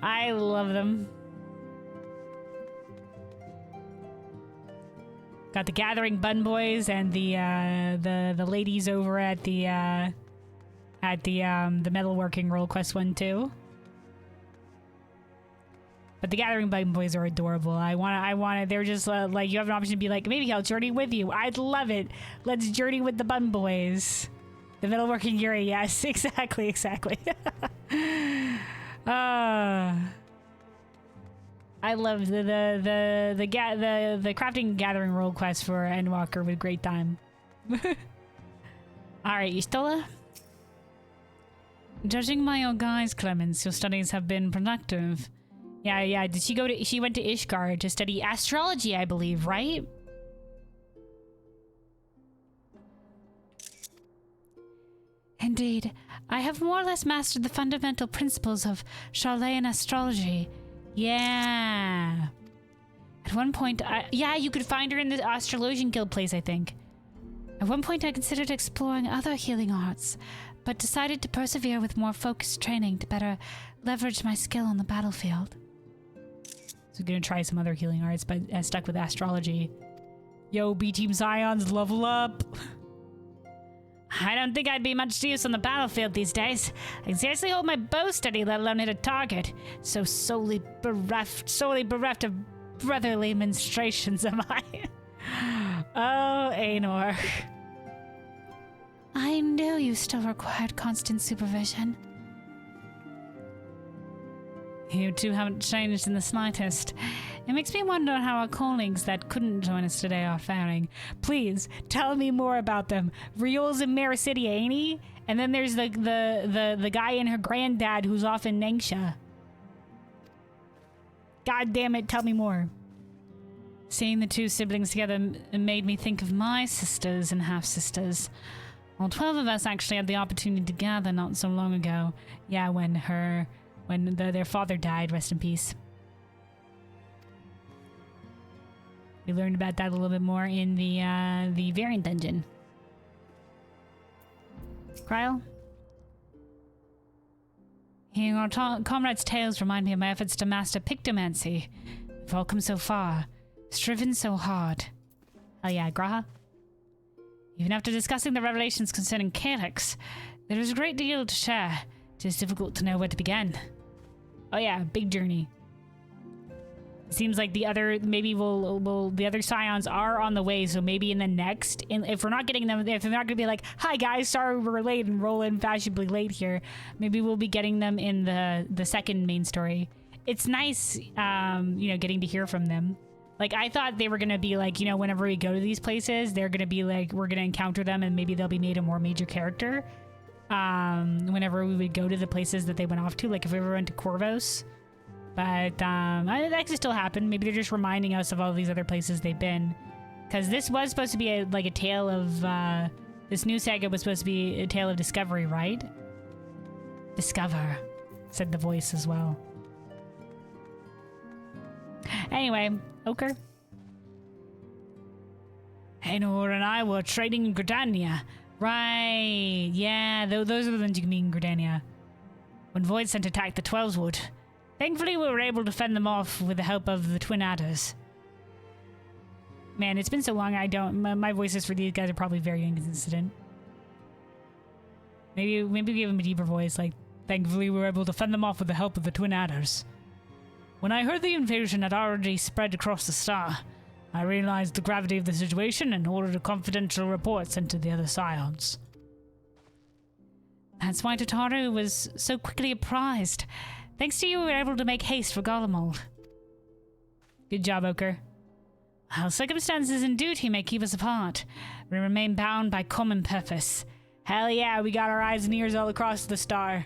[SPEAKER 1] I love them. Got the Gathering Bun Boys and the ladies over at the metalworking role quest one too. But the Gathering Bun Boys are adorable. I want to, they're just like, you have an option to be like, maybe I'll journey with you. I'd love it. Let's journey with the Bun Boys. The metalworking Yuri, yes, exactly. I love the crafting gathering role quest for Endwalker with great time. Alright, Yustola? Judging by your guys, Clemens, your studies have been productive. Yeah. Did she she went to Ishgard to study astrology, I believe, right? Indeed. I have more or less mastered the fundamental principles of Charlayan astrology. Yeah. At one point, you could find her in the Astrologian Guild place, I think. At one point, I considered exploring other healing arts, but decided to persevere with more focused training to better leverage my skill on the battlefield. So gonna try some other healing arts, but stuck with astrology. Yo, B-Team Scions, level up! I don't think I'd be much use on the battlefield these days. I can scarcely hold my bow steady, let alone hit a target. So solely bereft of brotherly ministrations am I. Oh, Aenor. I knew you still required constant supervision. You two haven't changed in the slightest. It makes me wonder how our colleagues that couldn't join us today are faring. Please, tell me more about them. Riol's in Mare City, ain't he? And then there's the guy and her granddad who's off in Ningxia. God damn it, tell me more. Seeing the two siblings together made me think of my sisters and half-sisters. Well, 12 of us actually had the opportunity to gather not so long ago. Yeah, when their father died, rest in peace. We learned about that a little bit more in the variant dungeon. Kryle? Hearing our comrades' tales remind me of my efforts to master pictomancy. We've all come so far, striven so hard. Oh yeah, Graha? Even after discussing the revelations concerning Calyx, there is a great deal to share. It is difficult to know where to begin. Oh yeah, big journey. It seems like the other, maybe the other Scions are on the way, so maybe in the next, if we're not getting them, if they're not gonna be like, hi guys, sorry we're late and roll in fashionably late here, maybe we'll be getting them in the second main story. It's nice, getting to hear from them. Like, I thought they were gonna be like, whenever we go to these places, they're gonna be like, we're gonna encounter them and maybe they'll be made a more major character. Whenever we would go to the places that they went off to, like if we ever went to Corvos. But that could still happen. Maybe they're just reminding us of all these other places they've been. Because this was supposed to be a tale of, this new saga was supposed to be a tale of discovery, right? Discover, said the voice as well. Anyway, Ochre. Aenor and I were trading in Gridania. Right, yeah, those are the ones you can meet in Gridania. When Void Scent attacked the Twelveswood. Thankfully, we were able to fend them off with the help of the Twin Adders. Man, it's been so long, my voices for these guys are probably very inconsistent. Maybe give them a deeper voice, like, thankfully we were able to fend them off with the help of the Twin Adders. When I heard the invasion had already spread across the star, I realized the gravity of the situation and ordered a confidential report sent to the other Scions. That's why Tataru was so quickly apprised. Thanks to you, we were able to make haste for Garlemald. Good job, Ochre. While circumstances and duty may keep us apart, we remain bound by common purpose. Hell yeah, we got our eyes and ears all across the star.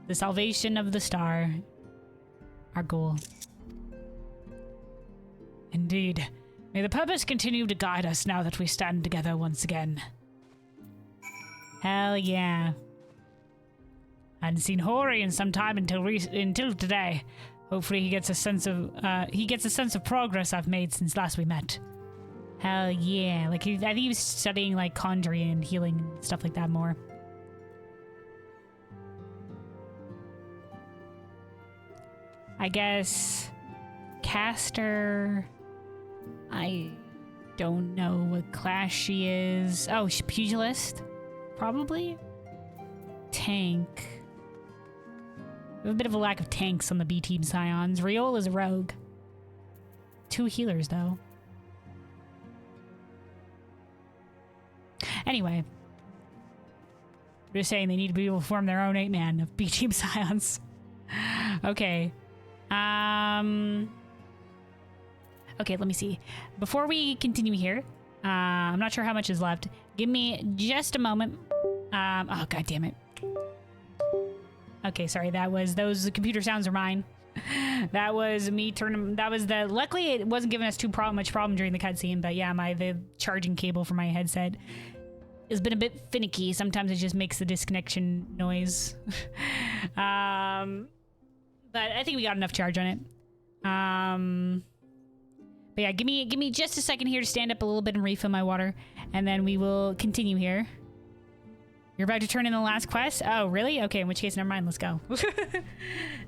[SPEAKER 1] The salvation of the star. Our goal. Indeed. May the purpose continue to guide us now that we stand together once again. Hell yeah. I hadn't seen Hori in some time until today. Hopefully he gets a sense of progress I've made since last we met. Hell yeah. Like I think he was studying like conjuring and healing and stuff like that more. I guess caster. I don't know what class she is. Oh, she's pugilist? Probably? Tank. We have a bit of a lack of tanks on the B team Scions. Riol is a rogue. 2 healers, though. Anyway. I'm just saying they need to be able to form their own 8-man of B team Scions. Okay. Okay, let me see. Before we continue here, I'm not sure how much is left. Give me just a moment. Oh, god damn it. Okay, sorry, those computer sounds are mine. That was me turning, luckily it wasn't giving us too much problem during the cutscene, but yeah, the charging cable for my headset has been a bit finicky. Sometimes it just makes the disconnection noise. But I think we got enough charge on it. But yeah, give me just a second here to stand up a little bit and refill my water, and then we will continue here. You're about to turn in the last quest? Oh, really? Okay, in which case, never mind. Let's go.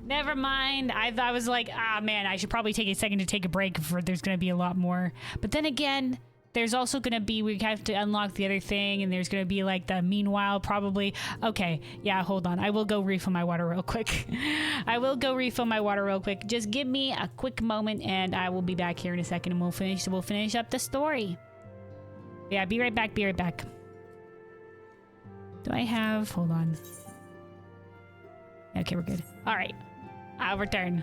[SPEAKER 1] Never mind. I was like, man, I should probably take a second to take a break for there's going to be a lot more. But then again, there's also going to be, we have to unlock the other thing, and there's going to be like the meanwhile probably. Okay, yeah, hold on. I will go refill my water real quick. I will go refill my water real quick. Just give me a quick moment, and I will be back here in a second, and we'll finish up the story. Yeah, be right back, be right back. Do I have... Hold on. Okay, we're good. All right. I'll return.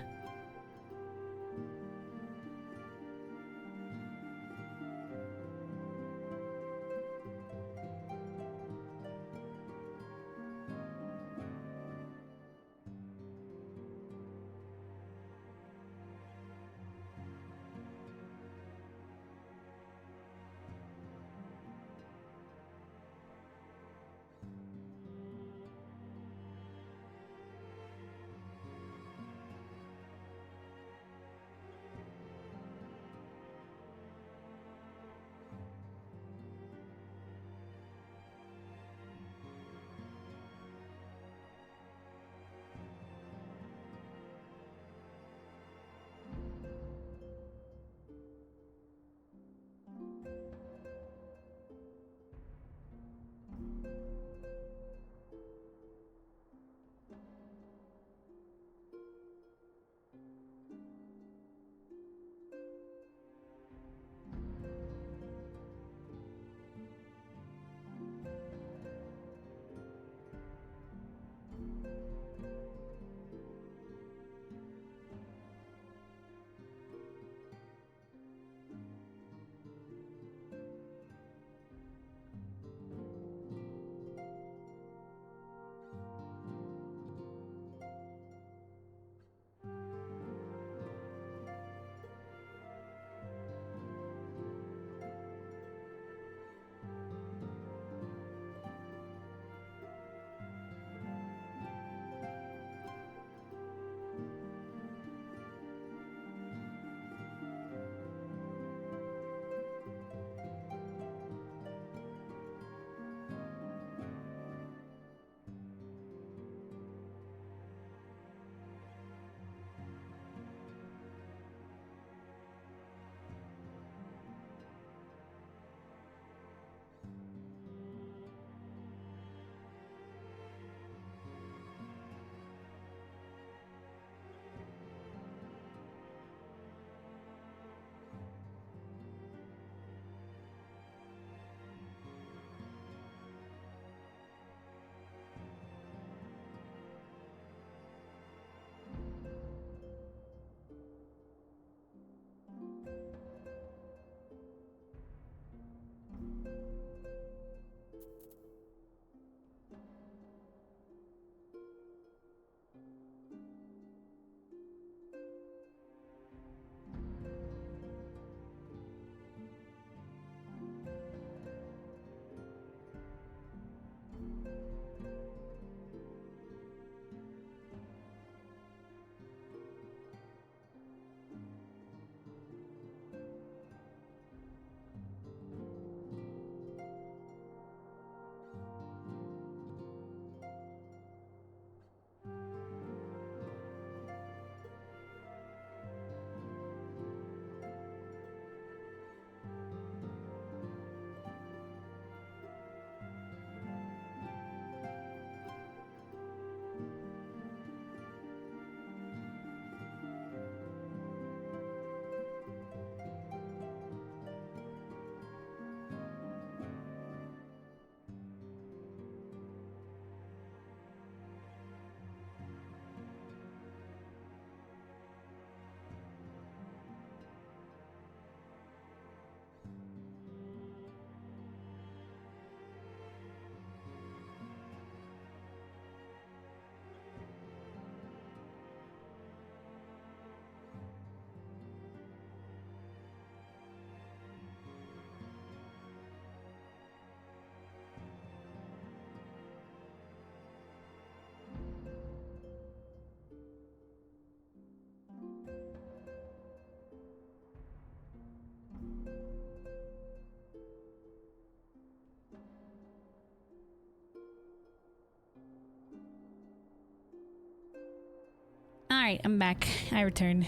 [SPEAKER 1] Alright, I'm back. I returned.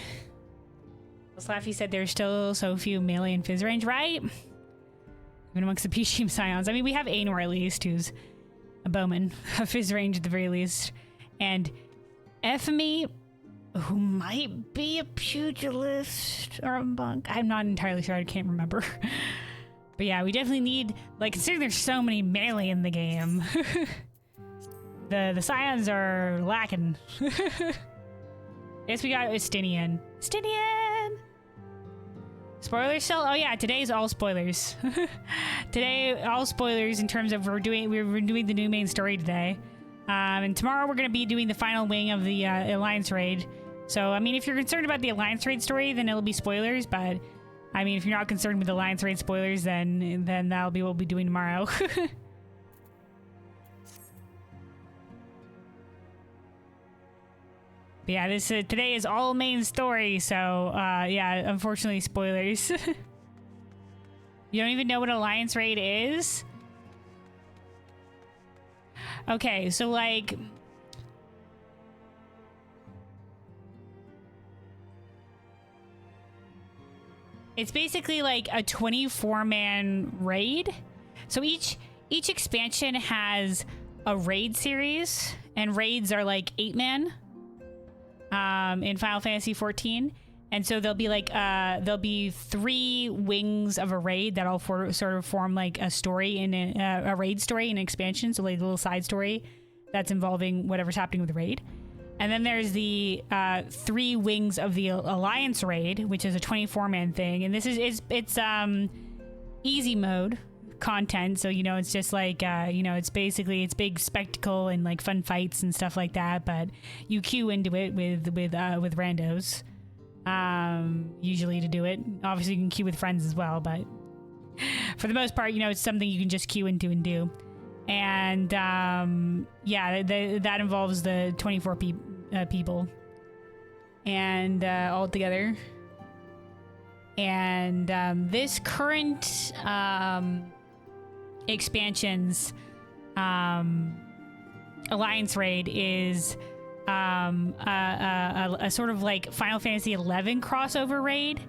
[SPEAKER 1] Slaffy said there's still so few melee and fizz range, right? Even amongst the P-Team Scions. I mean, we have Anor at least, who's a bowman. A fizz range at the very least. And Ephemy, who might be a pugilist or a monk. I'm not entirely sure. I can't remember. But yeah, we definitely need, like, considering there's so many melee in the game. The Scions are lacking. Yes, we got Estinian. Estinian! Spoilers still? Oh yeah, today's all spoilers. Today, all spoilers in terms of we're doing the new main story today. And tomorrow we're going to be doing the final wing of the Alliance Raid. So, I mean, if you're concerned about the Alliance Raid story, then it'll be spoilers. But, I mean, if you're not concerned with the Alliance Raid spoilers, then that'll be what we'll be doing tomorrow. But yeah, this today is all main story, so yeah, unfortunately, spoilers. You don't even know what Alliance Raid is? Okay, so like... It's basically like a 24-man raid. So each expansion has a raid series, and raids are like 8-man. In Final Fantasy XIV, and so there'll be 3 wings of a raid that all sort of form like a story in a raid story in an expansion, so like a little side story that's involving whatever's happening with the raid. And then there's the 3 wings of the Alliance Raid, which is a 24-man thing, and this is it's easy mode content, so you know it's just like you know, it's basically it's big spectacle and like fun fights and stuff like that, but you queue into it with randos usually to do it. Obviously you can queue with friends as well, but for the most part, you know, it's something you can just queue into and do. And yeah, that involves the 24 people and all together. And this current expansion's Alliance Raid is a sort of like Final Fantasy XI crossover raid.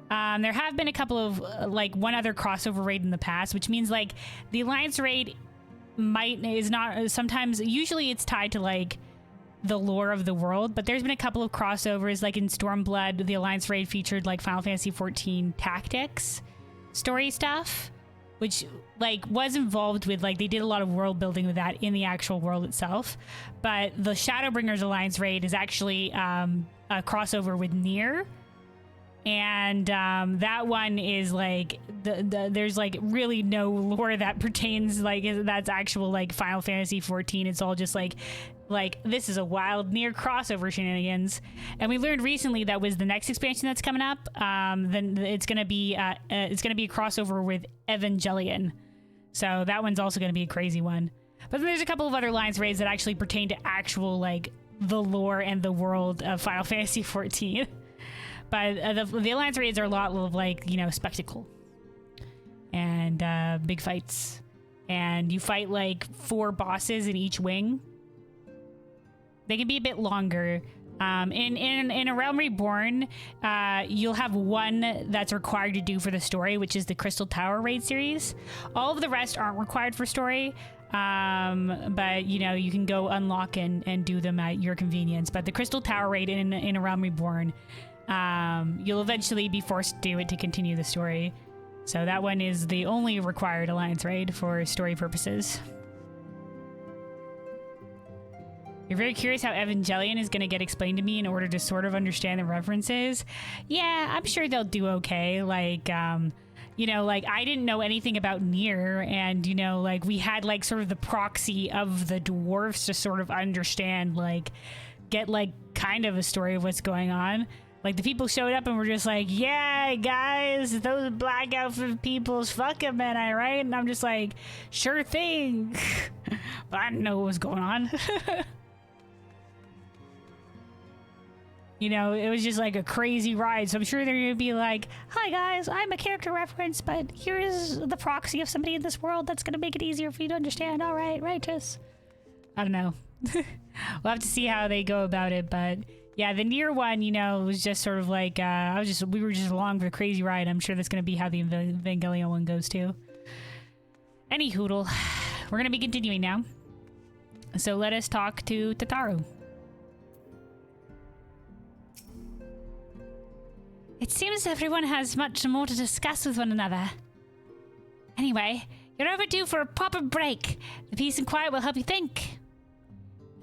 [SPEAKER 1] There have been a couple of like one other crossover raid in the past, which means like the Alliance Raid usually it's tied to like the lore of the world, but there's been a couple of crossovers, like in Stormblood, the Alliance Raid featured like Final Fantasy XIV tactics story stuff, which like was involved with like they did a lot of world building with that in the actual world itself. But the Shadowbringers Alliance Raid is actually a crossover with Nier. And that one is like there's like really no lore that pertains, like that's actual like Final Fantasy XIV. It's all just like this is a wild Nier crossover shenanigans. And we learned recently that was the next expansion that's coming up. Then it's gonna be a crossover with Evangelion. So that one's also gonna be a crazy one. But then there's a couple of other Alliance Raids that actually pertain to actual like the lore and the world of Final Fantasy XIV. But the Alliance Raids are a lot of like, you know, spectacle and big fights, and you fight like 4 bosses in each wing. They can be a bit longer. In A Realm Reborn, you'll have one that's required to do for the story, which is the Crystal Tower raid series. All of the rest aren't required for story. But you know, you can go unlock and do them at your convenience. But the Crystal Tower raid in A Realm Reborn, you'll eventually be forced to do it to continue the story. So that one is the only required Alliance Raid for story purposes. You're very curious how Evangelion is going to get explained to me in order to sort of understand the references. Yeah, I'm sure they'll do okay. Like, you know, like I didn't know anything about Nier, and you know, like we had like sort of the proxy of the dwarves to sort of understand, like get like kind of a story of what's going on. Like the people showed up and were just like, yeah, guys, those black outfit people's fucking men, right? And I'm just like, sure thing. But I didn't know what was going on. You know, it was just like a crazy ride. So I'm sure they're going to be like, hi guys, I'm a character reference, but here is the proxy of somebody in this world that's going to make it easier for you to understand. All right, righteous. I don't know. We'll have to see how they go about it, but Yeah, the near one, you know, was just sort of like, we were just along for the crazy ride. I'm sure that's going to be how the Evangelion one goes too. Any hoodle. We're going to be continuing now. So let us talk to Tataru. It seems everyone has much more to discuss with one another. Anyway, you're overdue for a proper break. The peace and quiet will help you think.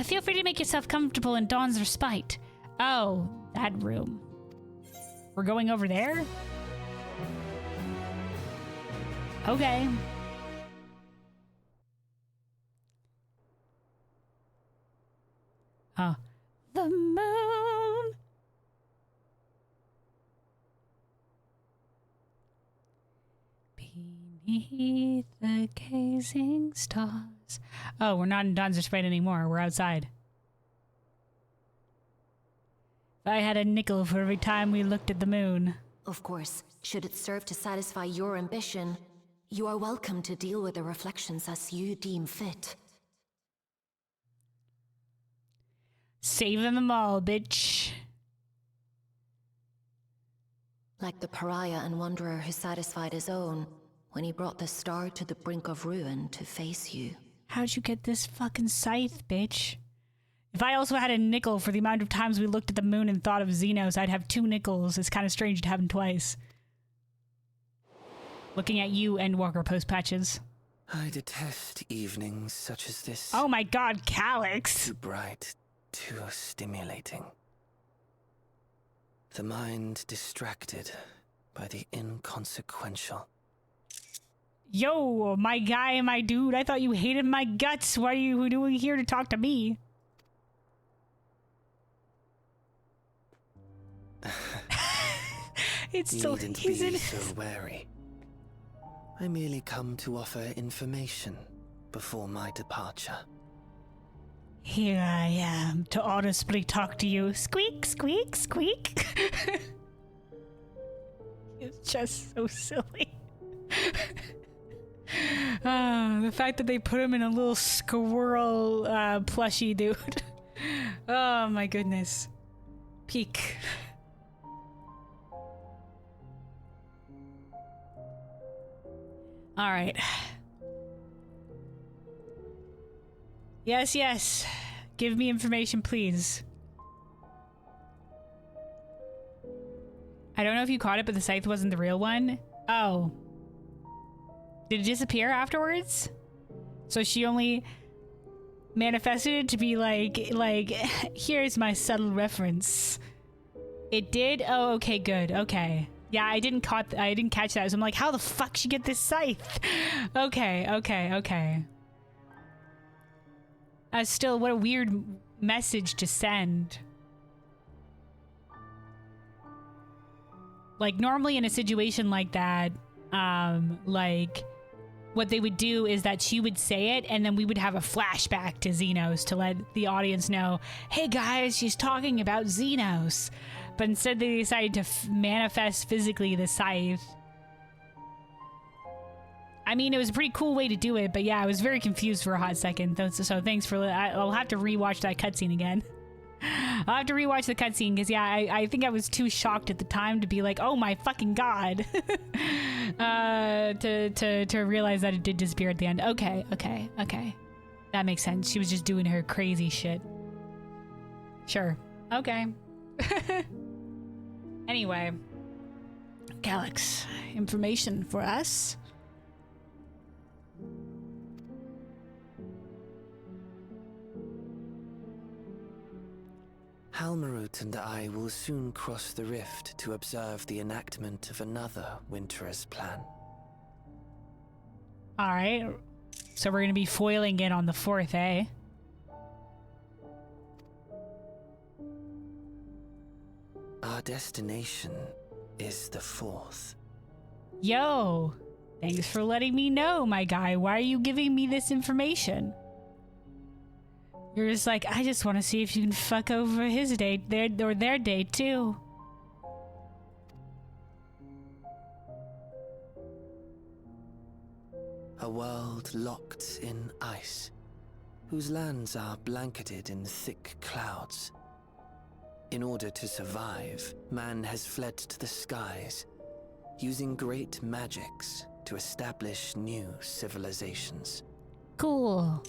[SPEAKER 1] Feel free to make yourself comfortable in Dawn's respite. Oh, that room. We're going over there? Okay. Huh. The moon. Beneath the gazing stars. Oh, we're not in Dawn's respite anymore. We're outside. If I had a nickel for every time we looked at the moon.
[SPEAKER 21] Of course, should it serve to satisfy your ambition, you are welcome to deal with the reflections as you deem fit.
[SPEAKER 1] Saving them all, bitch.
[SPEAKER 21] Like the pariah and wanderer who satisfied his own when he brought the star to the brink of ruin to face you.
[SPEAKER 1] How'd you get this fucking scythe, bitch? If I also had a nickel for the amount of times we looked at the moon and thought of Xenos, I'd have 2 nickels. It's kind of strange to have them twice. Looking at you, Endwalker post patches.
[SPEAKER 20] I detest evenings such as this.
[SPEAKER 1] Oh my god, Calyx!
[SPEAKER 20] Too bright, too stimulating. The mind distracted by the inconsequential.
[SPEAKER 1] Yo, my guy, my dude, I thought you hated my guts. What are you doing here to talk to me? It's
[SPEAKER 20] you
[SPEAKER 1] so
[SPEAKER 20] needn't be so wary. I merely come to offer information before my departure.
[SPEAKER 1] Here I am to honestly talk to you. Squeak, squeak, squeak. It's just so silly. The fact that they put him in a little squirrel plushie, dude. Oh my goodness. Peak. All right. Yes, yes. Give me information, please. I don't know if you caught it, but the scythe wasn't the real one. Oh. Did it disappear afterwards? So she only manifested it to be like, here's my subtle reference. It did? Oh, okay, good. Okay. Yeah, I didn't catch that. So I'm like, how the fuck she get this scythe? Okay. Still, what a weird message to send. Like, normally in a situation like that, like, what they would do is that she would say it, and then we would have a flashback to Xenos to let the audience know, hey guys, she's talking about Xenos. But instead they decided to manifest physically the scythe. I mean, it was a pretty cool way to do it, but yeah, I was very confused for a hot second. So thanks for... I'll have to rewatch that cutscene again. I'll have to rewatch the cutscene, because yeah, I think I was too shocked at the time to be like, oh my fucking god. To realize that it did disappear at the end. Okay. That makes sense. She was just doing her crazy shit. Sure. Okay. Anyway. Calyx, information for us?
[SPEAKER 20] Halmarut and I will soon cross the rift to observe the enactment of another Winter's plan.
[SPEAKER 1] Alright. So we're gonna be foiling it on the 4th, eh?
[SPEAKER 20] Our destination is the 4th.
[SPEAKER 1] Yo! Thanks for letting me know, my guy. Why are you giving me this information? You're just like, I just want to see if you can fuck over his date, their date too.
[SPEAKER 20] A world locked in ice, whose lands are blanketed in thick clouds. In order to survive, man has fled to the skies, using great magics to establish new civilizations.
[SPEAKER 1] Cool.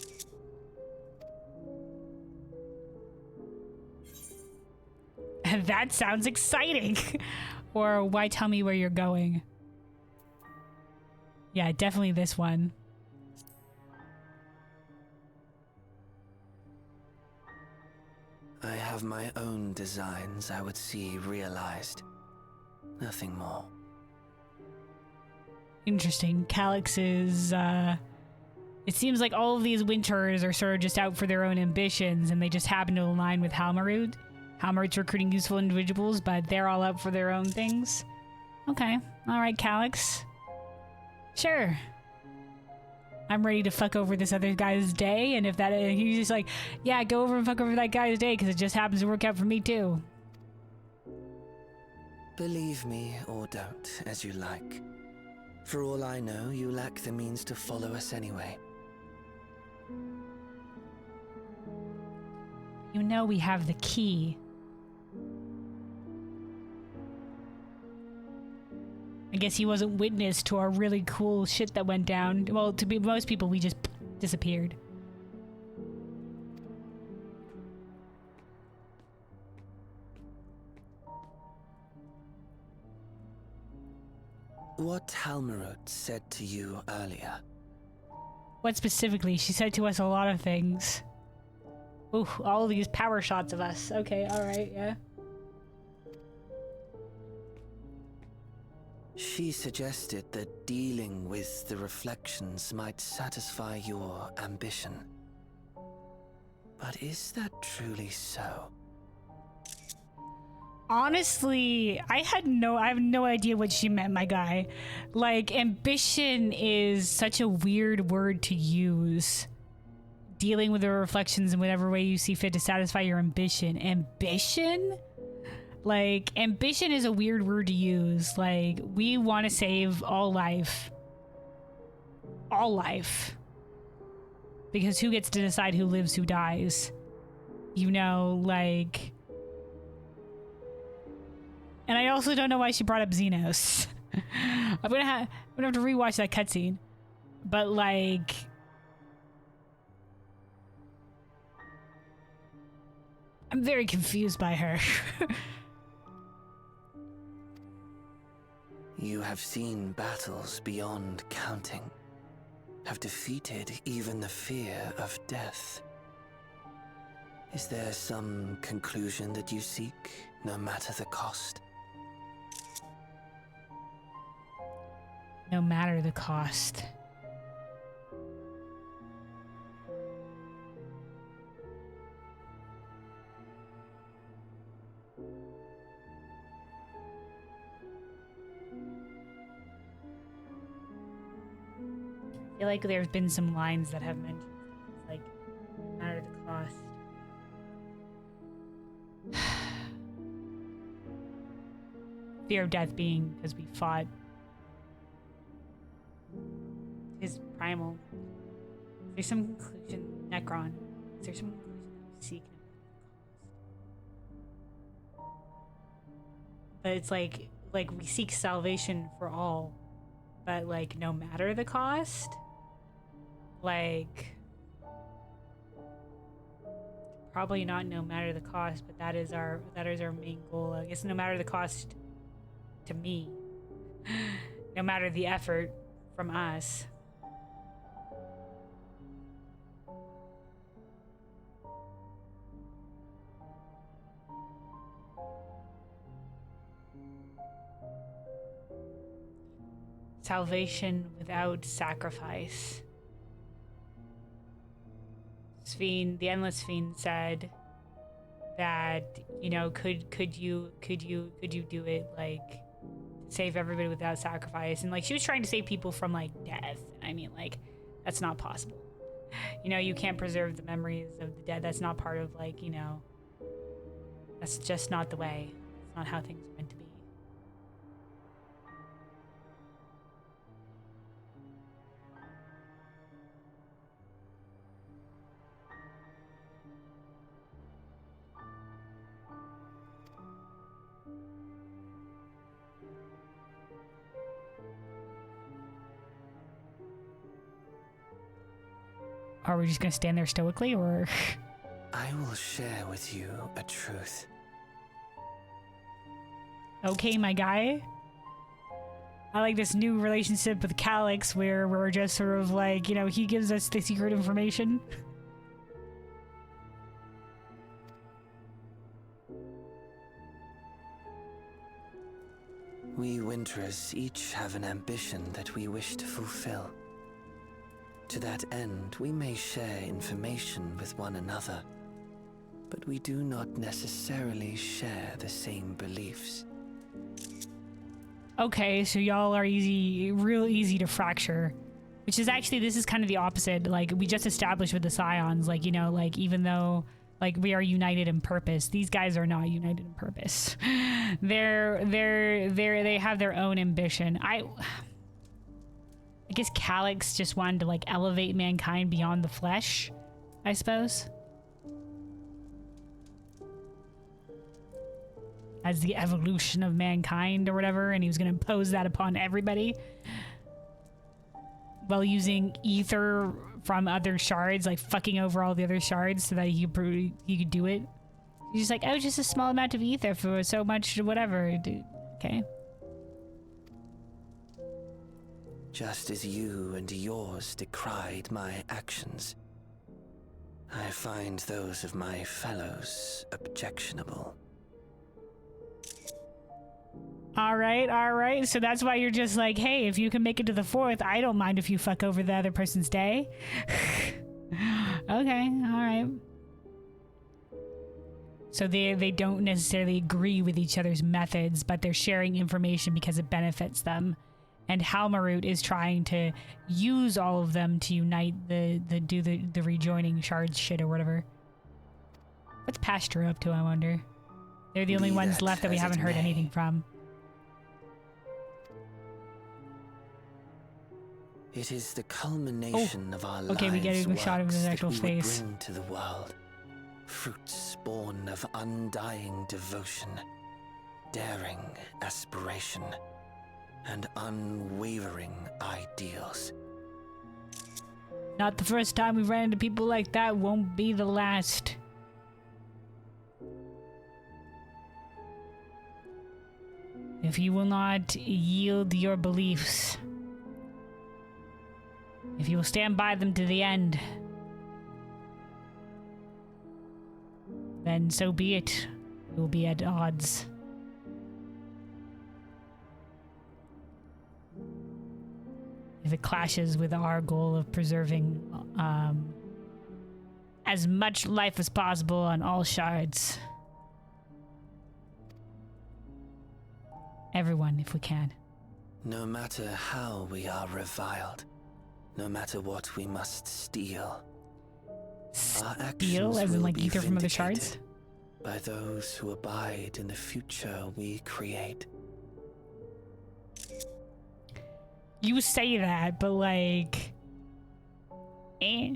[SPEAKER 1] That sounds exciting. Or why tell me where you're going? Yeah, definitely this one.
[SPEAKER 20] I have my own designs I would see realized. Nothing more.
[SPEAKER 1] Interesting. Calix's, it seems like all of these Winters are sort of just out for their own ambitions, and they just happen to align with Halmarut. Halmarut's recruiting useful individuals, but they're all out for their own things. Okay. Alright, Calix. Sure. I'm ready to fuck over this other guy's day, and if that, he's just like, yeah, go over and fuck over that guy's day, because it just happens to work out for me too.
[SPEAKER 20] Believe me or don't, as you like. For all I know, you lack the means to follow us anyway.
[SPEAKER 1] You know we have the key. I guess he wasn't witness to our really cool shit that went down. Well, to be most people, we just disappeared.
[SPEAKER 20] What Halmarut said to you earlier?
[SPEAKER 1] What specifically? She said to us a lot of things. Ooh, all these power shots of us. Okay, alright, yeah.
[SPEAKER 20] She suggested that dealing with the reflections might satisfy your ambition. But is that truly so?
[SPEAKER 1] Honestly, I have no idea what she meant, my guy. Like, ambition is such a weird word to use. Dealing with the reflections in whatever way you see fit to satisfy your ambition. Ambition? Like, ambition is a weird word to use. Like, we want to save all life. All life. Because who gets to decide who lives, who dies? You know, like... And I also don't know why she brought up Xenos. I'm gonna have to rewatch that cutscene. But like... I'm very confused by her.
[SPEAKER 20] You have seen battles beyond counting. Have defeated even the fear of death. Is there some conclusion that you seek, no matter the cost?
[SPEAKER 1] No matter the cost. I feel like there's been some lines that have mentioned like no matter the cost. Fear of death being because we fought his primal. Is there some conclusion, Necron? Is there some conclusion that we seek? But it's like we seek salvation for all, but like no matter the cost. Like probably not no matter the cost, but that is our main goal. I guess no matter the cost to me. No matter the effort from us. Salvation without sacrifice. The Endless Fiend said that, you know, could you do it, like save everybody without sacrifice? And like she was trying to save people from like death. I mean, like that's not possible. You know, you can't preserve the memories of the dead. That's not part of like, you know, that's just not the way. It's not how things are meant to be. are we just gonna stand there stoically, or?
[SPEAKER 20] I will share with you a truth.
[SPEAKER 1] Okay, my guy. I like this new relationship with Calyx where we're just sort of like, you know, he gives us the secret information.
[SPEAKER 20] We Winterers each have an ambition that we wish to fulfill. To that end, we may share information with one another, but we do not necessarily share the same beliefs.
[SPEAKER 1] Okay, so y'all are real easy to fracture. Which is actually, this is kind of the opposite. Like, we just established with the Scions, like, you know, like, even though, like, we are united in purpose, these guys are not united in purpose. They have their own ambition. I guess Calyx just wanted to, like, elevate mankind beyond the flesh, I suppose. As the evolution of mankind or whatever, and he was going to impose that upon everybody while using ether from other shards, like fucking over all the other shards so that he could do it. He's just like, oh, just a small amount of ether for so much whatever, dude. Okay.
[SPEAKER 20] Just as you and yours decried my actions, I find those of my fellows objectionable.
[SPEAKER 1] All right. So that's why you're just like, hey, if you can make it to the 4th, I don't mind if you fuck over the other person's day. Okay, all right. So they don't necessarily agree with each other's methods, but they're sharing information because it benefits them. And Halmarut is trying to use all of them to unite the rejoining shards shit or whatever. What's Pasture up to, I wonder? They're the only ones left that we haven't heard anything from.
[SPEAKER 20] It is the culmination of our
[SPEAKER 1] okay, we get a shot of his
[SPEAKER 20] lives
[SPEAKER 1] actual
[SPEAKER 20] that we would
[SPEAKER 1] face.
[SPEAKER 20] bring to the world. Fruits born of undying devotion, daring aspiration, and unwavering ideals.
[SPEAKER 1] Not the first time we ran into people like that, won't be the last. If you will not yield your beliefs, if you will stand by them to the end, then so be it. We will be at odds. If it clashes with our goal of preserving as much life as possible on all shards. Everyone, if we can.
[SPEAKER 20] No matter how we are reviled, no matter what we must steal, our actions
[SPEAKER 1] as in
[SPEAKER 20] will
[SPEAKER 1] like
[SPEAKER 20] be
[SPEAKER 1] ether from other
[SPEAKER 20] vindicated
[SPEAKER 1] shards?
[SPEAKER 20] by those who abide in the future we create.
[SPEAKER 1] You say that, but like... Eh?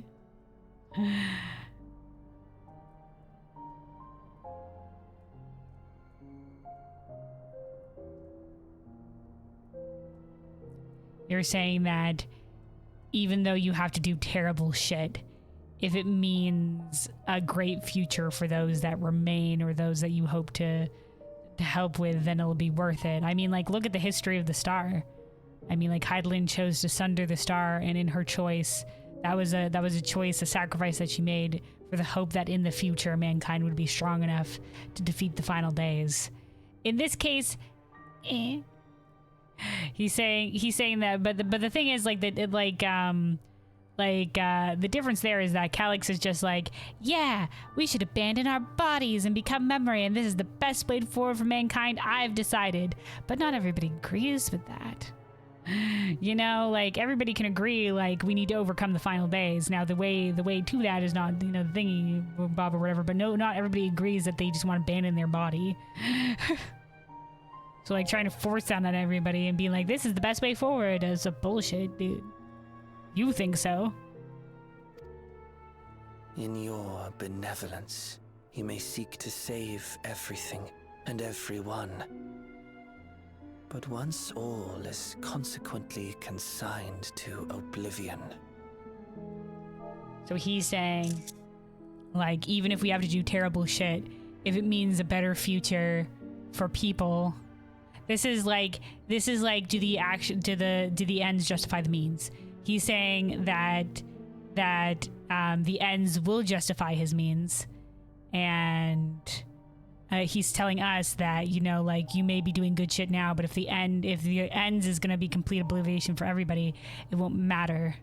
[SPEAKER 1] You're saying that even though you have to do terrible shit, if it means a great future for those that remain or those that you hope to help with, then it'll be worth it. I mean, like, look at the history of the star. I mean, like, Heidelin chose to sunder the star, and in her choice, that was a choice, a sacrifice that she made for the hope that in the future mankind would be strong enough to defeat the final days. In this case, he's saying that, but the thing is, like, that the difference there is that Calyx is just like, yeah, we should abandon our bodies and become memory, and this is the best way forward for mankind, I've decided. But not everybody agrees with that. You know, like, everybody can agree, like, we need to overcome the final days. Now, the way to that is not, you know, the thingy bob or whatever, but no, not everybody agrees that they just want to abandon their body. So, like, trying to force that on everybody and being like, this is the best way forward is a bullshit, dude. You think so?
[SPEAKER 20] In your benevolence, you may seek to save everything and everyone. But once all is consequently consigned to oblivion,
[SPEAKER 1] So he's saying, like, even if we have to do terrible shit, if it means a better future for people, this is like do the ends justify the means? He's saying that the ends will justify his means, and he's telling us that, you know, like, you may be doing good shit now, but if the ends is gonna be complete oblivion for everybody, it won't matter.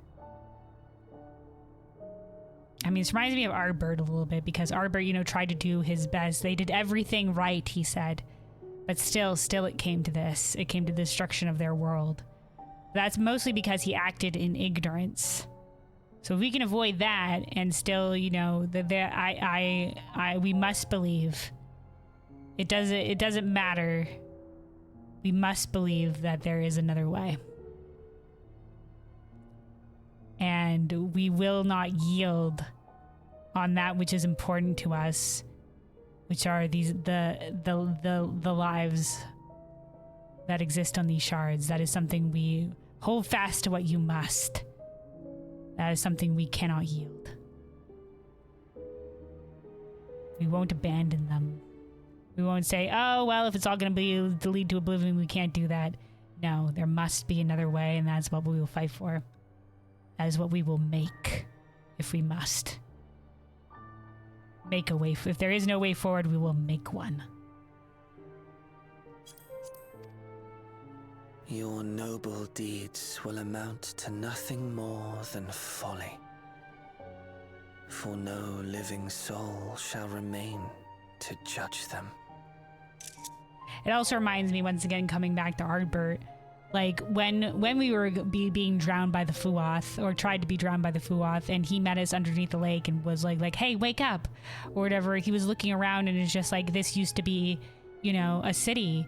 [SPEAKER 1] I mean, this reminds me of Ardbert a little bit, because Ardbert, you know, tried to do his best. They did everything right, he said. But still it came to this. It came to the destruction of their world. That's mostly because he acted in ignorance. So if we can avoid that and still, you know, we must believe. It doesn't matter. We must believe that there is another way. And we will not yield on that which is important to us, which are the lives that exist on these shards. That is something we hold fast to. What you must. That is something we cannot yield. We won't abandon them. We won't say, oh, well, if it's all going to lead to oblivion, we can't do that. No, there must be another way, and that's what we will fight for. That is what we will make, if we must. Make a way. If there is no way forward, we will make one.
[SPEAKER 20] Your noble deeds will amount to nothing more than folly. For no living soul shall remain to judge them.
[SPEAKER 1] It also reminds me, once again, coming back to Ardbert, like when we were being drowned by the Fuath, or tried to be drowned by the Fuath, and he met us underneath the lake and was like, hey, wake up, or whatever. He was looking around, and it's just like, this used to be, you know, a city,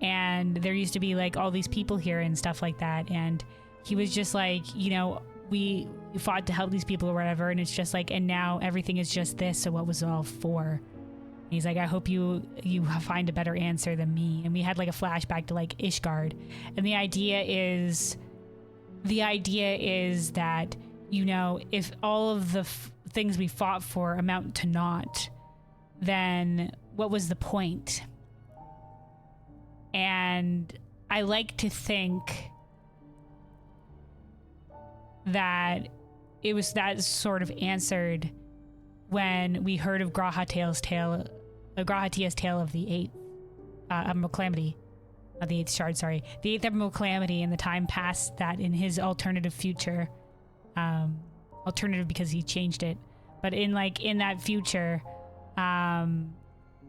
[SPEAKER 1] and there used to be like all these people here and stuff like that. And he was just like, you know, we fought to help these people or whatever, and it's just like, and now everything is just this, so what was it all for? He's like, I hope you find a better answer than me. And we had like a flashback to like Ishgard. And the idea is that, you know, if all of the things we fought for amount to naught, then what was the point? And I like to think that it was that sort of answered when we heard of Grahatia's tale of the Eighth Emerald Calamity. Not the Eighth Shard, sorry. The Eighth Emerald Calamity, and the time past that in his alternative future. Alternative because he changed it. But in that future,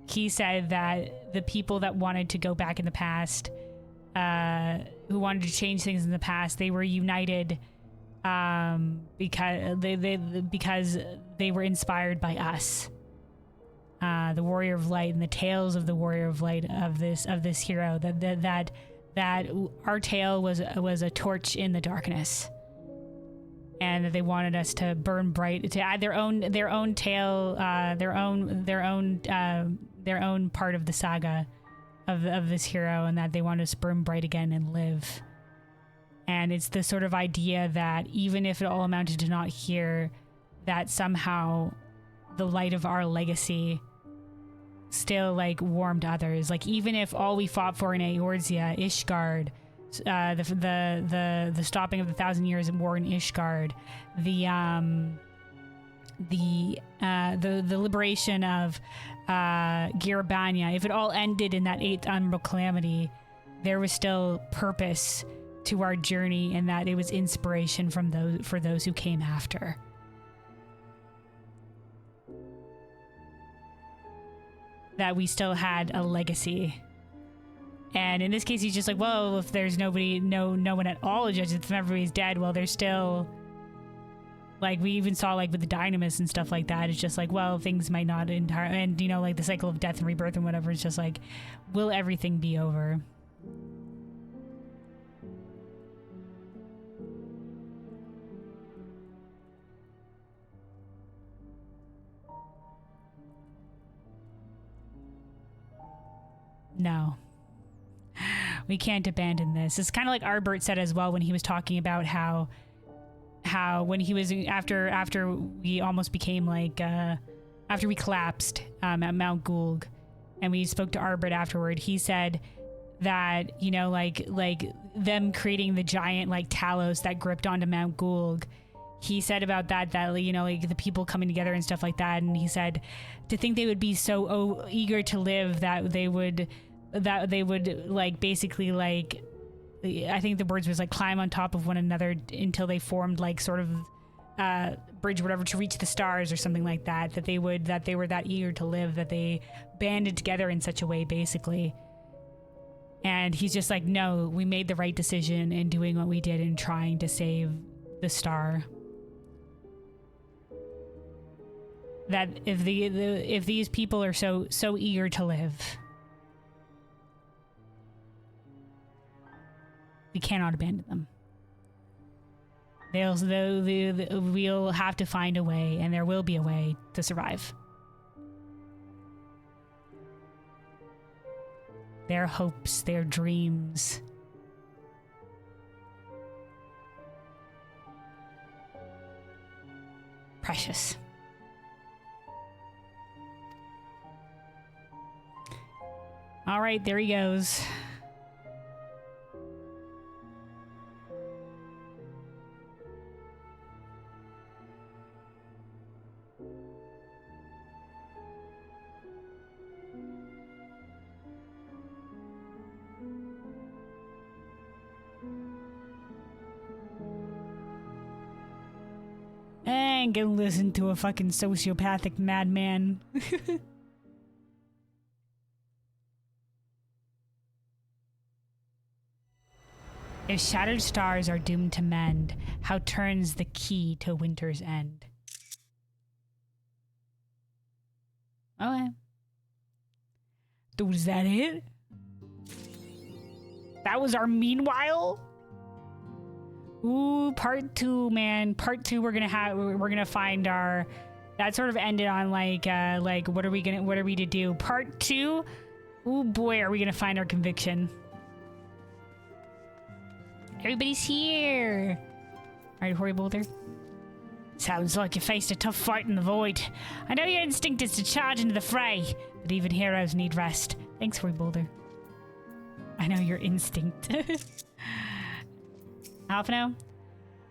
[SPEAKER 1] he said that the people that wanted to go back in the past, who wanted to change things in the past, they were united because they were inspired by us, the Warrior of Light, and the tales of the Warrior of Light of this hero. That our tale was a torch in the darkness, and that they wanted us to burn bright, to add their own tale, their own part of the saga of this hero, and that they wanted us to burn bright again and live. And it's the sort of idea that even if it all amounted to naught here, that somehow the light of our legacy still like warmed others. Like, even if all we fought for in Eorzea, Ishgard, the stopping of the 1,000 Years of War in Ishgard, the liberation of Girabanya, if it all ended in that 8th Emerald Calamity, there was still purpose to our journey, and that it was inspiration for those who came after. That we still had a legacy. And in this case, he's just like, well, if there's no one at all who judges, if everybody's dead, well, there's still, like, we even saw, like, with the Dynamis and stuff like that, it's just like, well, things might not entirely, and, you know, like, the cycle of death and rebirth and whatever, it's just like, will everything be over? No. We can't abandon this. It's kind of like Ardbert said as well when he was talking about how how when he was after we almost became like after we collapsed at Mount Gulg, and we spoke to Arbrit afterward, he said that, you know, like them creating the giant like Talos that gripped onto Mount Gulg. He said about that, you know, like the people coming together and stuff like that. And he said to think they would be so eager to live that they would like basically like, I think the words was like climb on top of one another until they formed like sort of bridge, whatever, to reach the stars or something like that. That they were that eager to live that they banded together in such a way, basically. And he's just like, no, we made the right decision in doing what we did in trying to save the star. That if these people are so eager to live, we cannot abandon them. We'll have to find a way, and there will be a way to survive. Their hopes, their dreams. Precious. All right, there he goes. I ain't gonna listen to a fucking sociopathic madman. If shattered stars are doomed to mend, how turns the key to winter's end? Okay. Was that it? That was our meanwhile? Ooh, part 2, man. Part 2, we're gonna find our... That sort of ended on like what are we to do? Part 2? Ooh boy, are we gonna find our conviction. Everybody's here! Alright, Hoary Boulder. Sounds like you faced a tough fight in the void. I know your instinct is to charge into the fray, but even heroes need rest. Thanks, Hoary Boulder. I know your instinct. Alphino,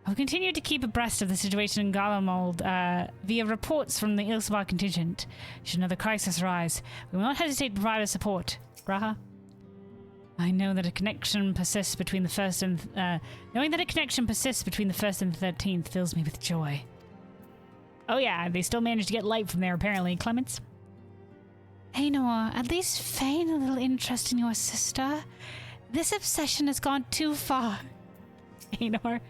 [SPEAKER 1] I'll continue to keep abreast of the situation in Garlemald via reports from the Ilsbar contingent. Should another crisis arise, we will not hesitate to provide our support. Graha? I know that a connection persists between the first and... knowing that a connection persists between the 1st and the 13th fills me with joy. Oh yeah, they still managed to get light from there, apparently. Clements? Hey, Noah, at least feign a little interest in your sister. This obsession has gone too far. Anor?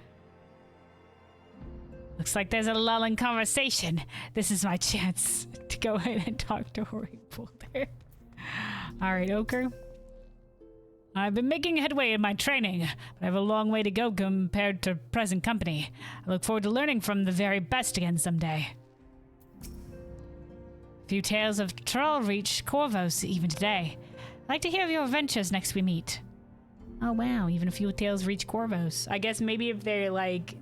[SPEAKER 1] Looks like there's a lull in conversation. This is my chance to go ahead and talk to Hoary Boulder. Alright, Ochre. I've been making headway in my training, but I have a long way to go compared to present company. I look forward to learning from the very best again someday. A few tales of Troll reach Corvos even today. I'd like to hear of your adventures next we meet. Oh wow, even a few tales reach Corvos. I guess maybe if they're like...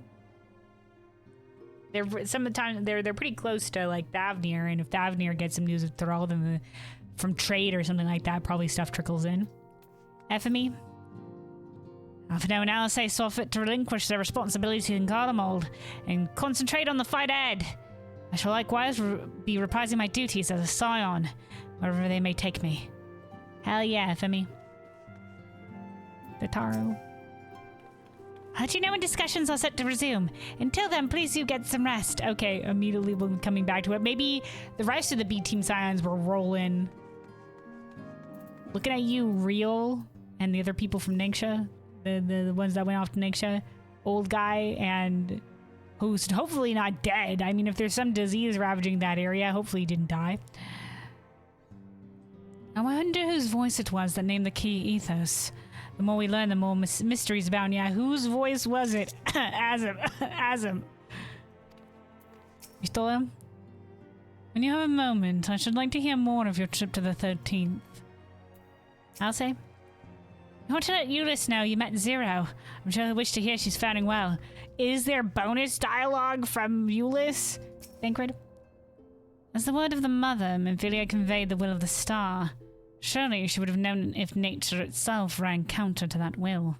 [SPEAKER 1] Sometimes they're pretty close to like Thavnir, and if Thavnir gets some news of Thrall from trade or something like that, probably stuff trickles in. Ephemy? Alphino and Alisay saw fit to relinquish their responsibility in Garlemald and concentrate on the fight ahead. I shall likewise be reprising my duties as a scion, wherever they may take me. Hell yeah, Ephemy. Taro. I'll let you know when discussions are set to resume. Until then, please do get some rest. Okay, immediately we'll be coming back to it. Maybe the rest of the B-Team Scions will roll in. Looking at you, Real, and the other people from Ningxia. The ones that went off to Ningxia. Old guy, and who's hopefully not dead. I mean, if there's some disease ravaging that area, hopefully he didn't die. I wonder whose voice it was that named the key Ethos. The more we learn, the more mysteries abound. Yeah, whose voice was it? Azim. You stole him? When you have a moment, I should like to hear more of your trip to the 13th. I'll say. I want to let Euless know you met Zero. I'm sure I wish to hear she's faring well. Is there bonus dialogue from Euless? Thancred? As the word of the mother, Memphilia conveyed the will of the star. Surely she would have known if nature itself ran counter to that will.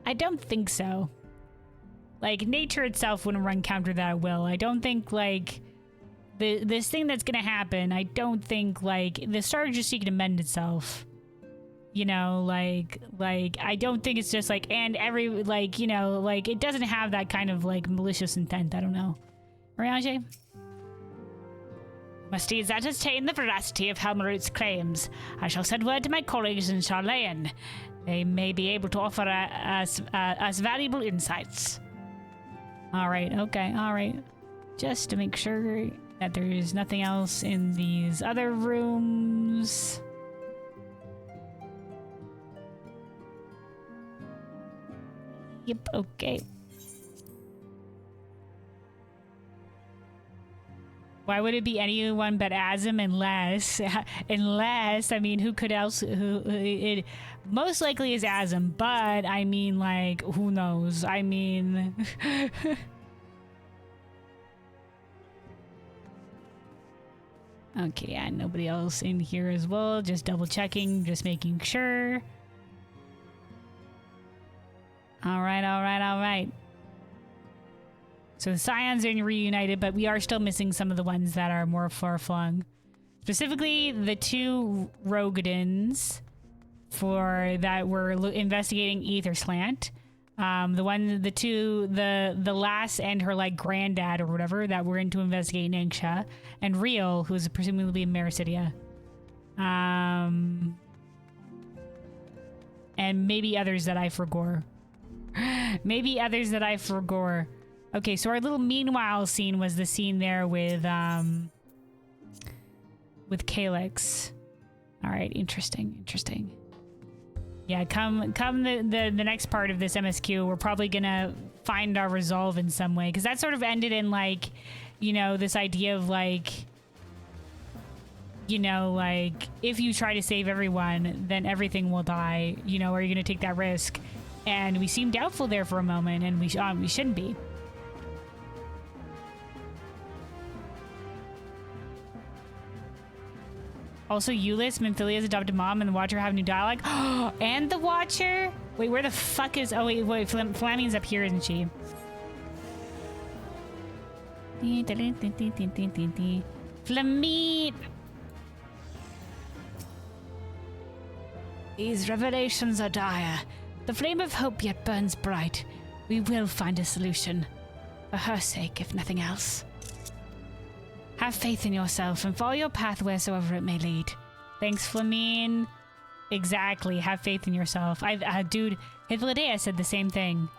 [SPEAKER 1] I don't think so. Like, nature itself wouldn't run counter to that will. I don't think, like, this thing that's gonna happen, I don't think, like, the star is just seeking to mend itself. You know, like, I don't think it's just, like, and every, like, you know, like, it doesn't have that kind of, like, malicious intent. I don't know. Mariage? Must needs ascertain the veracity of Helmroot's claims. I shall send word to my colleagues in Charlayan. They may be able to offer us valuable insights. Alright, okay, alright. Just to make sure that there's nothing else in these other rooms. Yep, okay. Why would it be anyone but Azim unless, I mean, who could else, it most likely is Azim, but I mean, like, who knows? I mean, okay, yeah, nobody else in here as well, just double checking, just making sure. All right. So the Scions are reunited, but we are still missing some of the ones that are more far-flung. Specifically, the two Rogadins that were investigating Ether Slant. The lass and her, like, granddad or whatever that were into investigating Ningxia. And Real, who's presumably in Mericidia. And maybe others that I forgot. Okay, so our little meanwhile scene was the scene there with Calyx. All right, interesting. Yeah, come the next part of this MSQ, we're probably gonna find our resolve in some way, because that sort of ended in, like, you know, this idea of, like, you know, like, if you try to save everyone, then everything will die. You know, are you gonna take that risk? And we seem doubtful there for a moment, and we shouldn't be. Also, Euless, Memphilia's adopted mom, and the Watcher have new dialogue. And the Watcher? Wait, where the fuck is... Oh, wait, Flammy's up here, isn't she? Flammy! These revelations are dire. The flame of hope yet burns bright. We will find a solution. For her sake, if nothing else. Have faith in yourself and follow your path wheresoever it may lead. Thanks, Flamine. Exactly. Have faith in yourself. Dude, Hythladea said the same thing.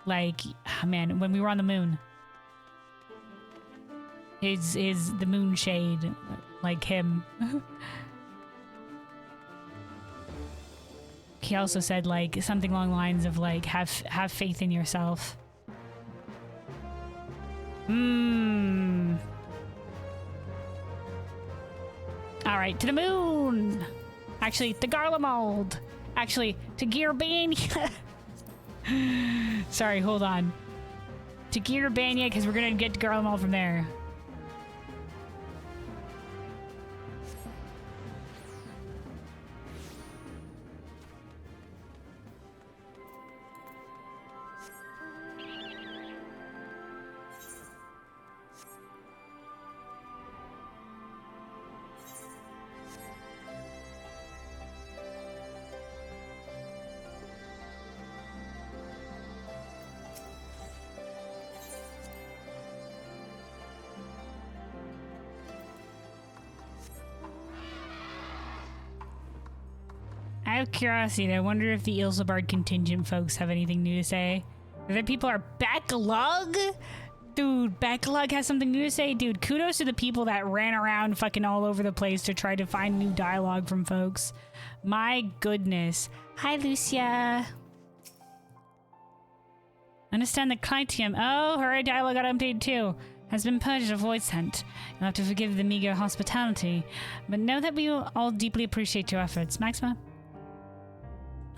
[SPEAKER 1] Like, oh man, when we were on the moon. The moon shade, like him. He also said, like, something along the lines of, like, have faith in yourself. All right, to the moon. Actually, to Garlemald. Actually, to Gearbania. Sorry, hold on. To Gearbania, because we're gonna get to Garlemald from there. Out of curiosity, I wonder if the Ilsebard contingent folks have anything new to say. If people are backlog? Dude, backlog has something new to say? Dude, kudos to the people that ran around fucking all over the place to try to find new dialogue from folks. My goodness. Hi, Lucia. Understand that Clytium, oh, her dialogue got updated too, has been purged of void scent. You'll have to forgive the meager hospitality, but know that we will all deeply appreciate your efforts. Maxima?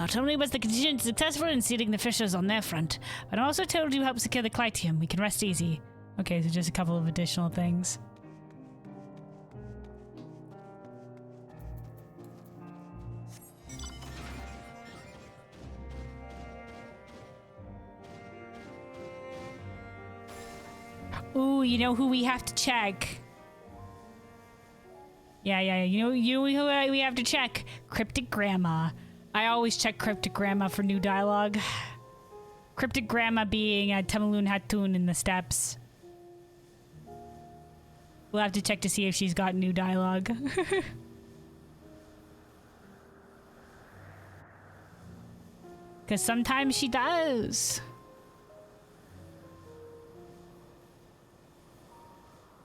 [SPEAKER 1] Not only was the contingent successful in sealing the fishers on their front, but I also told you help secure the Clytium. We can rest easy. Okay, so just a couple of additional things. Ooh, you know who we have to check? Yeah. You know who we have to check? Cryptic Grandma. I always check Cryptic Grandma for new dialogue. Cryptic Grandma being Temaloon Hatun in the steppes. We'll have to check to see if she's got new dialogue. Because sometimes she does.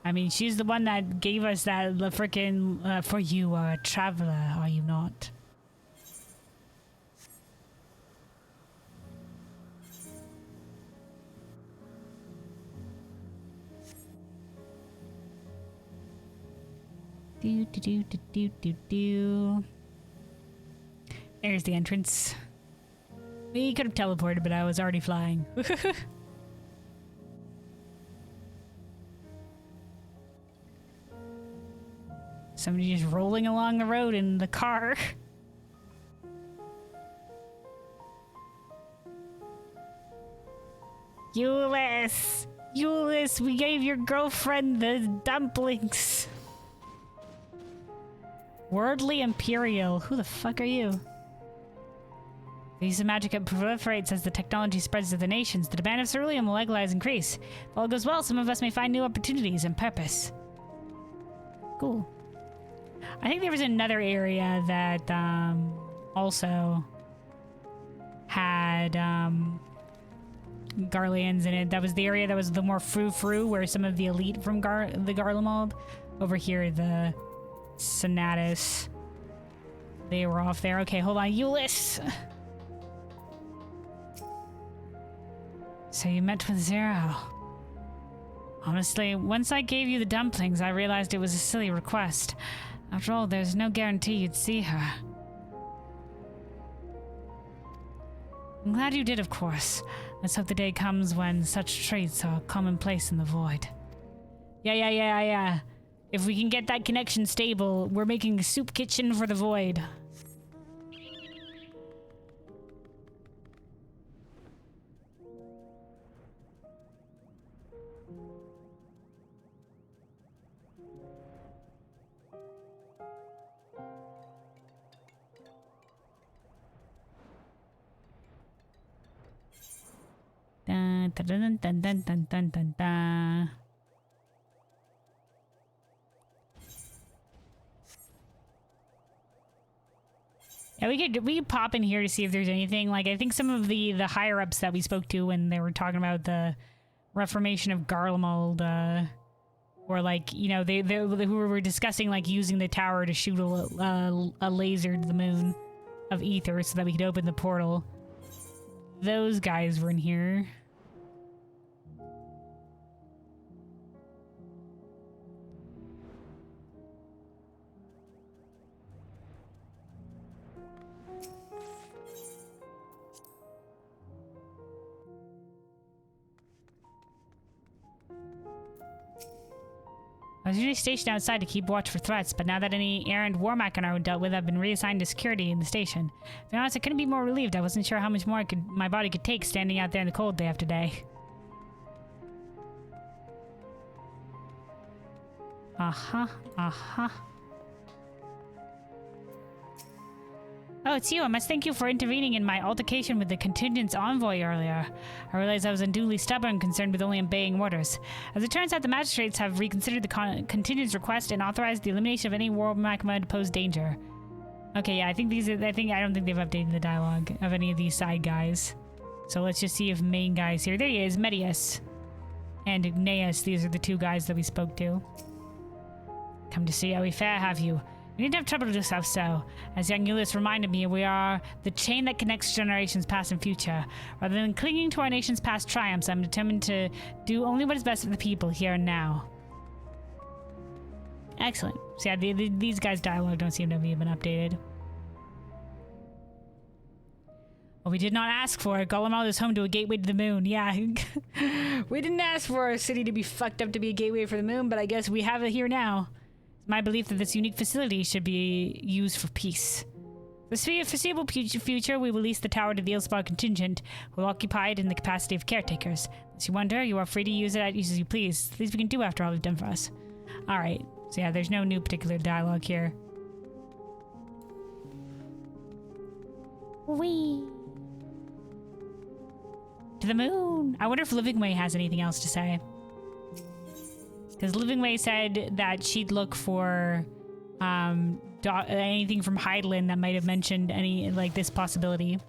[SPEAKER 1] I mean, she's the one that gave us that frickin' for you are a traveler, are you not? Do. There's the entrance. We could have teleported, but I was already flying. Somebody just rolling along the road in the car. Euless! Euless, we gave your girlfriend the dumplings. Worldly Imperial. Who the fuck are you? The use of magic proliferates as the technology spreads to the nations. The demand of ceruleum will likewise increase. If all goes well, some of us may find new opportunities and purpose. Cool. I think there was another area that also had Garleans in it. That was the area that was the more frou-frou, where some of the elite from the Garlemald. Over here, the Senatus. They were off there. Okay, hold on. Euless! So you met with Zero. Honestly, once I gave you the dumplings, I realized it was a silly request. After all, there's no guarantee you'd see her. I'm glad you did, of course. Let's hope the day comes when such traits are commonplace in the void. Yeah. If we can get that connection stable, we're making a soup kitchen for the void. Dun, dun, dun, dun, dun, dun, dun, dun, dun. Yeah, we could pop in here to see if there's anything. Like, I think some of the higher ups that we spoke to when they were talking about the reformation of Garlemald, or like, you know, they who were discussing like using the tower to shoot a laser to the moon of ether so that we could open the portal. Those guys were in here. I was usually stationed outside to keep watch for threats, but now that any errant Warmack are dealt with, I've been reassigned to security in the station. To be honest, I couldn't be more relieved. I wasn't sure how much more my body could take standing out there in the cold day after day. Oh, it's you. I must thank you for intervening in my altercation with the contingent's envoy earlier. I realized I was unduly stubborn, concerned with only obeying orders. As it turns out, the magistrates have reconsidered the contingent's request and authorized the elimination of any Warmack to pose danger. Okay, yeah, I don't think they've updated the dialogue of any of these side guys. So let's just see if main guy's here. There he is, Medius and Ignaeus. These are the two guys that we spoke to. Come to see how we fare, have you? We need to have trouble to do so. As young Ulysses reminded me, we are the chain that connects generations past and future. Rather than clinging to our nation's past triumphs, I'm determined to do only what is best for the people here and now. Excellent. So yeah, these guys' dialogue don't seem to have been updated. Well, we did not ask for it. Golemald is home to a gateway to the moon. Yeah. We didn't ask for our city to be fucked up to be a gateway for the moon, but I guess we have it here now. It's my belief that this unique facility should be used for peace. For the foreseeable future, we will lease the tower to the Ilsbar contingent, who will occupy it in the capacity of caretakers. Unless you wonder, you are free to use it as you please. The least we can do after all you've done for us. Alright. So yeah, there's no new particular dialogue here.
[SPEAKER 2] Wee.
[SPEAKER 1] To the moon. I wonder if Living Way has anything else to say. Because Living Way said that she'd look for anything from Heidelin that might have mentioned any, like, this possibility.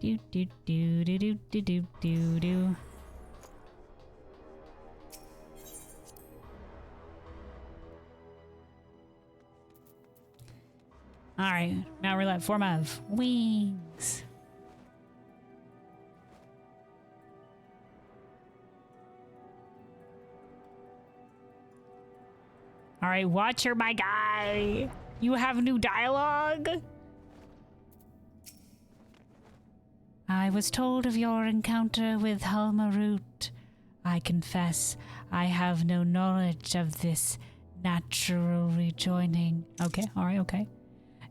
[SPEAKER 1] Do do do do do do do do do. All right, now we're at form of wings. All right, Watcher, my guy. You have new dialogue? I was told of your encounter with Halmarut. I confess, I have no knowledge of this natural rejoining. Okay, alright, okay.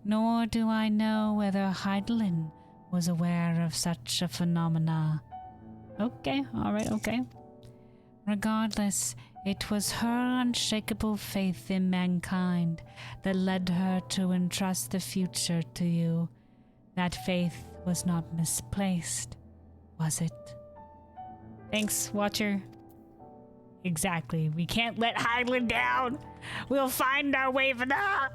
[SPEAKER 1] Nor do I know whether Heidelin was aware of such a phenomena. Okay, alright, okay. Regardless, it was her unshakable faith in mankind that led her to entrust the future to you. That faith was not misplaced, was it? Thanks, Watcher. Exactly. We can't let Heidelin down. We'll find our way for that.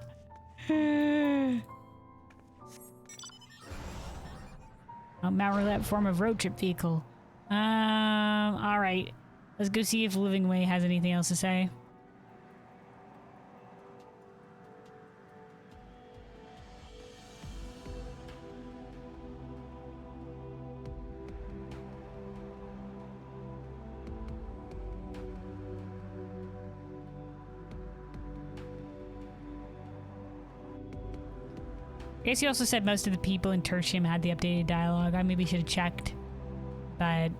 [SPEAKER 1] Mount Roulette form of road trip vehicle. Alright. Let's go see if Living Way has anything else to say. I guess he also said most of the people in Tertium had the updated dialogue. I maybe should have checked, but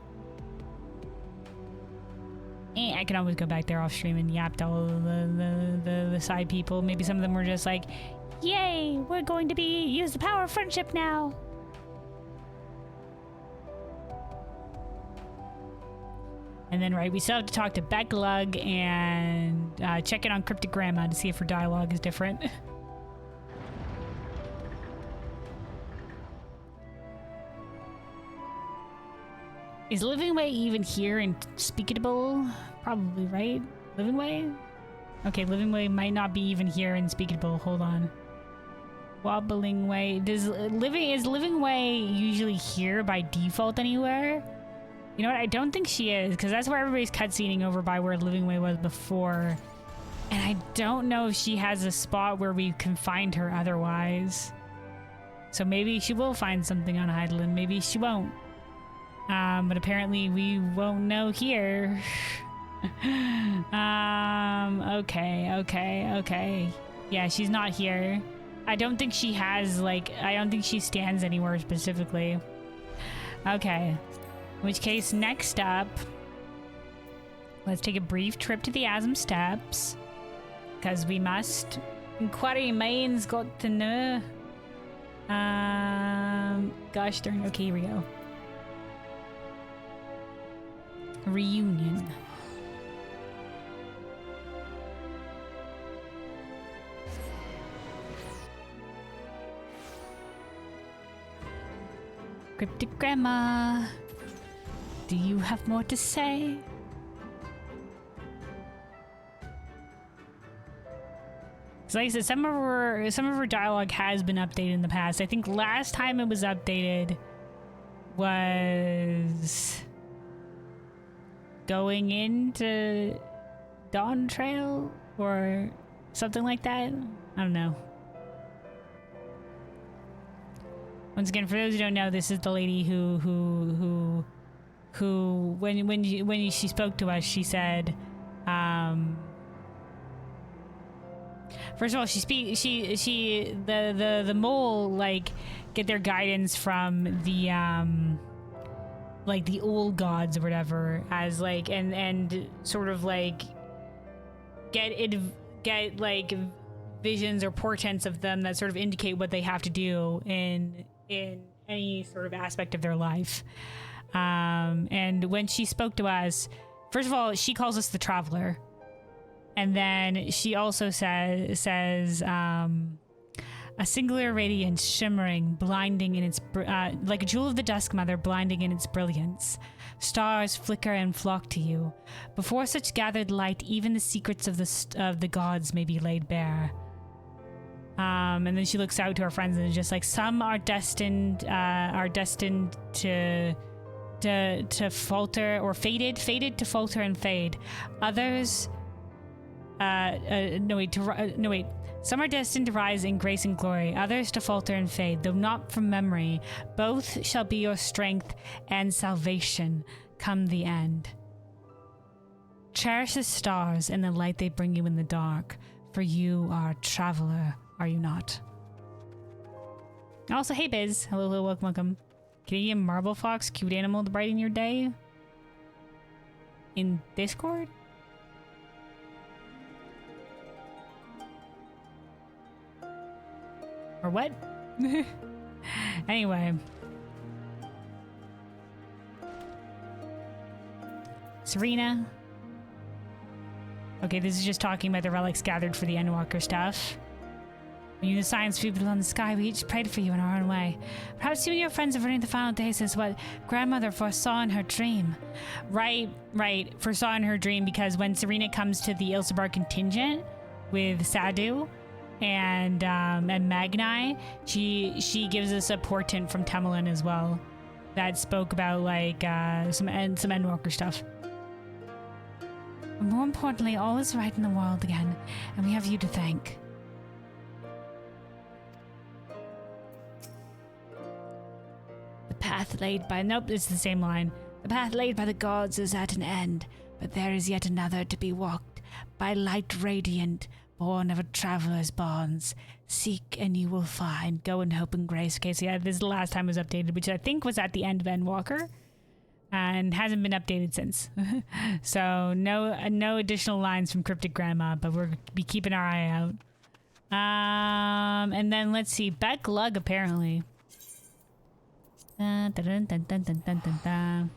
[SPEAKER 1] I can always go back there off stream and yap to all the side people. Maybe some of them were just like, "Yay, we're going to use the power of friendship now." And then, right, we still have to talk to Becklug and check in on Cryptogramma to see if her dialogue is different. Is Living Way even here in Speakable? Probably, right? Living Way? Okay, Living Way might not be even here in Speakable. Hold on. Wobbling Way. Is Living Way usually here by default anywhere? You know what? I don't think she is, because that's where everybody's cutscening over by where Living Way was before. And I don't know if she has a spot where we can find her otherwise. So maybe she will find something on Heidelin. Maybe she won't. But apparently we won't know here. Okay. Yeah, she's not here. I don't think she has, like, I don't think she stands anywhere specifically. Okay. In which case, next up, let's take a brief trip to the Asm Steppes. Because we must. Inquiry Main's got to know. Gosh darn. Okay, here we go. Reunion. Cryptogramma. Do you have more to say? Because like I said, some of her dialogue has been updated in the past. I think last time it was updated was going into Dawntrail or something like that. I don't know. Once again, for those who don't know, this is the lady who when she spoke to us, she said, first of all, the mole like get their guidance from the like the old gods or whatever, as like and sort of like get like visions or portents of them that sort of indicate what they have to do in any sort of aspect of their life. And when she spoke to us, first of all, she calls us the Traveler. And then she also says a singular radiance shimmering, blinding in its, like a jewel of the Dusk Mother, blinding in its brilliance. Stars flicker and flock to you. Before such gathered light, even the secrets of the gods may be laid bare. And then she looks out to her friends and is just like, some are destined to falter or fated to falter and fade. Others, some are destined to rise in grace and glory, others to falter and fade, though not from memory. Both shall be your strength and salvation come the end. Cherish the stars and the light they bring you in the dark, for you are a traveler, are you not? Also, hey Biz, hello, welcome. Canadian marble fox, cute animal to brighten your day. In Discord? Or what? Anyway. Serena. Okay, this is just talking about the relics gathered for the Endwalker stuff. When you the science people on the sky, we each prayed for you in our own way. Perhaps you and your friends have running the final days is what grandmother foresaw in her dream. Right. Foresaw in her dream, because when Serena comes to the Ilsebar contingent with Sadu and Magni, she gives us a portent from Temelin as well that spoke about like some Endwalker stuff. But more importantly, all is right in the world again, and we have you to thank. The path laid by... Nope, it's the same line. The path laid by the gods is at an end, but there is yet another to be walked by light radiant, born of a traveler's bonds. Seek and you will find. Go in hope and grace. Okay, so yeah, this is the last time it was updated, which I think was at the end of Endwalker, and hasn't been updated since. So no additional lines from Cryptic Grandma, but we'll be keeping our eye out. And then let's see, Beck Lug apparently. Dun, dun, dun, dun, dun, dun, dun, dun.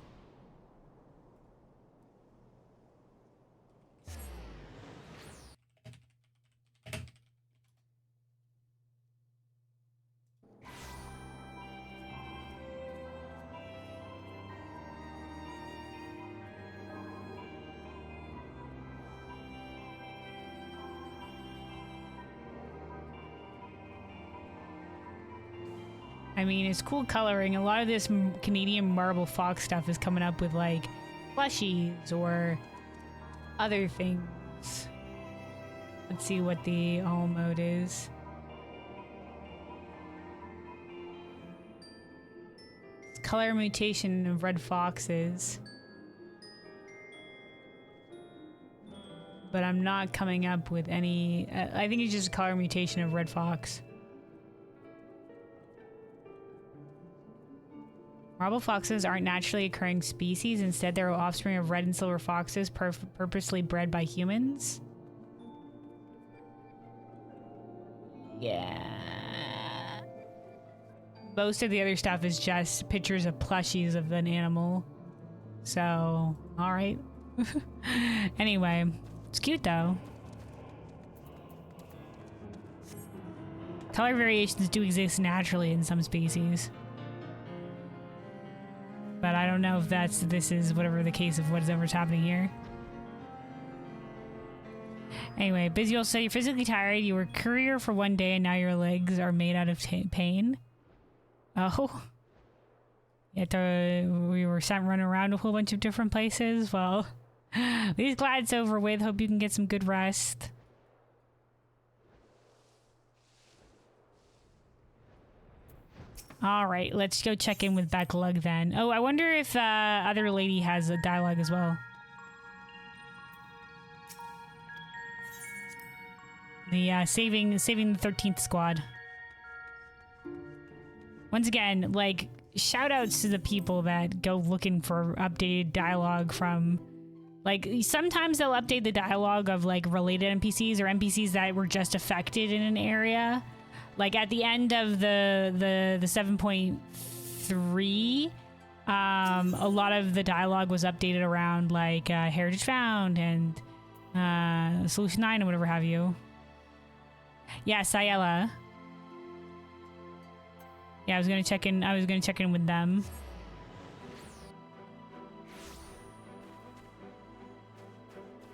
[SPEAKER 1] I mean, it's cool coloring. A lot of this Canadian marble fox stuff is coming up with like plushies or other things. Let's see what the all mode is. It's color mutation of red foxes. But I'm not coming up with any... I think it's just a color mutation of red fox. Marble foxes aren't naturally occurring species. Instead, they're offspring of red and silver foxes purposely bred by humans. Yeah. Most of the other stuff is just pictures of plushies of an animal. So, alright. Anyway, it's cute though. Color variations do exist naturally in some species. But I don't know if this is whatever the case of whatever's happening here. Anyway, Busy will say you're physically tired. You were a courier for one day and now your legs are made out of pain. Oh. We were sent running around a whole bunch of different places. Well, these glide's over with. Hope you can get some good rest. All right, let's go check in with Backlug then. Oh, I wonder if other lady has a dialogue as well. The saving the 13th squad. Once again, like, shout outs to the people that go looking for updated dialogue from, like, sometimes they'll update the dialogue of like related NPCs or NPCs that were just affected in an area. Like at the end of the 7.3, a lot of the dialogue was updated around like Heritage Found and Solution 9 or whatever have you. Yeah, Sayela. Yeah, I was gonna check in with them.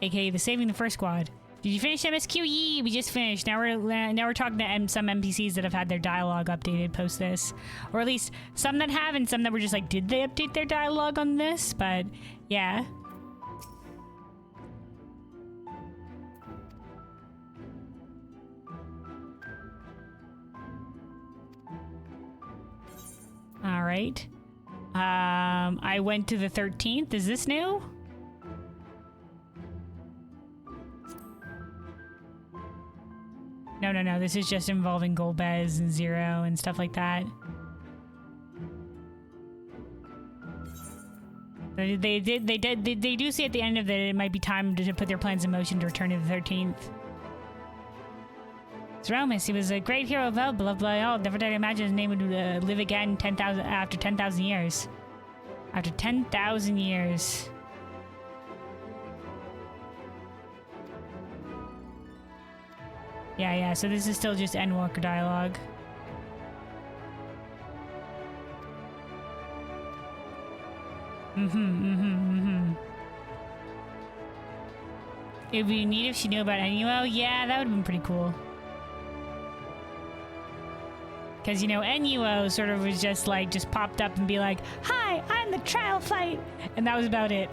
[SPEAKER 1] AKA the Saving the First Squad. Did you finish MSQ? Yee, we just finished. Now we're talking to some NPCs that have had their dialogue updated post this, or at least some that have, and some that were just like, did they update their dialogue on this? But yeah. All right. I went to the 13th. Is this new? No. This is just involving Golbez and Zero and stuff like that. They do say at the end of it might be time to put their plans in motion to return to the 13th. It's Romus. He was a great hero of beloved by all. Never did I imagine his name would live again after 10,000 years. After 10,000 years. Yeah, so this is still just Endwalker dialogue. It would be neat if she knew about NUO. Yeah, that would have been pretty cool. Because, you know, NUO sort of was just popped up and be like, hi, I'm the trial fight. And that was about it.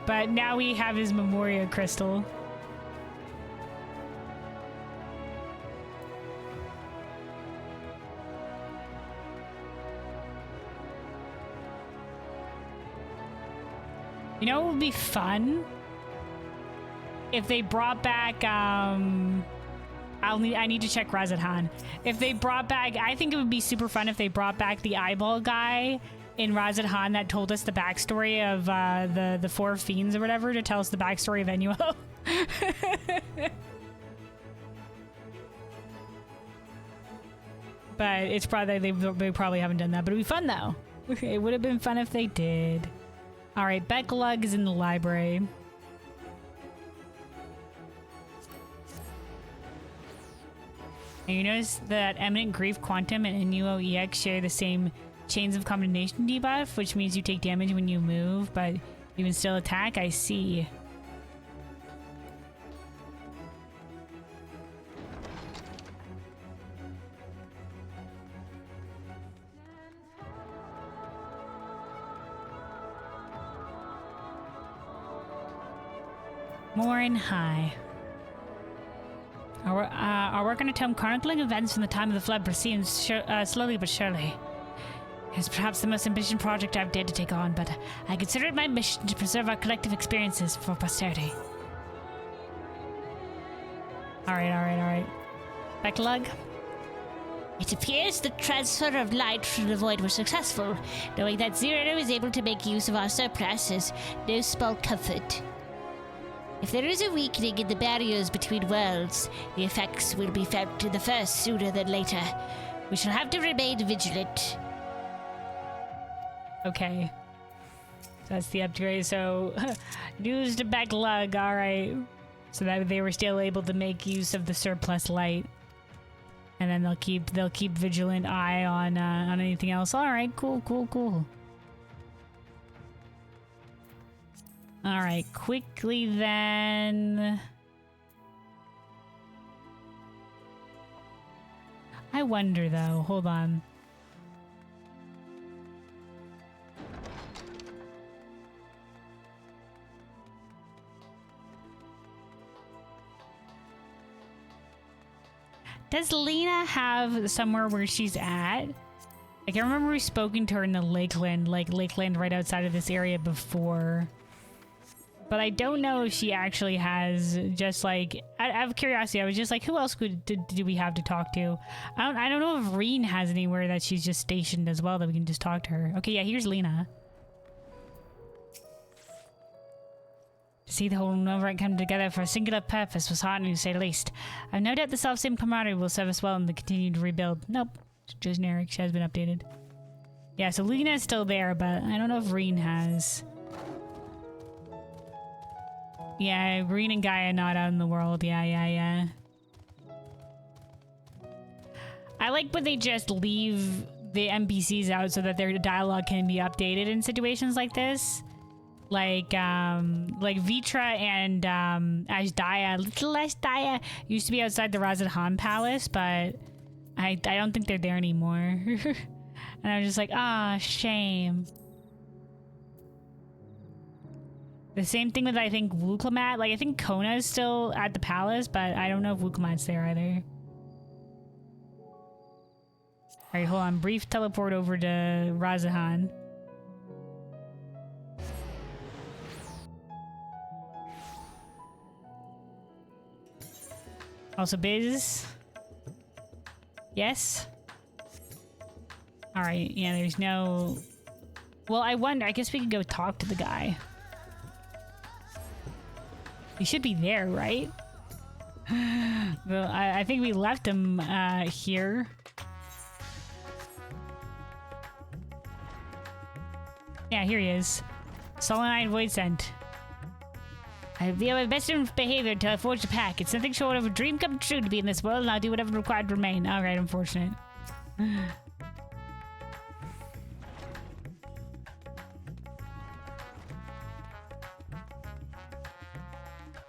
[SPEAKER 1] But now we have his Memoria crystal. You know what would be fun? If they brought back, I need to check Razadhan. If they brought back, I think it would be super fun if they brought back the eyeball guy in Razadhan that told us the backstory of the four fiends or whatever, to tell us the backstory of NUO. But it's probably, they probably haven't done that, but it'd be fun though. It would have been fun if they did. All right, Becklug is in the library. And you notice that Eminent Grief Quantum and NUO EX share the same chains of combination debuff, which means you take damage when you move, but you can still attack. I see. Morin High. Our work on a tome chronicling events from the time of the flood proceeds slowly but surely. It's perhaps the most ambitious project I've dared to take on, but I consider it my mission to preserve our collective experiences for posterity. Alright. Backlug?
[SPEAKER 2] It appears the transfer of light through the void was successful. Knowing that Zero is able to make use of our surplus is no small comfort. If there is a weakening in the barriers between worlds, the effects will be felt in the first sooner than later. We shall have to remain vigilant.
[SPEAKER 1] Okay. So that's the upgrade. So, news to Backlug, alright. So that they were still able to make use of the surplus light. And then they'll keep vigilant eye on anything else. Alright, cool. Alright, quickly then. I wonder though. Hold on. Does Lena have somewhere where she's at? Like, I remember we spoken to her in the Lakeland, like Lakeland right outside of this area before. But I don't know if she actually has just like, out of curiosity, I was just like, who else do we have to talk to? I don't know if Reen has anywhere that she's just stationed as well that we can just talk to her. Okay, yeah, here's Lena. To see the whole Novrat come together for a singular purpose was heartening to say the least. I've no doubt the self-same camaraderie will serve us well in the continued rebuild. Nope. Just generic. She has been updated. Yeah, so Lena is still there, but I don't know if Reen has. Yeah, Reen and Gaia not out in the world. Yeah. I like when they just leave the NPCs out so that their dialogue can be updated in situations like this. Like Vitra and Ashdaya, little Ashdaya, used to be outside the Razadhan Palace, but I don't think they're there anymore. And I'm just like, ah, shame. The same thing with, I think, Wuklamat. Like, I think Kona is still at the palace, but I don't know if Wuklamat's there either. Alright, hold on. Brief teleport over to Razadhan. Also, Biz. Yes. Alright, yeah, there's no... Well, I wonder, I guess we could go talk to the guy. He should be there, right? Well, I think we left him here. Yeah, here he is. Solenite Void Scent. I'll be my best behavior until I forge the pack. It's nothing short of a dream come true to be in this world, and I'll do whatever required to remain. Alright, unfortunate.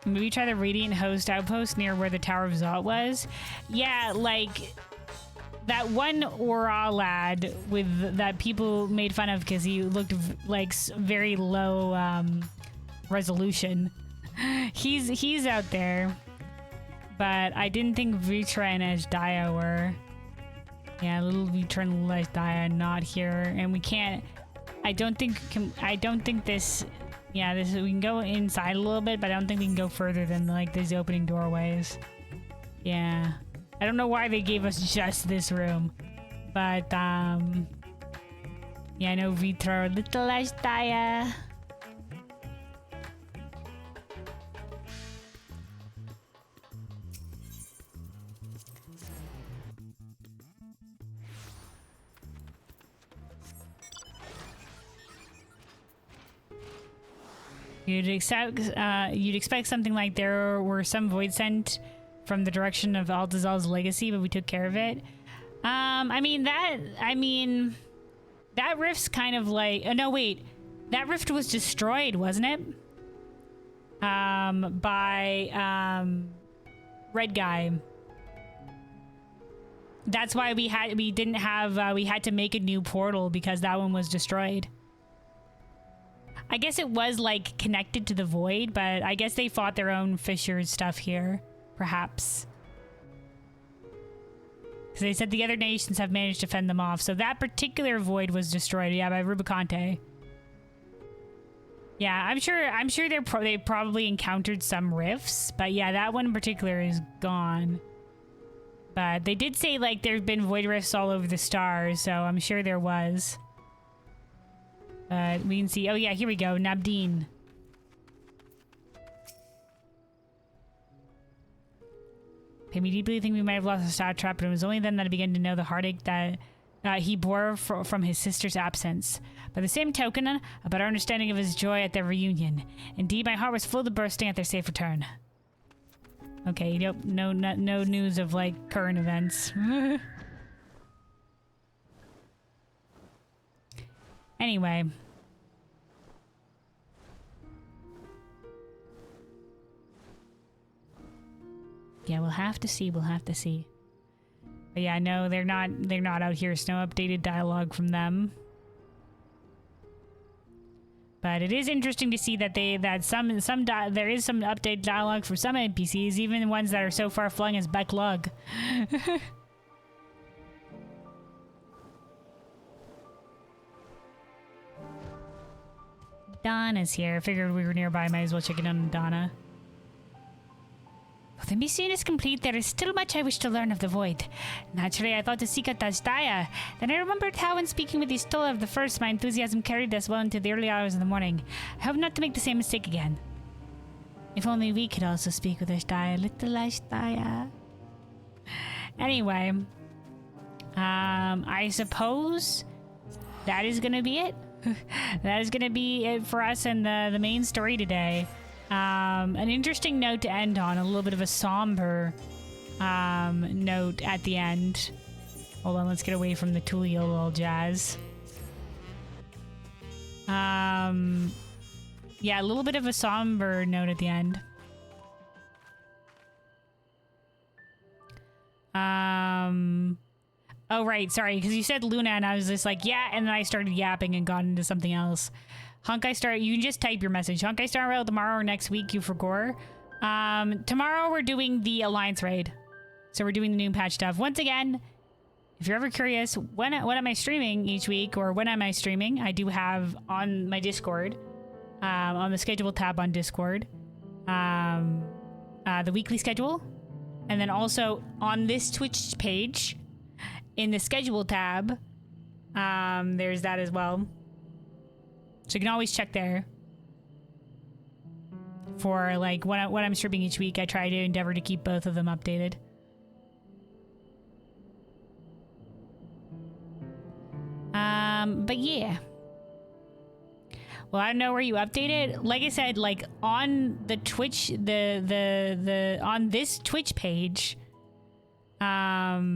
[SPEAKER 1] Maybe try the Radiant Host outpost near where the Tower of Zot was. Yeah, like that one Aura lad with that people made fun of because he looked like very low resolution. He's out there, but I didn't think Vitra and Ashdaya were. Yeah, little Vitra and little Ashdaya not here, and we can't. I don't think this. Yeah, this we can go inside a little bit, but I don't think we can go further than like these opening doorways. Yeah, I don't know why they gave us just this room, but yeah, I know Vitra, little Ashdaya. You'd expect something like there were some void sent from the direction of Aldazal's legacy, but we took care of it. I mean that rift's kind of like, oh no, wait, that rift was destroyed, wasn't it? By Red Guy. That's why we had to make a new portal because that one was destroyed. I guess it was like connected to the void, but I guess they fought their own fissure stuff here, perhaps. Because they said the other nations have managed to fend them off. So that particular void was destroyed, yeah, by Rubicante. Yeah, I'm sure they probably encountered some rifts, but yeah, that one in particular is gone. But they did say like there've been void rifts all over the stars, so I'm sure there was. We can see. Oh yeah, here we go. Nabdeen. Made me deeply think we might have lost the star trap, but it was only then that I began to know the heartache that he bore from his sister's absence. By the same token, a better understanding of his joy at their reunion. Indeed, my heart was full to bursting at their safe return. Okay, nope, no news of like current events. Anyway. Yeah, we'll have to see. But yeah, no, they're not out here. So no updated dialogue from them. But it is interesting to see that there is some updated dialogue for some NPCs, even the ones that are so far flung as Beck Lug. Donna's here. I figured we were nearby. Might as well check in on Donna. Though the mission is complete, there is still much I wish to learn of the Void. Naturally, I thought to seek out Tashdaya. Then I remembered how, when speaking with the Stola of the First, my enthusiasm carried us well into the early hours of the morning. I hope not to make the same mistake again. If only we could also speak with Tashdaya, little Tashdaya. Anyway, I suppose that is gonna be it. That is gonna be it for us and the main story today. An interesting note to end on, a little bit of a somber note at the end. Hold on, let's get away from the Tulio jazz. Yeah, a little bit of a somber note at the end. Oh, right, sorry, because you said Luna and I was just like, yeah, and then I started yapping and got into something else. Honkai Star, you can just type your message. Honkai Star Rail tomorrow or next week, you for gore. Tomorrow we're doing the Alliance raid. So we're doing the new patch stuff. Once again, if you're ever curious, when am I streaming each week, or when am I streaming, I do have on my Discord, on the schedule tab on Discord, the weekly schedule. And then also on this Twitch page, in the schedule tab, there's that as well. So you can always check there for like when I'm streaming each week. I try to endeavor to keep both of them updated. But yeah. Well, I don't know where you update it. Like I said, like on the Twitch, on this Twitch page, I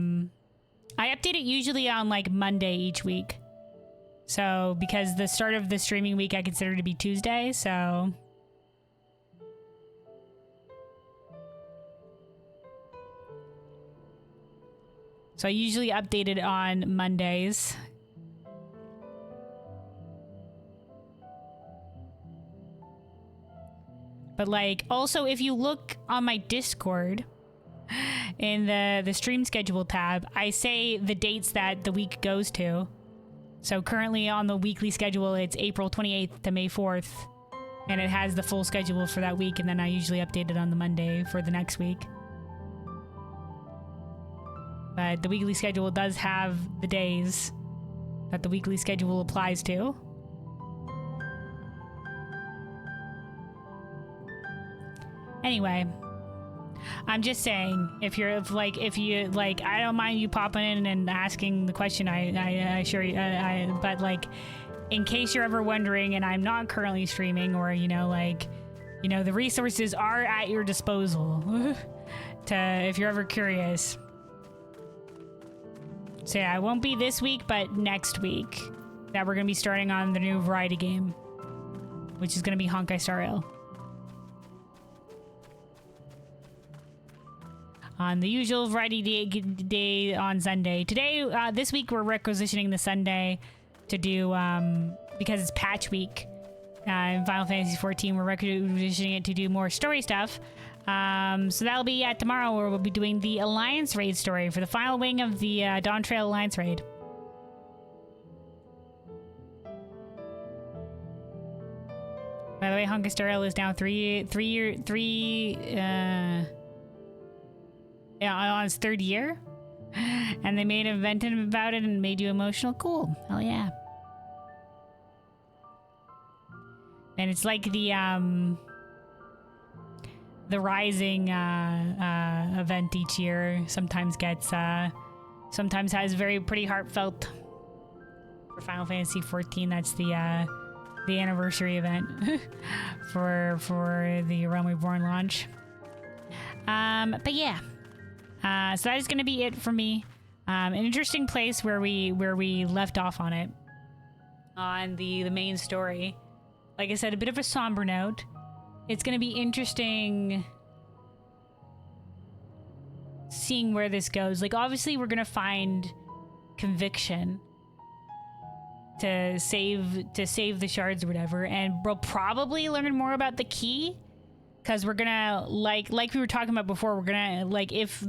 [SPEAKER 1] update it usually on like Monday each week. So, because the start of the streaming week I consider to be Tuesday, so... So I usually update it on Mondays. But like, also if you look on my Discord, in the stream schedule tab, I say the dates that the week goes to. So currently on the weekly schedule, it's April 28th to May 4th. And it has the full schedule for that week, and then I usually update it on the Monday for the next week. But the weekly schedule does have the days that the weekly schedule applies to. Anyway, I'm just saying, if you like, I don't mind you popping in and asking the question. But like, in case you're ever wondering, and I'm not currently streaming, or the resources are at your disposal. If you're ever curious. So yeah, I won't be this week, but next week that we're gonna be starting on the new variety game, which is gonna be Honkai Star Rail. On the usual variety day on Sunday. Today, this week, we're requisitioning the Sunday to do, because it's patch week in Final Fantasy XIV, we're requisitioning it to do more story stuff. So that'll be tomorrow, where we'll be doing the Alliance raid story for the final wing of the Dawntrail Alliance raid. By the way, Honkai Star Rail is now on its 3rd year, and they made an event about it and made you emotional. Cool. Hell yeah. And it's like the Rising event each year. Sometimes has very pretty heartfelt. For Final Fantasy XIV, that's the anniversary event for the Realm Reborn launch. But yeah. So that is going to be it for me. An interesting place where we left off on it. On the main story. Like I said, a bit of a somber note. It's going to be interesting seeing where this goes. Like, obviously we're gonna find conviction to save the shards or whatever, and we'll probably learn more about the key, because we're gonna like we were talking about before, we're gonna, like, if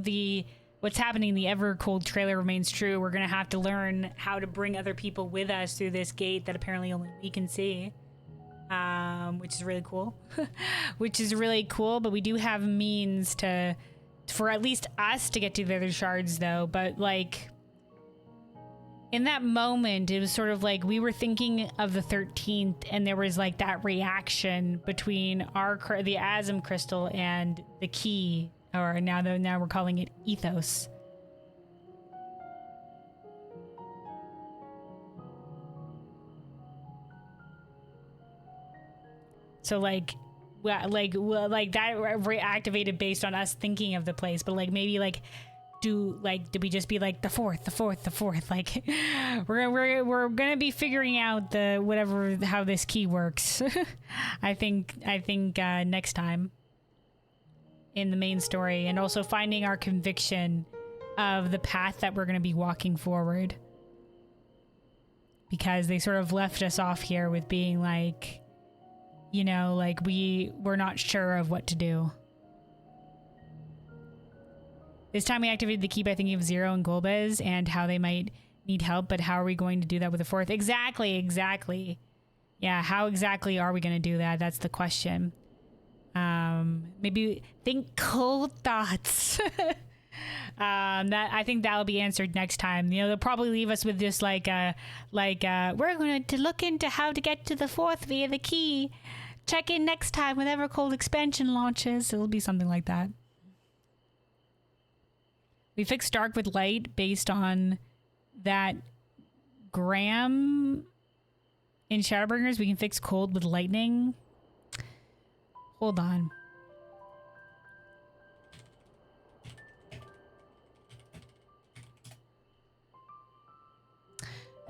[SPEAKER 1] what's happening in the Evercold trailer remains true, we're gonna have to learn how to bring other people with us through this gate that apparently only we can see, which is really cool. But we do have means for at least us to get to the other shards, though. But, like, in that moment, it was sort of like we were thinking of the 13th, and there was, like, that reaction between the Asm crystal and the key, or now we're calling it ethos. So, like that reactivated based on us thinking of the place, but, like, maybe, like, did we just be like the fourth? Like, we're gonna be figuring out how this key works. I think next time in the main story, and also finding our conviction of the path that we're gonna be walking forward, because they sort of left us off here with being like, you know, like we're not sure of what to do. This time we activated the key by thinking of Zero and Golbez and how they might need help, but how are we going to do that with the fourth? Exactly. Yeah, how exactly are we going to do that? That's the question. Maybe think cold thoughts. I think that'll be answered next time. You know, they'll probably leave us with just we're going to look into how to get to the fourth via the key. Check in next time when Evercold expansion launches. It'll be something like that. We fixed dark with light based on that Graham in Shadowbringers. We can fix cold with lightning. Hold on.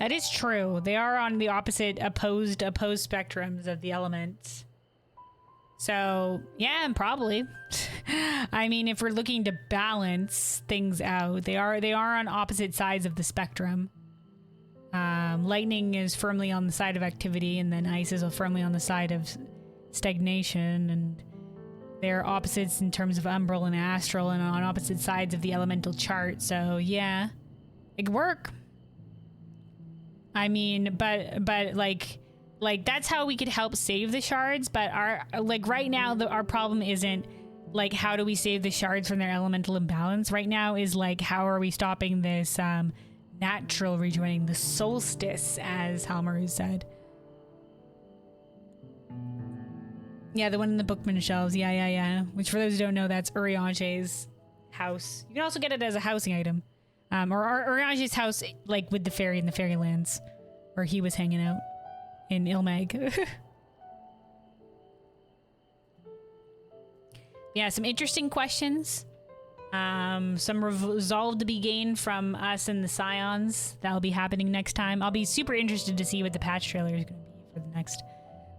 [SPEAKER 1] That is true. They are on the opposed spectrums of the elements. So, yeah, probably. I mean, if we're looking to balance things out, they are on opposite sides of the spectrum. Lightning is firmly on the side of activity, and then ice is firmly on the side of stagnation, and they're opposites in terms of umbral and astral, and on opposite sides of the elemental chart. So, yeah, it could work. I mean, but like that's how we could help save the shards. But right now, our problem isn't like how do we save the shards from their elemental imbalance. Right now is like how are we stopping this natural rejoining, the solstice, as Halmaru said. Yeah, the one in the bookman shelves. Yeah. Which, for those who don't know, that's Uriange's house. You can also get it as a housing item. Or Uriange's house, like with the fairy in the Fairylands, where he was hanging out in Ilmag. Yeah, some interesting questions. Some resolve to be gained from us and the Scions. That'll be happening next time. I'll be super interested to see what the patch trailer is going to be for the next.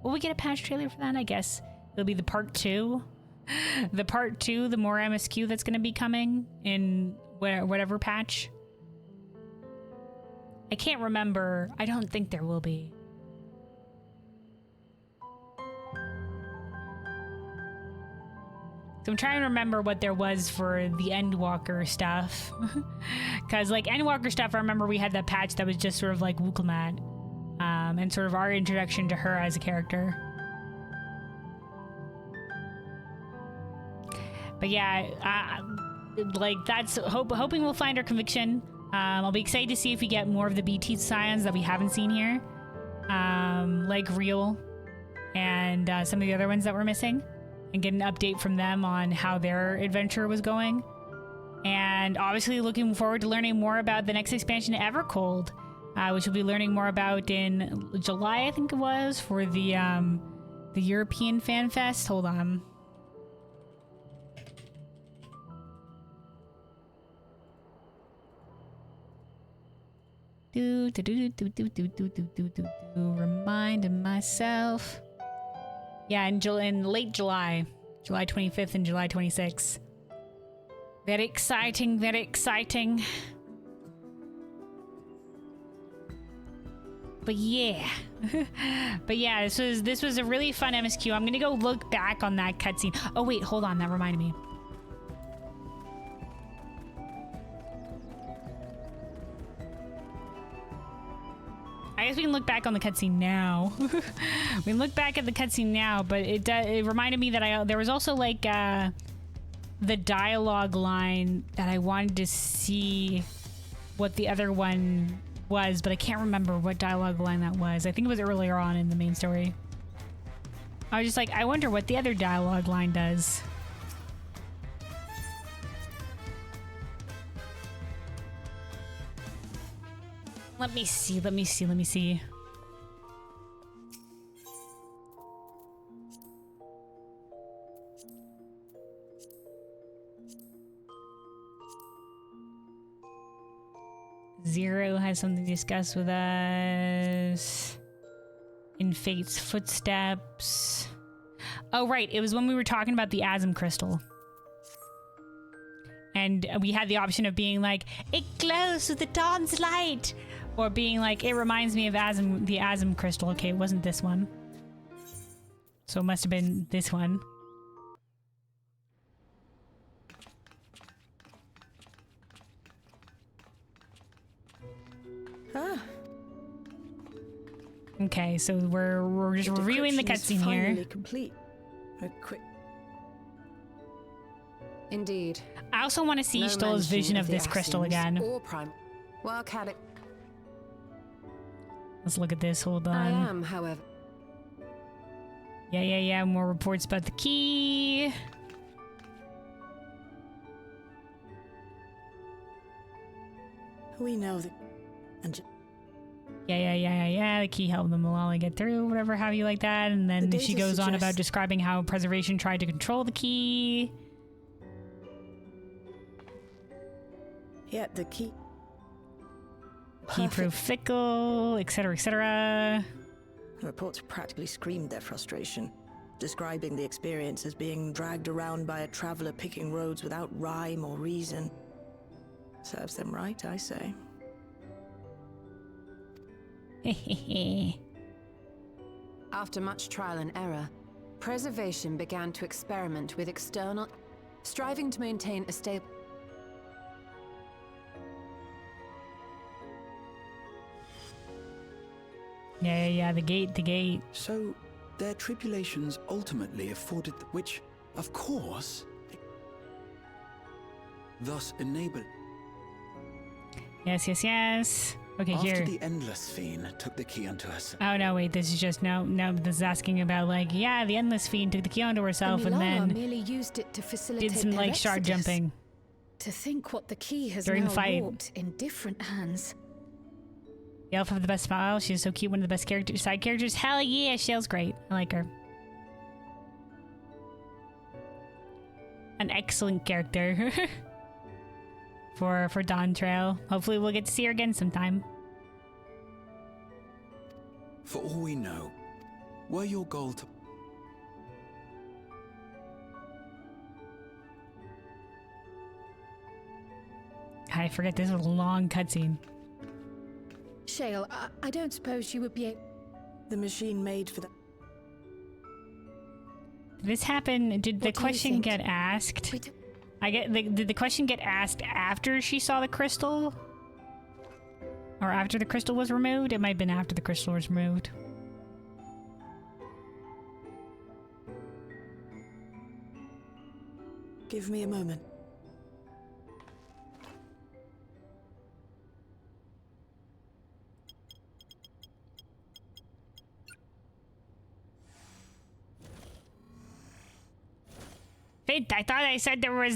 [SPEAKER 1] Will we get a patch trailer for that? I guess it'll be the part 2. The part 2, the more MSQ that's going to be coming in whatever patch. I can't remember. I don't think there will be. So I'm trying to remember what there was for the Endwalker stuff. Because, like, Endwalker stuff, I remember we had that patch that was just sort of like Wukelmat. And sort of our introduction to her as a character. But yeah, like, that's hoping we'll find our conviction. I'll be excited to see if we get more of the BT Scions that we haven't seen here. Like Real and some of the other ones that we're missing. And get an update from them on how their adventure was going. And obviously looking forward to learning more about the next expansion, Evercold, which we'll be learning more about in July, I think it was, for the European Fan Fest. Hold on. Reminding myself. Yeah, in late July, July 25th and July 26th. Very exciting, very exciting. But yeah. But yeah, this was a really fun MSQ. I'm gonna go look back on that cutscene. Oh wait, hold on, that reminded me. I guess we can look back on the cutscene now. We can look back at the cutscene now, but it reminded me that there was also like the dialogue line that I wanted to see what the other one was, but I can't remember what dialogue line that was. I think it was earlier on in the main story. I was just like, I wonder what the other dialogue line does. Let me see, let me see, let me see. Zero has something to discuss with us. In Fate's footsteps. Oh, right. It was when we were talking about the Asm crystal. And we had the option of being like, it glows with the dawn's light. Or being like, it reminds me of the Asm crystal. Okay, it wasn't this one. So it must have been this one.
[SPEAKER 5] Ah.
[SPEAKER 1] Okay, so we're just reviewing the cutscene here.
[SPEAKER 5] Complete. A quick.
[SPEAKER 3] Indeed.
[SPEAKER 1] I also want to see Stolla's vision of this crystal again.
[SPEAKER 3] Wildcat.
[SPEAKER 1] Let's look at this. Hold on.
[SPEAKER 3] I am, however.
[SPEAKER 1] Yeah. More reports about the key.
[SPEAKER 5] We know that.
[SPEAKER 1] Yeah. The key helped the Malala get through, whatever have you like that. And then she goes on about describing how Preservation tried to control the key.
[SPEAKER 5] Yeah, the key.
[SPEAKER 1] Key proof fickle, etc., etc.
[SPEAKER 9] Reports practically screamed their frustration, describing the experience as being dragged around by a traveler picking roads without rhyme or reason. Serves them right, I say.
[SPEAKER 3] After much trial and error, Preservation began to experiment with external, striving to maintain a stable.
[SPEAKER 1] Yeah, the gate.
[SPEAKER 4] So, their tribulations ultimately afforded, which, of course, thus enable.
[SPEAKER 1] Yes. Okay,
[SPEAKER 4] After
[SPEAKER 1] here.
[SPEAKER 4] the Endless Fiend took the key unto herself.
[SPEAKER 1] Oh, no, wait, this is just, no, this is asking about, like, yeah, the Endless Fiend took the key onto herself and then
[SPEAKER 5] merely used it to facilitate
[SPEAKER 1] did some,
[SPEAKER 5] their
[SPEAKER 1] like, shard
[SPEAKER 5] exodus.
[SPEAKER 1] jumping.
[SPEAKER 5] To think what the key has
[SPEAKER 1] During
[SPEAKER 5] now
[SPEAKER 1] the fight.
[SPEAKER 5] wrought in different hands.
[SPEAKER 1] The elf have the best smile. She's so cute. One of the best side characters. Hell yeah, Shell's great. I like her. An excellent character. for Dawntrail. Hopefully we'll get to see her again sometime.
[SPEAKER 4] For all we know, were your goal to...
[SPEAKER 1] I forget, this was a long cutscene.
[SPEAKER 5] Shale, I don't suppose you would be able...
[SPEAKER 9] The machine made for the...
[SPEAKER 1] Did this happen? Did the question get asked? Did the question get asked after she saw the crystal? Or after the crystal was removed? It might have been after the crystal was removed.
[SPEAKER 9] Give me a moment.
[SPEAKER 1] Fate, I thought I said there was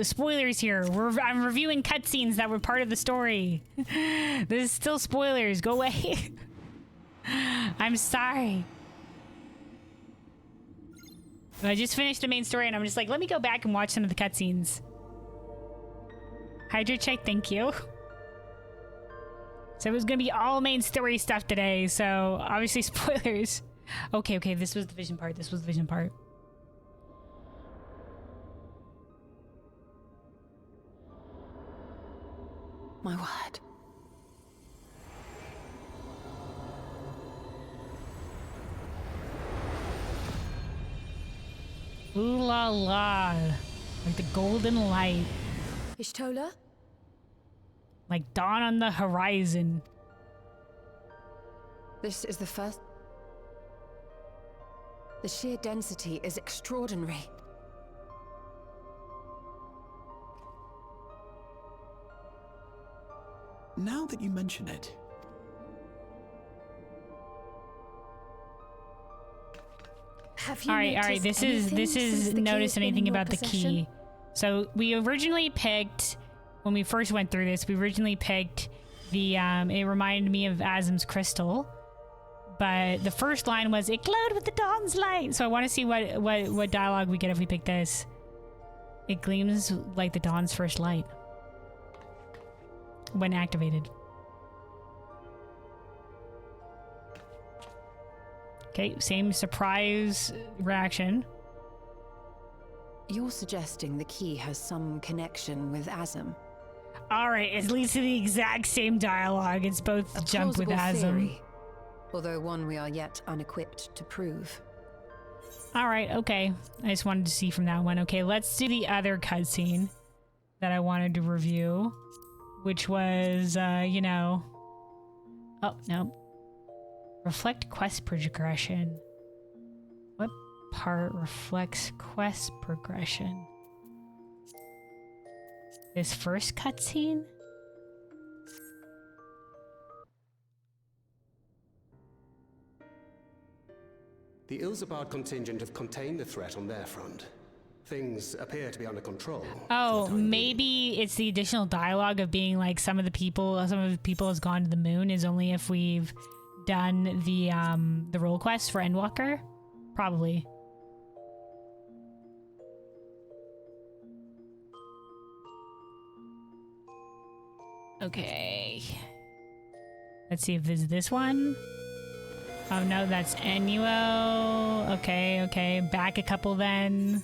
[SPEAKER 1] spoilers here. I'm reviewing cutscenes that were part of the story. This is still spoilers. Go away. I'm sorry. I just finished the main story and I'm just like, let me go back and watch some of the cutscenes. Hydra check, thank you. So it was gonna be all main story stuff today, so obviously spoilers. Okay, this was the vision part.
[SPEAKER 3] My word.
[SPEAKER 1] Ooh la la. Like the golden light.
[SPEAKER 5] Ishtola?
[SPEAKER 1] Like dawn on the horizon.
[SPEAKER 3] This is the first... The sheer density is extraordinary.
[SPEAKER 4] Now that you mention it,
[SPEAKER 5] Have you
[SPEAKER 1] all right. This is notice anything about the key. So we originally picked, when we first went through this, we originally picked the it reminded me of Azim's crystal, but the first line was it glowed with the dawn's light. So I want to see what dialogue we get if we pick this. It gleams like the dawn's first light when activated. Okay, same surprise reaction.
[SPEAKER 3] You're suggesting the key has some connection with Azim.
[SPEAKER 1] All right, it leads to the exact same dialogue. It's both
[SPEAKER 3] A
[SPEAKER 1] jump with
[SPEAKER 3] plausible
[SPEAKER 1] Azim.
[SPEAKER 3] theory, although one we are yet unequipped to prove.
[SPEAKER 1] All right, okay. I just wanted to see from that one. Okay, let's do the other cutscene that I wanted to review, which was, you know... Oh, no. Reflect quest progression. What part reflects quest progression? This first cutscene?
[SPEAKER 18] The Ilzabard contingent have contained the threat on their front. Things appear to be under control.
[SPEAKER 1] Oh, maybe it's the additional dialogue of being like some of the people has gone to the moon is only if we've done the role quest for Endwalker? Probably. Okay. Let's see if it's this one. Oh no, that's Enuo. Okay. Back a couple then.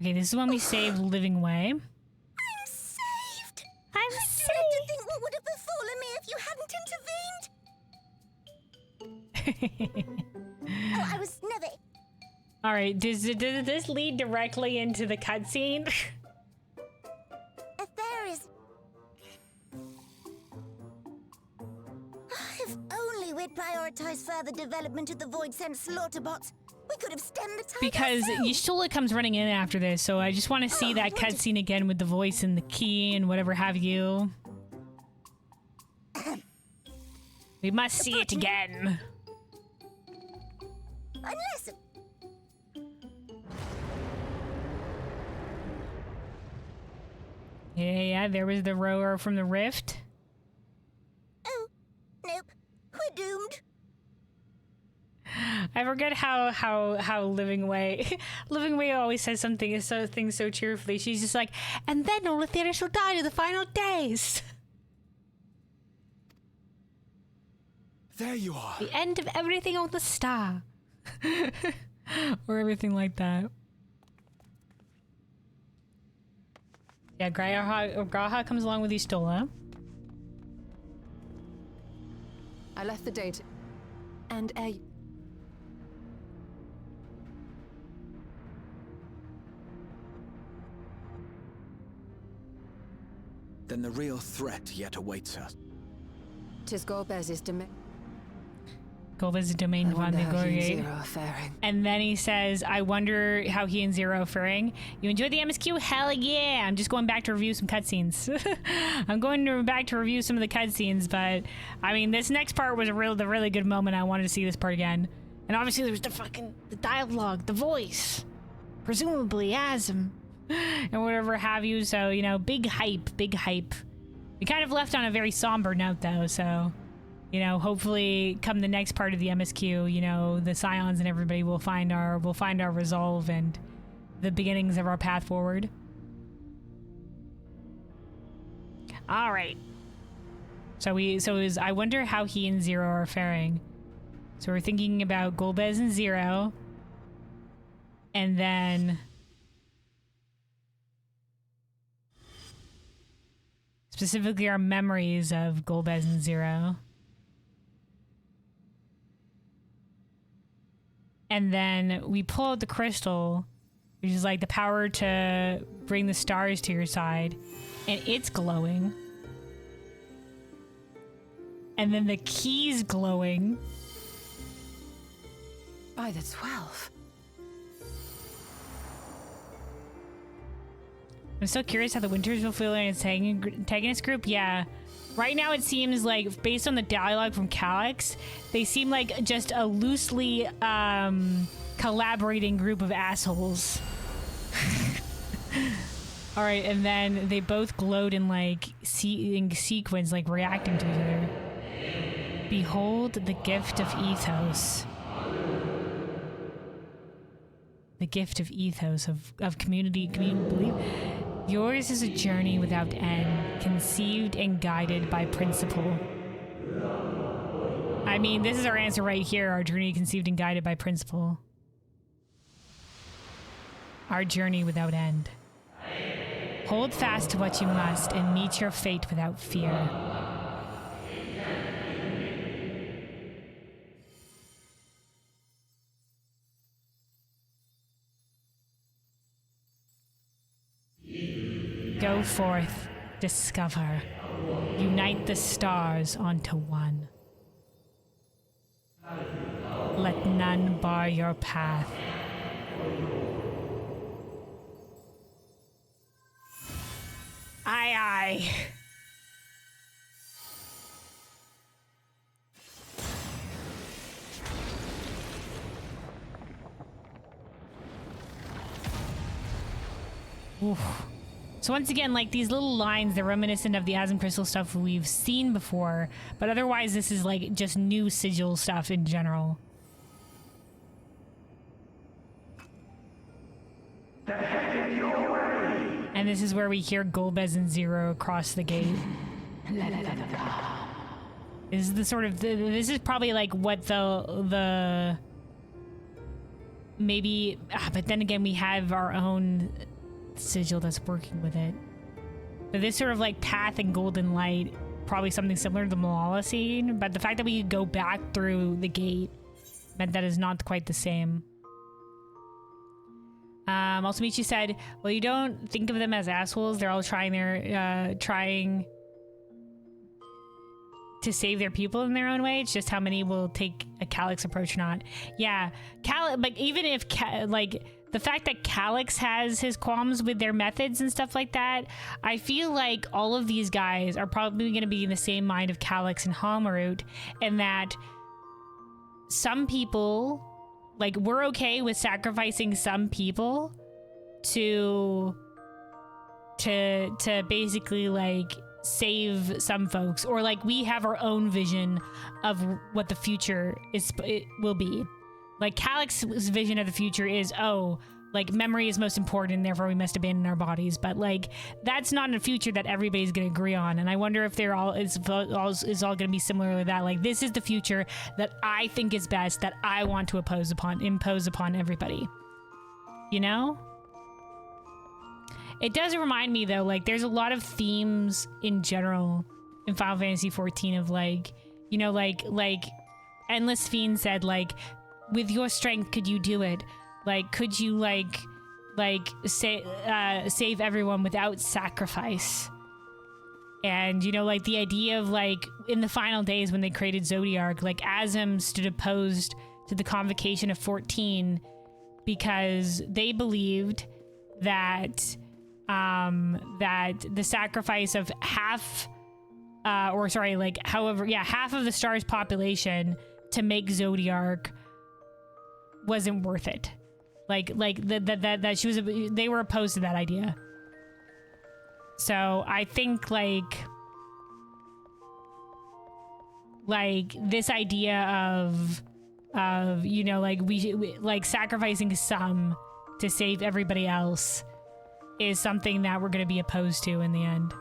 [SPEAKER 1] Okay, this is when we save Living Way.
[SPEAKER 6] I'm saved!
[SPEAKER 2] I'm
[SPEAKER 6] saved! To think what would have befallen me if you hadn't intervened! Oh, I was never...
[SPEAKER 1] Alright, does this lead directly into the cutscene?
[SPEAKER 6] If there is... If only we'd prioritized further development of the Void-Sent Slaughterbots. We could have stemmed the tide
[SPEAKER 1] Because
[SPEAKER 6] ourselves.
[SPEAKER 1] Y'shtola comes running in after this, so I just want to see that cutscene again with the voice and the key and whatever have you. We must see it again.
[SPEAKER 6] Unless...
[SPEAKER 1] Yeah, there was the rower from the rift.
[SPEAKER 6] Oh, nope. We're doomed.
[SPEAKER 1] I forget how Living Way always says something so cheerfully. She's just like, and then all the theater shall die to the final days.
[SPEAKER 4] There you are.
[SPEAKER 1] The end of everything on the star. Or everything like that. Yeah, Graha comes along with Y'shtola.
[SPEAKER 3] I left the data and
[SPEAKER 4] Then the real threat yet awaits us.
[SPEAKER 3] 'Tis Golbez's domain.
[SPEAKER 1] Golbez's domain von the Gorgate. And then he says, I wonder how he and Zero are faring. You enjoyed the MSQ? Hell yeah! I'm just going back to review some cutscenes. I'm going back to review some of the cutscenes, but I mean, this next part was the really good moment. I wanted to see this part again. And obviously there was the dialogue, the voice. Presumably Azim. And whatever have you, so, you know, big hype. We kind of left on a very somber note, though, so, you know, hopefully come the next part of the MSQ, you know, the Scions and everybody will find our resolve and the beginnings of our path forward. All right. So it was, I wonder how he and Zero are faring. So we're thinking about Golbez and Zero, and then Specifically our memories of Golbez and Zero. And then we pull out the crystal, which is like the power to bring the stars to your side, and it's glowing. And then the key's glowing.
[SPEAKER 19] By the 12.
[SPEAKER 1] I'm so curious how the Winters will feel in its antagonist group. Yeah. Right now it seems like, based on the dialogue from Calyx, they seem like just a loosely collaborating group of assholes. All right, and then they both glowed in like in sequence, like reacting to each other. Behold the gift of ethos. The gift of ethos, of community belief. Yours is a journey without end, conceived and guided by principle. I mean, this is our answer right here. Our journey conceived and guided by principle. Our journey without end. Hold fast to what you must and meet your fate without fear. Go forth, discover, unite the stars onto one. Let none bar your path. Aye, aye. Oof. So once again, like these little lines, they're reminiscent of the Asm Crystal stuff we've seen before, but otherwise this is like just new sigil stuff in general. And this is where we hear Golbez and Zero across the gate. This is the sort of this is probably like what the maybe, but then again we have our own sigil that's working with it. But this sort of like path in Golden Light, probably something similar to the Malala scene, but the fact that we could go back through the gate meant that is not quite the same. Also Michi said, well, you don't think of them as assholes. They're all trying to save their people in their own way. It's just how many will take a Calyx approach or not. Yeah, like even if like the fact that Calyx has his qualms with their methods and stuff like that, I feel like all of these guys are probably going to be in the same mind of Calyx and Halmarut, and that some people, like, we're okay with sacrificing some people to basically like save some folks, or like we have our own vision of what the future will be. Like Calyx's vision of the future is, oh, like memory is most important and therefore we must abandon our bodies, but like that's not a future that everybody's gonna agree on. And I wonder if they're all is all gonna be similar to that. Like, this is the future that I think is best, that I want to impose upon everybody, you know? It does remind me though, like there's a lot of themes in general in Final Fantasy XIV of like, you know, like Endless Fiend said, like, with your strength, could you do it? Like, could you save everyone without sacrifice? And, you know, like the idea of like in the final days when they created Zodiark, like Asm stood opposed to the convocation of 14 because they believed that that the sacrifice of half of the star's population to make Zodiark wasn't worth it. They were opposed to that idea. So I think like this idea of you know, like we like sacrificing some to save everybody else is something that we're going to be opposed to in the end.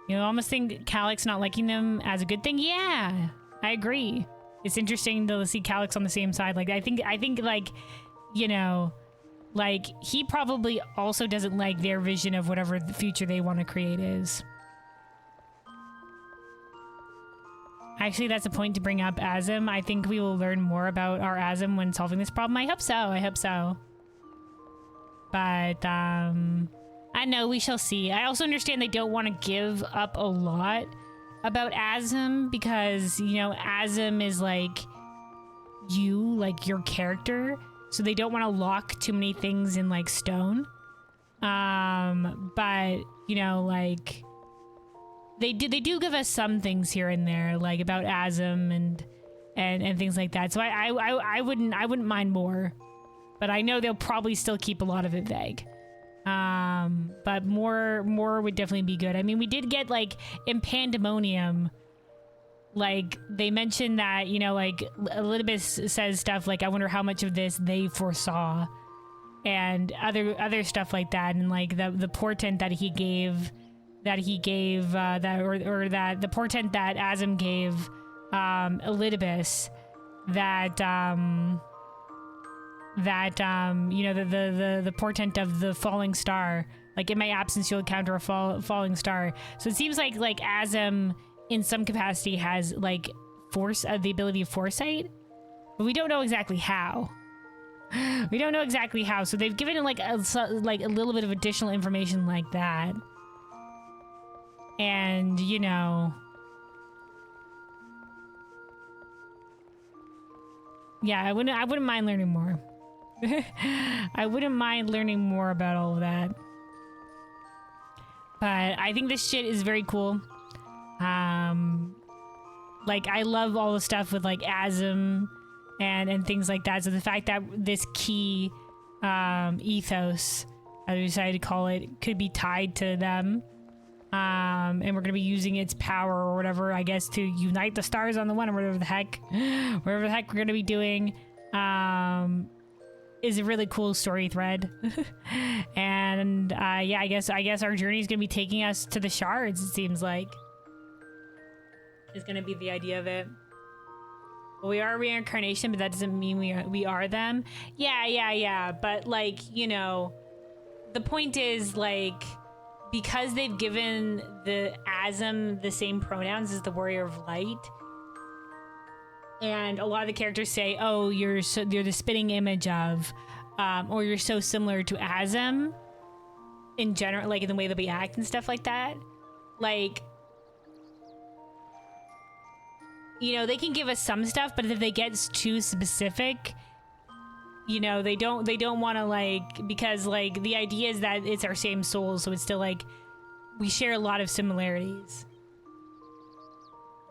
[SPEAKER 1] You know, I almost think Calyx not liking them as a good thing. Yeah, I agree. It's interesting to see Calyx on the same side. Like, I think like, you know, like, he probably also doesn't like their vision of whatever the future they want to create is. Actually, that's a point to bring up Azim. I think we will learn more about our Azim when solving this problem. I hope so. I hope so. But, I know, we shall see. I also understand they don't want to give up a lot about Azim because, you know, Azim is like you, like your character. So they don't want to lock too many things in like stone. But, you know, like they do give us some things here and there, like about Azim and things like that. So I wouldn't mind more. But I know they'll probably still keep a lot of it vague. But more would definitely be good. I mean, we did get like in Pandemonium, like they mentioned that, you know, like Elizabeth says stuff like, I wonder how much of this they foresaw, and other stuff like that, and like the portent that he gave that the portent that Azim gave Elidibus, that you know, the portent of the falling star, like in my absence you'll encounter a falling star. So it seems like Azim in some capacity has like the ability of foresight, but we don't know exactly how. We don't know exactly how. So they've given it like a little bit of additional information like that. And, you know, yeah, I wouldn't mind learning more. I wouldn't mind learning more about all of that. But I think this shit is very cool. Like, I love all the stuff with like Azim and things like that. So the fact that this key ethos, as we decided to call it, could be tied to them. And we're gonna be using its power or whatever, I guess, to unite the stars on the one, or whatever the heck we're gonna be doing, is a really cool story thread. And yeah, I guess our journey is gonna be taking us to the shards. It seems like is gonna be the idea of it. Well, we are reincarnation, but that doesn't mean we are them. Yeah. But like, you know, the point is like, because they've given the Azim the same pronouns as the Warrior of Light, and a lot of the characters say, "Oh, you're the spitting image of," or "You're so similar to Azim," in general, like in the way that we act and stuff like that. Like, you know, they can give us some stuff, but if they get too specific, you know, they don't want to, like, because like the idea is that it's our same soul, so it's still like we share a lot of similarities.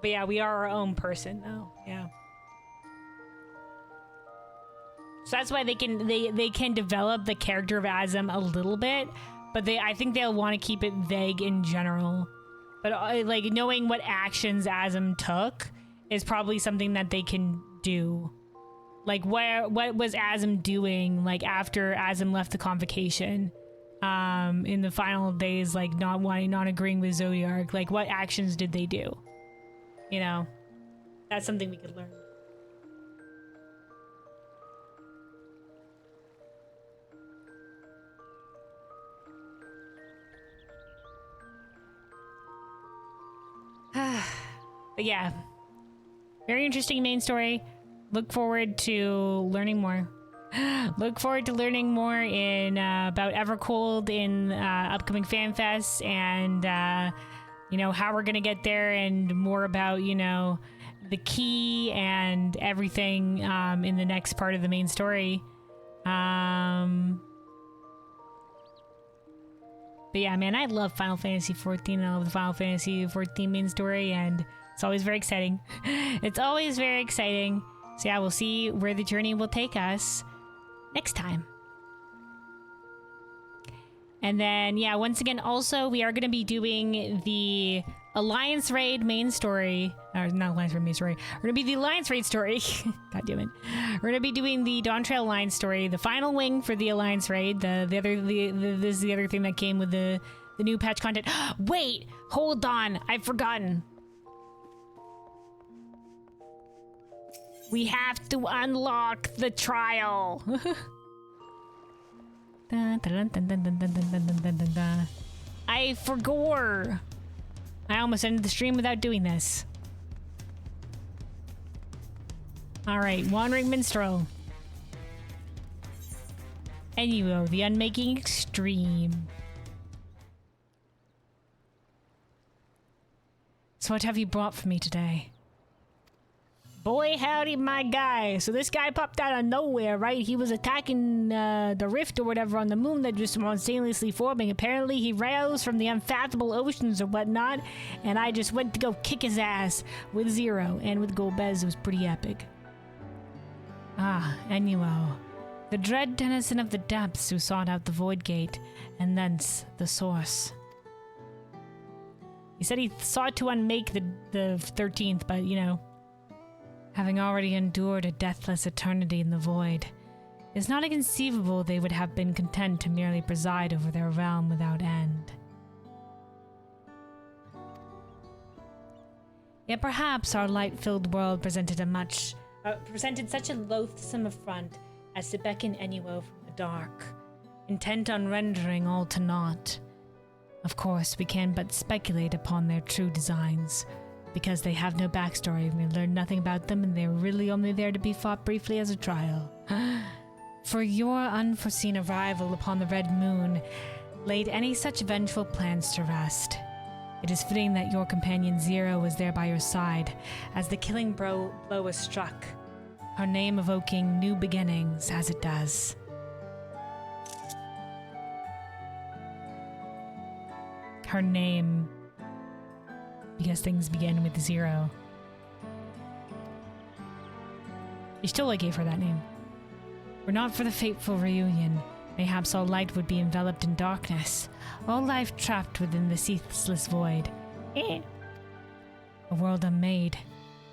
[SPEAKER 1] But yeah, we are our own person though. Yeah. So that's why they can develop the character of Azim a little bit, but I think they'll want to keep it vague in general. But like knowing what actions Azim took is probably something that they can do. Like what was Azim doing, like after Azim left the convocation, in the final days, like not agreeing with Zodiark, like what actions did they do? You know, that's something we could learn. But yeah, very interesting main story. Look forward to learning more. Look forward to learning more in about Evercold in upcoming FanFests, and you know, how we're gonna get there, and more about, you know, the key and everything in the next part of the main story. But yeah, man, I love Final Fantasy XIV. I love the Final Fantasy XIV main story, and it's always very exciting. It's always very exciting. So yeah, we'll see where the journey will take us next time. And then, yeah, once again, also, we are going to be doing the Alliance Raid main story. Or not Alliance Raid main story. We're going to be the Alliance Raid story. God damn it. We're going to be doing the Dawntrail Alliance story, the final wing for the Alliance Raid. This is the other thing that came with the new patch content. Wait! Hold on! I've forgotten. We have to unlock the trial. I forgot. I almost ended the stream without doing this. Alright, Wandering Minstrel. Anyway, the Unmaking Extreme. So what have you brought for me today? Boy howdy, my guy. So this guy popped out of nowhere, right? He was attacking the rift or whatever on the moon that just spontaneously forming. Apparently he rose from the unfathomable oceans or whatnot, and I just went to go kick his ass with Zero, and with Golbez. It was pretty epic. Ah, Enuo, the dread denizen of the depths who sought out the Void Gate, and thence the source. He said he sought to unmake the 13th, but you know, having already endured a deathless eternity in the void, it's not inconceivable they would have been content to merely preside over their realm without end. Yet perhaps our light-filled world presented such a loathsome affront as to beckon Enuo from the dark, intent on rendering all to naught. Of course, we can but speculate upon their true designs, because they have no backstory and we learn nothing about them, and they're really only there to be fought briefly as a trial. For your unforeseen arrival upon the Red Moon laid any such vengeful plans to rest. It is fitting that your companion Zero was there by your side as the killing blow was struck, her name evoking new beginnings as it does. Her name, because things begin with Zero. Y'shtola gave her that name. Were not for the fateful reunion, mayhaps all light would be enveloped in darkness, all life trapped within the ceaseless void. A world unmade.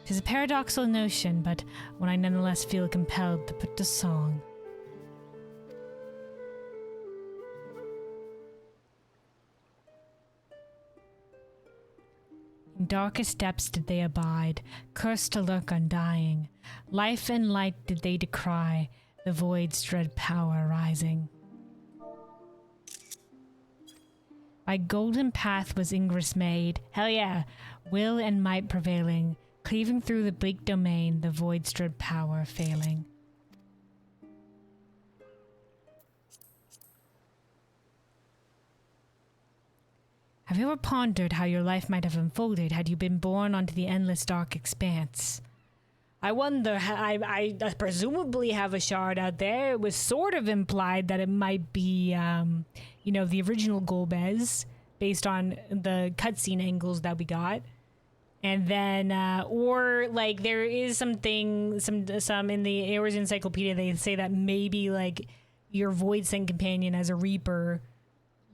[SPEAKER 1] 'Tis a paradoxical notion, but one I nonetheless feel compelled to put to song. In darkest depths did they abide, cursed to lurk undying. Life and light did they decry, the void's dread power rising. By golden path was ingress made, hell yeah, will and might prevailing, cleaving through the bleak domain, the void's dread power failing. Have you ever pondered how your life might have unfolded had you been born onto the endless dark expanse? I wonder, I presumably have a shard out there. It was sort of implied that it might be, you know, the original Golbez, based on the cutscene angles that we got. And then, or, like, there is some in the Aor's Encyclopedia, they say that maybe, like, your Voidsent companion as a Reaper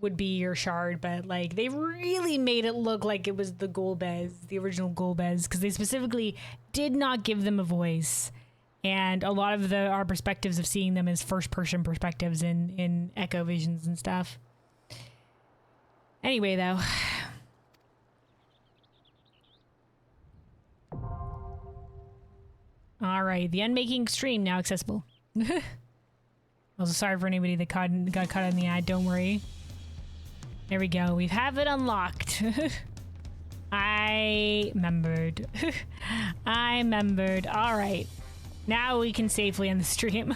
[SPEAKER 1] would be your shard, but like they really made it look like it was the Golbez, the original Golbez, because they specifically did not give them a voice, and a lot of our perspectives of seeing them as first-person perspectives in Echo Visions and stuff. Anyway, though, all right, the Unmaking Extreme now accessible. Also, sorry for anybody that got caught in the ad. Don't worry. There we go. We have it unlocked. I remembered. I remembered. All right. Now we can safely end the stream.